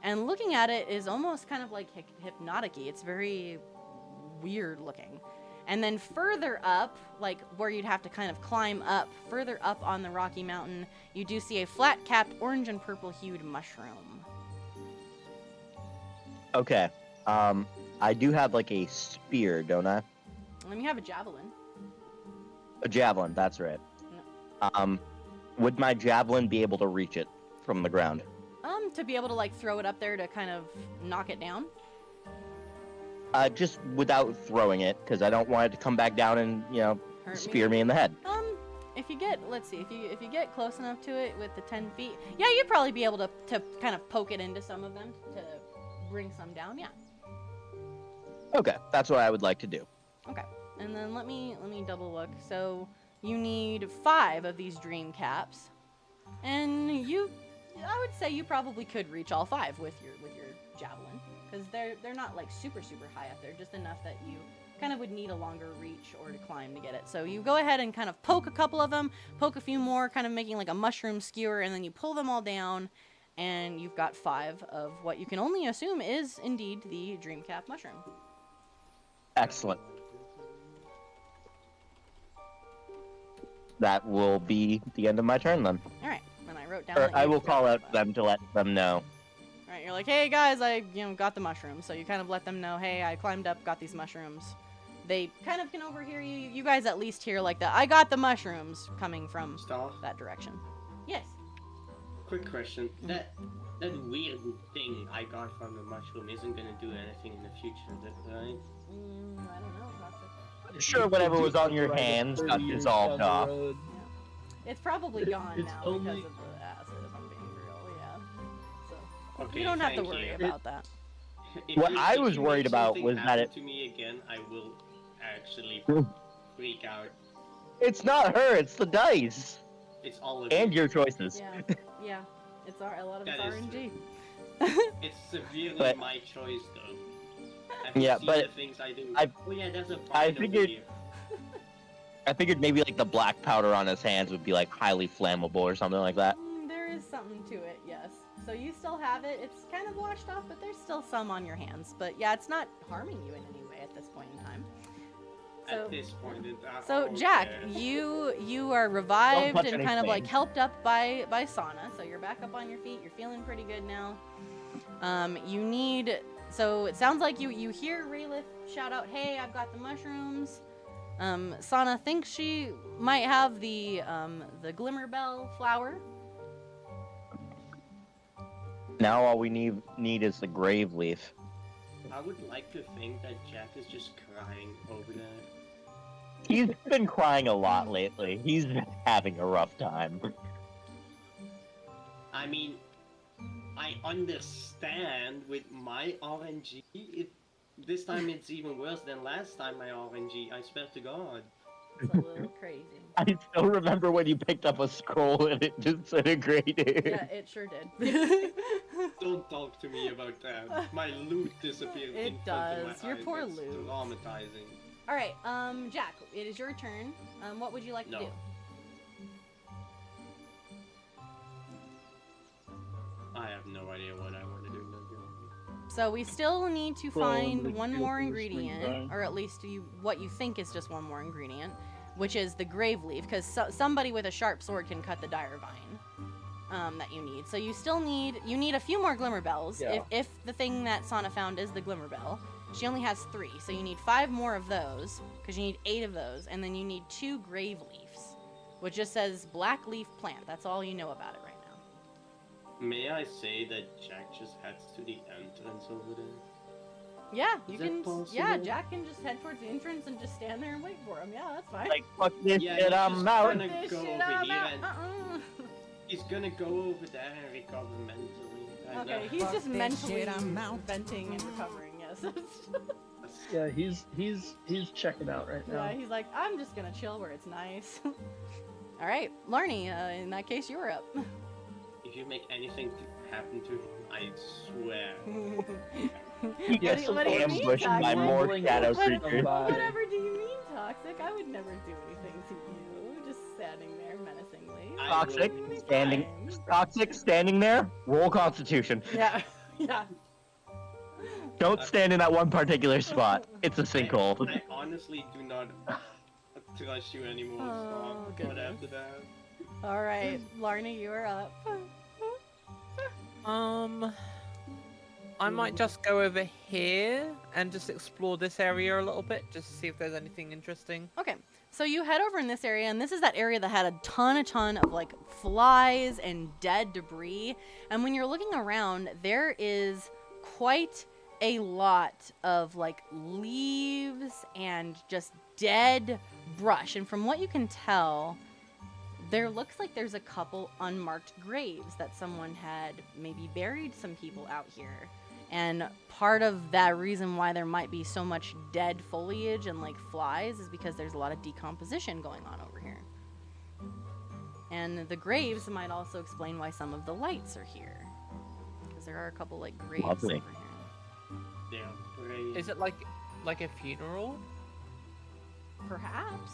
And looking at it is almost kind of like hypnotic-y. It's very weird looking. And then further up, like where you'd have to kind of climb up, further up on the Rocky Mountain, you do see a flat-capped orange and purple-hued mushroom. Okay. I do have like a spear, don't I? And you have a javelin. A javelin, that's right. Would my javelin be able to reach it from the ground? To be able to like throw it up there to kind of knock it down. Just without throwing it, because I don't want it to come back down and, Hurt spear me in the head. If you get, let's see, if you get close enough to it with the 10 feet, yeah, you'd probably be able to kind of poke it into some of them to bring some down, yeah. Okay, that's what I would like to do. Okay, and then let me double look. So you need 5 of these dream caps, and I would say you probably could reach all 5 with your javelin, because they're not like super high up there, just enough that you kind of would need a longer reach or to climb to get it. So you go ahead and kind of poke a couple of them, poke a few more, kind of making like a mushroom skewer, and then you pull them all down, and you've got 5 of what you can only assume is indeed the dream cap mushroom. Excellent. That will be the end of my turn then. All right, and I wrote down. Or that I you will call got out to them to let them know. All right, you're like, hey guys, I got the mushrooms. So you kind of let them know, hey, I climbed up, got these mushrooms. They kind of can overhear you. You guys at least hear like I got the mushrooms coming from Starf, that direction. Yes. quick question. That weird thing I got from the mushroom isn't gonna do anything in the future, right? I don't know. Toxic. Sure, whatever was on your Right, hands 30 got years dissolved down off. the road. It's probably gone It's now only- because of the acid, if I'm being real. Yeah. So Okay, you don't have to thank worry you. about that. What I was worried about was that it to me again, I will actually freak out. It's not her, it's the dice. It's all of And you. your choices. Yeah. It's a lot of it's That is RNG. It's severely But- my choice, though. Have you Yeah, seen but the things I do? I- Oh yeah, there's a I vine over figured- here. I figured maybe like the black powder on his hands would be like highly flammable or something like that. There is something to it, yes. So you still have it. It's kind of washed off, but there's still some on your hands. But yeah, it's not harming you in any way at this point in time. So, At this point, so oh, Jack, yeah. you are revived touch and kind of like anything. helped up by Sana. So you're back up on your feet. You're feeling pretty good now. You need. So it sounds like you hear Raylith shout out, "Hey, I've got the mushrooms." Sana thinks she might have the Glimmerbell flower. Now all we need is the grave leaf. I would like to think that Jack is just crying over that. He's been crying a lot lately. He's been having a rough time. I mean, I understand with my RNG. This time it's even worse than last time my RNG. I swear to God. It's a little crazy. I still remember when you picked up a scroll and it disintegrated. Yeah, it sure did. Don't talk to me about that. My loot disappeared It in front of does. my Your eyes. poor It's loot. traumatizing. All right, Jack, it is your turn. What would you like to do? I have no idea what I want to do. So we still need to Crawl into find the one field more for the spring ingredient, vine. or at least what you think is just one more ingredient, which is the grave leaf, because somebody with a sharp sword can cut the dire vine that you need. So you still need a few more glimmer bells. Yeah. If the thing that Sana found is the glimmer bell, she only has 3, so you need 5 more of those, because you need 8 of those, and then you need 2 grave leaves, which just says black leaf plant. That's all you know about it right now. May I say that Jack just heads to the entrance over there? Yeah, Is you that can. possible? Yeah, Jack can just head towards the entrance and just stand there and wait for him. Yeah, that's fine. Like, fuck this Yeah, shit, he's I'm just out. gonna This go shit, over I'm here out. and he's gonna go over there and recover mentally. And, Okay, he's just mentally venting and recovering. Yes. Yeah, he's checking out right now. Yeah, he's like, I'm just gonna chill where it's nice. All right, Larnie. In that case, you're up. If you make anything happen to him, I swear. He gets what do you mean, ambushed by Toxic? more Rumbling shadow will come creatures. by. Whatever do you mean, Toxic? I would never do anything to you. Just standing there menacingly. I Toxic, will be standing, fine. Toxic, standing there. Roll Constitution. Yeah, yeah. Don't stand in that one particular spot. It's a sinkhole. I honestly do not trust you anymore. Oh, so what goodness. after that? All right, Larnie, you are up. I might just go over here and just explore this area a little bit, just to see if there's anything interesting. Okay, so you head over in this area, and this is that area that had a ton of like flies and dead debris. And when you're looking around, there is quite a lot of like leaves and just dead brush. And from what you can tell, there looks like there's a couple unmarked graves that someone had maybe buried some people out here. And part of that reason why there might be so much dead foliage and like flies is because there's a lot of decomposition going on over here. And the graves might also explain why some of the lights are here. Because there are a couple like graves Lovely. over here. Yeah, great. Is it like a funeral? Perhaps.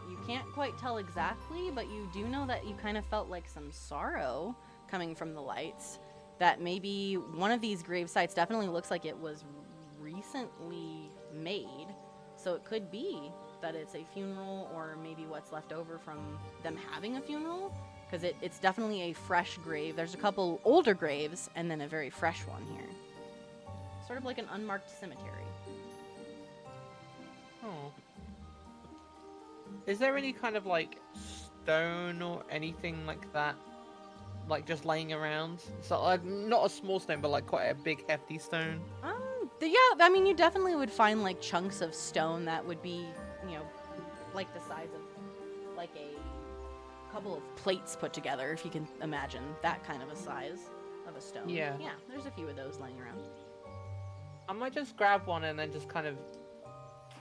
You can't quite tell exactly, but you do know that you kind of felt like some sorrow coming from the lights. That maybe one of these grave sites definitely looks like it was recently made. So it could be that it's a funeral, or maybe what's left over from them having a funeral. Because it's definitely a fresh grave. There's a couple older graves, and then a very fresh one here. Sort of like an unmarked cemetery. Oh. Is there any kind of like stone or anything like that, like just laying around? So like not a small stone, but like quite a big hefty stone. Yeah, I mean, you definitely would find like chunks of stone that would be, you know, like the size of like a couple of plates put together, if you can imagine that kind of a size of a stone. Yeah. Yeah, there's a few of those laying around. I might just grab one and then just kind of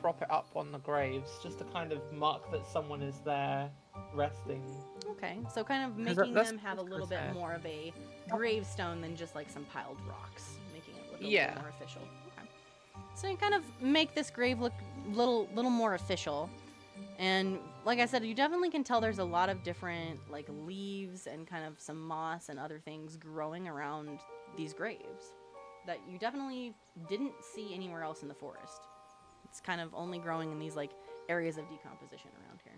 prop it up on the graves, just to kind of mark that someone is there resting. Okay, so kind of 'Cause making that's- them have a that's little kinda bit sad. more of a gravestone than just like some piled rocks, making it look a Yeah. little more official. Okay. So you kind of make this grave look little more official. And like I said, you definitely can tell there's a lot of different like leaves and kind of some moss and other things growing around these graves that you definitely didn't see anywhere else in the forest. It's kind of only growing in these like areas of decomposition around here.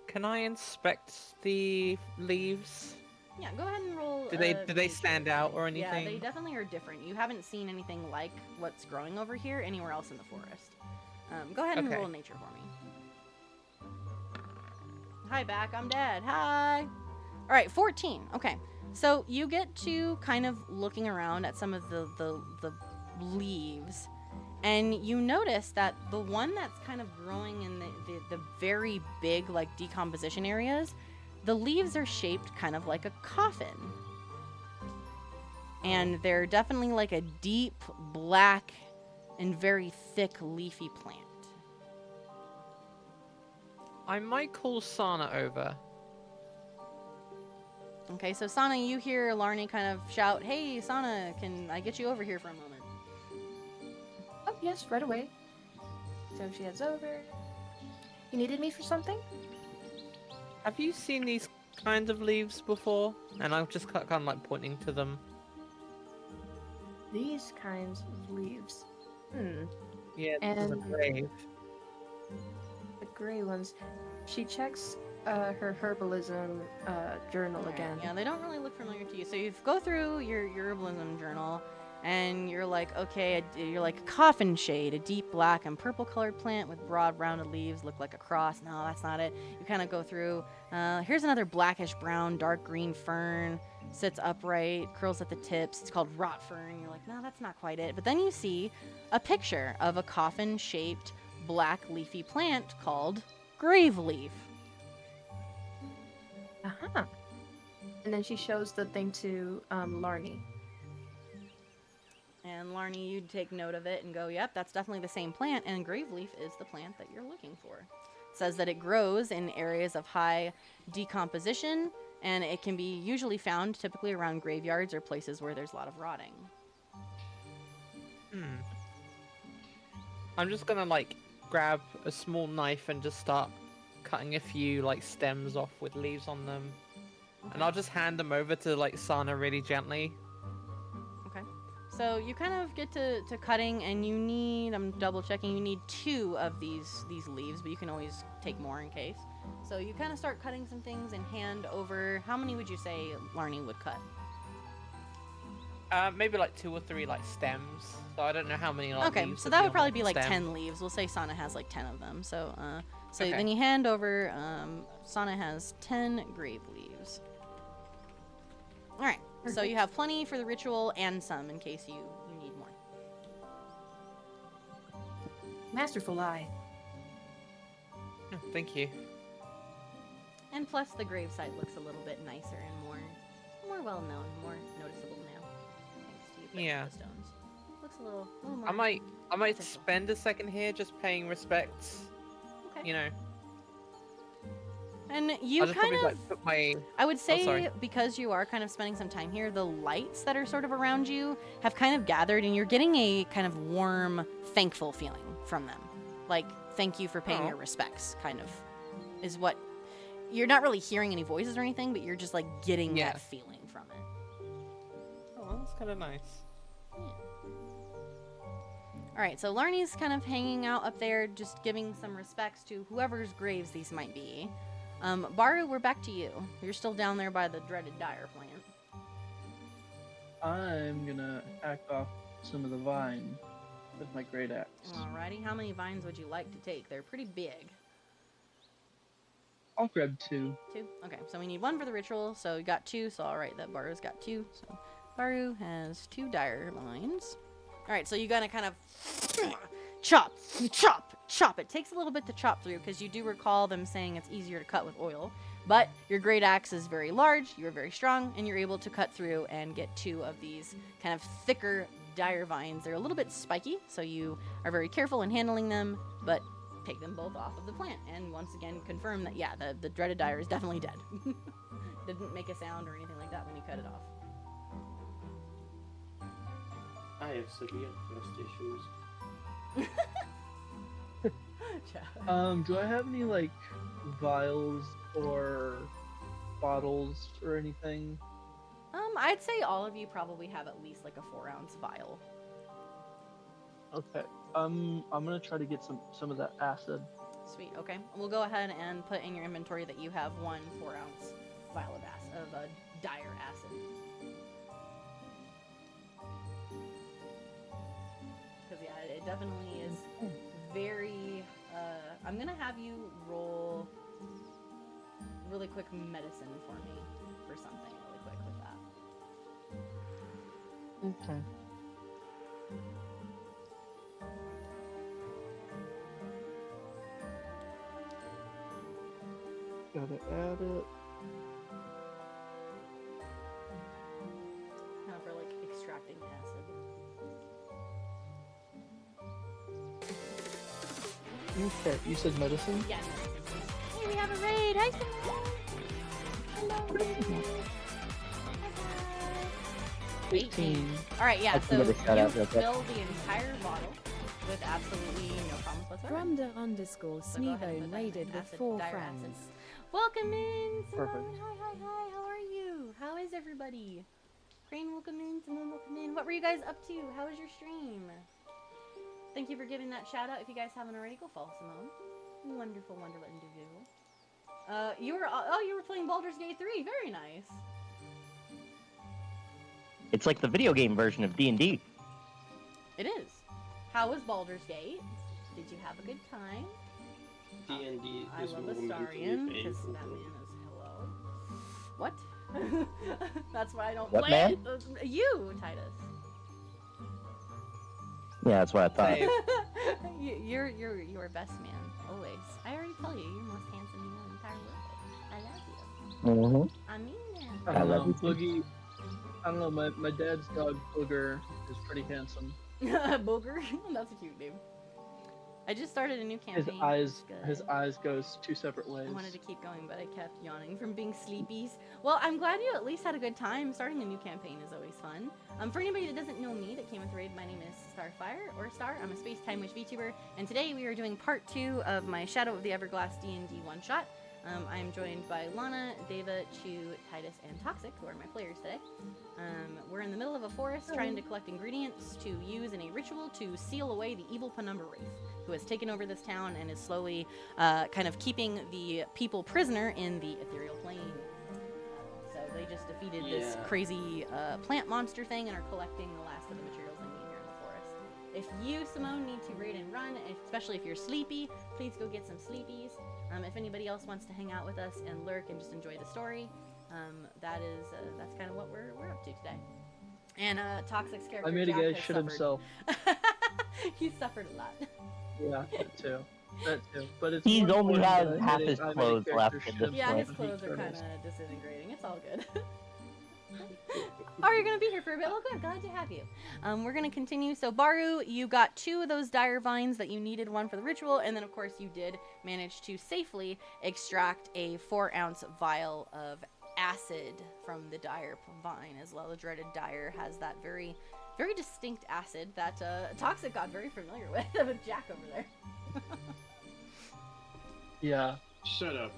Can I inspect the leaves? Yeah, go ahead and roll. Do they nature. stand out or anything? Yeah, they definitely are different. You haven't seen anything like what's growing over here anywhere else in the forest. Go ahead and Okay. roll nature for me. Hi, back. I'm dead. Hi. All right, 14. Okay, so you get to kind of looking around at some of the leaves, and you notice that the one that's kind of growing in the very big like decomposition areas, the leaves are shaped kind of like a coffin. and they're definitely like a deep black and very thick leafy plant. I might call Sana over. Okay, so Sana, you hear Larnie kind of shout, "Hey, Sana, can I get you over here for a moment?" Oh, yes, right away. So she heads over. You needed me for something? Have you seen these kinds of leaves before? And I'm just kind of like pointing to them. These kinds of leaves. Yeah, this is a And- grave. The gray ones. She checks her herbalism journal Alright, again. Yeah, they don't really look familiar to you. So you go through your herbalism journal, and you're like, okay, you're like a coffin shade, a deep black and purple colored plant with broad rounded leaves, look like a cross. No, that's not it. You kind of go through. Here's another blackish brown, dark green fern, sits upright, curls at the tips. It's called rot fern. You're like, no, that's not quite it. But then you see a picture of a coffin shaped black leafy plant called grave leaf. Uh-huh. And then she shows the thing to Larnie. And Larnie, you'd take note of it and go, yep, that's definitely the same plant, and grave leaf is the plant that you're looking for. It says that it grows in areas of high decomposition, and it can be usually found typically around graveyards or places where there's a lot of rotting. I'm just gonna like grab a small knife and just start cutting a few like stems off with leaves on them. And I'll just hand them over to like Sana really gently. Okay. So you kind of get to cutting, and you need, I'm double checking, you need 2 of these leaves, but you can always take more in case. So you kind of start cutting some things and hand over, how many would you say Larnie would cut? Maybe like 2 or 3 like stems. So I don't know how many like Okay, leaves so would that be would on probably one be like stem. 10 leaves. We'll say Sana has like 10 of them. So Okay. then you hand over, Sana has 10 grave leaves. All right, so you have plenty for the ritual and some in case you need more. Masterful eye. Thank you. And plus the gravesite looks a little bit nicer and more well known, more noticeable now. Thanks to you putting Yeah. the stones. Looks a little more. I might official. spend a second here just paying respects. Okay. You know. And you I'll just kind probably of, like put my I would say, sorry. because you are kind of spending some time here, the lights that are sort of around you have kind of gathered, and you're getting a kind of warm, thankful feeling from them. Like, thank you for paying Aw. your respects, kind of, is what. You're not really hearing any voices or anything, but you're just, like, getting Yeah. that feeling from it. Oh, that's kind of nice. All right, so Larnie's kind of hanging out up there, just giving some respects to whoever's graves these might be. Baru, we're back to you. You're still down there by the dreaded dire plant. I'm gonna hack off some of the vine with my great axe. Alrighty, how many vines would you like to take? They're pretty big. I'll grab 2. 2? Okay, so we need 1 for the ritual, so you got 2, so I'll write that Baru's got 2. So Baru has 2 dire vines. Alright, so you gotta kind of chop. It takes a little bit to chop through, because you do recall them saying it's easier to cut with oil. But your great axe is very large, you're very strong, and you're able to cut through and get 2 of these kind of thicker dire vines. They're a little bit spiky, so you are very careful in handling them, but take them both off of the plant. And once again, confirm that, yeah, the dreaded dire is definitely dead. Didn't make a sound or anything like that when you cut it off. I have severe trust issues. Do I have any like vials or bottles or anything? I'd say all of you probably have at least like a 4-ounce vial. Okay. I'm gonna try to get some of that acid. Sweet. Okay. We'll go ahead and put in your inventory that you have 1 4-ounce vial of dire acid. Because yeah, it definitely is very. I'm gonna have you roll really quick medicine for me for something really quick with that. Okay. Gotta add it. Kind of for like Okay, you said medicine? Yes. Hey, we have a raid. Hi, Simone. Hello. 18. All right, yeah. I So can give a shout you out real quick. fill the entire bottle with absolutely no problems whatsoever. Drumda __ So go ahead and put Sneebone that raided in with acid, 4 dire friends. acid. Welcome in, Simone. Perfect. Hi. How are you? How is everybody? Crane, welcome in. Simone, welcome in. What were you guys up to? How was your stream? Thank you for giving that shout out. If you guys haven't already, go follow Simone. Wonderful individual. You were playing Baldur's Gate 3. Very nice. It's like the video game version of D&D. It is. How was Baldur's Gate? Did you have a good time? D&D I is love more mentally Astarion because painful. that man is hello. What? That's why I don't What play man? it. You, Titus. Yeah, that's what I thought. Same. You're best man always. I already tell you, you're most handsome in the entire world. I love you. Mm-hmm. I mean I that. don't love know, you Boogie. I don't know, my dad's dog Booger is pretty handsome. Booger. That's a cute name. I just started a new campaign. His eyes goes two separate ways. I wanted to keep going, but I kept yawning from being sleepies. Well, I'm glad you at least had a good time. Starting a new campaign is always fun. For anybody that doesn't know me that came with the raid, my name is Starfire, or Star. I'm a Space-Time Witch Vtuber, and today we are doing part 2 of my Shadow of the Everglass D&D one-shot. I'm joined by Lana, Deva, Chew, Titus, and Toxic, who are my players today. We're in the middle of a forest trying to collect ingredients to use in a ritual to seal away the evil Penumbra Wraith, who has taken over this town and is slowly kind of keeping the people prisoner in the ethereal plane. So they just defeated this crazy plant monster thing and are collecting the last of the materials they need here in the forest. If you, Simone, need to raid and run, especially if you're sleepy, please go get some sleepies. If anybody else wants to hang out with us and lurk and just enjoy the story, that's kind of what we're up to today. And Toxic's character, I made a Jack, guy has shit suffered. himself. He's suffered a lot. Yeah, that too. But it's He more only important has that half made his I made a clothes character left at shit this Yeah, point. his himself clothes are and he kind turtles. of disintegrating. It's all good. Oh, you're gonna be here for a bit. Well, good. Glad to have you. We're gonna continue. So, Baru, you got 2 of those dire vines that you needed, one for the ritual, and then, of course, you did manage to safely extract a 4-ounce vial of acid from the dire vine as well. The dreaded dire has that very, very distinct acid that Toxic got very familiar with Jack over there. Yeah. Shut up.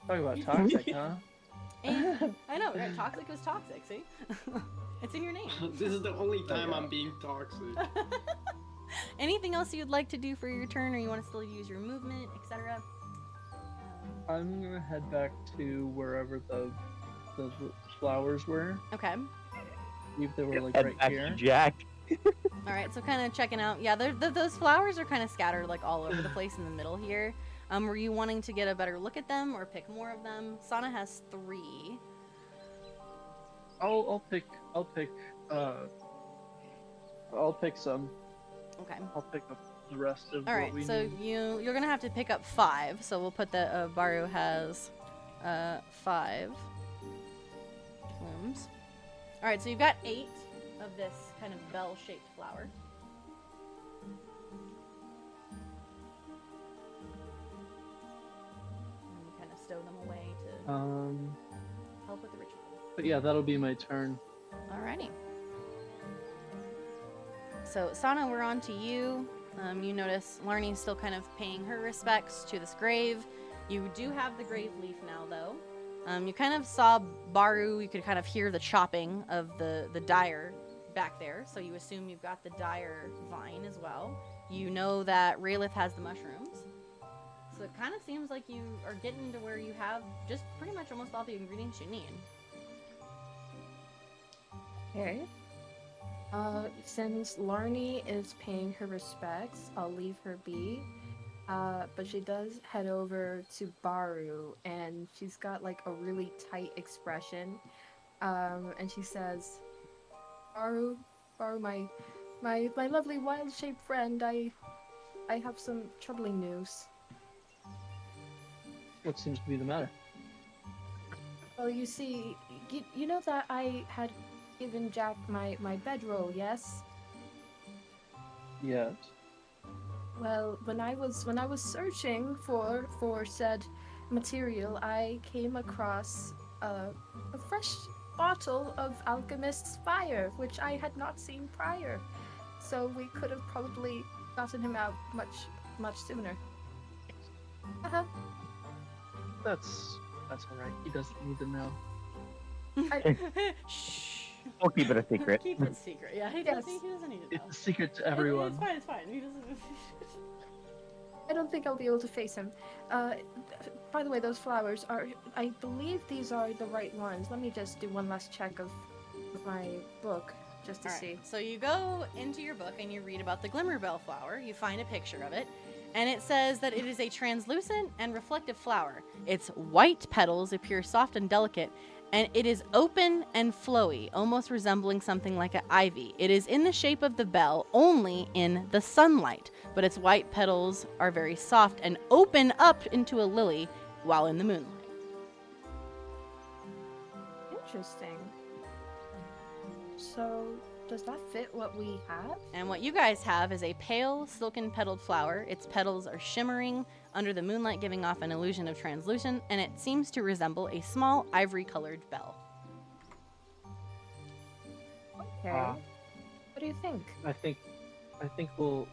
Talk about toxic, huh? And, I know, right? Toxic was toxic, see? It's in your name. This is the only time I'm being toxic. Anything else you'd like to do for your turn, or you want to still use your movement, etc.? I'm gonna head back to wherever the flowers were. Okay. See if they were like Head right back here. to Jack. All right, so kind of checking out. Yeah, those flowers are kind of scattered like all over the place in the middle here. Were you wanting to get a better look at them or pick more of them? Sana has 3. I'll pick some. Okay. I'll pick up the rest of All what right, we so need. you're gonna have to pick up 5. So we'll put that Baru has 5 plumes. All right, so you've got 8 of this kind of bell-shaped flower. And you kind of stow them away to help with the ritual. But yeah, that'll be my turn. Alrighty. So, Sana, we're on to you. You notice Larnie's still kind of paying her respects to this grave. You do have the grave leaf now, though. You kind of saw Baru. You could kind of hear the chopping of the dire back there. So you assume you've got the dire vine as well. You know that Raylith has the mushrooms. So it kind of seems like you are getting to where you have just pretty much almost all the ingredients you need. Okay. Since Larnie is paying her respects, I'll leave her be. But she does head over to Baru, and she's got like a really tight expression. And she says, Baru, my lovely wild-shaped friend, I have some troubling news. What seems to be the matter? Well, you see, you know that I had given Jack my bedroll, yes? Yes. Well, when I was searching for said material, I came across a fresh bottle of Alchemist's Fire, which I had not seen prior. So we could have probably gotten him out much sooner. Uh-huh. That's all right. He doesn't need to know. Shh. We'll keep it a secret. Keep it secret. Yeah, he doesn't need to know. It's a secret to everyone. It's fine. He doesn't. I don't think I'll be able to face him. By the way, those flowers are, I believe these are the right ones. Let me just do one last check of my book, just to see. So you go into your book and you read about the Glimmerbell flower. You find a picture of it, and it says that it is a translucent and reflective flower. Its white petals appear soft and delicate, and it is open and flowy, almost resembling something like an ivy. It is in the shape of the bell, only in the sunlight, but its white petals are very soft and open up into a lily while in the moonlight. Interesting. So, does that fit what we have? And what you guys have is a pale, silken petaled flower. Its petals are shimmering under the moonlight, giving off an illusion of translucent, and it seems to resemble a small ivory-colored bell. Okay. What do you think? I think we'll.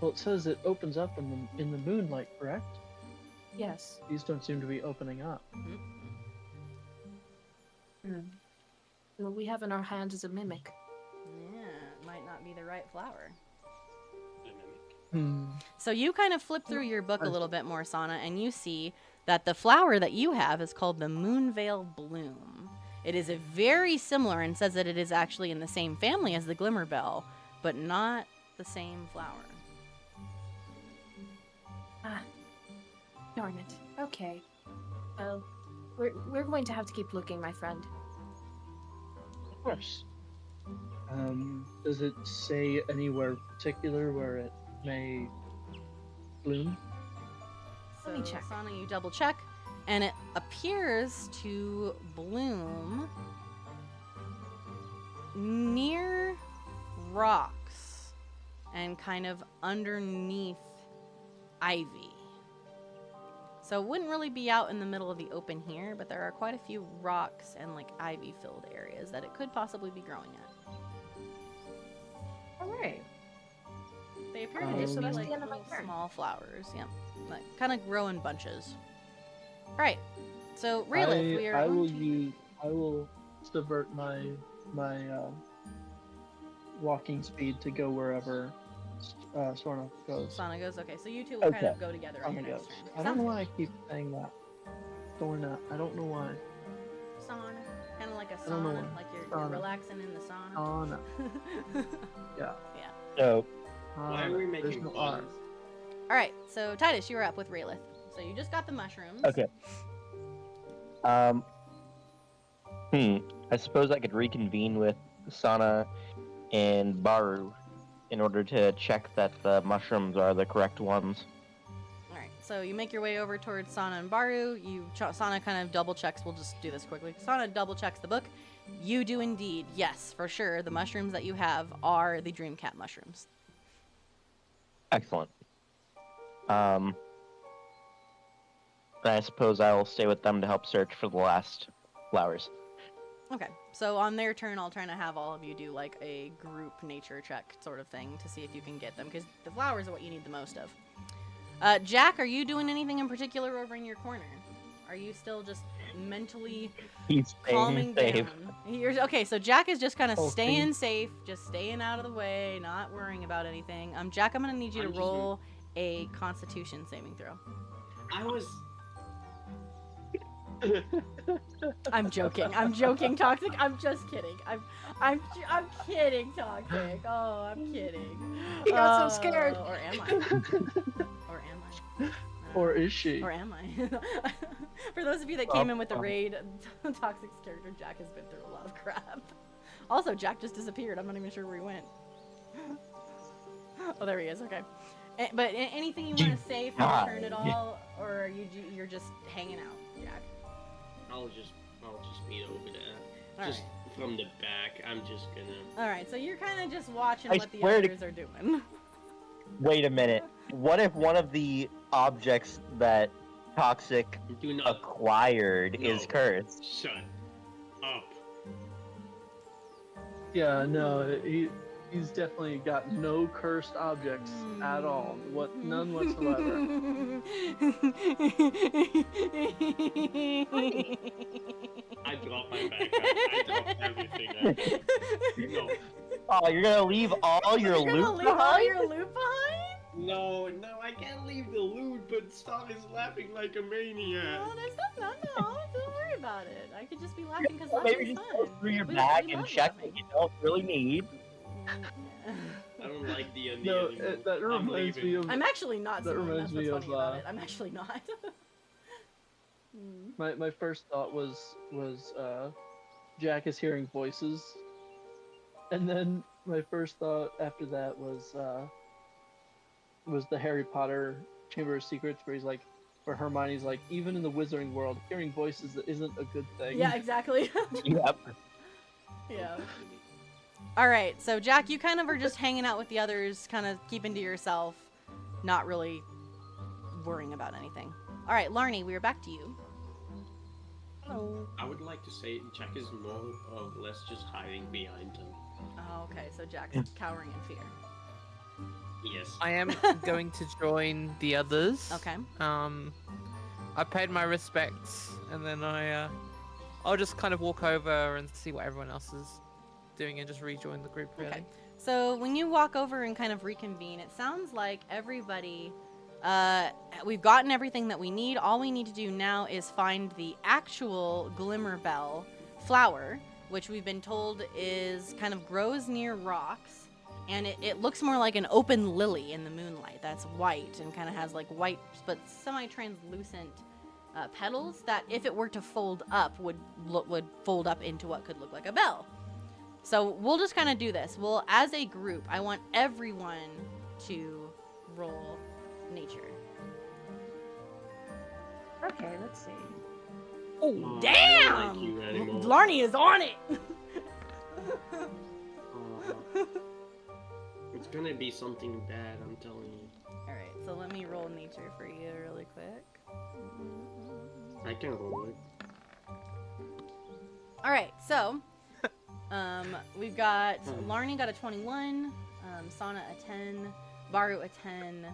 Well, it says it opens up in the moonlight, correct? Yes. These don't seem to be opening up. What we have in our hands is a mimic. Yeah, it might not be the right flower. Hmm. So you kind of flip through your book a little bit more, Sana, and you see that the flower that you have is called the Moonveil Bloom. It is a very similar, and says that it is actually in the same family as the Glimmerbell, but not the same flower. Ah, darn it. Okay. Well, we're going to have to keep looking, my friend. Of course. Does it say anywhere particular where it may bloom? So, Let me check. Sana, you double check, and it appears to bloom near rocks and kind of underneath ivy. So it wouldn't really be out in the middle of the open here, but there are quite a few rocks and like ivy-filled areas that it could possibly be growing at. All right. They appear to be so that's like the end of my little turn. small flowers, yeah, like kind of grow in bunches. All right. So Rayleigh, we are. I on to- will subvert my walking speed to go wherever Sorna goes. Sana goes. Okay, so you two will kind of go together on Sana your next goes. turn. I don't know why I keep saying that. Sorna. I don't know why. Sauna, kind of like a don't know sauna, why. like you're Sauna. relaxing in the sauna. Sorna. Yeah. So, Why are we There's making no puns? All right, so Titus, you're up with Rayleigh. So you just got the mushrooms. okay. I suppose I could reconvene with Sana and Baru in order to check that the mushrooms are the correct ones. All right, so you make your way over towards Sana and Baru. Sana kind of double checks. We'll just do this quickly. Sana double checks the book. You do indeed, yes, for sure. The mushrooms that you have are the Dreamcat mushrooms. Excellent. I suppose I will stay with them to help search for the last flowers. Okay, so on their turn, I'll try to have all of you do like a group nature check sort of thing to see if you can get them, because the flowers are what you need the most of. Jack, are you doing anything in particular over in your corner? Are you still just mentally He's calming staying safe. down? Okay, so Jack is just kind of Okay. staying safe, just staying out of the way, not worrying about anything. Jack, I'm gonna need you to I'm just- roll a Constitution saving throw. I was. I'm joking. I'm joking, Toxic. I'm just kidding. I'm kidding, Toxic. Oh, I'm kidding. He got so scared. Or am I? Or am I? Or is she? Or am I? For those of you that came in with the raid, Toxic's character Jack has been through a lot of crap. Also, Jack just disappeared. I'm not even sure where he went. Oh, there he is. Okay. But anything you want to say for your turn at all, or are you're just hanging out, Jack? I'll just be over there. All Just from the back. I'm just gonna. All right, so you're kind of just watching I what the swear to- others are doing. Wait a minute. What if one of the objects that Toxic Do not. acquired No. is cursed? Shut up. Yeah, no, he's definitely got no cursed objects at all. None whatsoever. I dropped my backpack. I dropped everything. No. Oh, you're gonna leave all your You're gonna loot leave all behind? your loot behind? No, I can't leave the loot, but Star is laughing like a maniac. No, there's no, don't worry about it. I could just be laughing because Well, laughing's maybe just fun. go through your We bag and love check laughing. that you don't really need. I don't like the No, anymore. that I'm reminds me leaving. of I'm actually not. That Simone, reminds that's me what's of, funny about it. I'm actually not. my first thought was Jack is hearing voices, and then my first thought after that was the Harry Potter Chamber of Secrets where where Hermione's like, even in the wizarding world, hearing voices isn't a good thing. Yeah, exactly. Yep. Yeah. All right, so Jack, you kind of are just hanging out with the others, kind of keeping to yourself, not really worrying about anything. All right, Larnie, we are back to you. Hello. I would like to say Jack is more or less just hiding behind him. Oh, okay, so Jack's cowering in fear. Yes. I am going to join the others. Okay. I paid my respects, and then I'll just kind of walk over and see what everyone else is doing and just rejoin the group. Really. Okay. So when you walk over and kind of reconvene, it sounds like everybody, we've gotten everything that we need. All we need to do now is find the actual Glimmerbell flower, which we've been told is kind of grows near rocks. And it looks more like an open lily in the moonlight. That's white and kind of has like white but semi-translucent petals that, if it were to fold up, would fold up into what could look like a bell. So we'll just kind of do this. Well, as a group, I want everyone to roll nature. Okay, let's see. Oh, I don't damn! like you anymore. Blarney is on it! It's gonna be something bad, I'm telling you. Alright, so let me roll nature for you really quick. I can roll it. Alright, so we've got Larnie got a 21, Sana a 10, Baru a 10,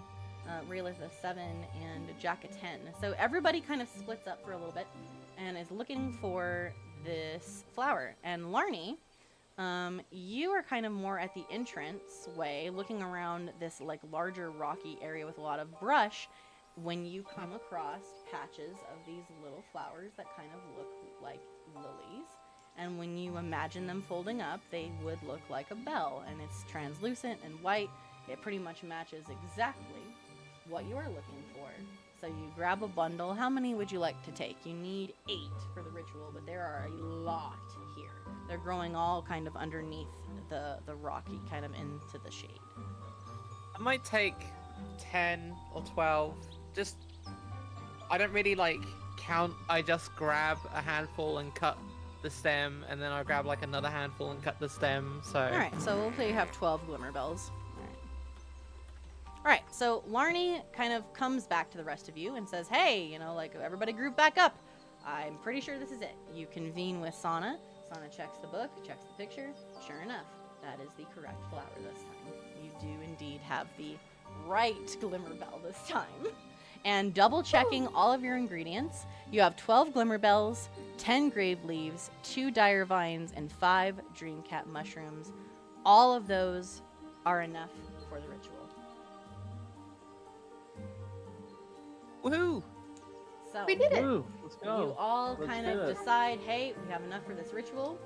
Raelith a 7, and Jack a 10. So everybody kind of splits up for a little bit and is looking for this flower. And Larnie, you are kind of more at the entrance way, looking around this like larger rocky area with a lot of brush, when you come across patches of these little flowers that kind of look like lilies. And when you imagine them folding up, they would look like a bell, and it's translucent and white. It pretty much matches exactly what you are looking for. So you grab a bundle. How many would you like to take? You need 8 for the ritual, but there are a lot here. They're growing all kind of underneath the rocky, kind of into the shade. I might take 10 or 12. Just, I don't really like count. I just grab a handful and cut the stem, and then I grab like another handful and cut the stem. So. All right, so we'll say you have 12 glimmer bells. All right, so Larnie kind of comes back to the rest of you and says, hey, like everybody group back up. I'm pretty sure this is it. You convene with Sana. Sana checks the book, checks the picture. Sure enough, that is the correct flower this time. You do indeed have the right glimmer bell this time. And double checking all of your ingredients, you have 12 glimmer bells, 10 grave leaves, 2 dire vines, and 5 dreamcat mushrooms. All of those are enough for the ritual. Woohoo! So We did it! Woo, let's go. you all Let's kind do of it. decide, hey, we have enough for this ritual.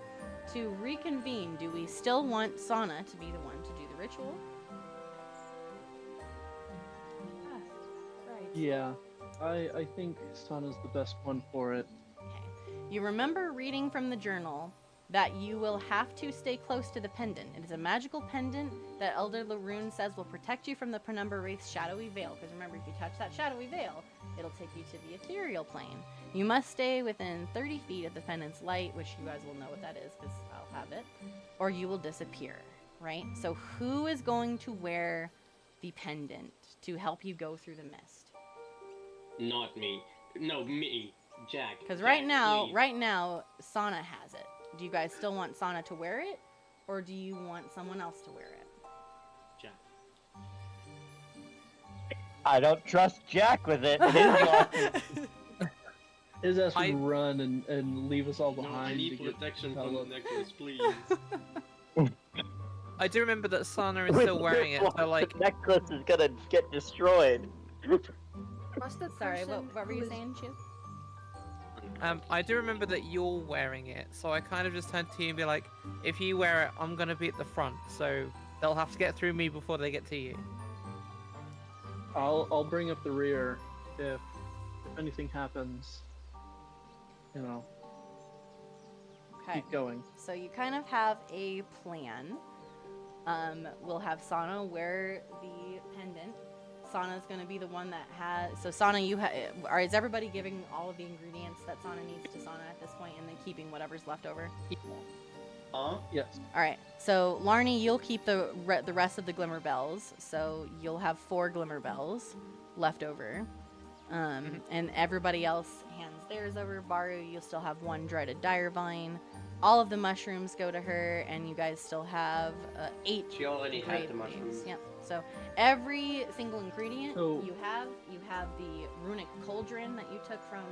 To reconvene, do we still want Sana to be the one to do the ritual? Right. Yeah, I think Sana's the best one for it. Okay. You remember reading from the journal that you will have to stay close to the pendant. It is a magical pendant that Elder Laroon says will protect you from the Penumbra Wraith's shadowy veil. Because remember, if you touch that shadowy veil, it'll take you to the ethereal plane. You must stay within 30 feet of the pendant's light, which you guys will know what that is because I'll have it, or you will disappear, right? So who is going to wear the pendant to help you go through the mist? Not me. No, me. Jack. Because Jack, right now, please. Sana has it. Do you guys still want Sana to wear it, or do you want someone else to wear it? Jack. I don't trust Jack with it. His loss His ass would run and leave us all No, I behind. need to get protection from the Bella. necklace, please. I do remember that Sana is with still wearing it, so like, the necklace is gonna get destroyed. What's the Sorry, person what were who you is- saying, Chu? I do remember that you're wearing it, so I kind of just turned to you and be like, if you wear it, I'm gonna be at the front, so they'll have to get through me before they get to you. I'll bring up the rear if anything happens. You know, Okay. keep going. So you kind of have a plan. We'll have Sana wear the pendant. Sana's going to be the one that has... So Sana, is everybody giving all of the ingredients that Sana needs to Sana at this point, and then keeping whatever's left over? Yes. All right. So Larnie, you'll keep the rest of the glimmer bells. So you'll have 4 glimmer bells left over. And everybody else hands theirs over. Baru, you'll still have 1 dreaded dire vine. All of the mushrooms go to her, and you guys still have 8. She already had the great mushrooms. things. Yep. So every single ingredient So- you have the runic cauldron that you took from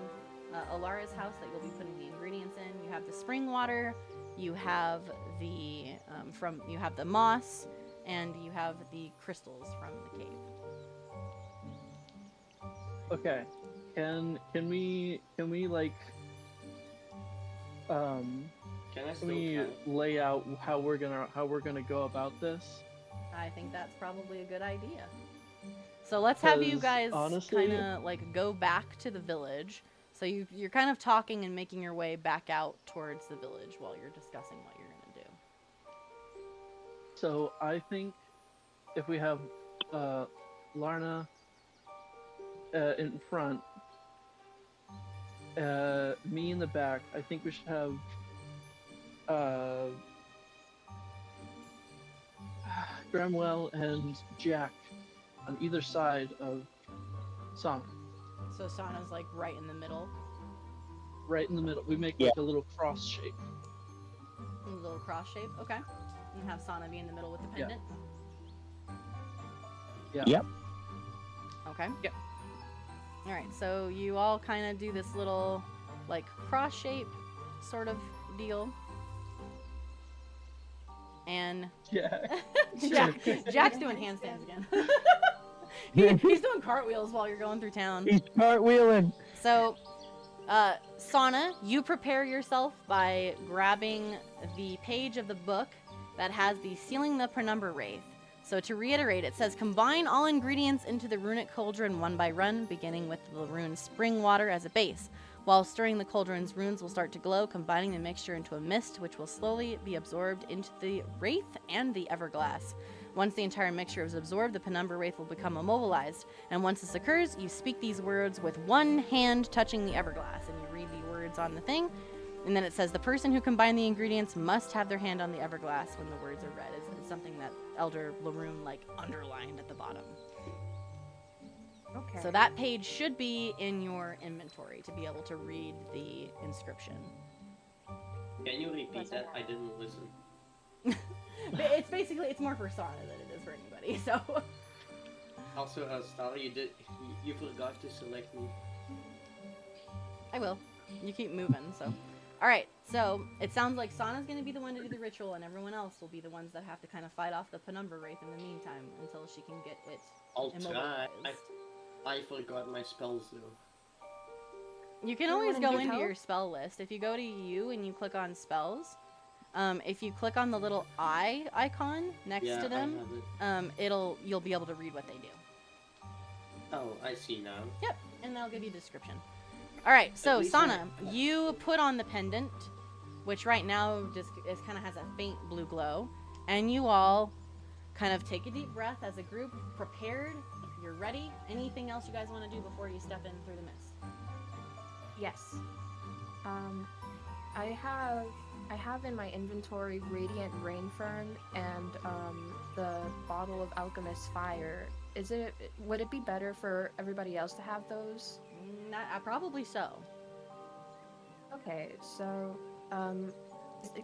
Alara's house that you'll be putting the ingredients in. You have the spring water. You have the you have the moss, and you have the crystals from the cave. Okay. Can we like Can I can still we count? lay out how we're gonna go about this? I think that's probably a good idea. So let's have you 'Cause guys honestly- kind of like go back to the village. So you're kind of talking and making your way back out towards the village while you're discussing what you're gonna do. So I think if we have Larna in front, me in the back, I think we should have Bramwell and Jack on either side of Sana. So Sana's like right in the middle, Right in the middle. We make Yeah. like a little cross shape. in a little cross shape. Okay. And have Sana be in the middle with the Yeah. pendant. Yeah. Yep. Okay. Yep. All right. So you all kind of do this little like cross shape sort of deal. And Yeah. Jack's doing handstands again. He's doing cartwheels while you're going through town. He's cartwheeling. So, Sana, you prepare yourself by grabbing the page of the book that has the Sealing the Penumbra Wraith. So to reiterate, it says, combine all ingredients into the runic cauldron one by one, beginning with the rune spring water as a base. While stirring the cauldron's runes will start to glow, combining the mixture into a mist, which will slowly be absorbed into the Wraith and the Everglass. Once the entire mixture is absorbed, the Penumbra Wraith will become immobilized. And once this occurs, you speak these words with one hand touching the Everglass, and you read the words on the thing. And then it says, the person who combined the ingredients must have their hand on the Everglass when the words are read. It's something that Elder Laroon, like, underlined at the bottom. Okay. So that page should be in your inventory to be able to read the inscription. Can you repeat that? I didn't listen. But it's basically, it's more for Sana than it is for anybody, so. Also, Star, you forgot to select me. I will. You keep moving, so. Alright, so it sounds like Sana's gonna be the one to do the ritual, and everyone else will be the ones that have to kind of fight off the Penumbra Wraith in the meantime until she can get it I'll try. immobilized. I forgot my spells though. You can You always wanna go need into help? your spell list. If you go to you and you click on spells, if you click on the little eye icon next Yeah, to them, I have it. you'll be able to read what they do. Oh, I see now. Yep, and that'll give you a description. All right, so least Sana, you put on the pendant, which right now just kind of has a faint blue glow, and you all kind of take a deep breath as a group, prepared. You're ready. Anything else you guys want to do before you step in through the mist? Yes. I have in my inventory Radiant Rainfern and the bottle of Alchemist Fire would it be better for everybody else to have those? Probably so. Okay, so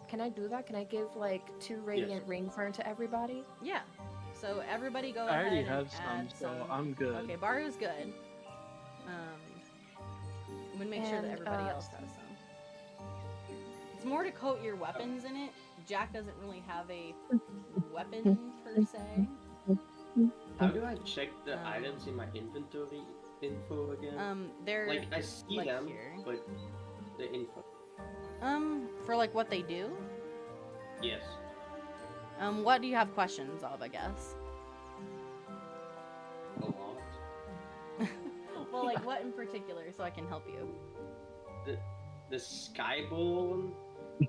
can I do that? Can I give like 2 radiant ring fern to everybody? Yeah. So everybody go I ahead already and have add some, so I'm good. Okay, Baru's good. I'm gonna make sure that everybody else has some. It's more to coat your weapons in it. Jack doesn't really have a weapon per se. How do I check the items in my inventory info again? They're like I see like them, here. but the info. For like what they do. Yes. What do you have questions of? I guess. A lot. Well, like what in particular, so I can help you. The Skyborn.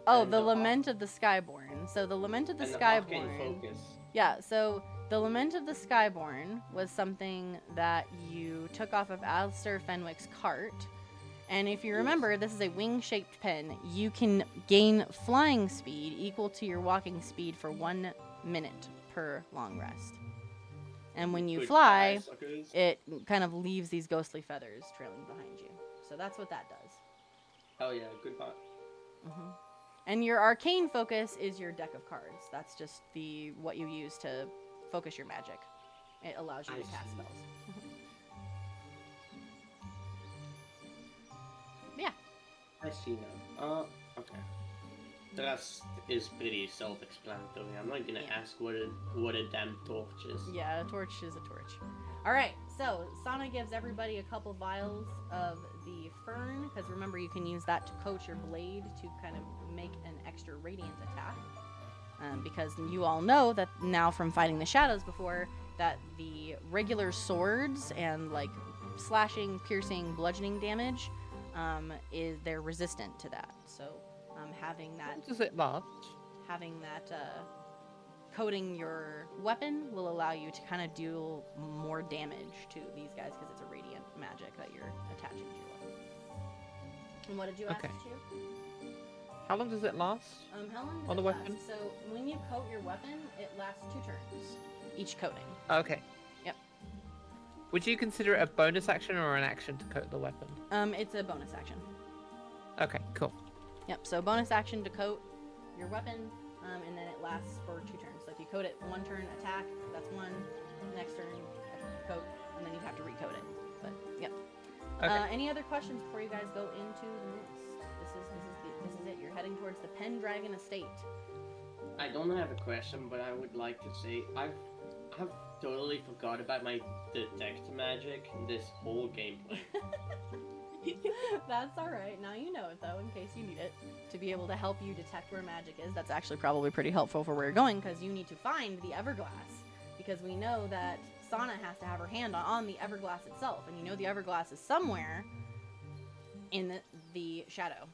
Oh, the Lament of the Skyborn. So the Lament of the Skyborn. Focus. Yeah, so the Lament of the Skyborn was something that you took off of Alistair Fenwick's cart. And if you remember, this is a wing-shaped pen. You can gain flying speed equal to your walking speed for 1 minute per long rest. And when you fly, it kind of leaves these ghostly feathers trailing behind you. So that's what that does. Oh yeah, good part. Mm-hmm. And your arcane focus is your deck of cards. That's just what you use to focus your magic. It allows you to cast spells. Yeah. I see now. Okay. The rest is pretty self-explanatory. I'm not gonna ask what a damn torch is. Yeah, a torch is a torch. All right, so Sana gives everybody a couple vials of the fern, because remember you can use that to coat your blade to kind of make an extra radiant attack. Because you all know that now from fighting the shadows before, that the regular swords and like slashing, piercing, bludgeoning damage, they're resistant to that. So having that. How does it last? Having that coating your weapon will allow you to kind of deal more damage to these guys because it's a radiant magic that you're attaching to your weapon. And what did you ask to? How long does it last? How long does on the it weapon? last? So when you coat your weapon, it lasts 2 turns, each coating. Okay. Yep. Would you consider it a bonus action or an action to coat the weapon? It's a bonus action. Okay, cool. Yep, so bonus action to coat your weapon, and then it lasts for 2 turns. So if you coat it 1 turn attack, that's 1. Next turn, coat, and then you have to recoat it. But yep. Okay. Any other questions before you guys go into the moose? This is it. You're heading towards the Pendragon Estate. I don't have a question, but I would like to say I've totally forgot about my detect magic this whole gameplay. That's alright. Now you know it, though, in case you need it. To be able to help you detect where magic is. That's actually probably pretty helpful for where you're going, because you need to find the Everglass. Because we know that Sana has to have her hand on the Everglass itself. And you know the Everglass is somewhere in the shadow.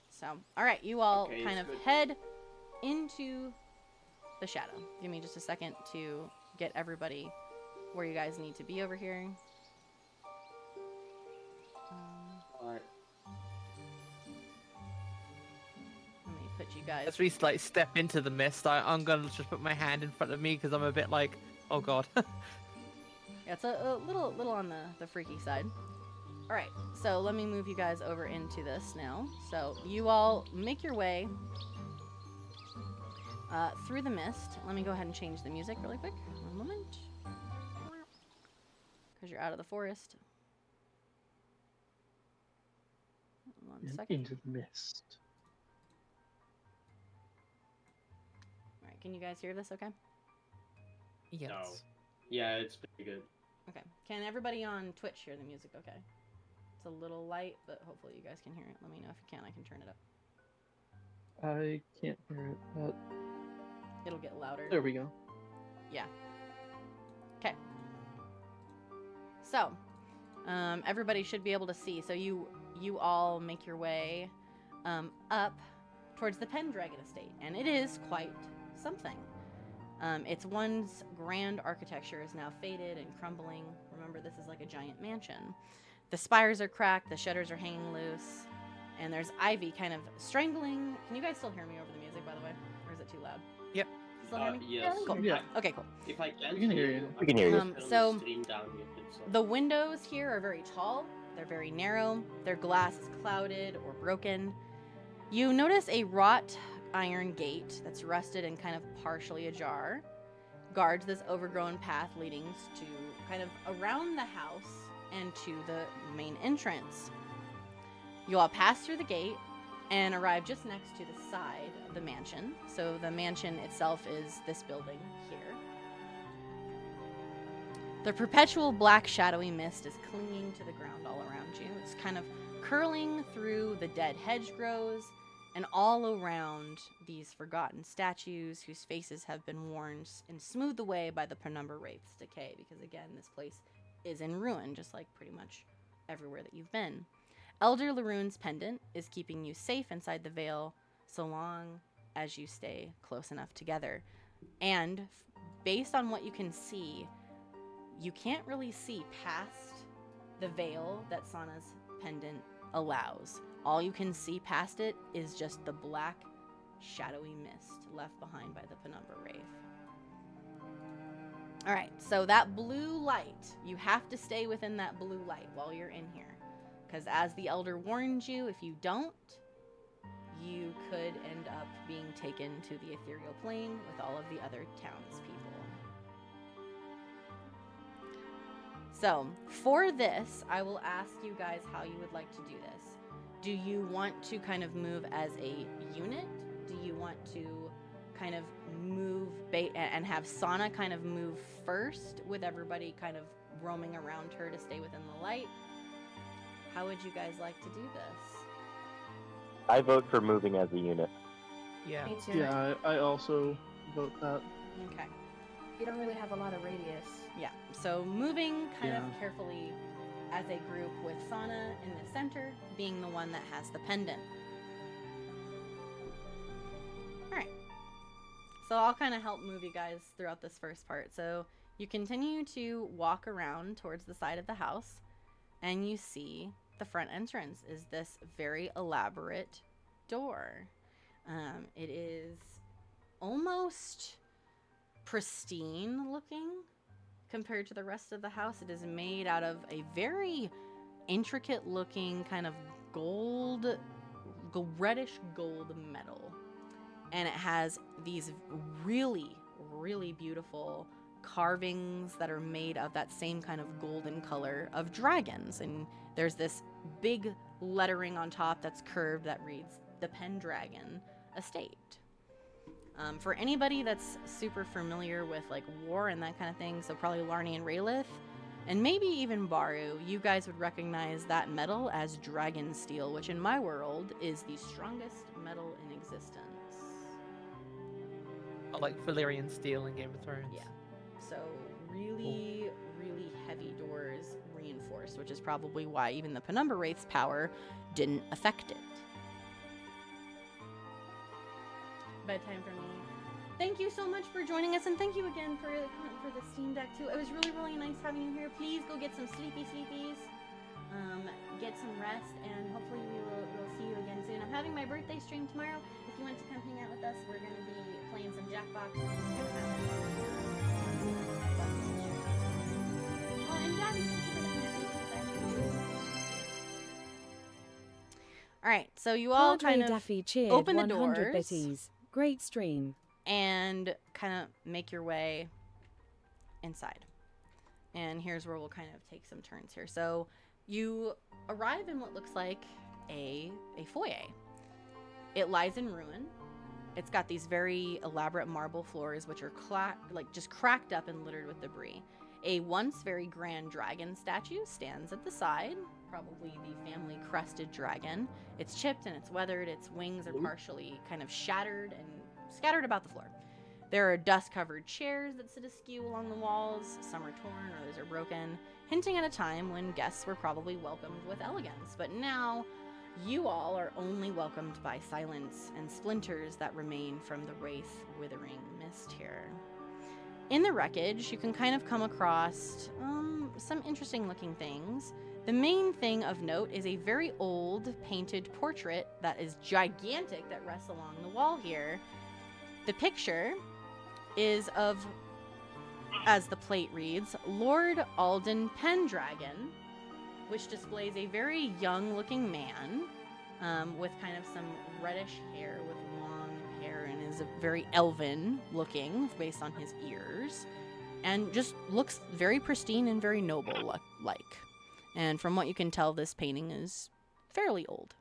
So, alright, you all kind of head into the shadow. Give me just a second to get everybody where you guys need to be over here. Alright. Let me put you guys. As we like step into the mist, I'm gonna just put my hand in front of me because I'm a bit like, oh god. Yeah, it's a little on the freaky side. All right, so let me move you guys over into this now. So you all make your way through the mist. Let me go ahead and change the music really quick. One moment. Because you're out of the forest. One second. Into the mist. All right, can you guys hear this okay? Yes. No. Yeah, it's pretty good. Okay. Can everybody on Twitch hear the music okay? It's a little light, but hopefully you guys can hear it. Let me know if you can. I can turn it up. I can't hear it, but It'll get louder. there we go. Yeah. Okay. So, everybody should be able to see. So you all make your way up towards the Pendragon Estate, and it is quite something. Its once grand architecture is now faded and crumbling. Remember, this is like a giant mansion. The spires are cracked, the shutters are hanging loose, and there's ivy kind of strangling. Can you guys still hear me over the music, by the way? Or is it too loud? Yep. Still hear me? Yes. Cool. Yeah. Okay, cool. If I can't We can hear hear you. We can hear you. So stream down muted, so. the windows here are very tall. They're very narrow. Their glass is clouded or broken. You notice a wrought iron gate that's rusted and kind of partially ajar guards this overgrown path leading to kind of around the house and to the main entrance. You all pass through the gate and arrive just next to the side of the mansion. So the mansion itself is this building here. The perpetual black shadowy mist is clinging to the ground all around you. It's kind of curling through the dead hedgerows and all around these forgotten statues whose faces have been worn and smoothed away by the penumbra wraith's decay, because again, this place is in ruin, just like pretty much everywhere that you've been. Elder Laroon's pendant is keeping you safe inside the veil so long as you stay close enough together. And based on what you can see, you can't really see past the veil that Sana's pendant allows. All you can see past it is just the black, shadowy mist left behind by the penumbra wraith. All right, so that blue light, you have to stay within that blue light while you're in here. Because as the elder warned you, if you don't, you could end up being taken to the ethereal plane with all of the other townspeople. So, for this, I will ask you guys how you would like to do this. Do you want to kind of move as a unit? Do you want to kind of move and have Sana kind of move first with everybody kind of roaming around her to stay within the light? How would you guys like to do this? I vote for moving as a unit. Yeah. Me too. Yeah, I also vote that. Okay. You don't really have a lot of radius. Yeah. So moving kind of Yeah. carefully as a group with Sana in the center being the one that has the pendant. Alright. So I'll kind of help move you guys throughout this first part. So you continue to walk around towards the side of the house, and you see the front entrance is this very elaborate door. It is almost pristine looking compared to the rest of the house. It is made out of a very intricate looking kind of reddish gold metal. And it has these really, really beautiful carvings that are made of that same kind of golden color of dragons. And there's this big lettering on top that's curved that reads the Pendragon Estate. For anybody that's super familiar with like war and that kind of thing, so probably Larny and Raylith, and maybe even Baru, you guys would recognize that metal as dragon steel, which in my world is the strongest metal in existence. I like Valyrian steel in Game of Thrones. Yeah. So really, really heavy doors, reinforced, which is probably why even the Penumbra Wraith's power didn't affect it. Bedtime for me. Thank you so much for joining us, and thank you again for the Steam Deck too. It was really, really nice having you here. Please go get some sleepies, get some rest, and hopefully we'll see you again soon. I'm having my birthday stream tomorrow. If you want to come hang out with us, we're going to be playing some Jackbox. Oh, and Daddy, all right, so you all Padre kind of Daffy cheered open the 100 doors bitties. Great stream. and kind of make your way inside. And here's where we'll kind of take some turns here. So you arrive in what looks like a foyer. It lies in ruin. It's got these very elaborate marble floors, which are just cracked up and littered with debris. A once very grand dragon statue stands at the side, probably the family crested dragon. It's chipped and it's weathered. Its wings are partially kind of shattered and scattered about the floor. There are dust-covered chairs that sit askew along the walls. Some are torn, others are broken, hinting at a time when guests were probably welcomed with elegance. But now, you all are only welcomed by silence and splinters that remain from the wraith withering mist here. In the wreckage, you can kind of come across some interesting looking things. The main thing of note is a very old painted portrait that is gigantic that rests along the wall here. The picture is of, as the plate reads, Lord Alden Pendragon, which displays a very young-looking man with kind of some reddish hair with long hair and is very elven-looking based on his ears, and just looks very pristine and very noble-like. And from what you can tell, this painting is fairly old.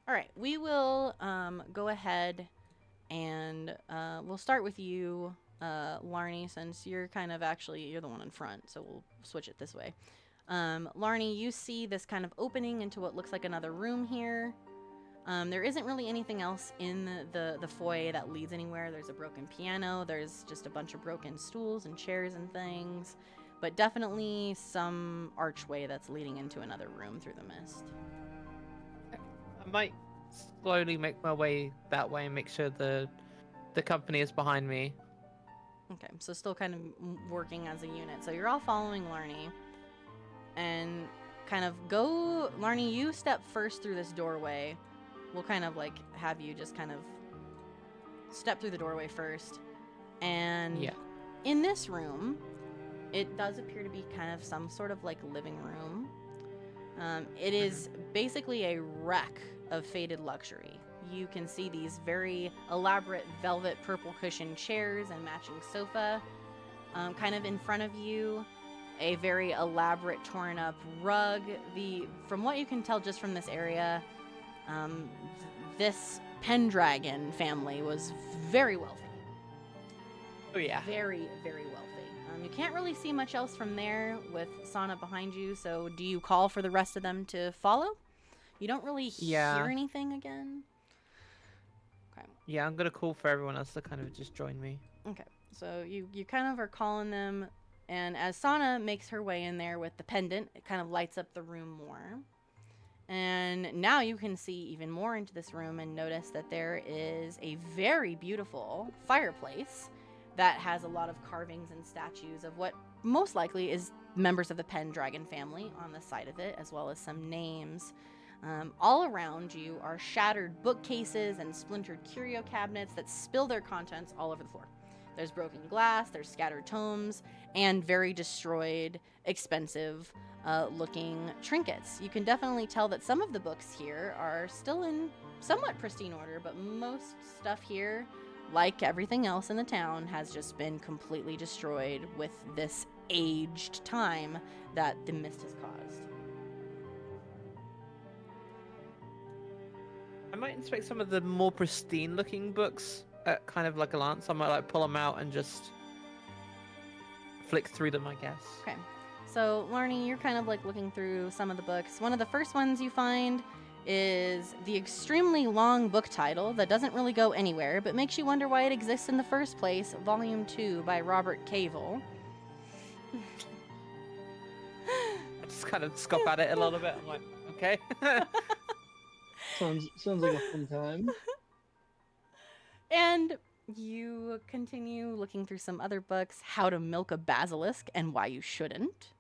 All right, we will go ahead and we'll start with you, Larnie, since you're you're the one in front, so we'll switch it this way. Larnie, you see this kind of opening into what looks like another room here. There isn't really anything else in the foyer that leads anywhere. There's a broken piano, there's just a bunch of broken stools and chairs and things, but definitely some archway that's leading into another room through the mist. I might slowly make my way that way and make sure the company is behind me. Okay, so still kind of working as a unit. So you're all following Larnie. And kind of go... Larnie, you step first through this doorway. We'll kind of like have you just kind of step through the doorway first. And in this room, it does appear to be kind of some sort of like living room. It is basically a wreck of faded luxury. You can see these very elaborate velvet purple cushioned chairs and matching sofa. Kind of in front of you, a very elaborate torn up rug. From what you can tell just from this area, this Pendragon family was very wealthy. Oh yeah. Very, very wealthy. You can't really see much else from there with Sana behind you, so do you call for the rest of them to follow? You don't really hear anything again? Okay. Yeah, I'm gonna call for everyone else to kind of just join me. Okay, so you kind of are calling them, and as Sana makes her way in there with the pendant, it kind of lights up the room more. And now you can see even more into this room and notice that there is a very beautiful fireplace that has a lot of carvings and statues of what most likely is members of the Pendragon family on the side of it, as well as some names. All around you are shattered bookcases and splintered curio cabinets that spill their contents all over the floor. There's broken glass, there's scattered tomes, and very destroyed, expensive looking trinkets. You can definitely tell that some of the books here are still in somewhat pristine order, but most stuff here, like everything else in the town, has just been completely destroyed with this aged time that the mist has caused. I might inspect some of the more pristine looking books at kind of like a glance. I might like pull them out and just flick through them, I guess. Okay. So, Larnie, you're kind of like looking through some of the books. One of the first ones you find is the extremely long book title that doesn't really go anywhere, but makes you wonder why it exists in the first place, Volume 2 by Robert Cavell. I just kind of scoff at it a little bit. I'm like, okay. Sounds like a fun time. And you continue looking through some other books, How to Milk a Basilisk and Why You Shouldn't.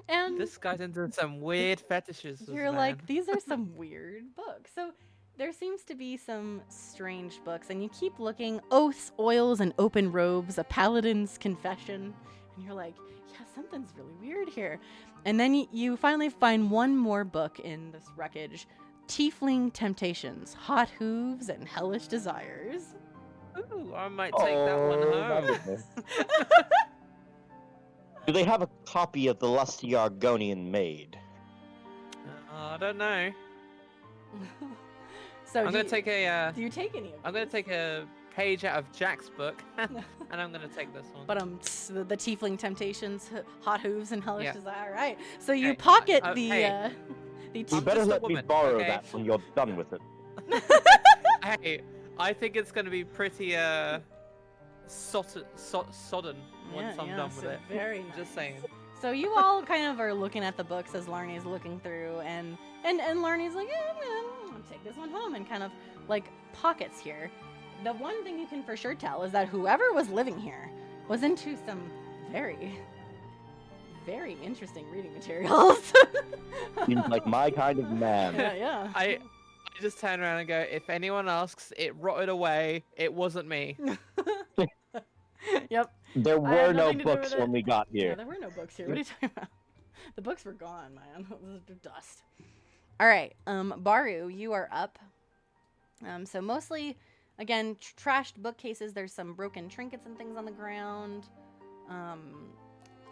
And this guy's into some weird fetishes. You're like, these are some weird books. So there seems to be some strange books, and you keep looking. Oaths, Oils, and Open Robes, A Paladin's Confession. And you're like, yeah, something's really weird here. And then you finally find one more book in this wreckage. Tiefling Temptations, Hot Hooves, and Hellish Desires. Ooh, I might take that one home. Do they have a copy of the Lusty Argonian Maid? I don't know. So I'm gonna take a. Do you take any of I'm gonna take a page out of Jack's book, and I'm gonna take this one. But the Tiefling Temptations, Hot Hooves, and Hellish Desire. All right. So you Okay. pocket the. Hey. You better let me borrow that when you're done with it. Hey, I think it's gonna be pretty sodden once I'm done with it. Very nice. Just saying. So you all kind of are looking at the books as Larnie's looking through, and Larnie's like, I'm gonna take this one home, and kind of like pockets here. The one thing you can for sure tell is that whoever was living here was into some very, very interesting reading materials. Seems like my kind of man. Yeah. I just turn around and go, if anyone asks, it rotted away. It wasn't me. Yep. There I have were no nothing to do books with when it. we got Yeah, here. there were no books here. What are you talking about? The books were gone, man. It was dust. All right, Baru, you are up. So mostly, again, trashed bookcases. There's some broken trinkets and things on the ground.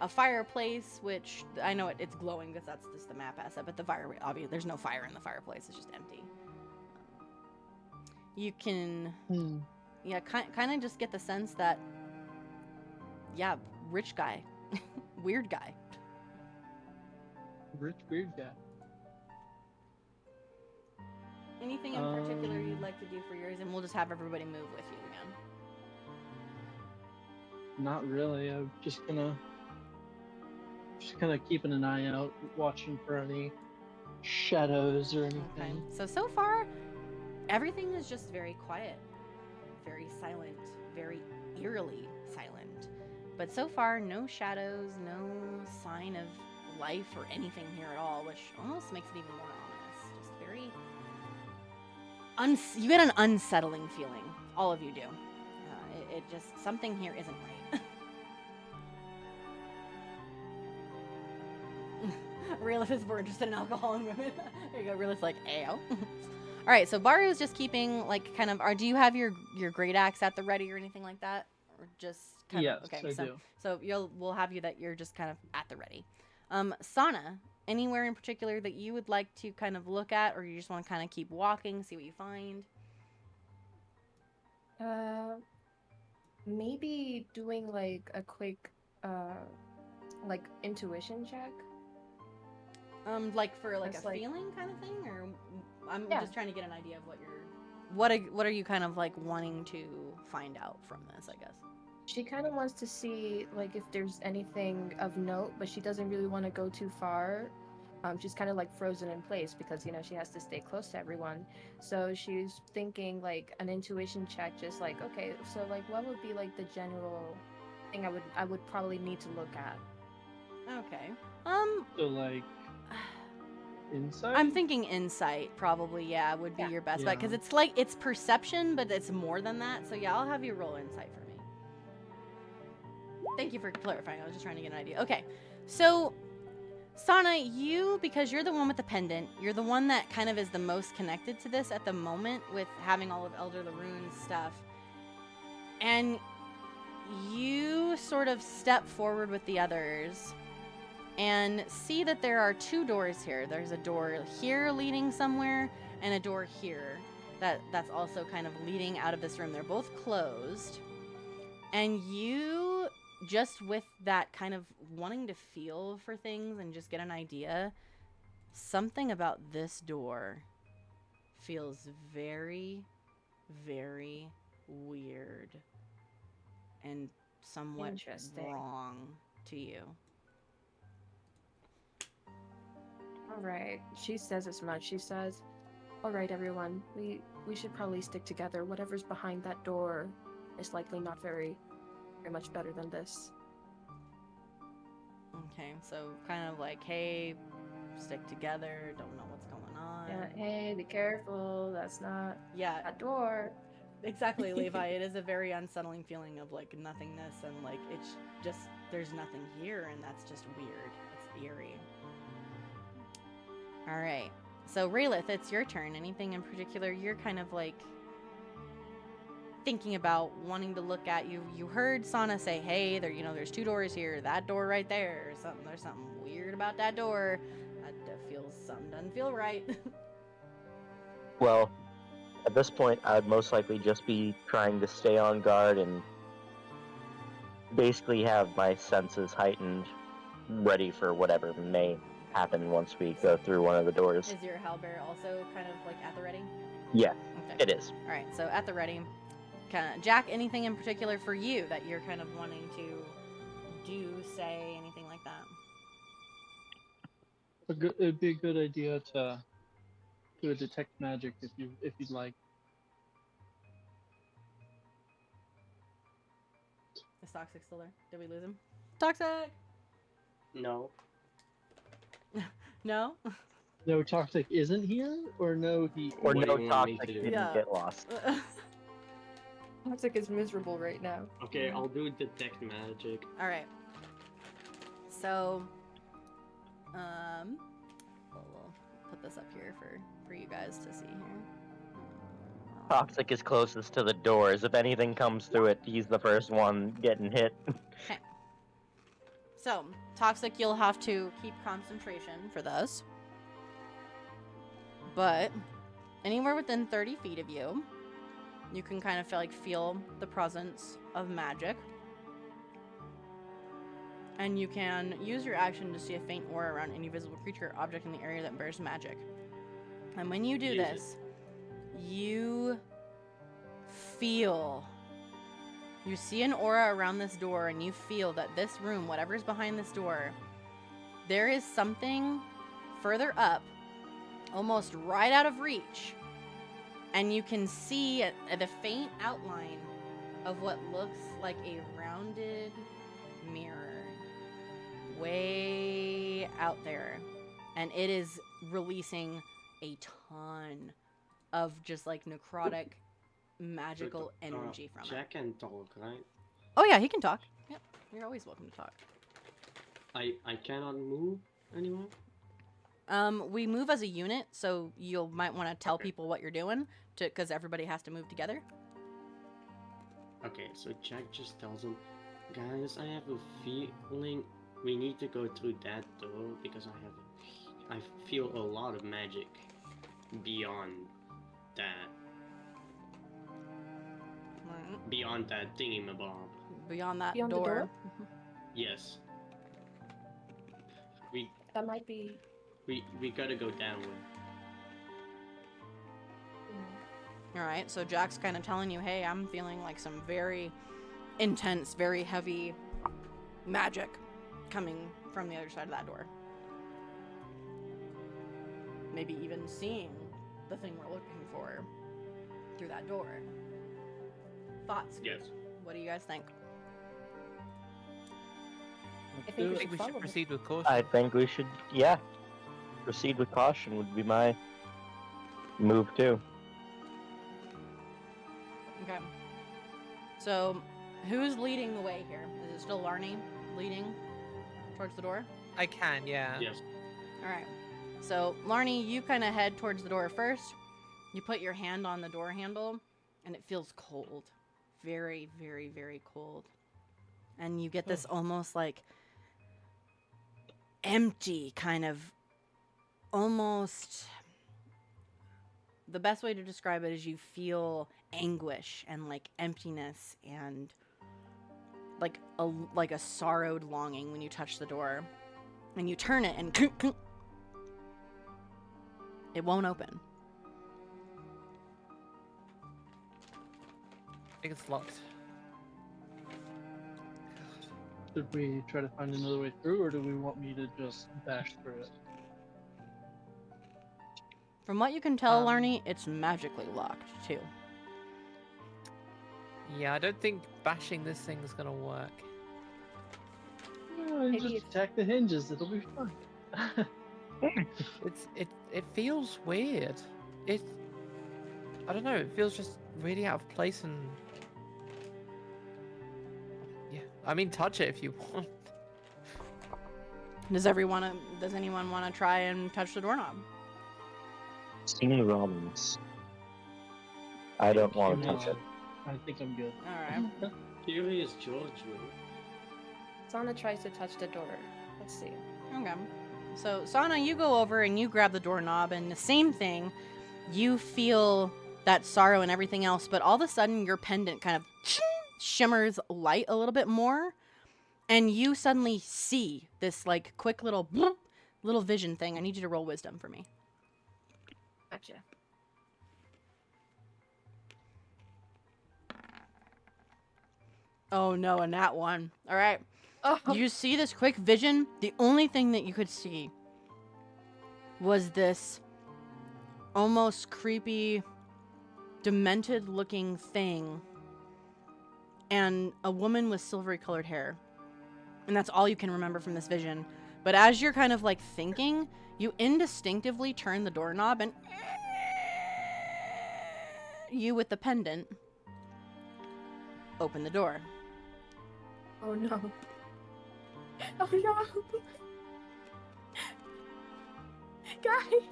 A fireplace, which I know it's glowing because that's just the map asset, but the fire, obviously, there's no fire in the fireplace. It's just empty. You can, yeah, kind of just get the sense that, yeah, rich guy, weird guy. Rich weird guy. Anything in particular you'd like to do for yours, and we'll just have everybody move with you again. Not really. I'm just gonna keeping an eye out, watching for any shadows or anything. Okay. So far, everything is just very quiet, very silent, very eerily silent. But so far, no shadows, no sign of life or anything here at all, which almost makes it even more ominous. Just very you get an unsettling feeling. All of you do. It just, something here isn't right. Realist is more interested in alcohol and women. There you go. Realist like, ayo. All right, so Baru is just keeping, like, kind of, do you have your great axe at the ready or anything like that? Or just kind yes, of, okay, I so, do. So we'll have you that you're just kind of at the ready. Sana, anywhere in particular that you would like to kind of look at, or you just want to kind of keep walking, see what you find? Maybe doing like a quick like intuition check. Like for like That's a like- feeling kind of thing, or I'm Yeah. just trying to get an idea of what are you kind of like wanting to find out from this, I guess. She kind of wants to see like if there's anything of note, but she doesn't really want to go too far. She's kind of like frozen in place because, you know, she has to stay close to everyone. So she's thinking like an intuition check, just like, okay, so like what would be like the general thing I would probably need to look at. Okay. So like insight. I'm thinking insight probably, yeah, would be Yeah. your best bet, because Yeah. it's like, it's perception, but it's more than that. So yeah, I'll have you roll insight for me. Thank you for clarifying. I was just trying to get an idea. Okay, so Sana, you, because you're the one with the pendant, you're the one that kind of is the most connected to this at the moment with having all of Elder Laroon's stuff. And you sort of step forward with the others and see that there are two doors here. There's a door here leading somewhere and a door here that's also kind of leading out of this room. They're both closed. And you, just with that kind of wanting to feel for things and just get an idea, something about this door feels very, very weird and somewhat Interesting. wrong to you. All right. She says as much. She says, "All right, everyone. We should probably stick together. Whatever's behind that door is likely not very much better than this." Okay, so kind of like, hey, stick together, don't know what's going on. Yeah. Hey, be careful. That's not Yeah, that door. exactly, Levi. It is a very unsettling feeling of like nothingness, and like it's just, there's nothing here, and that's just weird. It's eerie. All right, so Raylith, it's your turn. Anything in particular you're kind of like thinking about, wanting to look at? You heard Sana say, hey, there, there's two doors here, that door right there, or something. There's something weird about that door. That feels, something doesn't feel right. Well, at this point, I'd most likely just be trying to stay on guard and basically have my senses heightened, ready for whatever may happen once we go through one of the doors. Is your halberd also kind of like at the ready? Yeah, Okay. it is. All right, so at the ready. Jack, anything in particular for you that you're kind of wanting to do, say, anything like that? It'd be a good idea to do a detect magic if you'd like. Is Toxic still there? Did we lose him? Toxic! No. No? No toxic isn't here, or no he. Or What do no you want me toxic to do? didn't Yeah. get lost. Toxic is miserable right now. Okay, I'll do detect magic. All right. So, we'll put this up here for you guys to see here. Toxic is closest to the doors. If anything comes through it, he's the first one getting hit. Okay. So, toxic, you'll have to keep concentration for this. But anywhere within 30 feet of you, you can kind of feel the presence of magic. And you can use your action to see a faint aura around any visible creature or object in the area that bears magic. And when you do Use this, you feel, you see an aura around this door, and you feel that this room, whatever's behind this door, there is something further up, almost right out of reach, and you can see the faint outline of what looks like a rounded mirror way out there, and it is releasing a ton of just like necrotic magical energy from it. Jack can talk, right? Oh yeah, he can talk. Yep, you're always welcome to talk. I cannot move anymore. We move as a unit, so you might want to tell Okay. people what you're doing, because everybody has to move together. Okay, so Jack just tells him, guys, I have a feeling we need to go through that door because I feel a lot of magic beyond that. Right. Beyond that thingamabob. Beyond that Beyond the door. door? Yes. That might be. We gotta go downward. All right, so Jack's kind of telling you, hey, I'm feeling like some very intense, very heavy magic coming from the other side of that door. Maybe even seeing the thing we're looking for through that door. Thoughts? Yes. What do you guys think? I think we I should think we follow should it. proceed with caution. I think we should, yeah. Proceed with caution would be my move too. Okay. So, who's leading the way here? Is it still Larny leading towards the door? I can, yeah. Yes. All right. So, Larny, you kind of head towards the door first. You put your hand on the door handle, and it feels cold. Very, very, very cold. And you get this almost like empty kind of, almost, the best way to describe it is you feel anguish and like emptiness and like a sorrowed longing when you touch the door. And you turn it and it won't open. I think it's locked. Should we try to find another way through, or do we want me to just bash through it? From what you can tell, Um, Larny, it's magically locked too. Yeah, I don't think bashing this thing's gonna work. Yeah, Maybe just it's- attack the hinges. It'll be fine. It feels weird. I don't know. It feels just really out of place and. Yeah, I mean, touch it if you want. Does anyone want to try and touch the doorknob? Seeing Robbins. I don't want to touch it. I think I'm good. All right. Curious George will. Sana tries to touch the door. Let's see. Okay. So, Sana, you go over and you grab the doorknob, and the same thing. You feel that sorrow and everything else, but all of a sudden your pendant kind of shimmers light a little bit more, and you suddenly see this like quick little vision thing. I need you to roll wisdom for me. Gotcha. Oh no, and that one. All right. Oh, You see this quick vision? The only thing that you could see was this almost creepy, demented looking thing and a woman with silvery colored hair. And that's all you can remember from this vision. But as you're kind of like thinking, You indistinctively turn the doorknob and you with the pendant open the door. Oh no. Oh no. Guys.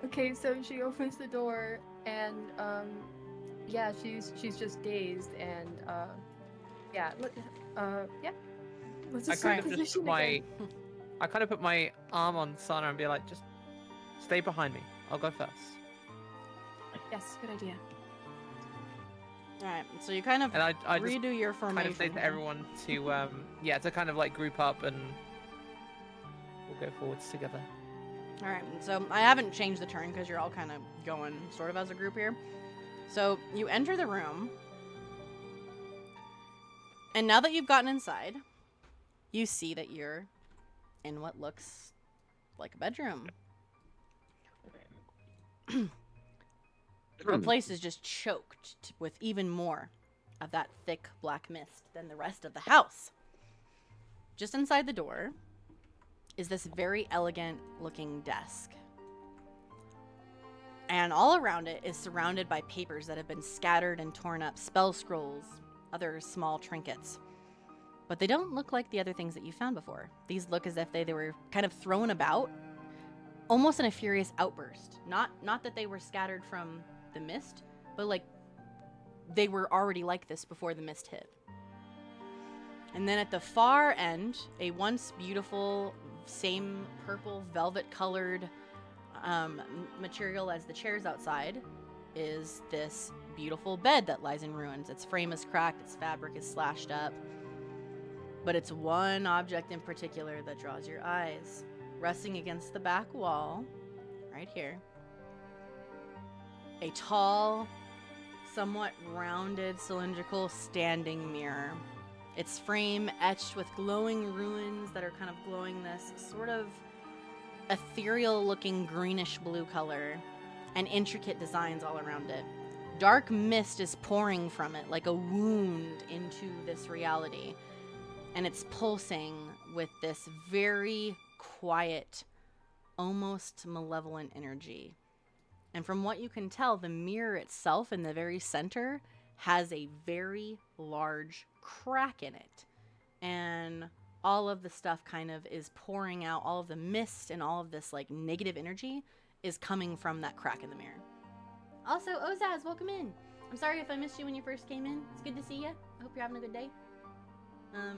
Okay, so she opens the door and yeah, she's just dazed and yeah, yeah. Let's I just kind start of just position put my, again. I kind of put my arm on Sana and be like, just stay behind me. I'll go first. Yes, good idea. Alright, so you kind of And I just redo your formation. kind of say to here. everyone to, yeah, to kind of like group up and we'll go forwards together. Alright, so I haven't changed the turn because you're all kind of going sort of as a group here. So you enter the room, and now that you've gotten inside, you see that you're in what looks like a bedroom. The place is just choked with even more of that thick black mist than the rest of the house. Just inside the door is this very elegant looking desk. And all around it is surrounded by papers that have been scattered and torn up, spell scrolls, other small trinkets. But they don't look like the other things that you found before. These look as if they were kind of thrown about, almost in a furious outburst. Not that they were scattered from the mist, but like they were already like this before the mist hit. And then at the far end, a once beautiful, same purple velvet colored material as the chairs outside is this beautiful bed that lies in ruins. Its frame is cracked, its fabric is slashed up, but it's one object in particular that draws your eyes. Resting against the back wall, right here, a tall, somewhat rounded, cylindrical standing mirror. Its frame etched with glowing runes that are kind of glowing this sort of ethereal-looking greenish-blue color, and intricate designs all around it. Dark mist is pouring from it like a wound into this reality, and it's pulsing with this very quiet, almost malevolent energy. And from what you can tell, the mirror itself in the very center has a very large crack in it. And all of the stuff kind of is pouring out, all of the mist and all of this like negative energy is coming from that crack in the mirror. Also, Ozaz, welcome in. I'm sorry if I missed you when you first came in. It's good to see you. I hope you're having a good day.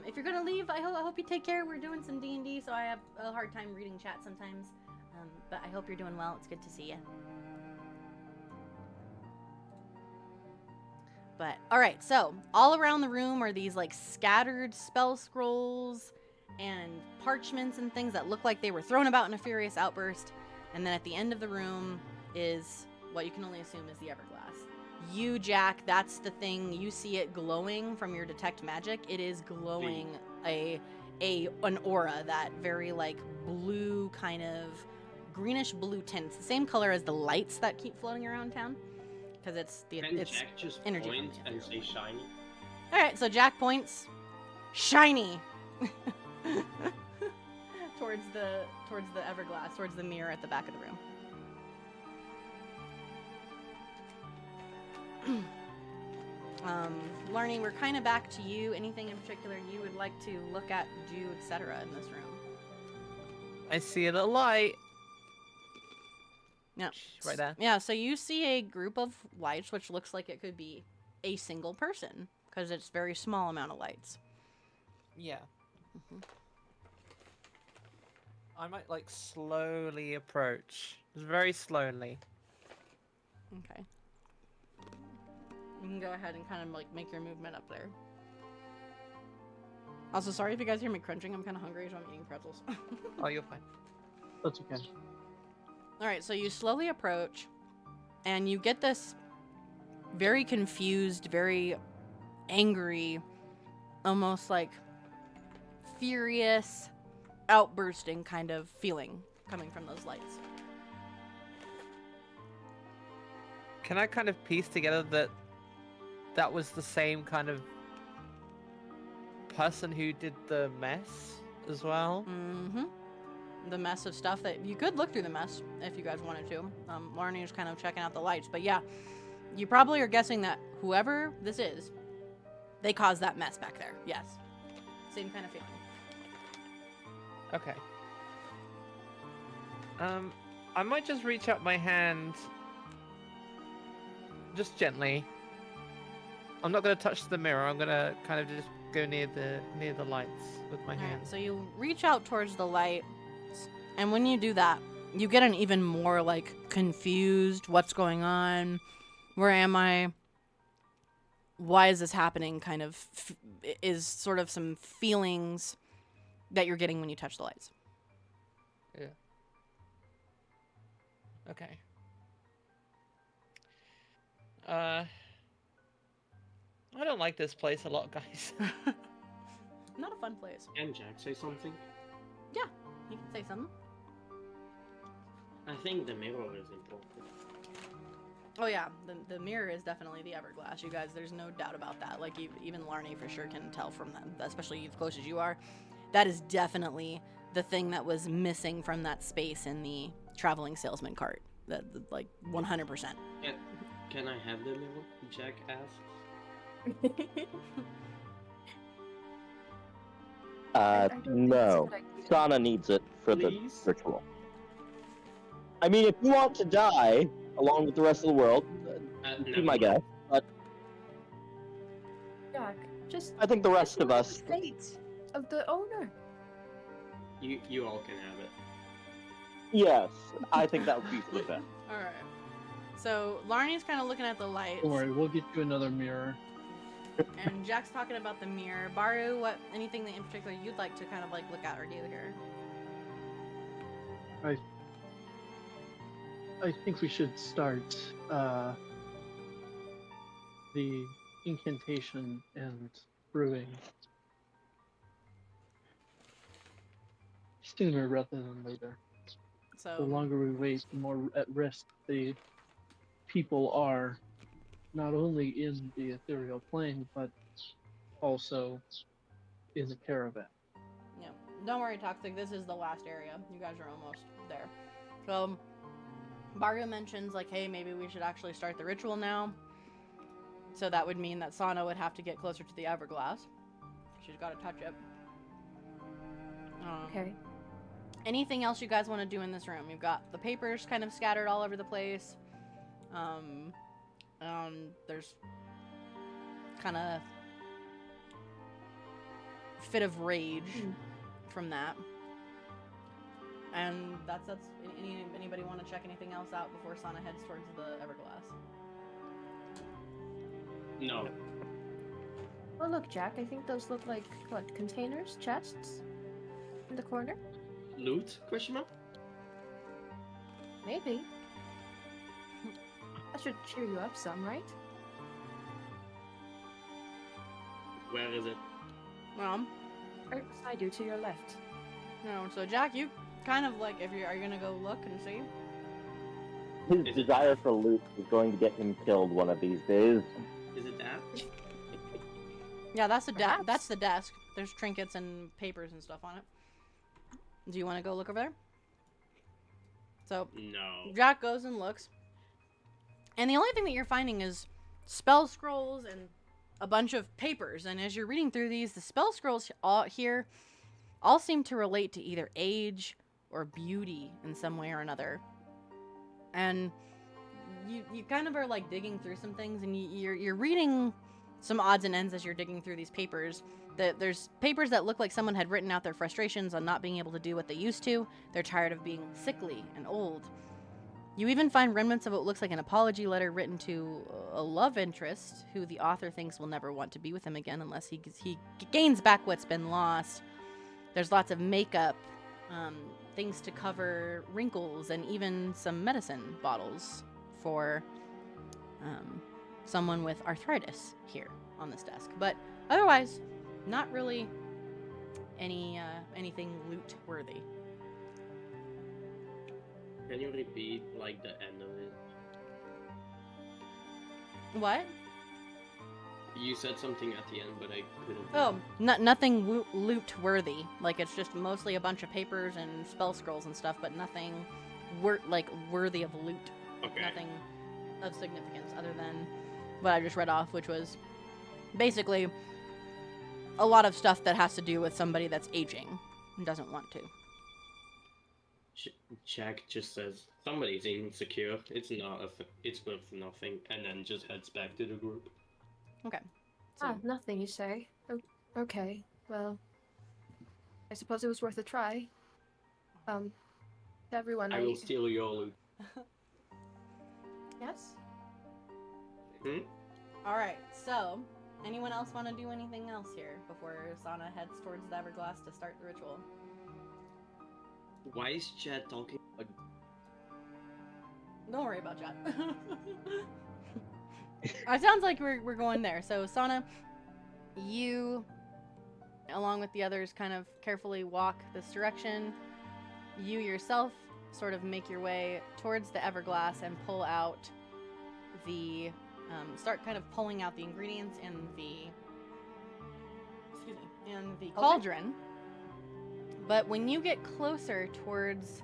If you're gonna leave, I hope you take care. We're doing some D&D, so I have a hard time reading chat sometimes. But I hope you're doing well. It's good to see you. But, alright, so, all around the room are these, like, scattered spell scrolls and parchments and things that look like they were thrown about in a furious outburst. And then at the end of the room is what you can only assume is the Everglass. You, Jack, that's the thing. You see it glowing from your detect magic. It is glowing an aura, that very, like, blue kind of greenish blue tint. It's the same color as the lights that keep floating around town. Because it's Jack just energy point and say shiny? Alright, so Jack points shiny towards the Everglass, towards the mirror at the back of the room. Larnie, we're kind of back to you. Anything in particular you would like to look at, do, etc. in this room? I see a little light. Yeah. Right there. Yeah, so you see a group of lights, which looks like it could be a single person, because it's a very small amount of lights. Yeah. I might, like, slowly approach. Just very slowly. Okay. You can go ahead and kind of, like, make your movement up there. Also, sorry if you guys hear me crunching. I'm kind of hungry, so I'm eating pretzels. Oh, you're fine. That's okay. Alright, so you slowly approach, and you get this very confused, very angry, almost like furious, outbursting kind of feeling coming from those lights. Can I kind of piece together that that was the same kind of person who did the mess as well? Mm-hmm. the mess of stuff that you could look through the mess if you guys wanted to. Marnie is kind of checking out the lights, but yeah, you probably are guessing that whoever this is, they caused that mess back there. Yes, same kind of feeling. Okay. I might just reach out my hand, just gently. I'm not gonna touch the mirror. I'm gonna kind of just go near the lights with my hand. So you reach out towards the light, and when you do that, you get an even more like confused, what's going on, where am I, why is this happening, kind of is sort of some feelings that you're getting when you touch the lights. Yeah. Okay. I don't like this place a lot, guys. Not a fun place. Can Jack say something? Yeah, you can say something. I think the mirror is important. Oh yeah, the mirror is definitely the Everglass. You guys, there's no doubt about that. Like, even Larnie for sure can tell from them, especially as close as you are. That is definitely the thing that was missing from that space in the traveling salesman cart. Like, 100%. Can I have the mirror? Jack asks. No. Sana needs it for Please? the ritual. I mean, if you want to die along with the rest of the world, be my guess. But Jack, just I think the rest of us. fate of the owner. You all can have it. Yes, I think that would be for the best. Alright. So, Larnie's kind of looking at the lights. Don't worry, we'll get you another mirror. And Jack's talking about the mirror. Baru, anything that in particular you'd like to kind of like look at or do here? I think we should start the incantation and brewing sooner rather than later. The So, longer we wait, the more at risk the people are, not only in the ethereal plane, but also in the caravan. yeah. Don't worry, Toxic. This is the last area. You guys are almost there. So, Baru mentions, like, hey, maybe we should actually start the ritual now. So that would mean that Sana would have to get closer to the Everglass. She's got to touch it. Okay. Anything else you guys want to do in this room? You've got the papers kind of scattered all over the place. There's kind of fit of rage from that. And that's anybody want to check anything else out before Sana heads towards the Everglass? No. Well, look, Jack, I think those look like, what, containers? Chests? In the corner? Loot? Question mark? Maybe. That should cheer you up some, right? Where is it? Well, Right beside you, to your left. no. So Jack, you kind of like, are you gonna go look and see? His desire for loot is going to get him killed one of these days. Is it that? Yeah, that's the Perhaps. that's the desk. There's trinkets and papers and stuff on it. Do you want to go look over there? So No. Jack goes and looks, and the only thing that you're finding is spell scrolls and a bunch of papers. And as you're reading through these, the spell scrolls all seem to relate to either age or beauty in some way or another. And you kind of are like digging through some things, and you're reading some odds and ends as you're digging through these papers. There's papers that look like someone had written out their frustrations on not being able to do what they used to. They're tired of being sickly and old. You even find remnants of what looks like an apology letter written to a love interest who the author thinks will never want to be with him again unless he gains back what's been lost. There's lots of makeup, things to cover wrinkles, and even some medicine bottles for someone with arthritis here on this desk. But otherwise, not really anything loot worthy. Can you repeat, like, the end of it? What? You said something at the end, but I couldn't. Oh, nothing loot worthy. Like it's just mostly a bunch of papers and spell scrolls and stuff, but nothing worthy of loot. Okay. Nothing of significance other than what I just read off, which was basically a lot of stuff that has to do with somebody that's aging and doesn't want to. Jack just says somebody's insecure. It's not it's worth nothing, and then just heads back to the group. Okay. So, Nothing, you say? Okay, well, I suppose it was worth a try. To everyone, I will steal your loot. Yes? all right. So, anyone else want to do anything else here before Sana heads towards the Everglass to start the ritual? Why is Chad talking? Don't worry about Chad. It sounds like we're going there. So, Sana, you, along with the others, kind of carefully walk this direction. You yourself sort of make your way towards the Everglass and pull out the, start kind of pulling out the ingredients in the cauldron. But when you get closer towards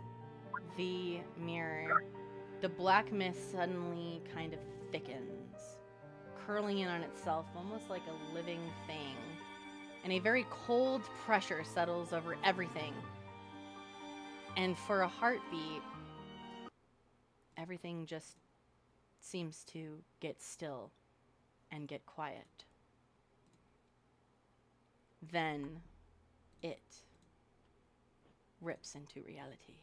the mirror, the black mist suddenly kind of thickens, curling in on itself, almost like a living thing. And a very cold pressure settles over everything. And for a heartbeat, everything just seems to get still and get quiet. Then it rips into reality.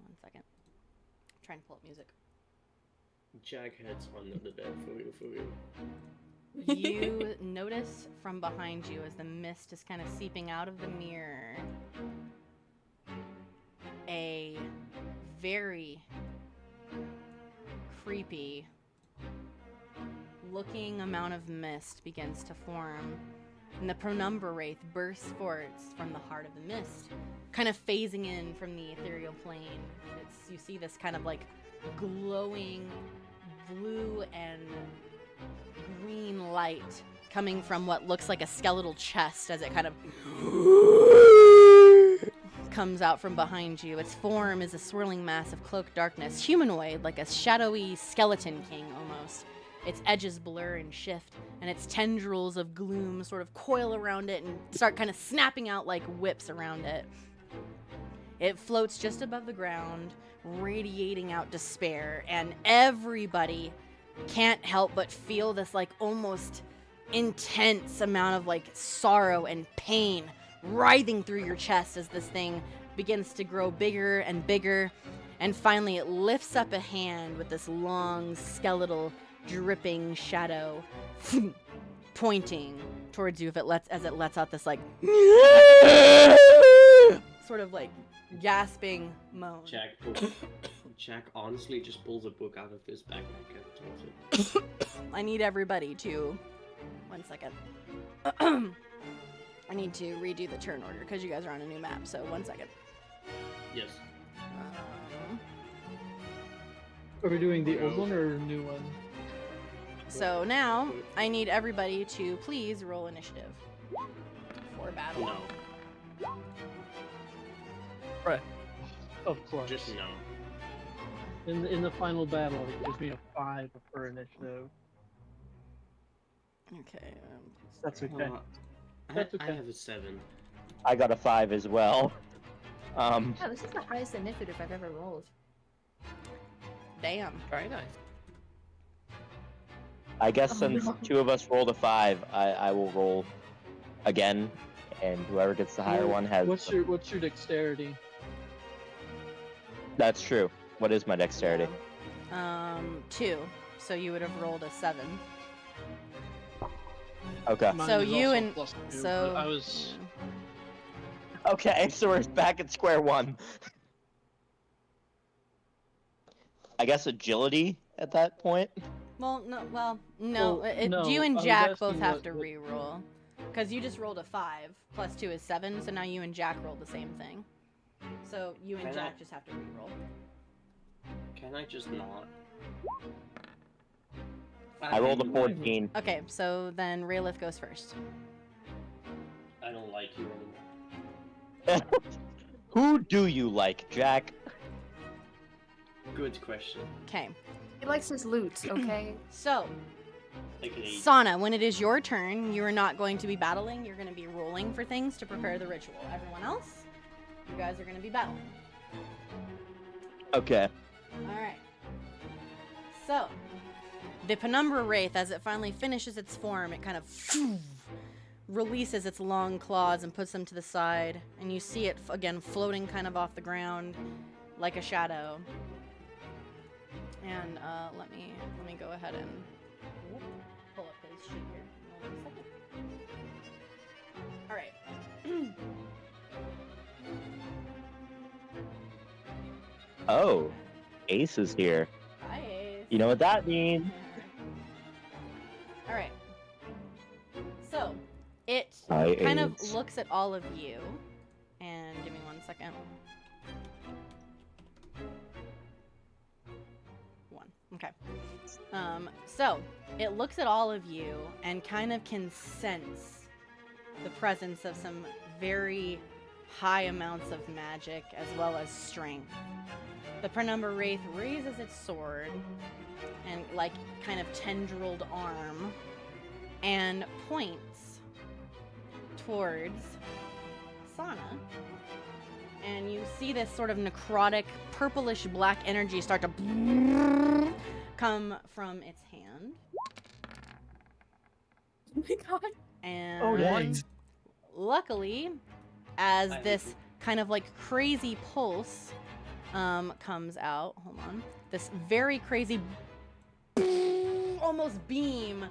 1 second. I'm trying to pull up music. Jack heads under the bed for you. You notice from behind you as the mist is kind of seeping out of the mirror a very creepy looking amount of mist begins to form, and the penumbra wraith bursts forth from the heart of the mist, kind of phasing in from the ethereal plane. You see this kind of like glowing blue and green light coming from what looks like a skeletal chest as it kind of comes out from behind you. Its form is a swirling mass of cloaked darkness, humanoid, like a shadowy skeleton king almost. Its edges blur and shift, and its tendrils of gloom sort of coil around it and start kind of snapping out like whips around it. It floats just above the ground, radiating out despair, and everybody can't help but feel this like almost intense amount of like sorrow and pain writhing through your chest as this thing begins to grow bigger and bigger, and finally it lifts up a hand with this long skeletal dripping shadow pointing towards you as it lets out this like sort of like gasping moan. Jack honestly just pulls a book out of his backpack and tells it. I need everybody to 1 second. I need to redo the turn order because you guys are on a new map, so 1 second. Yes. Are we doing the old one or new one? So now I need everybody to please roll initiative for battle. No. Right. Of course. Just no. In the final battle, it gives me a 5 for initiative. Okay. That's okay. I have a 7. I got a 5 as well. Yeah, this is the highest initiative I've ever rolled. Damn. Very nice. I guess since two of us rolled a 5, I will roll again, and whoever gets the higher one has. What's your dexterity? That's true. What is my dexterity? 2. So you would have rolled a 7. Okay. Mine So was you also and- +2, so- but I was. Okay, so we're back at square one. I guess agility at that point. no. Well, no, You and I was Jack both asking have what- to re-roll. Because you just rolled a 5, plus 2 is 7, so now you and Jack rolled the same thing. So you and Can I- Jack just have to re-roll. Can I just not? I rolled a 14. Okay, so then Raylith goes first. I don't like you anymore. Who do you like, Jack? Good question. Okay, He likes his loot, okay? so Like an 8. Sana, when it is your turn, you are not going to be battling. You're going to be rolling for things to prepare the ritual. Everyone else, you guys are going to be battling. Okay. All right. So, the Penumbra Wraith, as it finally finishes its form, it kind of releases its long claws and puts them to the side, and you see it again floating kind of off the ground like a shadow. And let me go ahead and pull up his sheet here. Hold on a second. All right. Oh, Ace is here. Hi, Ace. You know what that means? All right. So, it Hi, kind of Ace. looks at all of you, and give me 1 second. 1. Okay. So it looks at all of you and kind of can sense the presence of some very high amounts of magic as well as strength. The Penumbra Wraith raises its sword and like kind of tendrilled arm and points towards Sana. And you see this sort of necrotic purplish black energy start to come from its hand. Oh my god. And Oh, dang. luckily, as this kind of like crazy pulse comes out, hold on, this very crazy almost beam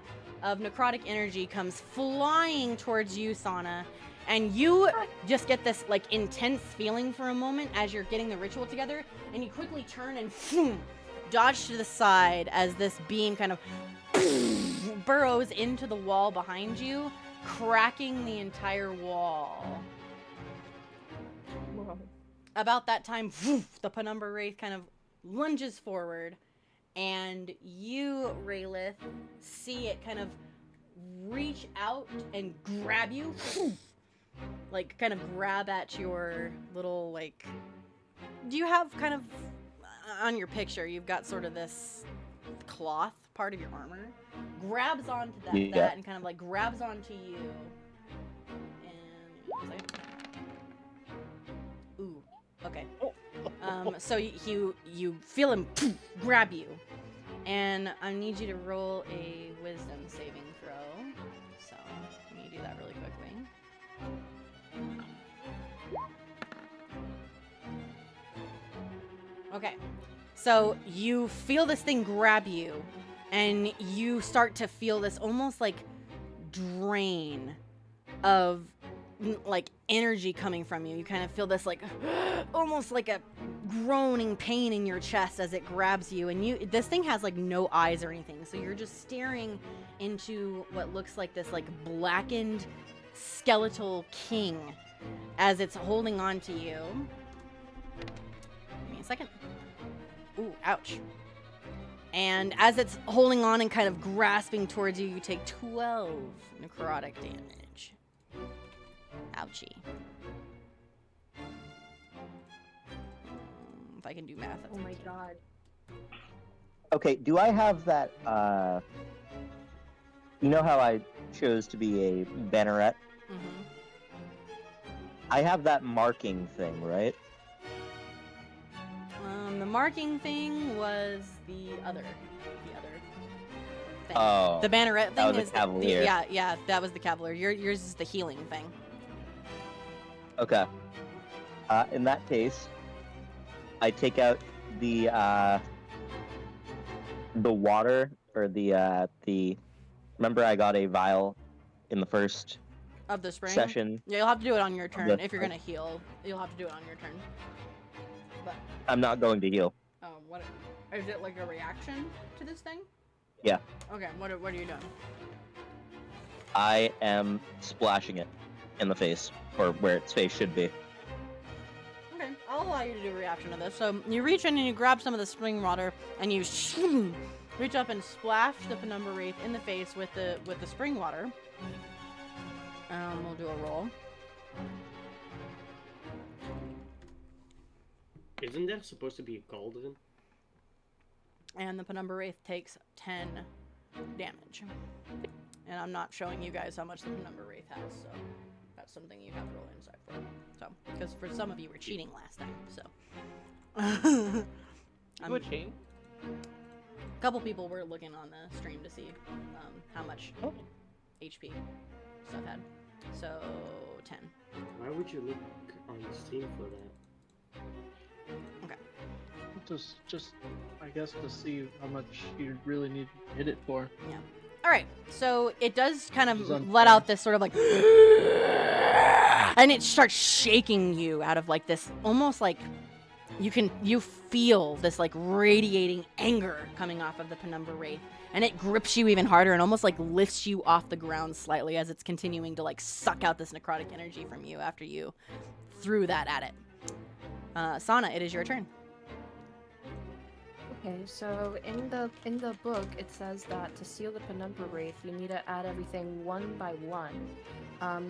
of necrotic energy comes flying towards you, Sana, and you just get this like intense feeling for a moment as you're getting the ritual together, and you quickly turn and dodge to the side as this beam kind of burrows into the wall behind you, cracking the entire wall. Whoa. About that time, the Penumbra Wraith kind of lunges forward, and you, Raylith, see it kind of reach out and grab you, like kind of grab at your little, like, do you have kind of, on your picture, you've got sort of this cloth part of your armor, grabs onto that and kind of like grabs onto you, and ooh, okay. So you feel him grab you, and I need you to roll a wisdom saving throw. So let me do that really quickly. Okay, so you feel this thing grab you, and you start to feel this almost like drain of like energy coming from you. You kind of feel this like almost like a groaning pain in your chest as it grabs you, and this thing has like no eyes or anything, so you're just staring into what looks like this like blackened skeletal king as it's holding on to you. Give me a second. Ooh, ouch. And as it's holding on and kind of grasping towards you, you take 12 necrotic damage. Ouchie. If I can do math, that's Oh my okay. god. Okay, do I have that, you know how I chose to be a banneret? Mm-hmm. I have that marking thing, right? The marking thing was the other thing. Oh. The banneret thing that was is the Cavalier. yeah, that was the Cavalier. Yours is the healing thing. Okay. In that case, I take out the water, or the remember I got a vial in the first Of the spring? session. Yeah, you'll have to do it on your turn. the- If you're gonna heal, you'll have to do it on your turn. But I'm not going to heal. oh, what is it, like a reaction to this thing? Yeah. Okay, what are you doing? I am splashing it in the face, or where its face should be. Okay, I'll allow you to do a reaction to this. So you reach in and you grab some of the spring water, and you reach up and splash the Penumbra Wraith in the face with the spring water. We'll do a roll. Isn't there supposed to be a cauldron? And the Penumbra Wraith takes 10 damage. And I'm not showing you guys how much the Penumbra Wraith has, so that's something you have to roll inside for. So, because for some of you were cheating last time, so. You were cheating? A couple people were looking on the stream to see how much HP stuff had. So, 10. Why would you look on Steam for that? Okay. Just, I guess, to see how much you really need to hit it for. Yeah. All right. So it does kind of It's let out this sort of like, and it starts shaking you out of like this, almost like you feel this like radiating anger coming off of the Penumbra Wraith, and it grips you even harder and almost like lifts you off the ground slightly as it's continuing to like suck out this necrotic energy from you after you threw that at it. Sana, it is your turn. Okay, so in the book it says that to seal the Penumbra Wraith you need to add everything one by one.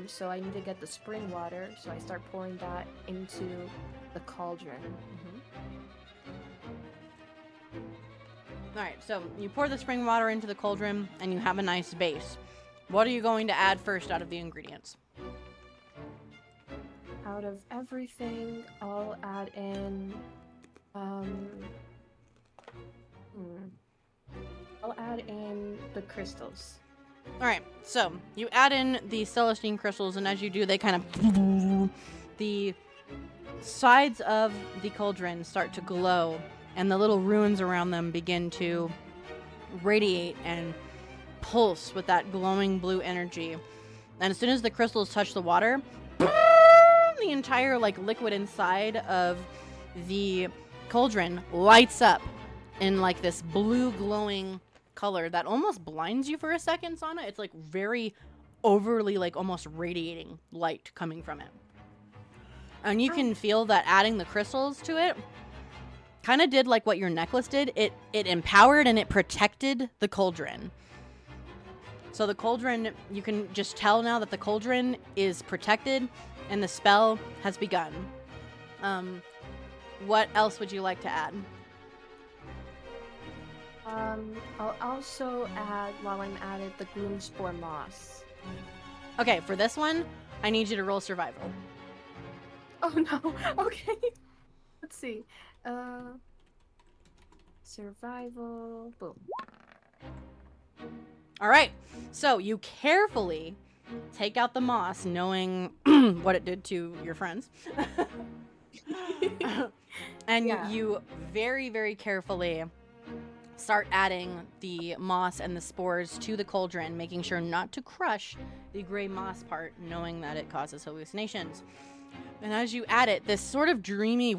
So I need to get the spring water, so I start pouring that into the cauldron. All right, so you pour the spring water into the cauldron and you have a nice base. What are you going to add first out of the ingredients? Out of everything, I'll add in I'll add in the crystals. All right, so you add in the Celestine crystals, and as you do, they kind of the sides of the cauldron start to glow, and the little runes around them begin to radiate and pulse with that glowing blue energy. And as soon as the crystals touch the water, the entire like liquid inside of the cauldron lights up in like this blue glowing color that almost blinds you for a second, Sana. It's like very overly like almost radiating light coming from it. And you can feel that adding the crystals to it kind of did like what your necklace did. It empowered and it protected the cauldron. So the cauldron, you can just tell now that the cauldron is protected and the spell has begun. What else would you like to add? I'll also add, while I'm at it, the Gloomspore Moss. Okay, for this one, I need you to roll survival. Oh no, okay. Let's see. Survival, boom. All right, so you carefully take out the moss, knowing what it did to your friends. And you very, very carefully start adding the moss and the spores to the cauldron, making sure not to crush the gray moss part, knowing that it causes hallucinations. And as you add it, this sort of dreamy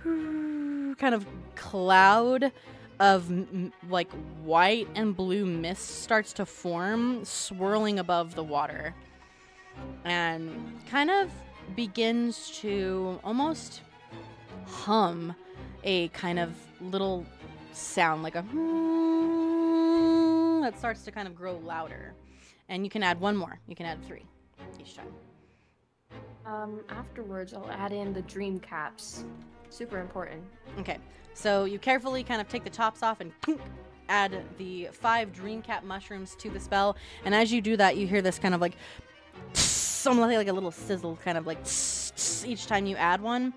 kind of cloud of like white and blue mist starts to form, swirling above the water, and kind of begins to almost hum a kind of little sound, like a that starts to kind of grow louder. And you can add one more. You can add 3 each time. Afterwards, I'll add in the dream caps. Super important. Okay, so you carefully kind of take the tops off and add the 5 dream cap mushrooms to the spell. And as you do that, you hear this kind of like something like a little sizzle, kind of like each time you add one.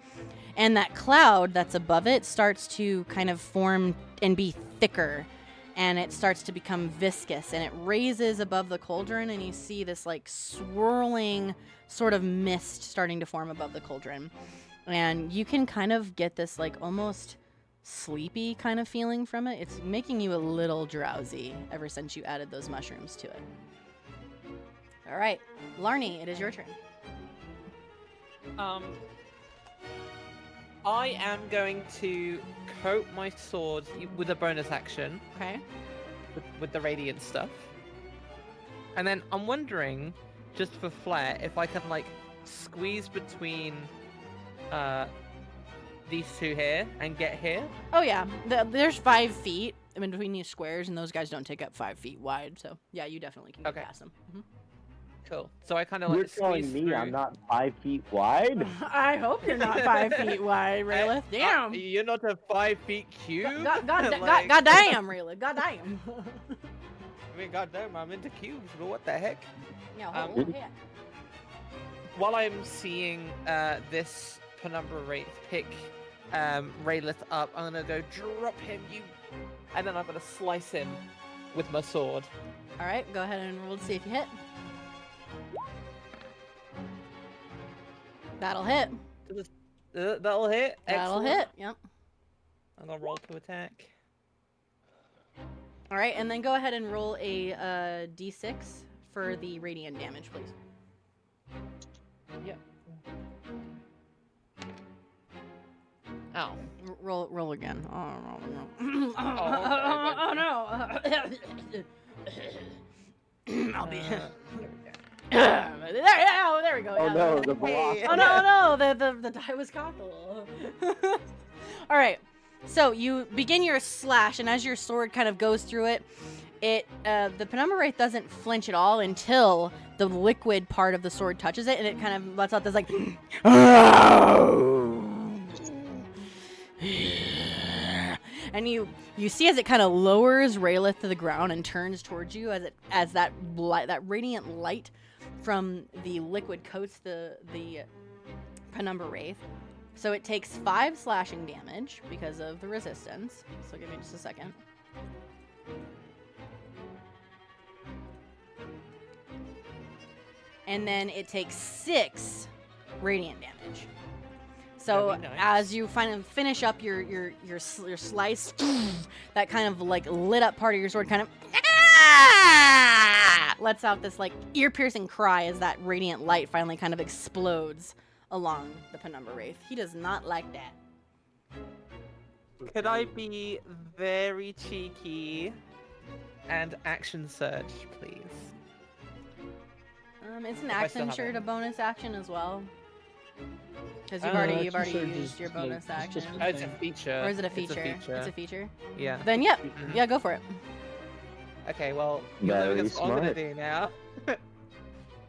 And that cloud that's above it starts to kind of form and be thicker, and it starts to become viscous, and it raises above the cauldron, and you see this like swirling sort of mist starting to form above the cauldron. And you can kind of get this like almost sleepy kind of feeling from it. It's making you a little drowsy ever since you added those mushrooms to it. All right, Larnie, it is your turn. I am going to coat my sword with a bonus action. Okay. With the radiant stuff. And then I'm wondering, just for flair, if I can like squeeze between these two here and get here? Oh yeah, there's 5 feet in between these squares, and those guys don't take up 5 feet wide. So yeah, you definitely can get past them. Cool. So I kind of like You're telling squeeze me through. I'm not 5 feet wide? I hope you're not 5 feet wide, Raylith. Damn. You're not a 5 feet cube? God Like- damn, Raylith. God damn. I mean, goddamn, I'm into cubes, but what the heck? Yeah, Um, yeah. While I'm seeing this Penumbra Wraith pick Raylith up, I'm gonna go drop him, and then I'm gonna slice him with my sword. All right, go ahead and roll to see if you hit. That'll hit. That'll hit. That'll Excellent. hit. Yep. I'm gonna roll to attack. All right, and then go ahead and roll a d6 for the radiant damage, please. Yep. Ow. Roll again. Oh, Oh, no. I'll be. There we go. Oh yeah. no, the velocity. Oh no, the die was cockle. All right, so you begin your slash, and as your sword kind of goes through it, the Penumbra Wraith doesn't flinch at all until the liquid part of the sword touches it, and it kind of lets out this like. And you see as it kind of lowers Raylith to the ground and turns towards you as that radiant light from the liquid coats the Penumbra Wraith. So it takes 5 slashing damage because of the resistance. So give me just a second. And then it takes 6 radiant damage. So That'd be nice. as you finish up your slice, that kind of like lit up part of your sword kind of lets out this like ear-piercing cry as that radiant light finally kind of explodes along the Penumbra Wraith. He does not like that. Could I be very cheeky and action surge, please? It's an If I still action have shirt, it. a bonus action as well. Because I you've don't know, already action surge used is your just like- bonus it's action. just Oh, it's a feature. Or is it a It's feature? It's a feature. Yeah. Then yeah, Mhm. yeah, go for it. Okay, well, you know Very what I'm gonna smart. do now.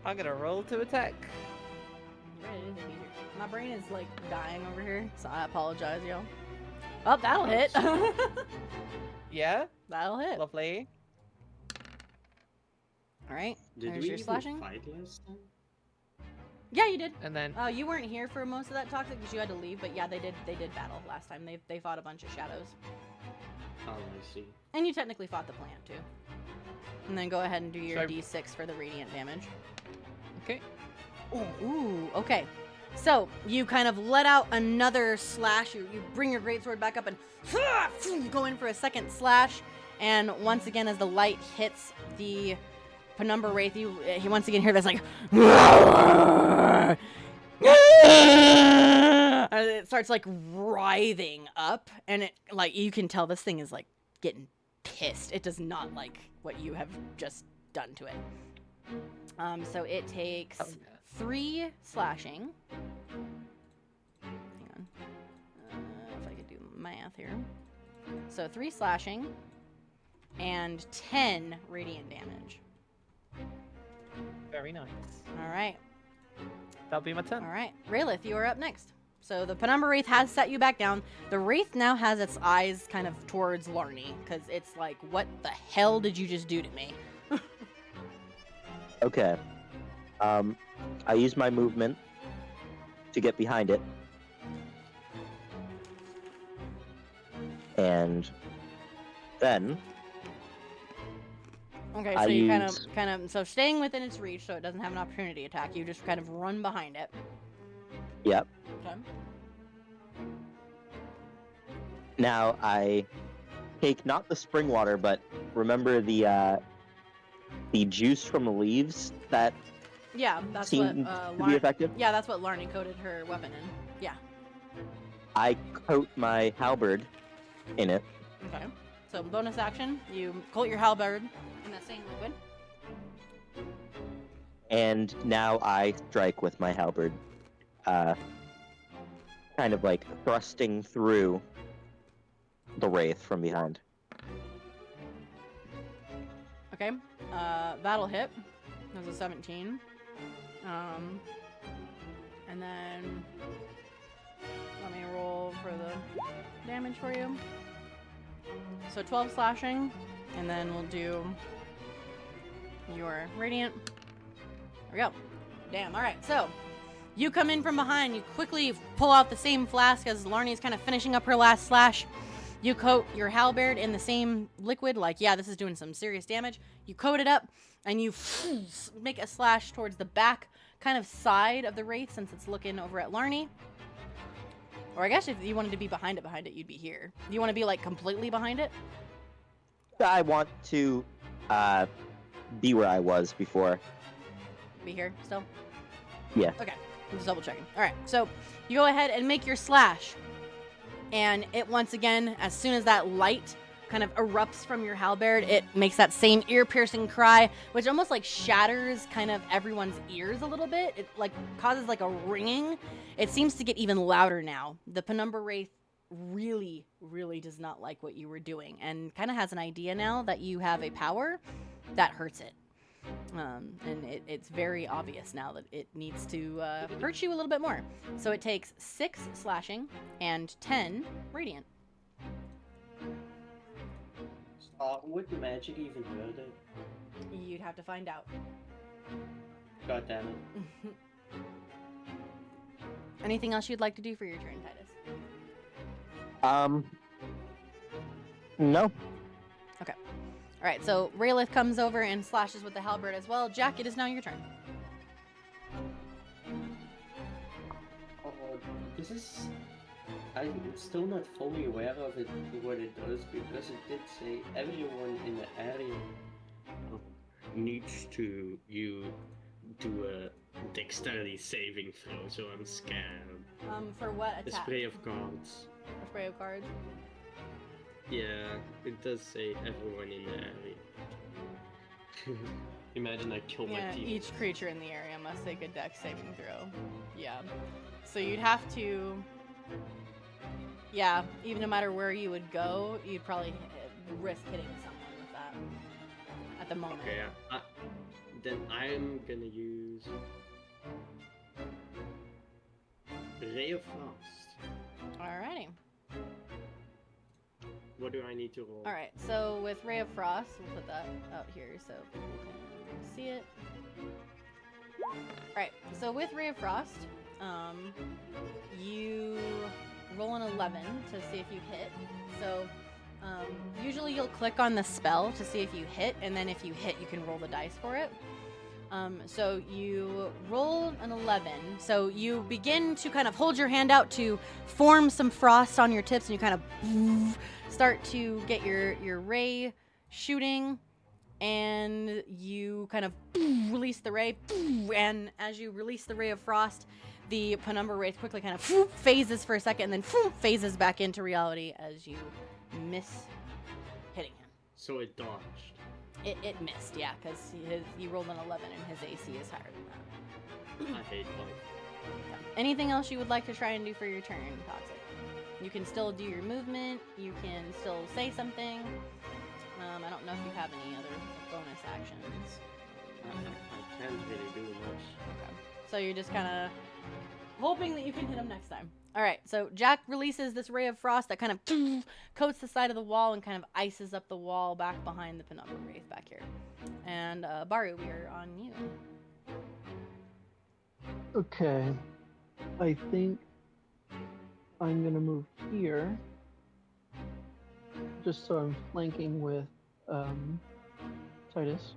I'm gonna roll to attack. Right, it is a feature. My brain is like dying over here, so I apologize, y'all. Oh, that'll hit. Yeah, That'll hit. lovely. All right. Did There's we your even slashing. fight last time? Yeah, you did. And then You weren't here for most of that toxic because you had to leave, but yeah, they did battle last time. They fought a bunch of shadows, Oh, I see. and you technically fought the plant too. And then go ahead and do your So- d6 for the radiant damage. okay. Ooh, okay. So you kind of let out another slash. You bring your greatsword back up and go in for a second slash. And once again, as the light hits the Penumbra Wraith, he once again hear this like. And it starts like writhing up, and it like you can tell this thing is like getting pissed. It does not like what you have just done to it. So it takes Oh, yeah. 3 slashing. Hang on. If I could do math here. So 3 slashing and 10 radiant damage. Very nice. All right. That'll be my turn. All right. Raylith, you are up next. So the Penumbra Wraith has set you back down. The Wraith now has its eyes kind of towards Larny because it's like, what the hell did you just do to me? Okay. I use my movement to get behind it. And then Okay, I so you use- kind of, so staying within its reach, so it doesn't have an opportunity attack. You just kind of run behind it. yep. Okay. Now I take not the spring water, but remember the juice from the leaves that Yeah, that's seemed what to be effective. Yeah, that's what Larny coated her weapon in. Yeah. I coat my halberd in it. Okay. So bonus action, you coat your halberd in that same liquid. And now I strike with my halberd. kind of like thrusting through the wraith from behind. Okay. That'll hit. That was a 17. And then let me roll for the damage for you. So 12 slashing, and then we'll do your radiant. There we go. Damn. All right. So you come in from behind. You quickly pull out the same flask as Larnie's kind of finishing up her last slash. You coat your halberd in the same liquid, like, yeah, this is doing some serious damage. You coat it up, and you make a slash towards the back kind of side of the wraith, since it's looking over at Larnie. Or I guess if you wanted to be behind it, you'd be here. Do you want to be, like, completely behind it? I want to be where I was before. Be here still? Yeah. Okay, I'm just double checking. All right, so you go ahead and make your slash. And it, once again, as soon as that light kind of erupts from your halberd, it makes that same ear-piercing cry, which almost like shatters kind of everyone's ears a little bit. It like causes like a ringing. It seems to get even louder now. The Penumbra Wraith really, really does not like what you were doing, and kind of has an idea now that you have a power that hurts it. And it's very obvious now that it needs to hurt you a little bit more. So it takes 6 slashing and 10 radiant. Would the magic even hurt it? You'd have to find out. God damn it. Anything else you'd like to do for your turn, Titus? No. Okay. All right, so Raylith comes over and slashes with the halberd as well. Jack, it is now your turn. This is... I'm still not fully aware of it, what it does, because it did say everyone in the area needs to do a dexterity saving throw, so I'm scared. For what attack? A spray of cards. A spray of cards? Yeah, it does say everyone in the area. Imagine I kill my team. Each creature in the area must take a dex saving throw. Yeah. So you'd have to... Yeah, even no matter where you would go, you'd probably risk hitting someone with that at the moment. Okay, yeah. Then I'm gonna use Ray of Frost. Alrighty. What do I need to roll? Alright, so with Ray of Frost, we'll put that out here so people can see it. Alright, so with Ray of Frost, you roll an 11 to see if you hit. So usually you'll click on the spell to see if you hit, and then if you hit, you can roll the dice for it. So you roll an 11. So you begin to kind of hold your hand out to form some frost on your tips, and you kind of start to get your ray shooting, and you kind of release the ray, and as you release the Ray of Frost, the Penumbra Wraith quickly kind of phases for a second, and then phases back into reality as you miss hitting him. So it dodged. It missed, yeah, because you rolled an 11 and his AC is higher than that. I hate life. Yeah. Anything else you would like to try and do for your turn, Toxic? You can still do your movement. You can still say something. I don't know if you have any other bonus actions. I can't really do much. Okay. So you're just kind of hoping that you can hit him next time. All right, so Jack releases this Ray of Frost that kind of coats the side of the wall and kind of ices up the wall back behind the Penumbra Wraith back here. And Baru, we are on you. Okay. I think I'm gonna move here, just so I'm flanking with Titus.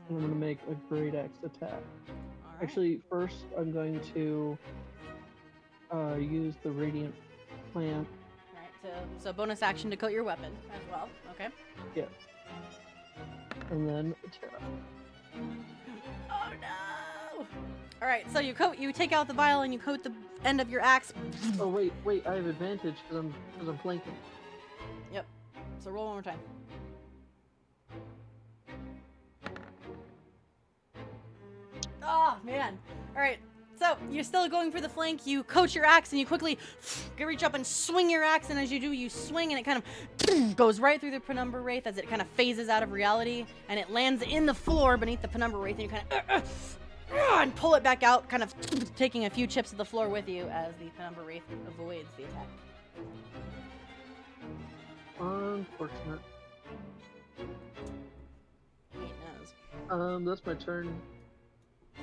And I'm gonna make a great axe attack. All right. Actually, first I'm going to use the radiant plant. All right, so bonus action to coat your weapon as well. Okay. Yeah. And then attack. Oh no! All right, so you take out the vial and you coat the end of your axe. Oh wait! I have advantage because I'm flanking. Yep. So roll one more time. Oh, man. All right. So you're still going for the flank. You coach your axe and you quickly reach up and swing your axe. And as you do, you swing and it kind of goes right through the Penumbra Wraith as it kind of phases out of reality. And it lands in the floor beneath the Penumbra Wraith. And you kind of and pull it back out, kind of taking a few chips of the floor with you as the Penumbra Wraith avoids the attack. Unfortunate. Eight knows. That's my turn.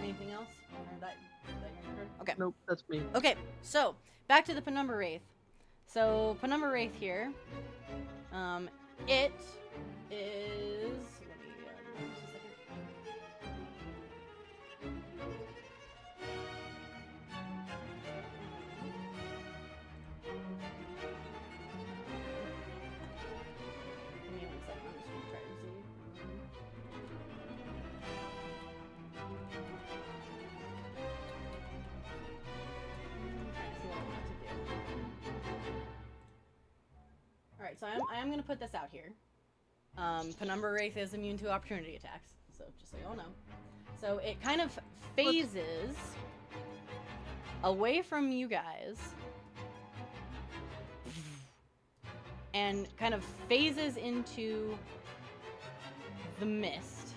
Anything else? Or that your turn? Okay. Nope, that's me. Okay, so back to the Penumbra Wraith. So Penumbra Wraith here. It is. Let me just a second. Give me 1 second. I'm just gonna try to see. Alright, so I am going to put this out here. Penumbra Wraith is immune to opportunity attacks, so just so you all know. So it kind of phases away from you guys and kind of phases into the mist.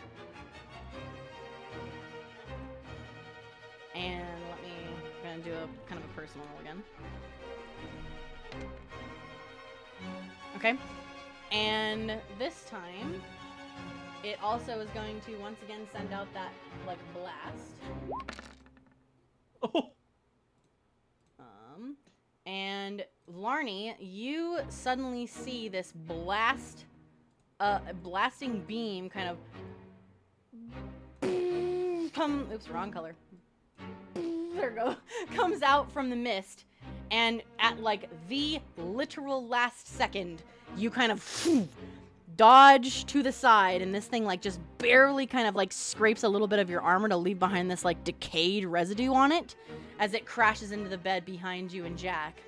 And I'm going to do a kind of a personal roll again. Okay, and this time, it also is going to once again send out that, like, blast. Oh. And Larnie, you suddenly see this blasting beam kind of oops, wrong color. There we go. Comes out from the mist. And at, like, the literal last second, you kind of dodge to the side, and this thing, like, just barely kind of, like, scrapes a little bit of your armor to leave behind this, like, decayed residue on it as it crashes into the bed behind you and Jack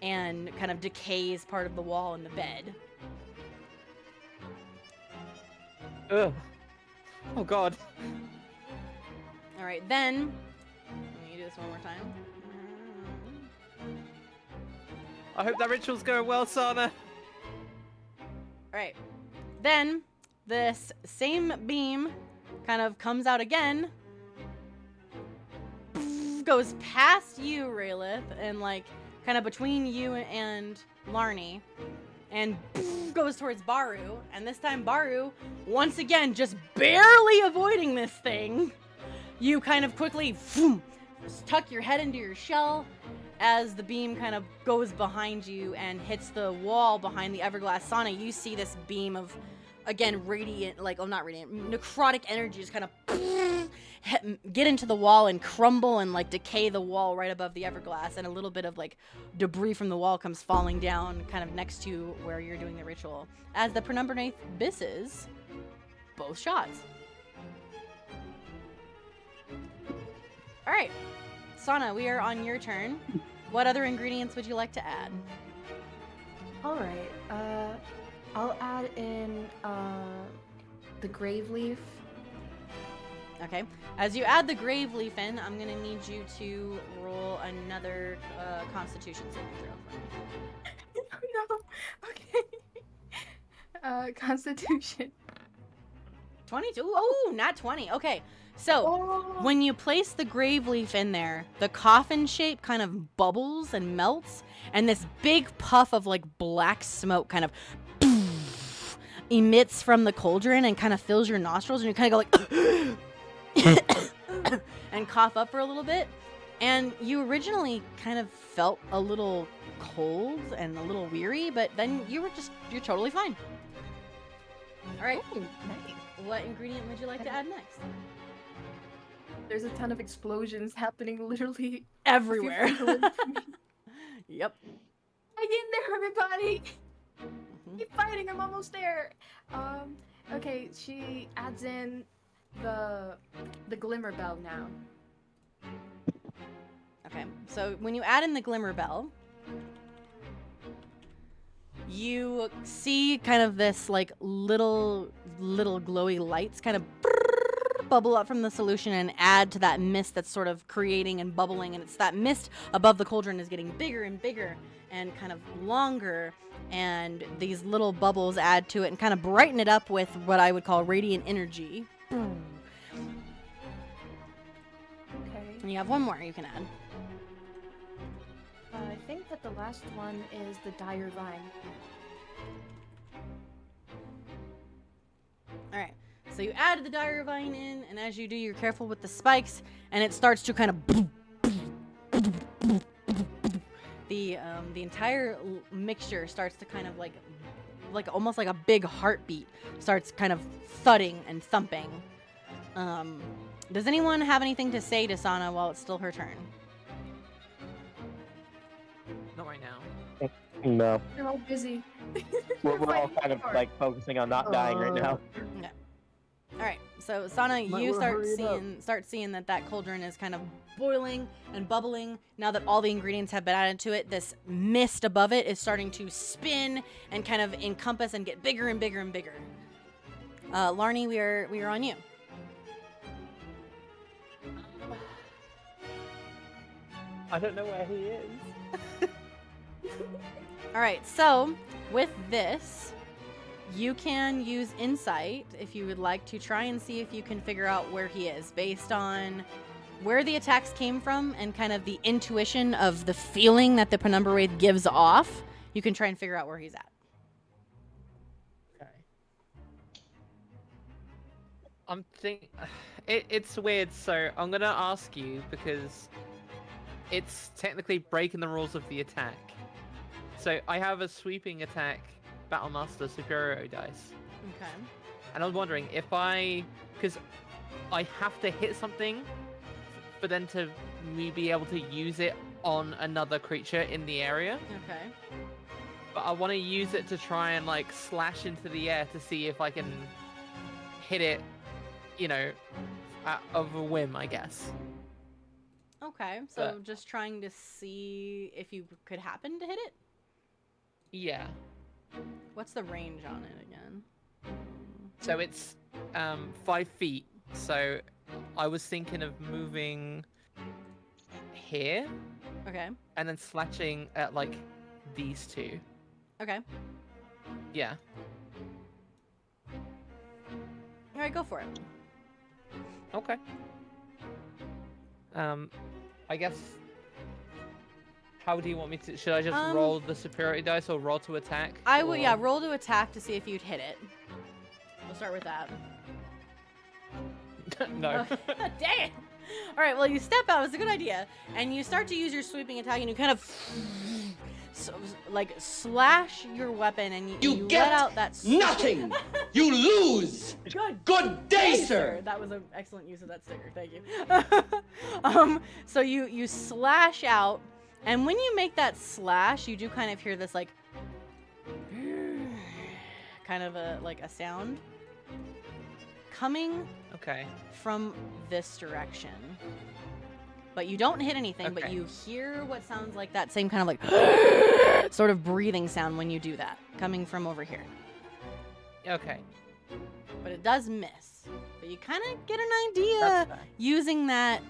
and kind of decays part of the wall in the bed. Ugh. Oh, God. All right, then, let me do this one more time. I hope that ritual's going well, Sana. Alright. Then, this same beam kind of comes out again. Goes past you, Raylith, and, like, kind of between you and Larnie. And goes towards Baru. And this time, Baru, once again, just barely avoiding this thing. You kind of quickly tuck your head into your shell as the beam kind of goes behind you and hits the wall behind the Everglass. Sana, you see this beam of, again, radiant, like, oh, not radiant, necrotic energy just kind of get into the wall and crumble and, like, decay the wall right above the Everglass, and a little bit of, like, debris from the wall comes falling down kind of next to where you're doing the ritual as the Penumbra Wraith misses both shots. All right, Sana, we are on your turn. What other ingredients would you like to add? All right. I'll add in the grave leaf. Okay. As you add the grave leaf in, I'm gonna need you to roll another Constitution saving throw for me. No. Okay. Constitution. 22. Oh, not 20. Okay. So, when you place the grave leaf in there, the coffin shape kind of bubbles and melts, and this big puff of, like, black smoke kind of emits from the cauldron and kind of fills your nostrils, and you kind of go like and cough up for a little bit. And you originally kind of felt a little cold and a little weary, but then you're totally fine. All right. Ooh, nice. What ingredient would you like to add next? There's a ton of explosions happening literally Everywhere. Yep. Hang in there, everybody! Keep fighting, I'm almost there! Okay, she adds in the glimmer bell now. Okay, so when you add in the glimmer bell, you see kind of this, like, little glowy lights kind of bubble up from the solution and add to that mist that's sort of creating and bubbling, and it's that mist above the cauldron is getting bigger and bigger and kind of longer, and these little bubbles add to it and kind of brighten it up with what I would call radiant energy. Okay. And you have one more you can add. I think that the last one is the dire vine. All right. So you add the dire vine in, and as you do, you're careful with the spikes, and it starts to kind of the entire mixture starts to kind of like almost like a big heartbeat starts kind of thudding and thumping. Does anyone have anything to say to Sana while it's still her turn? Not right now. No. You're all busy. We're all kind of like focusing on not dying right now. No. All right. So Sana, Might you wanna hurry it up. start seeing that cauldron is kind of boiling and bubbling. Now that all the ingredients have been added to it, this mist above it is starting to spin and kind of encompass and get bigger and bigger and bigger. Larnie, we are on you. I don't know where he is. All right, so with this, you can use insight if you would like to try and see if you can figure out where he is based on where the attacks came from and kind of the intuition of the feeling that the Penumbra Wraith gives off. You can try and figure out where he's at. Okay. It's weird, so I'm gonna ask you because it's technically breaking the rules of the attack. So I have a sweeping attack Battlemaster superiority dice. Okay. And I was wondering if because I have to hit something for then to me be able to use it on another creature in the area. Okay. But I want to use it to try and like slash into the air to see if I can hit it, of a whim, I guess. Okay, so just trying to see if you could happen to hit it? Yeah. What's the range on it again? So it's 5 feet. So I was thinking of moving here Okay. and then slashing at like these two. Okay. Yeah. All right, go for it. Okay. I guess. How do you want me to? Should I just roll the superiority dice or roll to attack? I would, yeah, roll to attack to see if you'd hit it. We'll start with that. No. Dang it! All right, well, you step out. It's a good idea, and you start to use your sweeping attack, and you kind of slash your weapon, and you let out that nothing. You lose. Good day, sir. That was an excellent use of that sticker. Thank you. So you slash out, and when you make that slash, you do kind of hear this like kind of a sound coming from this direction. But you don't hit anything, but you hear what sounds like that same kind of like sort of breathing sound when you do that, coming from over here. Okay. But it does miss. But you kind of get an idea using that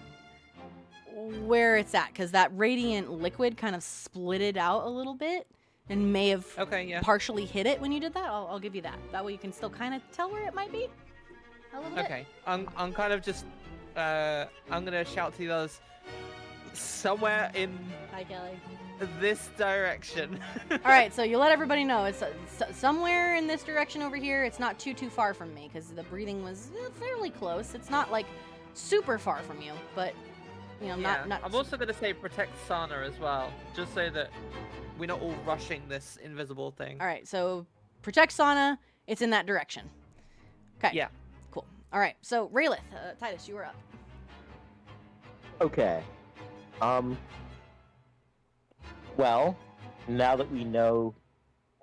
where it's at, because that radiant liquid kind of split it out a little bit and may have partially hit it when you did that. I'll give you that. That way you can still kind of tell where it might be. A little bit. Okay. I'm kind of just I'm gonna shout to the others somewhere in Hi, Kelly. this direction. All right, so you let everybody know it's somewhere in this direction over here. It's not too far from me because the breathing was fairly close. It's not like super far from you, but not. I'm also gonna say protect Sana as well, just so that we're not all rushing this invisible thing. All right, so protect Sana. It's in that direction. Okay. Yeah. Cool. All right, so Raylith, Titus, you are up. Okay. Well, now that we know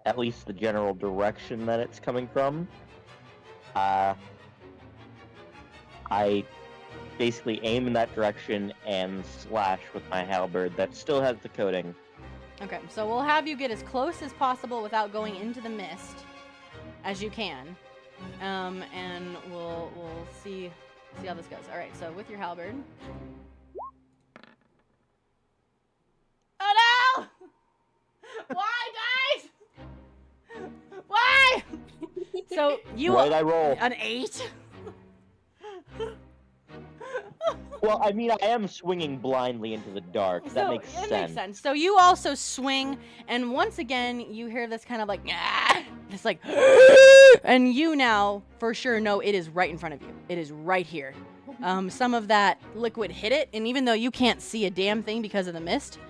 at least the general direction that it's coming from, I basically aim in that direction and slash with my halberd that still has the coating. Okay, so we'll have you get as close as possible without going into the mist as you can. And we'll see see how this goes. All right, so with your halberd. Oh no! Why, guys? Why? So you. What did I roll? An 8. Well, I mean, I am swinging blindly into the dark. That makes sense. It makes sense. So you also swing, and once again, you hear this kind of like, this like, and you now for sure know it is right in front of you. It is right here. Some of that liquid hit it, and even though you can't see a damn thing because of the mist,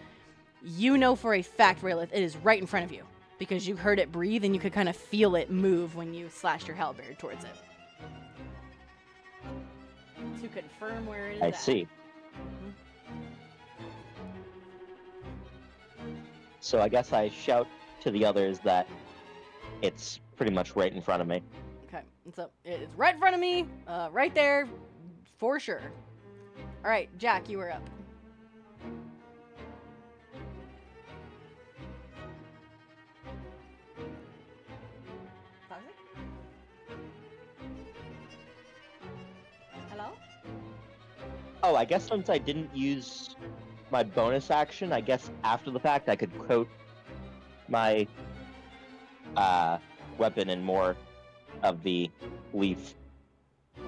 you know for a fact, Raylith, it is right in front of you because you heard it breathe and you could kind of feel it move when you slashed your halberd towards it. To confirm where it is I at. see. So I guess I shout to the others that it's pretty much right in front of me. Okay, so it's right in front of me, right there, for sure. All right, Jack, you are up. Hello? Oh, I guess since I didn't use my bonus action, I guess after the fact I could coat my weapon in more of the leaf.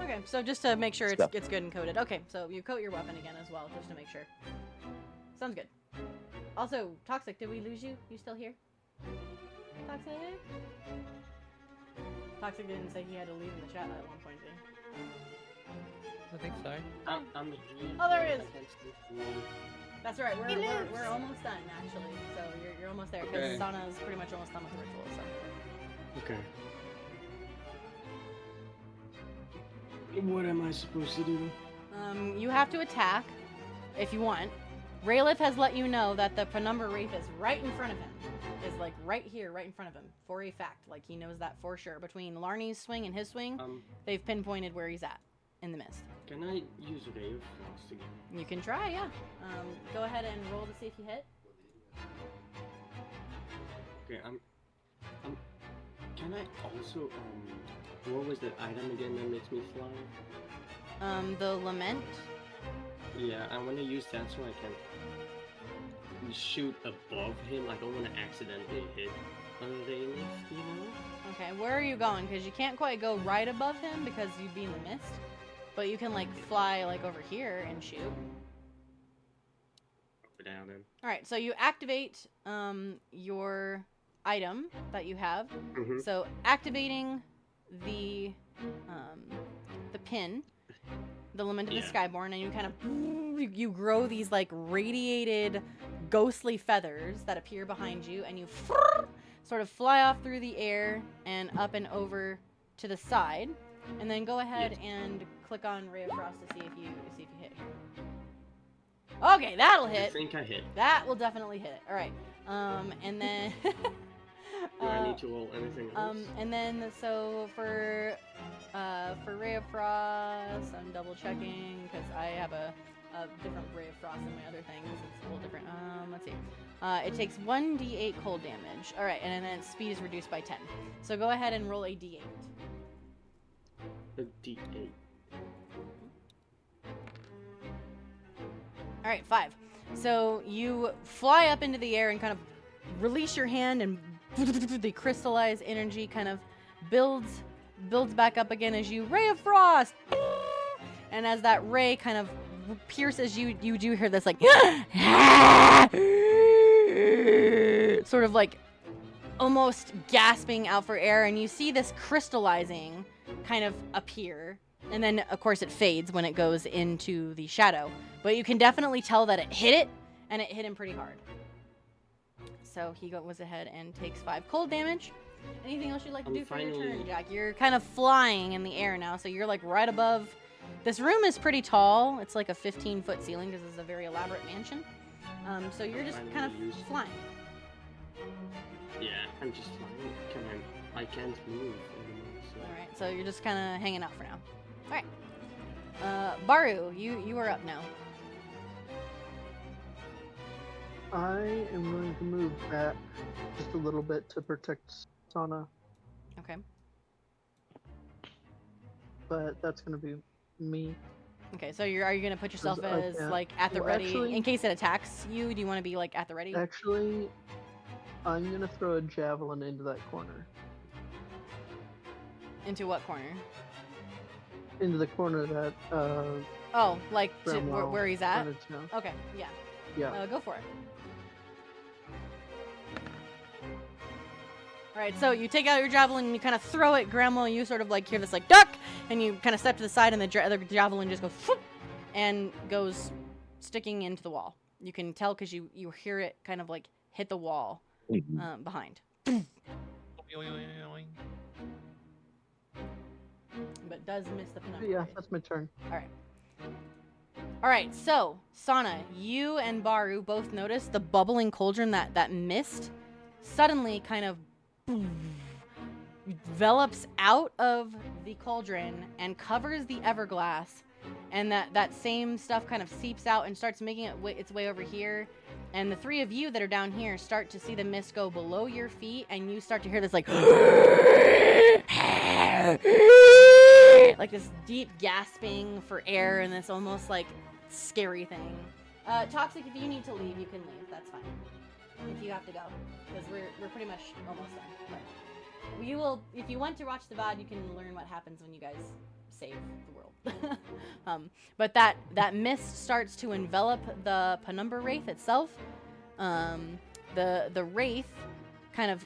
Okay, so just to make sure it's good and coated. Okay, so you coat your weapon again as well, just to make sure. Sounds good. Also, Toxic, did we lose you? You still here? Toxic? Toxic didn't say he had to leave in the chat at one point, did he? I think so. I'm here. Oh, there it is. That's right. We're almost done actually. So you're almost there because Okay. Sana's pretty much almost done with the ritual. So. Okay. What am I supposed to do? You have to attack if you want. Raylith has let you know that the Penumbra Wraith is right in front of him. Is like right here, right in front of him, for a fact. Like he knows that for sure. Between Larny's swing and his swing, they've pinpointed where he's at in the mist. Can I use Ray of Frost again? You can try, yeah. Go ahead and roll to see if you hit. Okay, can I also, what was that item again that makes me fly? The Lament. Yeah, I want to use that so I can shoot above him. I don't want to accidentally hit Raylith, you know? Okay, where are you going? Because you can't quite go right above him because you'd be in the mist. But you can, like, fly, like, over here and shoot. Up or down then. Alright, so you activate your item that you have. Mhm. So activating the pin, the Lament of the Skyborn, and you kind of you grow these like radiated ghostly feathers that appear behind you, and you sort of fly off through the air and up and over to the side, and then go ahead and click on Ray of Frost to see if you hit here. Okay, that'll hit. I think I hit. That will definitely hit it. All right. And then Do I need to roll anything else? and then so for Ray of Frost, I'm double checking because I have a different Ray of Frost in my other things. It's a little different. Let's see. It takes 1d8 cold damage. All right, and then its speed is reduced by 10. So go ahead and roll a d8. A D8. All right, 5. So you fly up into the air and kind of release your hand, and the crystallized energy kind of builds back up again as you Ray of Frost. And as that ray kind of pierces you, you do hear this like sort of like almost gasping out for air, and you see this crystallizing kind of appear. And then, of course, it fades when it goes into the shadow. But you can definitely tell that it hit it, and it hit him pretty hard. So he goes ahead and takes 5 cold damage. Anything else you'd like to do for your turn, Jack? You're kind of flying in the air now, so you're like right above. This room is pretty tall. It's like a 15-foot ceiling because it's a very elaborate mansion. So you're just kind of flying. Yeah, I'm just flying. I can't move anymore. So. All right, so you're just kind of hanging out for now. All right, Baru, you are up now. I am going to move back just a little bit to protect Sana, Okay. but that's going to be me. Okay, so are you gonna put yourself 'Cause I as can't- like at the well, ready actually- in case it attacks you? Do you want to be like at the ready? Actually, I'm gonna throw a javelin into that corner. Into what corner? Into the corner that Oh, like to Grandma where he's at? wanted to know. Okay, yeah. Yeah. Go for it. All right, so you take out your javelin and you kind of throw it, Grandma. You sort of like hear this like duck, and you kind of step to the side, and the javelin just goes whoop, and goes sticking into the wall. You can tell because you hear it kind of like hit the wall behind. But does miss the penumbra. Yeah, that's my turn. All right, so Sana, you and Baru both notice the bubbling cauldron, that mist, suddenly kind of envelops out of the cauldron and covers the Everglass, and that same stuff kind of seeps out and starts making its way over here. And the three of you that are down here start to see the mist go below your feet, and you start to hear this like like this deep gasping for air, and this almost like scary thing. Toxic, if you need to leave, you can leave. That's fine. If you have to go, because we're pretty much almost done. But you will, if you want to watch the VOD, you can learn what happens when you guys save the world. But that mist starts to envelop the Penumbra Wraith itself. The Wraith kind of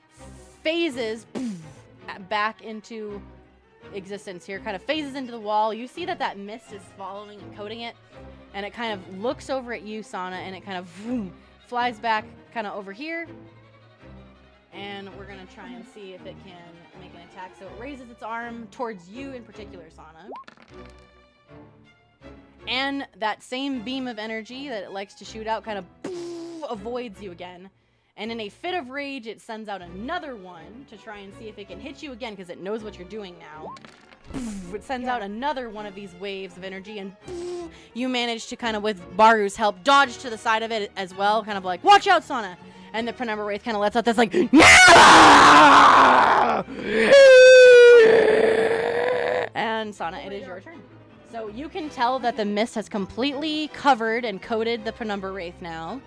phases back into existence here, kind of phases into the wall. You see that mist is following and coating it, and it kind of looks over at you, Sana, and it kind of flies back kind of over here. And we're gonna try and see if it can make an attack. So it raises its arm towards you in particular, Sana. And that same beam of energy that it likes to shoot out kind of avoids you again. And in a fit of rage, it sends out another one to try and see if it can hit you again, because it knows what you're doing now. It sends out another one of these waves of energy, and you manage to kind of, with Baru's help, dodge to the side of it as well, kind of like, watch out, Sana! And the Penumbra Wraith kind of lets out this like, and Sana, it is your turn. So you can tell that the mist has completely covered and coated the Penumbra Wraith now.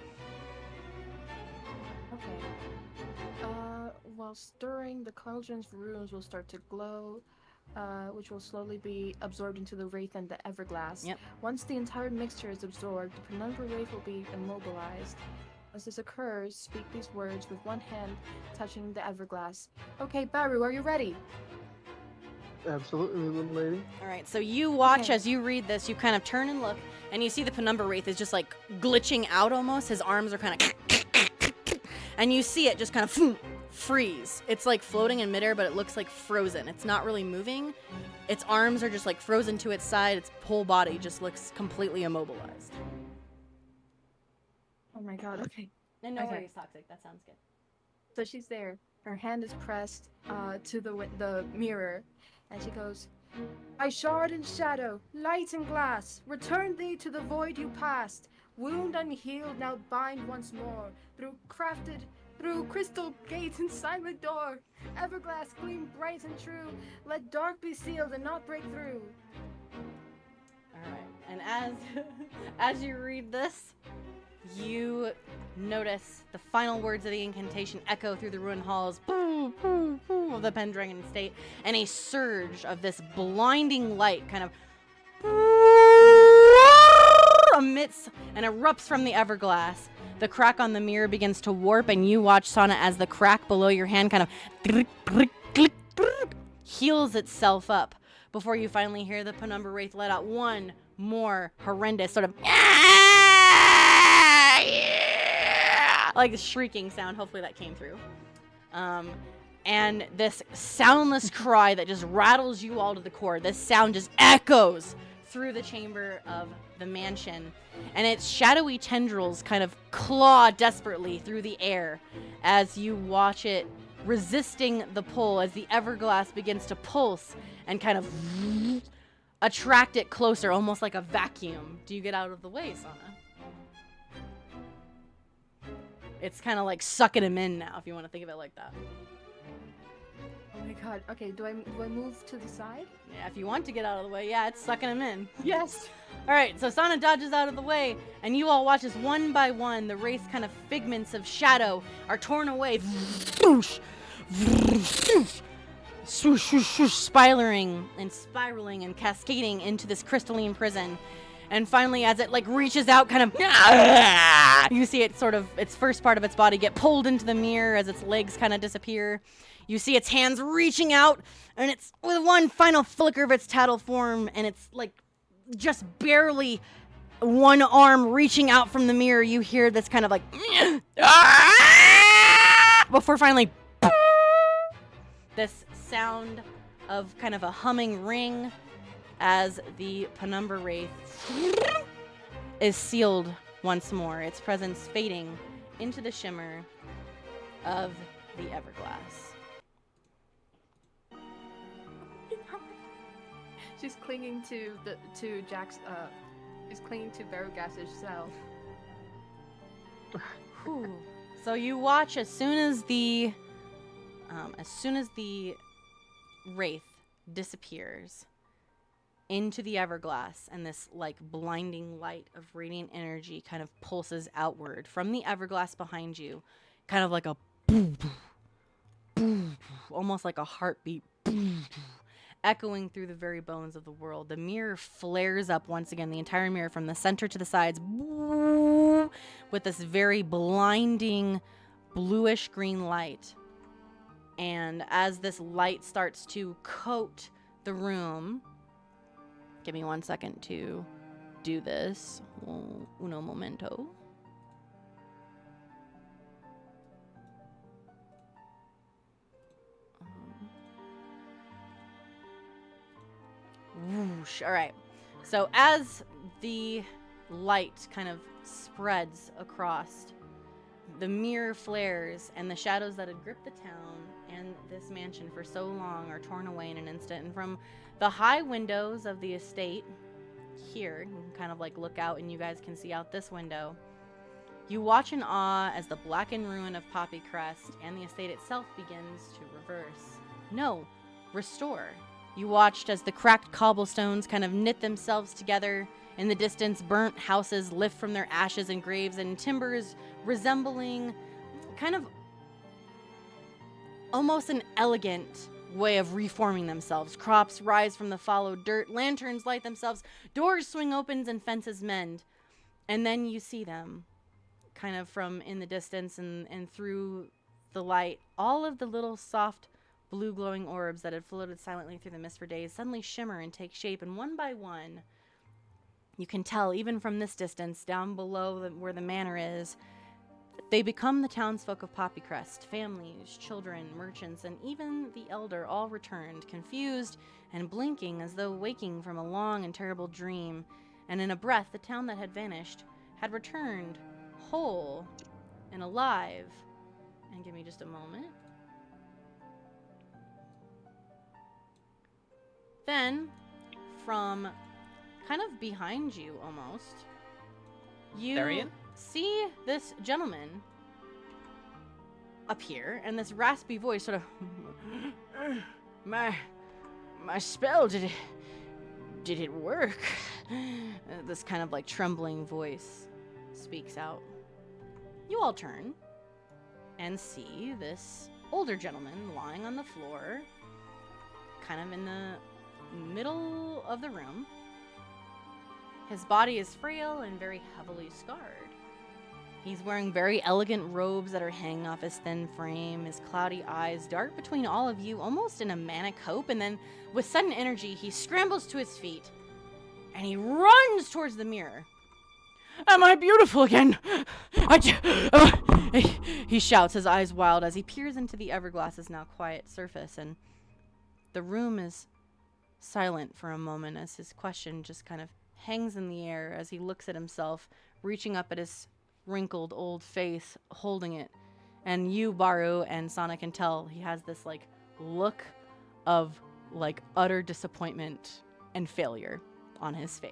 Okay. While stirring, the cauldron's runes will start to glow, which will slowly be absorbed into the Wraith and the Everglass. Yep. Once the entire mixture is absorbed, the Penumbra Wraith will be immobilized. As this occurs, speak these words with one hand touching the Everglass. Okay, Baru, are you ready? Absolutely, little lady. All right, so you watch as you read this, you kind of turn and look, and you see the Penumbra Wraith is just like glitching out almost. His arms are kind of and you see it just kind of freeze. It's like floating in midair, but it looks like frozen. It's not really moving. Its arms are just like frozen to its side. Its whole body just looks completely immobilized. Oh my god, okay. And no Okay. worries, Toxic. That sounds good. So she's there. Her hand is pressed to the mirror, and she goes, I shard and shadow, light and glass, return thee to the void you passed. Wound unhealed, now bind once more, through crystal gate and silent door. Everglass gleam bright and true, let dark be sealed and not break through. Alright, and as you read this, you notice the final words of the incantation echo through the ruined halls of the Pendragon Estate, and a surge of this blinding light kind of emits and erupts from the Everglass. The crack on the mirror begins to warp, and you watch, Sana, as the crack below your hand kind of heals itself up before you finally hear the Penumbra Wraith let out one more horrendous sort of like a shrieking sound. Hopefully that came through. And this soundless cry that just rattles you all to the core. This sound just echoes through the chamber of the mansion, and its shadowy tendrils kind of claw desperately through the air as you watch it resisting the pull, as the Everglass begins to pulse and kind of attract it closer, almost like a vacuum. Do you get out of the way, Sana? It's kind of like sucking him in now, if you want to think of it like that. Oh my God. Okay, do I move to the side? Yeah, if you want to get out of the way, yeah, it's sucking him in. Yes. All right, so Sana dodges out of the way, and you all watch as one by one the wraith's kind of figments of shadow are torn away, spiraling and cascading into this crystalline prison. And finally, as it like reaches out, kind of, you see it sort of, its first part of its body get pulled into the mirror as its legs kind of disappear. You see its hands reaching out, and it's with one final flicker of its tattle form, and it's like just barely one arm reaching out from the mirror. You hear this kind of like, before finally, this sound of kind of a humming ring as the Penumbra Wraith is sealed once more, its presence fading into the shimmer of the Everglass. She's clinging to Jack's she's clinging to Barugas's cell. So you watch as soon as the wraith disappears into the Everglass, and this like blinding light of radiant energy kind of pulses outward from the Everglass behind you, kind of like a boom, boom, almost like a heartbeat, boom, echoing through the very bones of the world. The mirror flares up once again, the entire mirror from the center to the sides, with this very blinding bluish green light. And as this light starts to coat the room, give me 1 second to do this. Uno momento. Whoosh. All right. So as the light kind of spreads across, the mirror flares, and the shadows that had gripped the town and this mansion for so long are torn away in an instant. And from the high windows of the estate here, you can kind of like look out and you guys can see out this window. You watch in awe as the blackened ruin of Poppy Crest and the estate itself begins to reverse. No, restore. You watched as the cracked cobblestones kind of knit themselves together. In the distance, burnt houses lift from their ashes and graves, and timbers resembling kind of almost an elegant way of reforming themselves. Crops rise from the followed dirt, lanterns light themselves, doors swing open, and fences mend. And then you see them, kind of from in the distance and through the light, all of the little soft blue glowing orbs that had floated silently through the mist for days suddenly shimmer and take shape, and one by one, you can tell, even from this distance, down below where the manor is, they become the townsfolk of Poppycrest. Families, children, merchants, and even the elder all returned, confused and blinking as though waking from a long and terrible dream. And in a breath, the town that had vanished had returned, whole and alive. And give me just a moment. Then, from kind of behind you almost, you Darian? see this gentleman appear, and this raspy voice sort of, my spell, did it work? This kind of like trembling voice speaks out. You all turn and see this older gentleman lying on the floor, kind of in the middle of the room. His body is frail and very heavily scarred. He's wearing very elegant robes that are hanging off his thin frame. His cloudy eyes dart between all of you almost in a manic hope, and then with sudden energy he scrambles to his feet and he runs towards the mirror. Am I beautiful again? He shouts, his eyes wild as he peers into the Everglass's now quiet surface, and the room is silent for a moment as his question just kind of hangs in the air as he looks at himself, reaching up at his wrinkled old face, holding it. And you, Baru, and Sana can tell he has this like look of like utter disappointment and failure on his face.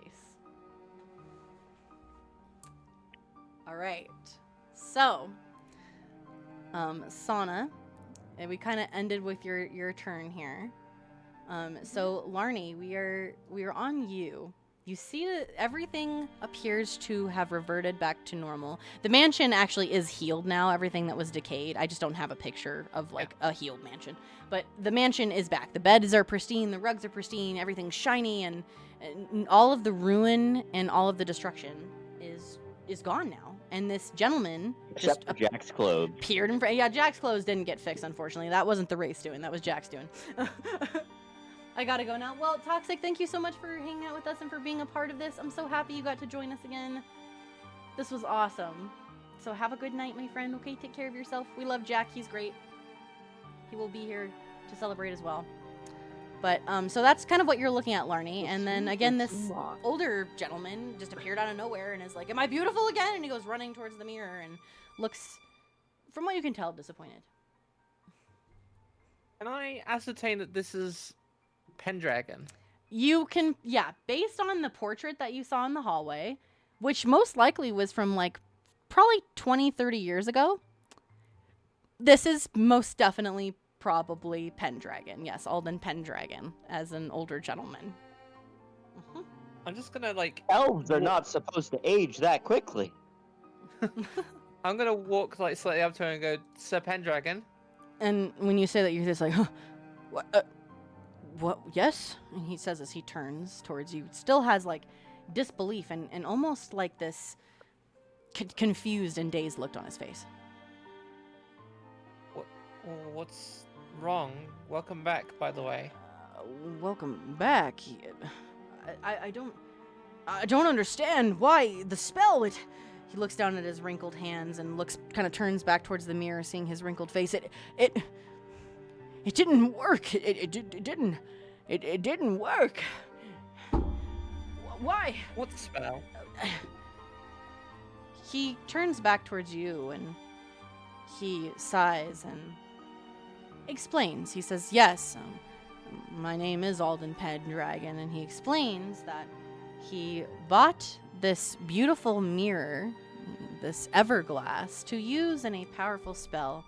All right. So, Sana, And we kind of ended with your turn here. So Larnie, we are on you. You see that everything appears to have reverted back to normal. The mansion actually is healed now, everything that was decayed. I just don't have a picture of like a healed mansion. But the mansion is back. The beds are pristine, the rugs are pristine, everything's shiny, and all of the ruin and all of the destruction is gone now. And this gentleman Except for Jack's clothes. appeared in front. Yeah, Jack's clothes didn't get fixed, unfortunately. That wasn't the race doing. That was Jack's doing. I gotta go now. Well, Toxic, thank you so much for hanging out with us and for being a part of this. I'm so happy you got to join us again. This was awesome. So have a good night, my friend. Okay, take care of yourself. We love Jack. He's great. He will be here to celebrate as well. But, so that's kind of what you're looking at, Larnie. And then, again, this older gentleman just appeared out of nowhere and is like, am I beautiful again? And he goes running towards the mirror and looks, from what you can tell, disappointed. Can I ascertain that this is Pendragon? You can, yeah, based on the portrait that you saw in the hallway, which most likely was from, like, probably 20, 30 years ago, this is most definitely probably Pendragon. Yes, Alden Pendragon as an older gentleman. I'm just gonna, like... Elves are not supposed to age that quickly. I'm gonna walk, like, slightly up to him and go, Sir Pendragon? And when you say that, you're just like, huh, what, yes? And he says as he turns towards you, still has, like, disbelief and almost like this confused and dazed look on his face. What's wrong? Welcome back, by the way. Welcome back. I don't understand why the spell. He looks down at his wrinkled hands and kind of turns back towards the mirror, seeing his wrinkled face. It didn't work. It didn't work. Why? What spell? He turns back towards you and he sighs and explains. He says, yes, my name is Alden Pendragon, and he explains that he bought this beautiful mirror, this Everglass, to use in a powerful spell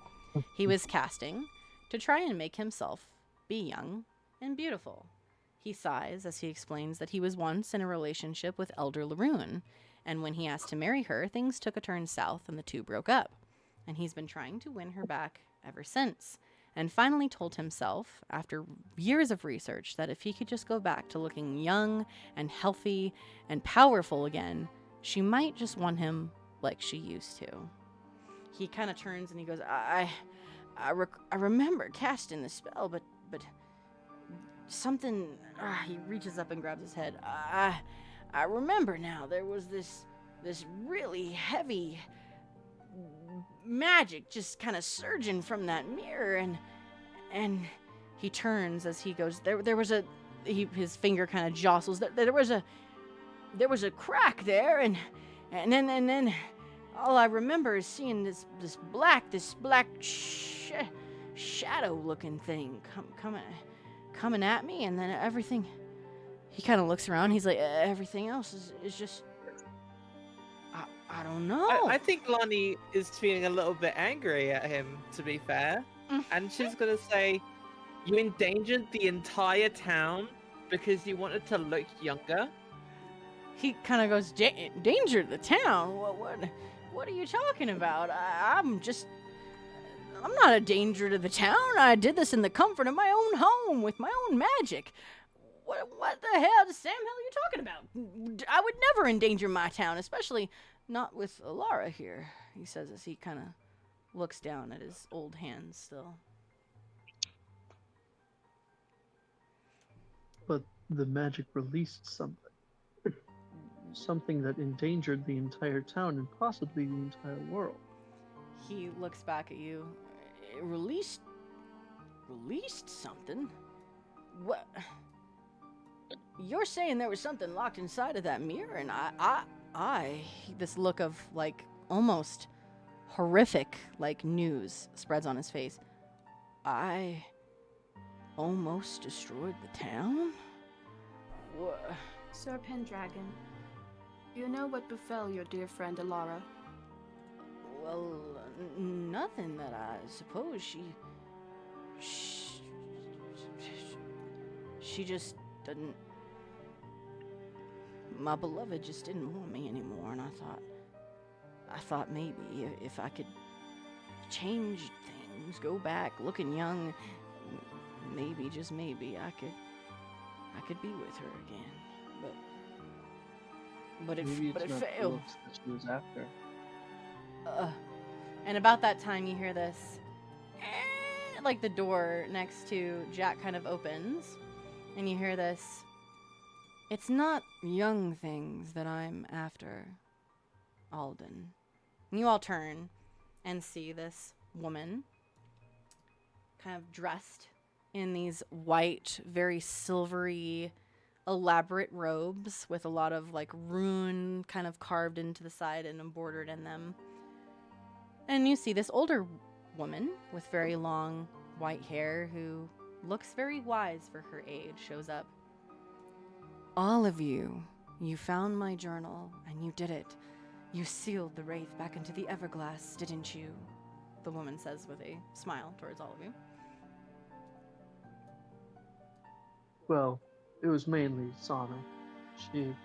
he was casting to try and make himself be young and beautiful. He sighs as he explains that he was once in a relationship with Elder Laroon, and when he asked to marry her, things took a turn south and the two broke up. And he's been trying to win her back ever since, and finally told himself, after years of research, that if he could just go back to looking young and healthy and powerful again, she might just want him like she used to. He kind of turns and he goes, I remember casting the spell, but something... he reaches up and grabs his head. I remember now, there was this really heavy magic just kind of surging from that mirror, and he turns as he goes, there was his finger kind of jostles, there was a crack there, and then all I remember is seeing this black shadow looking thing coming at me, and then everything. He kind of looks around. He's like, everything else is just, I don't know. I think Lonnie is feeling a little bit angry at him, to be fair. And she's gonna say, you endangered the entire town because you wanted to look younger? He kind of goes, danger the town? What are you talking about? I'm not a danger to the town. I did this in the comfort of my own home with my own magic. What the hell, Sam, hell are you talking about? I would never endanger my town, especially not with Alara here, he says as he kind of looks down at his old hands still. But the magic released something. Something that endangered the entire town and possibly the entire world. He looks back at you. It released something? What? You're saying there was something locked inside of that mirror, and I this look of, like, almost horrific, like, news spreads on his face. I almost destroyed the town? What? Sir Pendragon, you know what befell your dear friend Alara? Well, nothing that I suppose She just didn't. My beloved just didn't want me anymore, and I thought maybe if I could change things, go back, looking young, maybe, just maybe, I could be with her again. But it Maybe it's not the failed. looks that she was after. And about that time, you hear this, like the door next to Jack kind of opens, and you hear this. It's not young things that I'm after, Alden. And you all turn and see this woman, kind of dressed in these white, very silvery, elaborate robes with a lot of like rune kind of carved into the side and embroidered in them. And you see this older woman with very long white hair who looks very wise for her age shows up. All of you found my journal and you did it. You sealed the wraith back into the Everglass, didn't you? The woman says with a smile towards all of you. Well, it was mainly Sana. She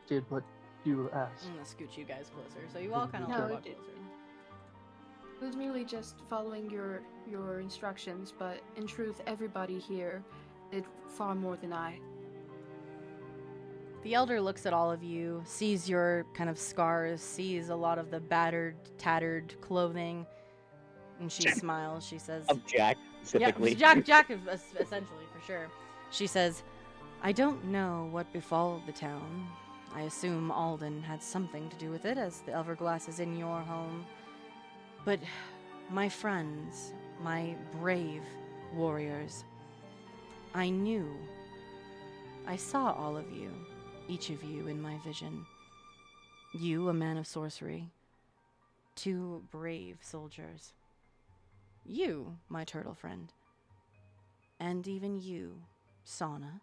did what you asked. I'm gonna scoot you guys closer, so you all kind of No, walk it did. closer. It was merely just following your instructions, but in truth, everybody here did far more than I. The elder looks at all of you, sees your kind of scars, sees a lot of the battered, tattered clothing, and she smiles. She says, Of Jack, specifically. Yeah, Jack is essentially, for sure. She says, I don't know what befall the town. I assume Alden had something to do with it, as the Everglass is in your home. But my friends, my brave warriors, I saw all of you, each of you in my vision. You, a man of sorcery. 2 brave soldiers. You, my turtle friend. And even you, Sana,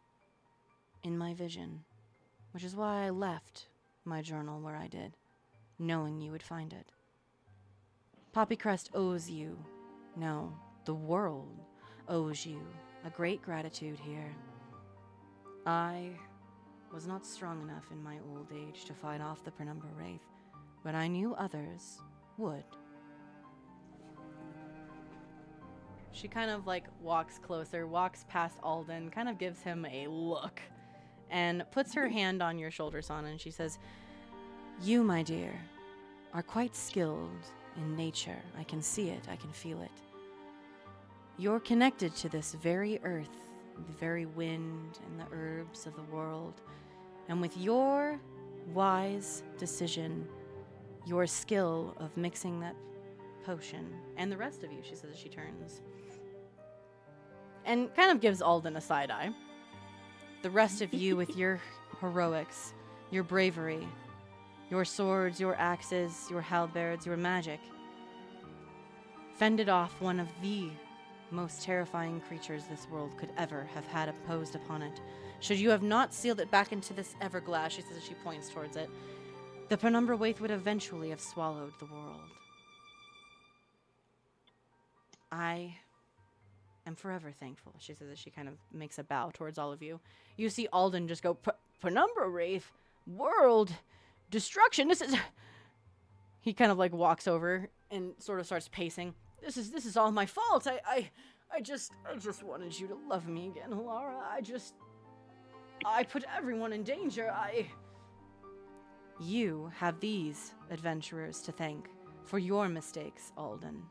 in my vision. Which is why I left my journal where I did, knowing you would find it. Poppycrest owes you, no, the world owes you a great gratitude here. I was not strong enough in my old age to fight off the Penumbra Wraith, but I knew others would. She kind of like walks closer, walks past Alden, kind of gives him a look, and puts her hand on your shoulder, Sana, and she says, You, my dear, are quite skilled in nature. I can see it, I can feel it. You're connected to this very earth, the very wind and the herbs of the world. And with your wise decision, your skill of mixing that potion, and the rest of you, she says as she turns, and kind of gives Alden a side eye. The rest of you with your heroics, your bravery, your swords, your axes, your halberds, your magic, fended off one of the most terrifying creatures this world could ever have had imposed upon it. Should you have not sealed it back into this Everglass, she says as she points towards it, the Penumbra Wraith would eventually have swallowed the world. I am forever thankful, she says as she kind of makes a bow towards all of you. You see Alden just go, Penumbra Wraith? World? Destruction? This is... He kind of like walks over and sort of starts pacing. This is all my fault. I just wanted you to love me again, Laura. I put everyone in danger. You have these adventurers to thank for your mistakes, Alden.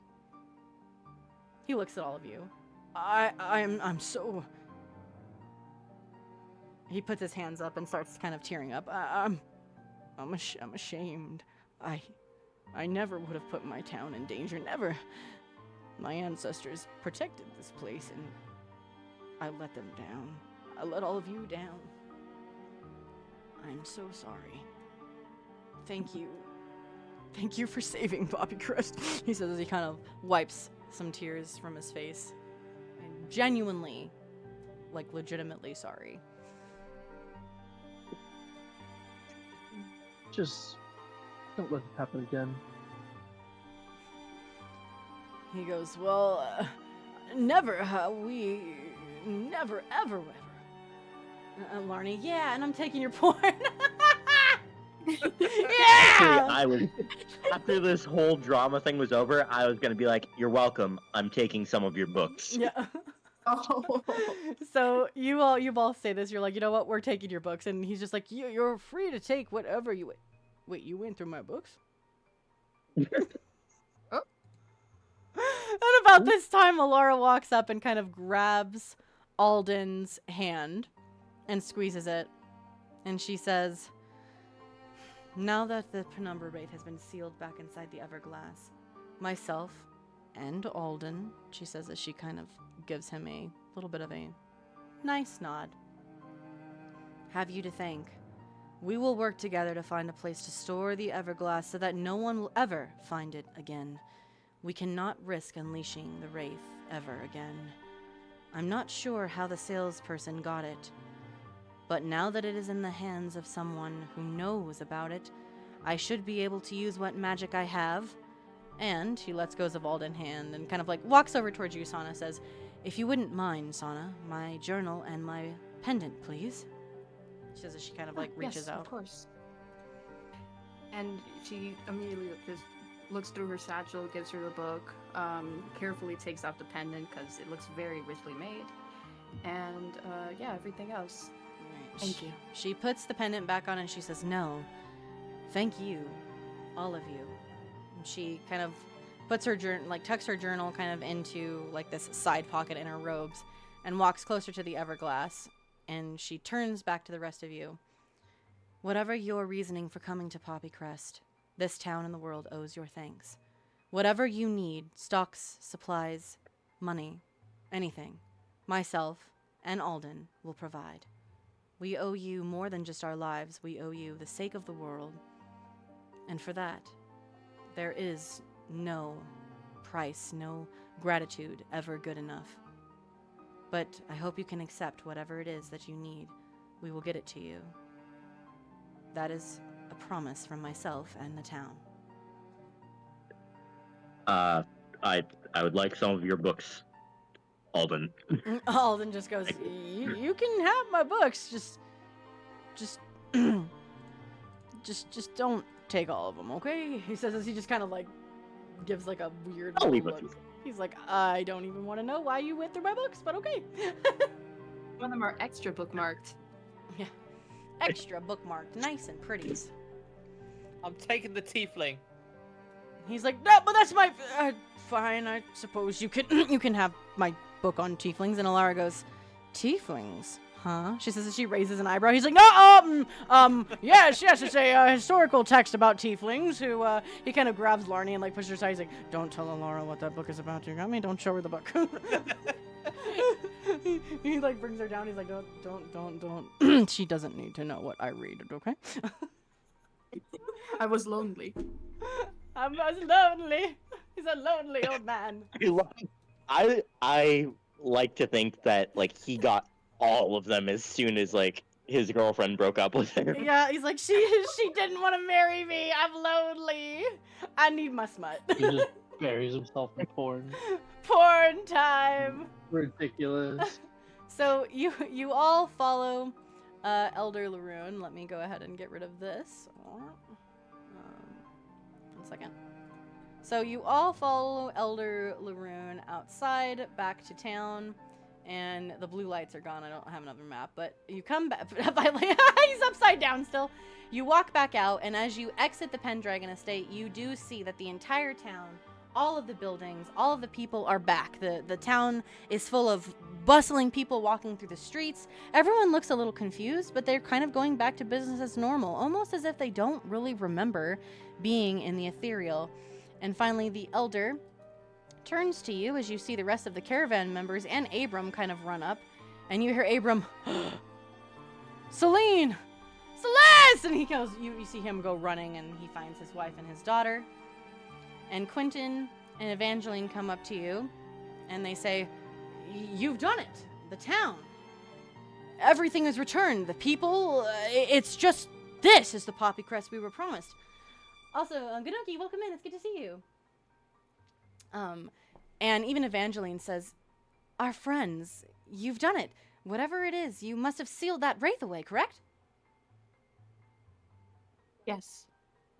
He looks at all of you. I'm so... He puts his hands up and starts kind of tearing up. I'm ashamed. I never would have put my town in danger. Never. My ancestors protected this place, and I let them down. I let all of you down. I'm so sorry. Thank you. Thank you for saving Poppycrest, he says as he kind of wipes some tears from his face. I'm genuinely, like, legitimately sorry. Just don't let it happen again. He goes, well, Never ever. Larnie, yeah, and I'm taking your porn. Yeah! I was after this whole drama thing was over, I was gonna be like, "You're welcome. I'm taking some of your books." Yeah. Oh. So you all say this. You're like, you know what? We're taking your books, and he's just like, you're free to take whatever you. Wait, you went through my books? Oh. And about this time, Alara walks up and kind of grabs Alden's hand and squeezes it, and she says, "Now that the penumbra wraith has been sealed back inside the Everglass, myself and Alden," she says as she kind of gives him a little bit of a nice nod, "have you to thank. We will work together to find a place to store the Everglass so that no one will ever find it again. We cannot risk unleashing the wraith ever again. I'm not sure how the salesperson got it, but now that it is in the hands of someone who knows about it, I should be able to use what magic I have." And he lets go of Alden's hand and kind of like walks over towards you, Sana, says, "If you wouldn't mind, Sana, my journal and my pendant, please." She says as she kind of like reaches out. Of course. And she immediately just looks through her satchel, gives her the book, carefully takes out the pendant because it looks very richly made, and yeah, everything else. Thank you. She puts the pendant back on and she says, "No, thank you, all of you." And she kind of puts her journal, like tucks her journal kind of into like this side pocket in her robes and walks closer to the Everglass. And she turns back to the rest of you. "Whatever your reasoning for coming to Poppy Crest, this town and the world owes your thanks. Whatever you need, stocks, supplies, money, anything, myself and Alden will provide. We owe you more than just our lives. We owe you the sake of the world. And for that, there is no price, no gratitude ever good enough. But I hope you can accept whatever it is that you need. We will get it to you. That is a promise from myself and the town." I would like some of your books, Alden. Alden just goes, you can have my books. Just don't take all of them, okay?" He says as he just kind of like gives like a weird I'll leave look. with you. He's like, "I don't even want to know why you went through my books, but okay." One of them are extra bookmarked. Yeah. Extra bookmarked, nice and pretty. I'm taking the tiefling. He's like, "No, but that's my fine. I suppose you can you can have my book on tieflings." And Alara goes, "Tieflings, huh?" She says as she raises an eyebrow. He's like, "No, yes, it's a historical text about tieflings." Who he kind of grabs Larnie and like pushes her aside. He's like, "Don't tell Alara what that book is about. You got me? Don't show her the book." he like brings her down. He's like, don't. She doesn't need to know what I read, okay?" I was lonely. I was lonely. He's a lonely old man. I like to think that like he got all of them as soon as like his girlfriend broke up with him. Yeah, he's like, she didn't want to marry me. I'm lonely. I need my smut. He just buries himself in porn. Porn time. Ridiculous. So you all follow Elder Laroon. Let me go ahead and get rid of this. 1 second. So you all follow Elder Laroon outside back to town, and the blue lights are gone. I don't have another map, but you come back. He's upside down still. You walk back out, and as you exit the Pendragon Estate, you do see that the entire town, all of the buildings, all of the people are back. The town is full of bustling people walking through the streets. Everyone looks a little confused, but they're kind of going back to business as normal, almost as if they don't really remember being in the ethereal. And finally, the Elder turns to you as you see the rest of the caravan members and Abram kind of run up, and you hear Abram, "Celine! Celeste!" And he goes, you see him go running, and he finds his wife and his daughter. And Quentin and Evangeline come up to you, and they say, "You've done it. The town. Everything is returned. The people, it's just, this is the Poppy Crest we were promised." Also, Goodoki, welcome in. It's good to see you. And even Evangeline says, our friends. You've done it. Whatever it is, you must have sealed that wraith away, correct? Yes.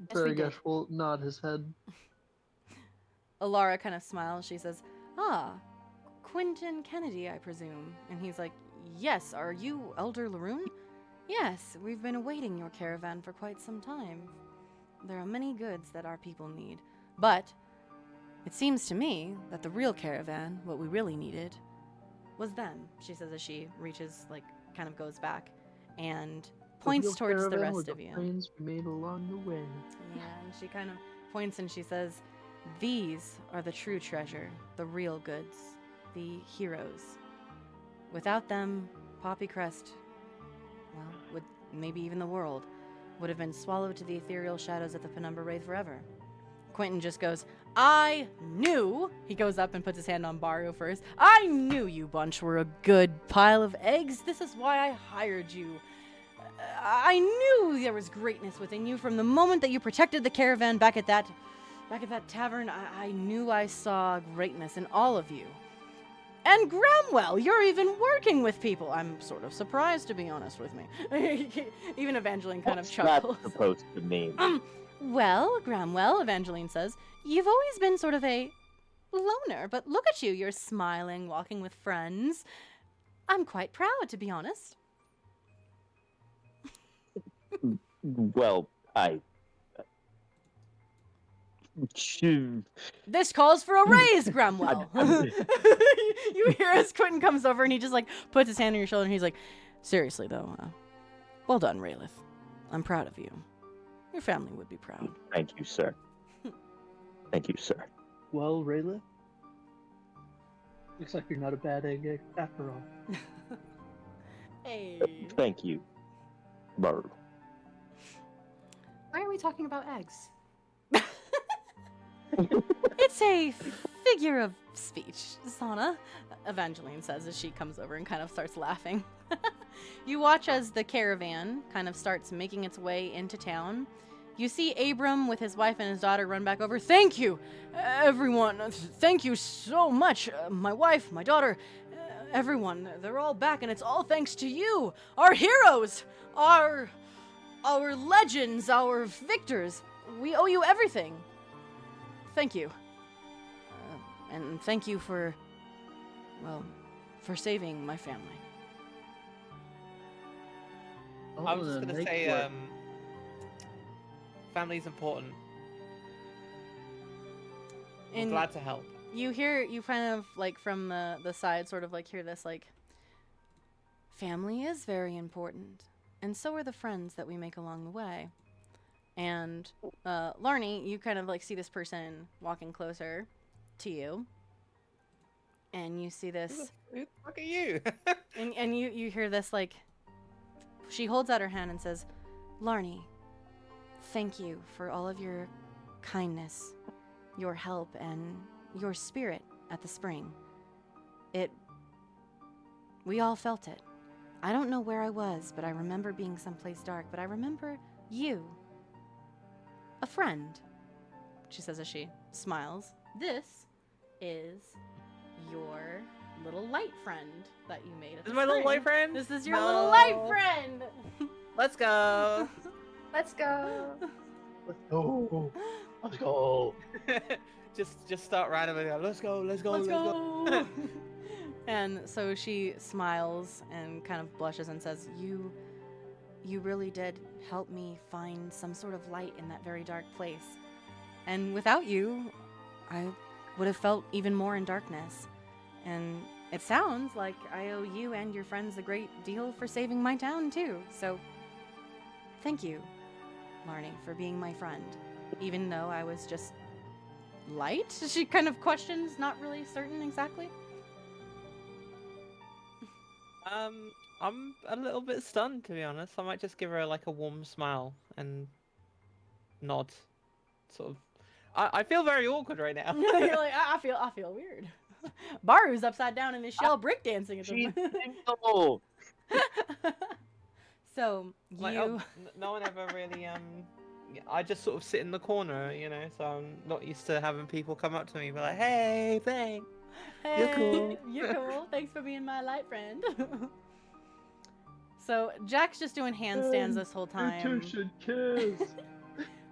Baragash will nod his head. Alara kind of smiles. She says, "Ah, Quentin Kennedy, I presume." And he's like, "Yes, are you Elder Laroon?" "Yes, we've been awaiting your caravan for quite some time. There are many goods that our people need. But it seems to me that the real caravan, what we really needed, was them," she says as she reaches, like, kind of goes back and points towards the rest of you. Friends we made along the way. Yeah, and she kind of points and she says, "These are the true treasure, the real goods, the heroes. Without them, Poppy Crest, well, would maybe even the world, would have been swallowed to the ethereal shadows of the Penumbra Wraith forever." Quentin just goes, "I knew," he goes up and puts his hand on Baru first, "I knew you bunch were a good pile of eggs. This is why I hired you. I knew there was greatness within you from the moment that you protected the caravan back at that tavern. I knew I saw greatness in all of you. And Gramwell, you're even working with people. I'm sort of surprised, to be honest with me." Even Evangeline kind of chuckles. That's supposed to mean. "Well, Gramwell," Evangeline says, "you've always been sort of a loner, but look at you. You're smiling, walking with friends. I'm quite proud, to be honest." Well, "This calls for a raise, Gramwell." You hear as Quentin comes over and he just, like, puts his hand on your shoulder and he's like, "Seriously, though, well done, Raylith. I'm proud of you. Your family would be proud." Thank you, sir. Thank you, sir. Well, Rayla, looks like you're not a bad egg after all. Hey. Thank you, Baru. Why are we talking about eggs? "It's a figure of speech, Sana," Evangeline says as she comes over and kind of starts laughing. You watch as the caravan kind of starts making its way into town. You see Abram with his wife and his daughter run back over. "Thank you, everyone. Thank you so much. My wife, my daughter, everyone. They're all back, and it's all thanks to you. Our heroes, our legends, our victors. We owe you everything. Thank you. And thank you for saving my family." I was just gonna say, family's important. I'm glad to help. You kind of, like, from the side, sort of, like, hear this, like, "Family is very important, and so are the friends that we make along the way." And Larnie, you kind of, like, see this person walking closer to you, and you see this. Who the fuck are you? and you hear this, like, she holds out her hand and says, "Larnie, thank you for all of your kindness, your help, and your spirit at the spring. We all felt it. I don't know where I was, but I remember being someplace dark, but I remember you. A friend," she says as she smiles. "This is your little light friend that you made at the This is my little spring. light friend? This is your little light friend." Let's go. Let's go. Let's go. Let's go. just start randomly. Let's go. Let's go. Let's go. And so she smiles and kind of blushes and says, You really did help me find some sort of light in that very dark place. And without you, I would have felt even more in darkness. And it sounds like I owe you and your friends a great deal for saving my town, too. So, thank you, Larnie, for being my friend. Even though I was just light?" She kind of questions, not really certain exactly. I'm a little bit stunned, to be honest. I might just give her, like, a warm smile and nod. Sort of. I feel very awkward right now. You're like, I feel weird. Baru's upside down in his shell breakdancing at the moment. So, Like, no one ever really, I just sort of sit in the corner, you know, so I'm not used to having people come up to me and be like, "Hey, thanks." Hey, You're cool. You're cool. Thanks for being my light friend. So Jack's just doing handstands this whole time. You two should kiss.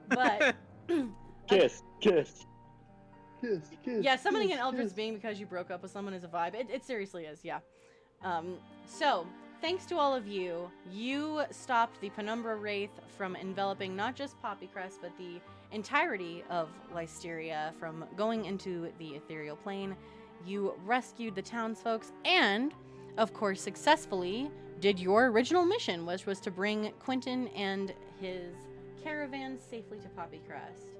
But Kiss. Kiss. yeah, summoning kiss, an Eldritch kiss. Being because you broke up with someone is a vibe. It seriously is, yeah. So, thanks to all of you, you stopped the Penumbra Wraith from enveloping not just Poppycrest, but the entirety of Lysteria from going into the ethereal plane. You rescued the townsfolk and, of course, successfully did your original mission, which was to bring Quentin and his caravan safely to Poppycrest.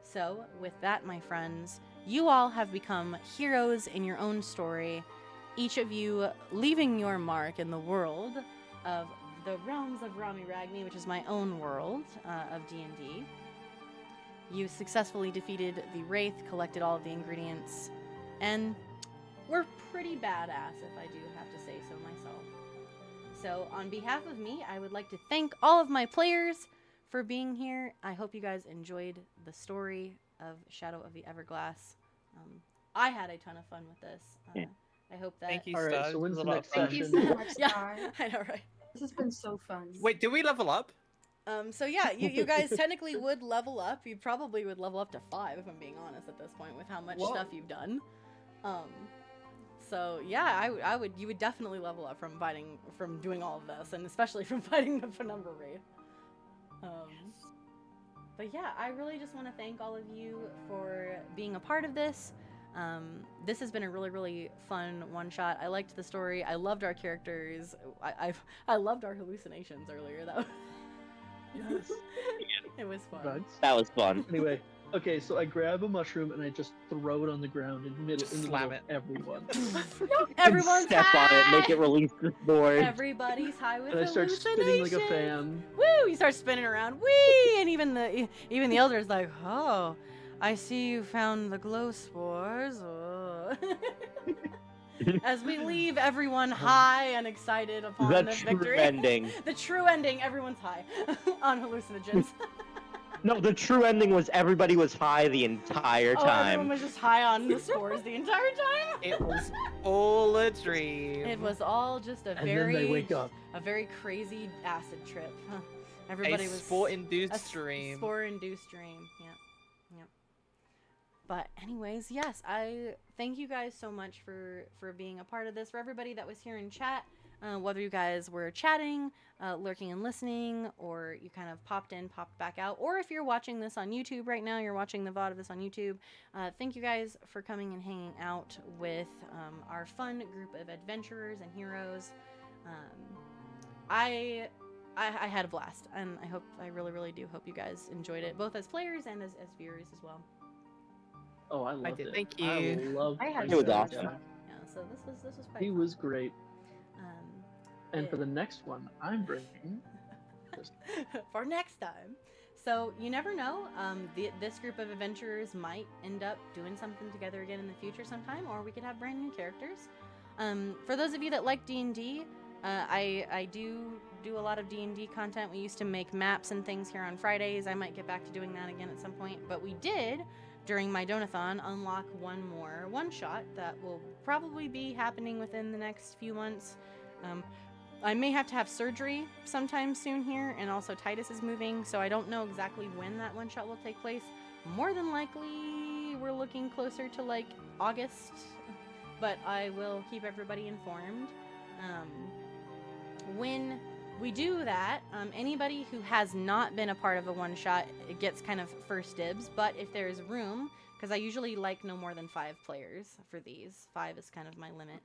So, with that, my friends, you all have become heroes in your own story, each of you leaving your mark in the world of the realms of Rami Ragni, which is my own world of D&D. You successfully defeated the Wraith, collected all of the ingredients, and were pretty badass, if I do have to say so myself. So, on behalf of me, I would like to thank all of my players for being here. I hope you guys enjoyed the story of Shadow of the Everglass. I had a ton of fun with this. I hope that... Thank you, All right, Star. so when's This the was a lot of next fun. Thank you session? so much, Yeah, Star. I know, right? This has been so fun. Wait, do we level up? So yeah, you guys technically would level up. You probably would level up to 5, if I'm being honest, at this point, with how much Whoa. stuff you've done. So yeah, you would definitely level up from doing all of this, and especially from fighting the Penumbra Wraith. But yeah, I really just want to thank all of you for being a part of this. This has been a really, really fun one-shot. I liked the story. I loved our characters. I loved our hallucinations earlier. That was Yes. it was fun. Bugs. That was fun. Anyway, okay, so I grab a mushroom and I just throw it on the ground in the middle, Just in the slam middle of everyone. Everyone's Step high. on it, make it release the board. Everybody's high with And I start spinning like a hallucinations. fan. Woo! You start spinning around. Whee! And even the elder's like, oh, I see you found the glow spores. Oh. As we leave everyone high and excited upon The the true victory. ending. The true ending, everyone's high on hallucinogens. No, the true ending was everybody was high the entire Oh, everyone time. was just high on the spores the entire time. It was all a dream. It was all just a And then they wake up. very crazy acid trip. Huh. Everybody a was sport-induced dream. Spore-induced dream. Yep. But anyways, yes, I thank you guys so much for being a part of this. For everybody that was here in chat, whether you guys were chatting, lurking and listening, or you kind of popped in, popped back out, or if you're watching this on YouTube right now, you're watching the VOD of this on YouTube, thank you guys for coming and hanging out with our fun group of adventurers and heroes. I had a blast, and I really, really do hope you guys enjoyed it, both as players and as viewers as well. Oh, I loved it. Thank I you. loved I had It was so much awesome. fun. Yeah, so this was quite He fun. was great. And for it- the next one, I'm bringing. for next time. So you never know. This group of adventurers might end up doing something together again in the future sometime, or we could have brand new characters. For those of you that like D&D, I do a lot of D&D content. We used to make maps and things here on Fridays. I might get back to doing that again at some point. But we did, during my Donathon, unlock one more one-shot that will probably be happening within the next few months. I may have to have surgery sometime soon here, and also Titus is moving, so I don't know exactly when that one-shot will take place. More than likely, we're looking closer to, like, August, but I will keep everybody informed. When we do that, anybody who has not been a part of a one-shot gets kind of first dibs, but if there's room, because I usually like no more than 5 players for these. 5 is kind of my limit.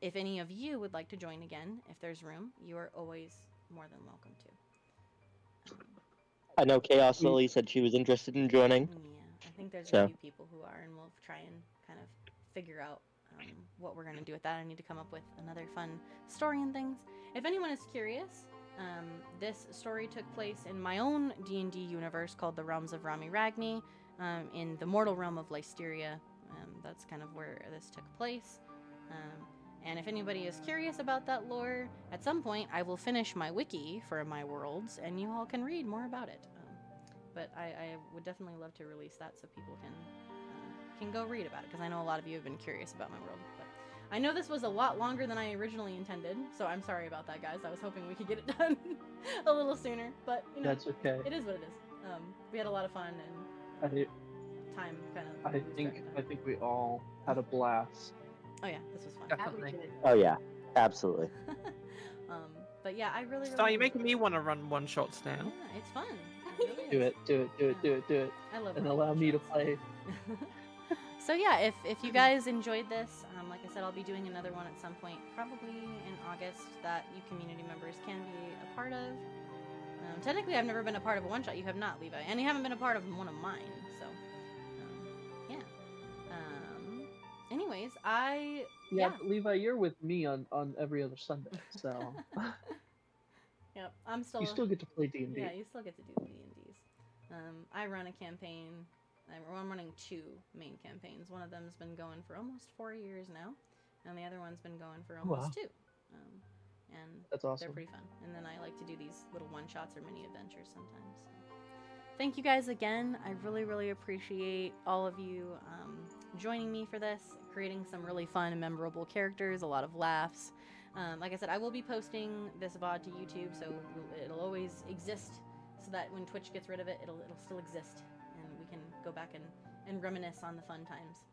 If any of you would like to join again, if there's room, you are always more than welcome to. I know Chaos Lily said she was interested in joining. Yeah, I think there's So. a few people who are, and we'll try and kind of figure out what we're going to do with that. I need to come up with another fun story and things. If anyone is curious, this story took place in my own D&D universe called the Realms of Rami Ragni, in the mortal realm of Lysteria. That's kind of where this took place. And if anybody is curious about that lore, at some point I will finish my wiki for my worlds, and you all can read more about it. But I would definitely love to release that so people can go read about it, because I know a lot of you have been curious about my world. But I know this was a lot longer than I originally intended, so I'm sorry about that, guys. I was hoping we could get it done a little sooner, but you know, That's okay. it is what it is. We had a lot of fun, and time kind of. I think we all had a blast. Oh yeah, this was fun. Definitely. Oh yeah, absolutely. But yeah, I really. Star, you're making me want to run one-shots now. Yeah, it's fun. Do it. I love And it. allow me to play. So yeah, if you guys enjoyed this, like I said, I'll be doing another one at some point, probably in August, that you community members can be a part of. Technically, I've never been a part of a one-shot. You have not, Levi, and you haven't been a part of one of mine. So, yeah. Anyways, Yeah, but Levi, you're with me on every other Sunday, so Yep, I'm still. you still get to play D&D. Yeah, you still get to do the D&Ds. I run a campaign. I'm running 2 main campaigns. One of them's been going for almost 4 years now, and the other one's been going for almost 2. And that's awesome. They're pretty fun. And then I like to do these little one-shots or mini adventures sometimes. So. Thank you guys again. I really, really appreciate all of you joining me for this, creating some really fun and memorable characters, a lot of laughs. Like I said, I will be posting this VOD to YouTube, so it'll always exist, so that when Twitch gets rid of it, it'll still exist, and we can go back and reminisce on the fun times.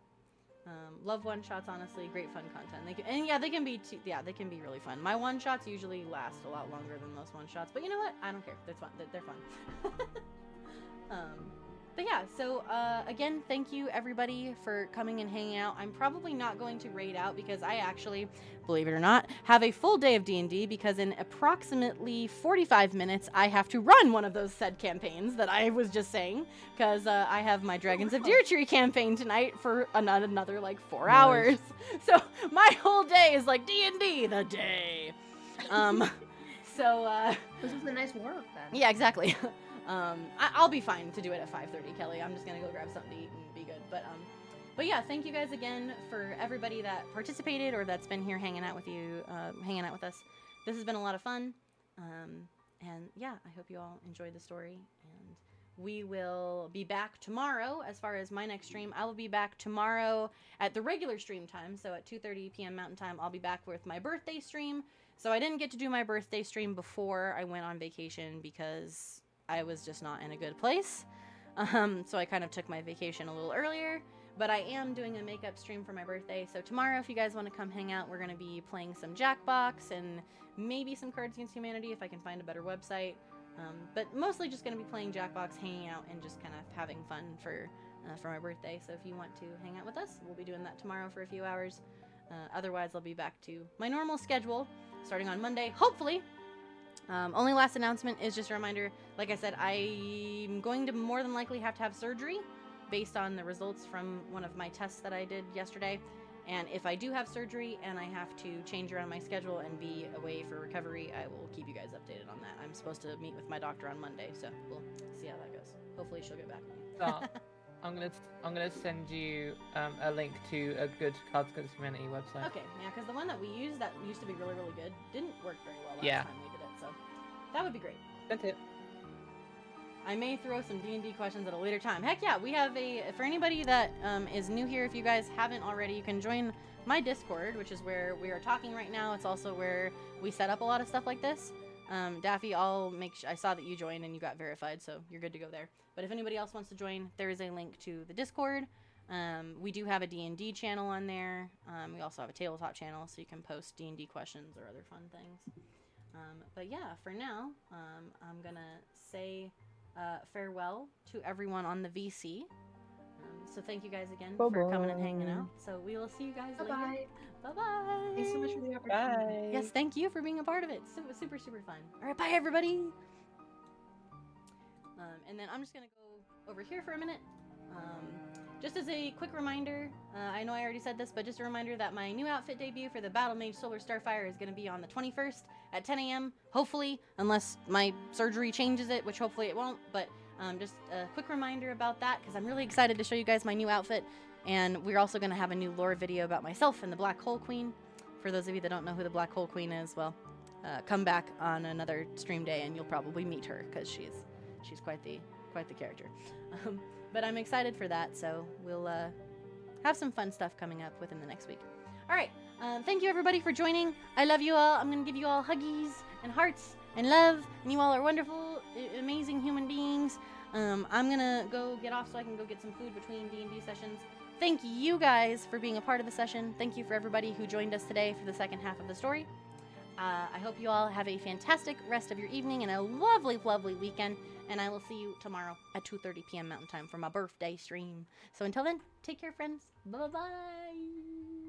Love one-shots, honestly, great fun content. They can be really fun. My one-shots usually last a lot longer than most one-shots, but you know what? I don't care. That's fun. They're fun. But yeah, so again, thank you everybody for coming and hanging out. I'm probably not going to raid out because I actually, believe it or not, have a full day of D&D, because in approximately 45 minutes I have to run one of those said campaigns that I was just saying, because I have my Dragons of Deer Tree campaign tonight for another like 4 hours. So my whole day is like D&D the day. This is a nice work then. Yeah, exactly. I'll be fine to do it at 5:30, Kelly. I'm just gonna go grab something to eat and be good. But yeah, thank you guys again for everybody that participated or that's been here hanging out with you, hanging out with us. This has been a lot of fun. And yeah, I hope you all enjoyed the story. And we will be back tomorrow. As far as my next stream, I will be back tomorrow at the regular stream time. So at 2:30 p.m. Mountain Time, I'll be back with my birthday stream. So I didn't get to do my birthday stream before I went on vacation because I was just not in a good place. So I kind of took my vacation a little earlier, but I am doing a makeup stream for my birthday. So tomorrow, if you guys want to come hang out, we're going to be playing some Jackbox and maybe some Cards Against Humanity if I can find a better website. But mostly just going to be playing Jackbox, hanging out, and just kind of having fun for my birthday. So if you want to hang out with us, we'll be doing that tomorrow for a few hours. Otherwise, I'll be back to my normal schedule starting on Monday, hopefully. Only last announcement is just a reminder, like I said, I'm going to more than likely have to have surgery based on the results from one of my tests that I did yesterday. And if I do have surgery and I have to change around my schedule and be away for recovery, I will keep you guys updated on that. I'm supposed to meet with my doctor on Monday, so we'll see how that goes. Hopefully she'll get back with me. I'm gonna send you a link to a good Cards Against Humanity website. Okay, yeah, because the one that we used that used to be really, really good didn't work very well last Yeah. time we did it, so that would be great. That's it. I may throw some D&D questions at a later time. Heck yeah, we have for anybody that is new here, if you guys haven't already, you can join my Discord, which is where we are talking right now. It's also where we set up a lot of stuff like this. Daffy, I saw that you joined and you got verified, so you're good to go there. But if anybody else wants to join, there is a link to the Discord. We do have a D&D channel on there. We also have a tabletop channel, so you can post D&D questions or other fun things. But yeah, for now, I'm gonna say farewell to everyone on the VC. So thank you guys again for coming and hanging out. So we will see you guys later. Bye-bye. Thanks so much for the opportunity. Bye. Yes, thank you for being a part of it. Super, super, super fun. All right, bye everybody. And then I'm just gonna go over here for a minute. Just as a quick reminder, I know I already said this, but just a reminder that my new outfit debut for the Battle Mage Solar Starfire is going to be on the 21st at 10 a.m. Hopefully, unless my surgery changes it, which hopefully it won't. But just a quick reminder about that, because I'm really excited to show you guys my new outfit. And we're also going to have a new lore video about myself and the Black Hole Queen. For those of you that don't know who the Black Hole Queen is, well, come back on another stream day and you'll probably meet her, because she's quite the character. But I'm excited for that, so we'll have some fun stuff coming up within the next week. All right. Thank you, everybody, for joining. I love you all. I'm going to give you all huggies and hearts and love. And you all are wonderful, amazing human beings. I'm going to go get off so I can go get some food between D&D sessions. Thank you guys for being a part of the session. Thank you for everybody who joined us today for the second half of the story. I hope you all have a fantastic rest of your evening and a lovely, lovely weekend. And I will see you tomorrow at 2:30 p.m. Mountain Time for my birthday stream. So until then, take care, friends. Bye-bye.